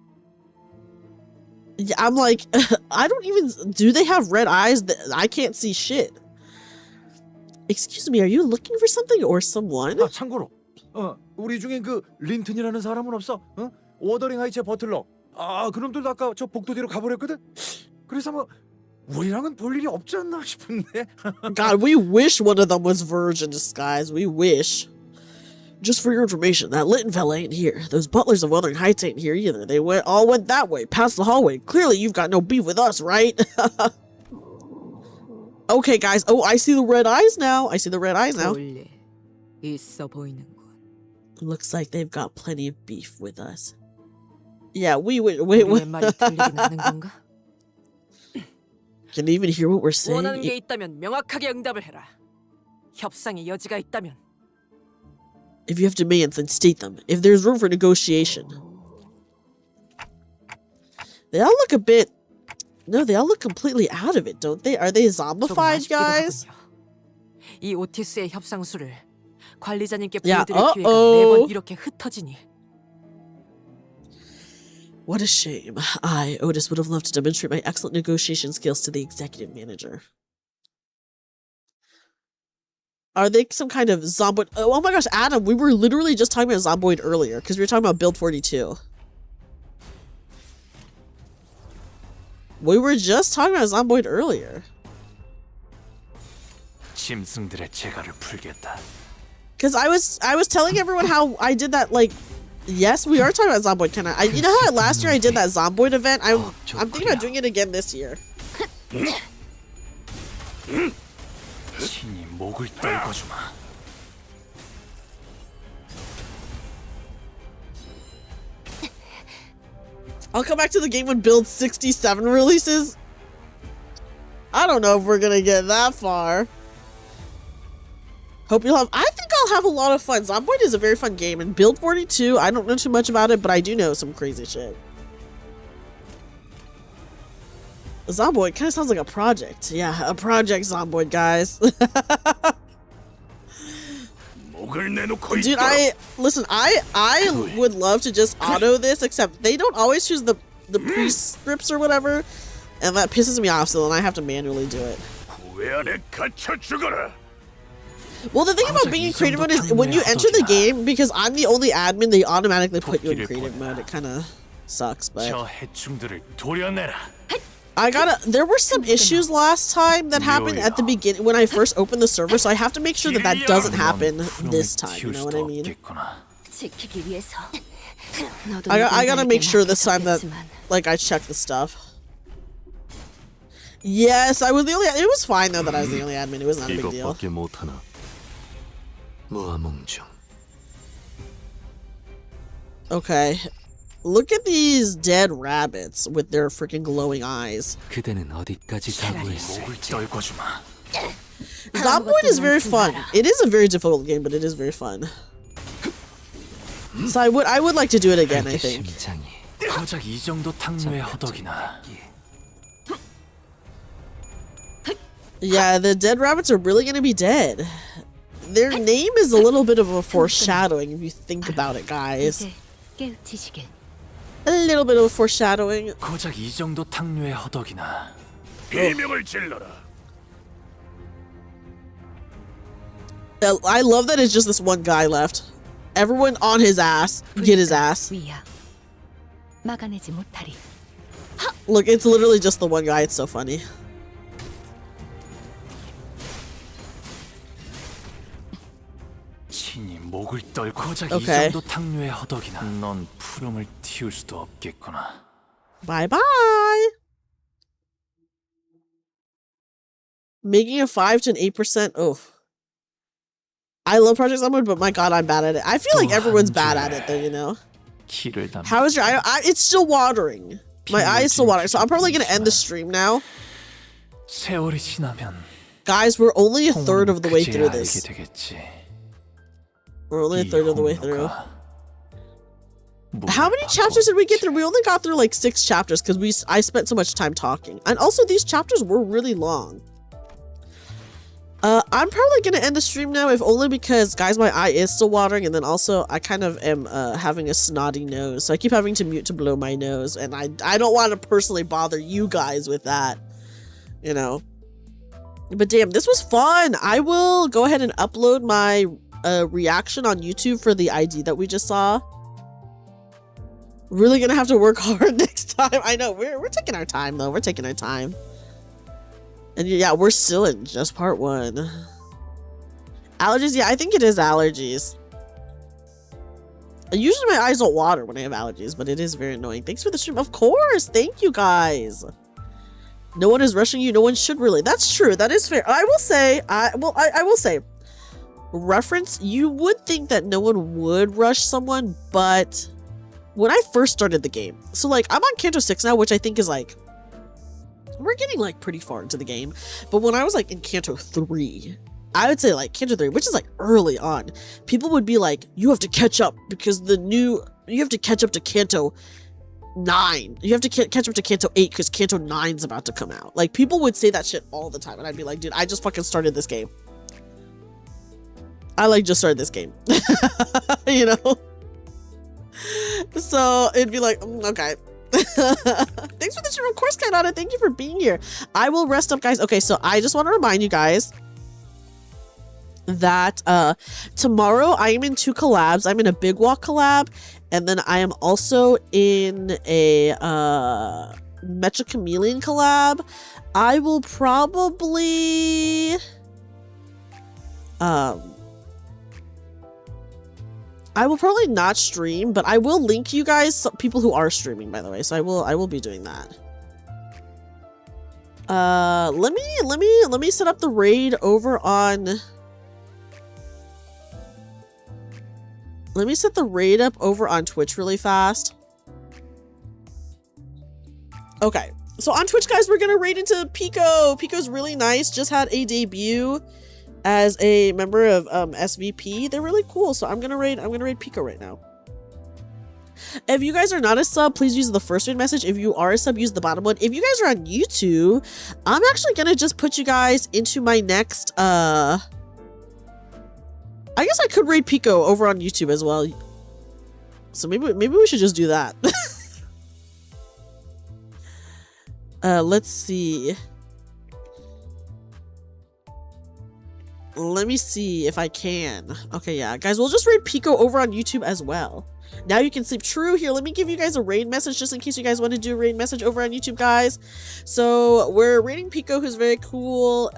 Speaker 1: Yeah, I'm like, I don't even... Do they have red eyes? I can't see shit. Excuse me, are you looking for something or someone?
Speaker 7: 아, 참고로 우리 중에 그 린튼이라는 사람은 없어? 워더링 하이츠의 버틀러. 아, 그놈들도 아까 저 복도대로 가버렸거든. 그래서 뭐 우리랑은 볼 일이 없지 않나 싶은데.
Speaker 1: God, we wish one of them was virgins, guys. We wish. Just for your information, that Linton fella ain't here. Those butlers of Wuthering Heights ain't here either. They all went that way, past the hallway. Clearly, you've got no beef with us, right? Okay, guys. Oh, I see the red eyes now. I see the red eyes now.
Speaker 10: 있어 보이는군.
Speaker 1: Looks like they've got plenty of beef with us. Yeah, wait. Can you even hear what we're saying?
Speaker 10: 원하는 게 있다면 명확하게 응답을 해라. 협상의 여지가 있다면.
Speaker 1: If you have demands, then state them. If there's room for negotiation. They all look a bit... No, they all look completely out of it, don't they? Are they zombified, guys?
Speaker 10: 이 오티스의 협상수를 관리자님께
Speaker 1: Yeah,
Speaker 10: 보여드릴 기회가 매번 이렇게 흩어지니.
Speaker 1: What a shame. I, Otis, would have loved to demonstrate my excellent negotiation skills to the executive manager. Are they some kind of zomboid? Oh my gosh, Adam, we were literally just talking about zomboid earlier because we were talking about Build 42. We were just talking about zomboid earlier.
Speaker 2: 짐승들의 재갈을 풀겠다.
Speaker 1: Because I was telling everyone how I did that, like, yes, we are talking about zomboid, kind of. You know how last year I did that zomboid event? I'm thinking about doing it again this year.
Speaker 2: 신이 목을 떨궈주마.
Speaker 1: I'll come back to the game when Build 67 releases. I don't know if we're gonna get that far. Hope you'll have... I think I'll have a lot of fun. Zomboid is a very fun game. And Build 42, I don't know too much about it, but I do know some crazy shit. Zomboid kind of sounds like a project. Yeah, a project Zomboid, guys. Dude, listen, I would love to just auto this, except they don't always choose the pre-scripts or whatever, and that pisses me off, so then I have to manually do it. Well, the thing about being in creative mode is when you enter the game, because I'm the only admin, they automatically put you in creative mode. It kind of sucks, but... there were some issues last time that happened at the beginning when I first opened the server, so I have to make sure that that doesn't happen this time, you know what I mean? I gotta make sure this time that, like, I check the stuff. Yes, I was the only... It was fine, though, that I was the only admin. It was not a big deal. Okay. Look at these dead rabbits with their freaking glowing eyes. Zomboid is very fun. It is a very difficult game, but it is very fun. So I would like to do it again, I think. Yeah, the dead rabbits are really gonna be dead. Their name is a little bit of a foreshadowing if you think about it, guys. A little bit of a foreshadowing. I love that it's just this one guy left. Everyone on his ass. Get his ass. Look, it's literally just the one guy. It's so funny. Okay.
Speaker 15: 키울 수도 없겠구나.
Speaker 1: Bye bye. Making a 5 to an 8%. Oh. I love Project Sunward, but my god, I'm bad at it. I feel like everyone's bad at it though, you know? How is your eye? It's still watering. My eye is still watering, so I'm probably gonna end the stream now. Guys, we're only a third of the way through this. We're only a third of the way through. How many chapters did we get through? We only got through like 6 chapters because I spent so much time talking. And also these chapters were really long. I'm probably gonna end the stream now, if only because, guys, my eye is still watering, and then also I kind of am having a snotty nose, so I keep having to mute to blow my nose, and I don't want to personally bother you guys with that, you know. But damn, this was fun. I will go ahead and upload my reaction on YouTube for the ID that we just saw. Really gonna have to work hard next time. I know, we're taking our time though. We're taking our time. And yeah, we're still in just part 1. Allergies? Yeah, I think it is allergies. Usually my eyes don't water when I have allergies, but it is very annoying. Thanks for the stream. Of course. Thank you, guys. No one is rushing you. No one should really. That's true. That is fair. I will say, I will say, reference, you would think that no one would rush someone, but when I first started the game, so like I'm on Canto 6 now, which I think is like, we're getting like pretty far into the game, but when I was like in Canto 3, I would say like Canto 3, which is like early on, people would be like, you have to catch up because you have to catch up to Canto 9. You have to catch up to Canto 8 because Canto 9's about to come out. Like, people would say that shit all the time, and I'd be like, dude, I just fucking started this game. I like just started this game. You know? So it'd be like, okay. Thanks for the stream, of course, Kanata. Thank you for being here. I will rest up, guys. Okay, so I just want to remind you guys that tomorrow I am in 2 collabs. I'm in a Big Walk collab, and then I am also in a Mecha Chameleon collab. I will probably not stream, but I will link you guys some people who are streaming, by the way. So I will be doing that. Let me set up the raid over on. Let me set the raid up over on Twitch really fast. Okay, so on Twitch, guys, we're gonna raid into Pico. Pico's really nice. Just had a debut as a member of SVP. They're really cool. So I'm gonna raid Pico right now. If you guys are not a sub, please use the first raid message. If you are a sub, use the bottom one. If you guys are on YouTube, I'm actually gonna just put you guys into my next I guess I could raid Pico over on YouTube as well. So maybe we should just do that. Let's see. Let me see if I can. Okay, yeah, guys, we'll just raid Pico over on YouTube as well. Now you can sleep. True. Here, let me give you guys a raid message just in case you guys want to do a raid message over on YouTube, guys. So we're raiding Pico, who's very cool.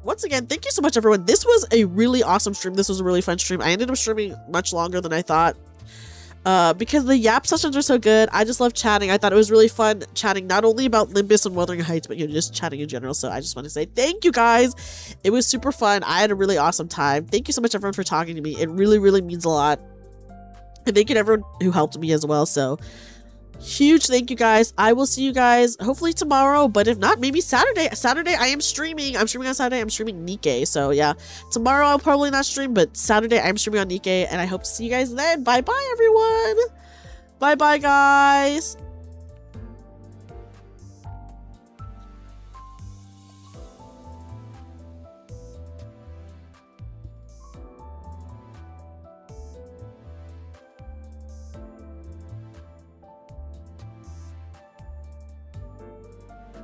Speaker 1: Once again, thank you so much, everyone. This was a really awesome stream. This was a really fun stream. I ended up streaming much longer than I thought. Because the Yap sessions are so good. I just love chatting. I thought it was really fun chatting not only about Limbus and Wuthering Heights, but just chatting in general. So I just want to say thank you, guys. It was super fun. I had a really awesome time. Thank you so much, everyone, for talking to me. It really, really means a lot. And thank you to everyone who helped me as well. So huge thank you, guys. I will see you guys hopefully tomorrow, but if not, maybe Saturday. Saturday I am streaming. I'm streaming on Saturday. I'm streaming Nikkei. So yeah, tomorrow I'll probably not stream, but Saturday I'm streaming on Nikkei, and I hope to see you guys then. Bye bye, everyone. Bye bye, guys.